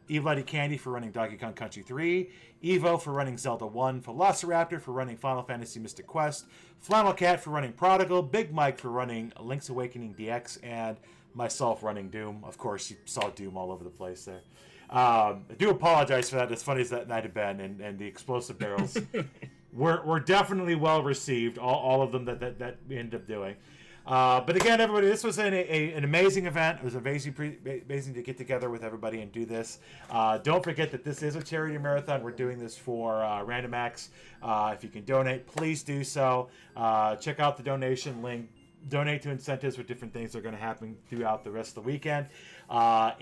Evil Candy for running Donkey Kong Country 3, Evo for running Zelda 1, Velociraptor for running Final Fantasy Mystic Quest, Flannel Cat for running Prodigal, Big Mike for running Link's Awakening DX, and myself running Doom. Of course, you saw Doom all over the place there. I do apologize for that, as funny as that might have been, and the explosive barrels were definitely well received, all of them that we ended up doing. But again, everybody, this was an amazing event. It was amazing to get together with everybody and do this. Don't forget that this is a charity marathon. We're doing this for Random Acts. If you can donate, please do so. Check out the donation link. Donate to incentives for different things that are going to happen throughout the rest of the weekend. Yeah,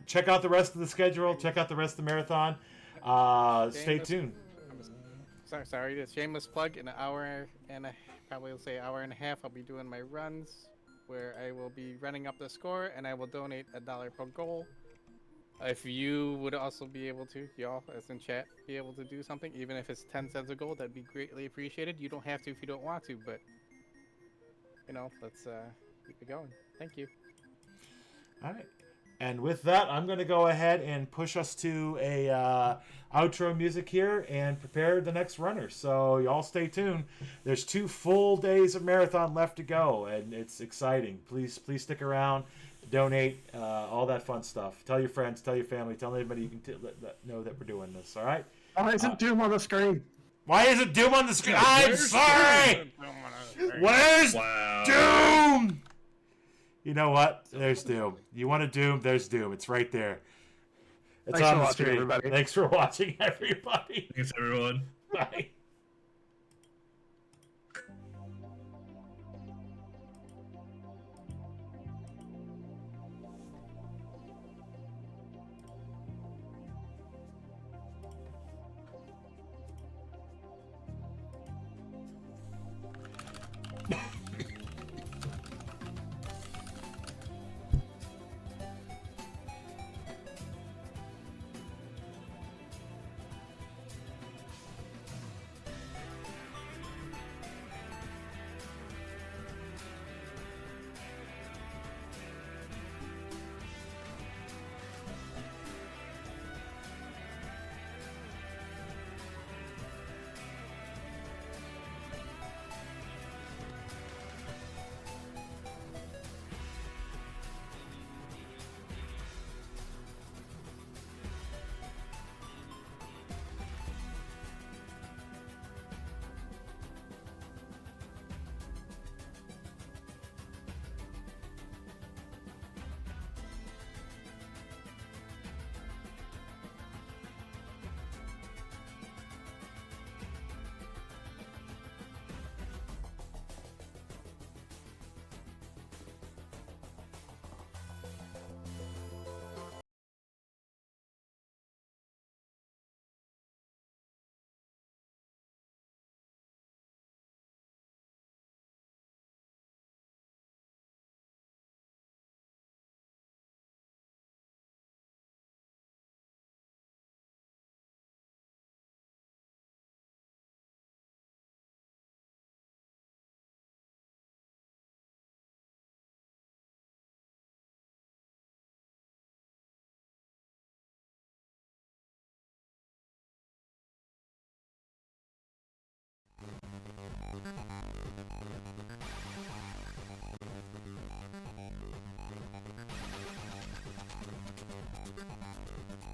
check out the rest of the schedule. Check out the rest of the marathon. Stay tuned. Sorry, the shameless plug. In an hour and probably will say hour and a half, I'll be doing my runs, where I will be running up the score, and I will donate $1 per goal. If you would also be able to, y'all, as in chat, be able to do something, even if it's 10 cents a goal, that'd be greatly appreciated. You don't have to if you don't want to, but let's keep it going. Thank you. All right. And with that, I'm going to go ahead and push us to a outro music here and prepare the next runner. So y'all stay tuned. There's 2 full days of marathon left to go, and it's exciting. Please stick around, donate, all that fun stuff. Tell your friends, tell your family, tell anybody you can let know that we're doing this. All right? Why isn't Doom on the screen? Why isn't Doom on the screen? I'm sorry. Where's Doom? You know what? There's Doom. You want a Doom? There's Doom. It's right there. It's Thanks on for the watching, screen. everybody. Thanks for watching, everybody. Thanks everyone. Bye.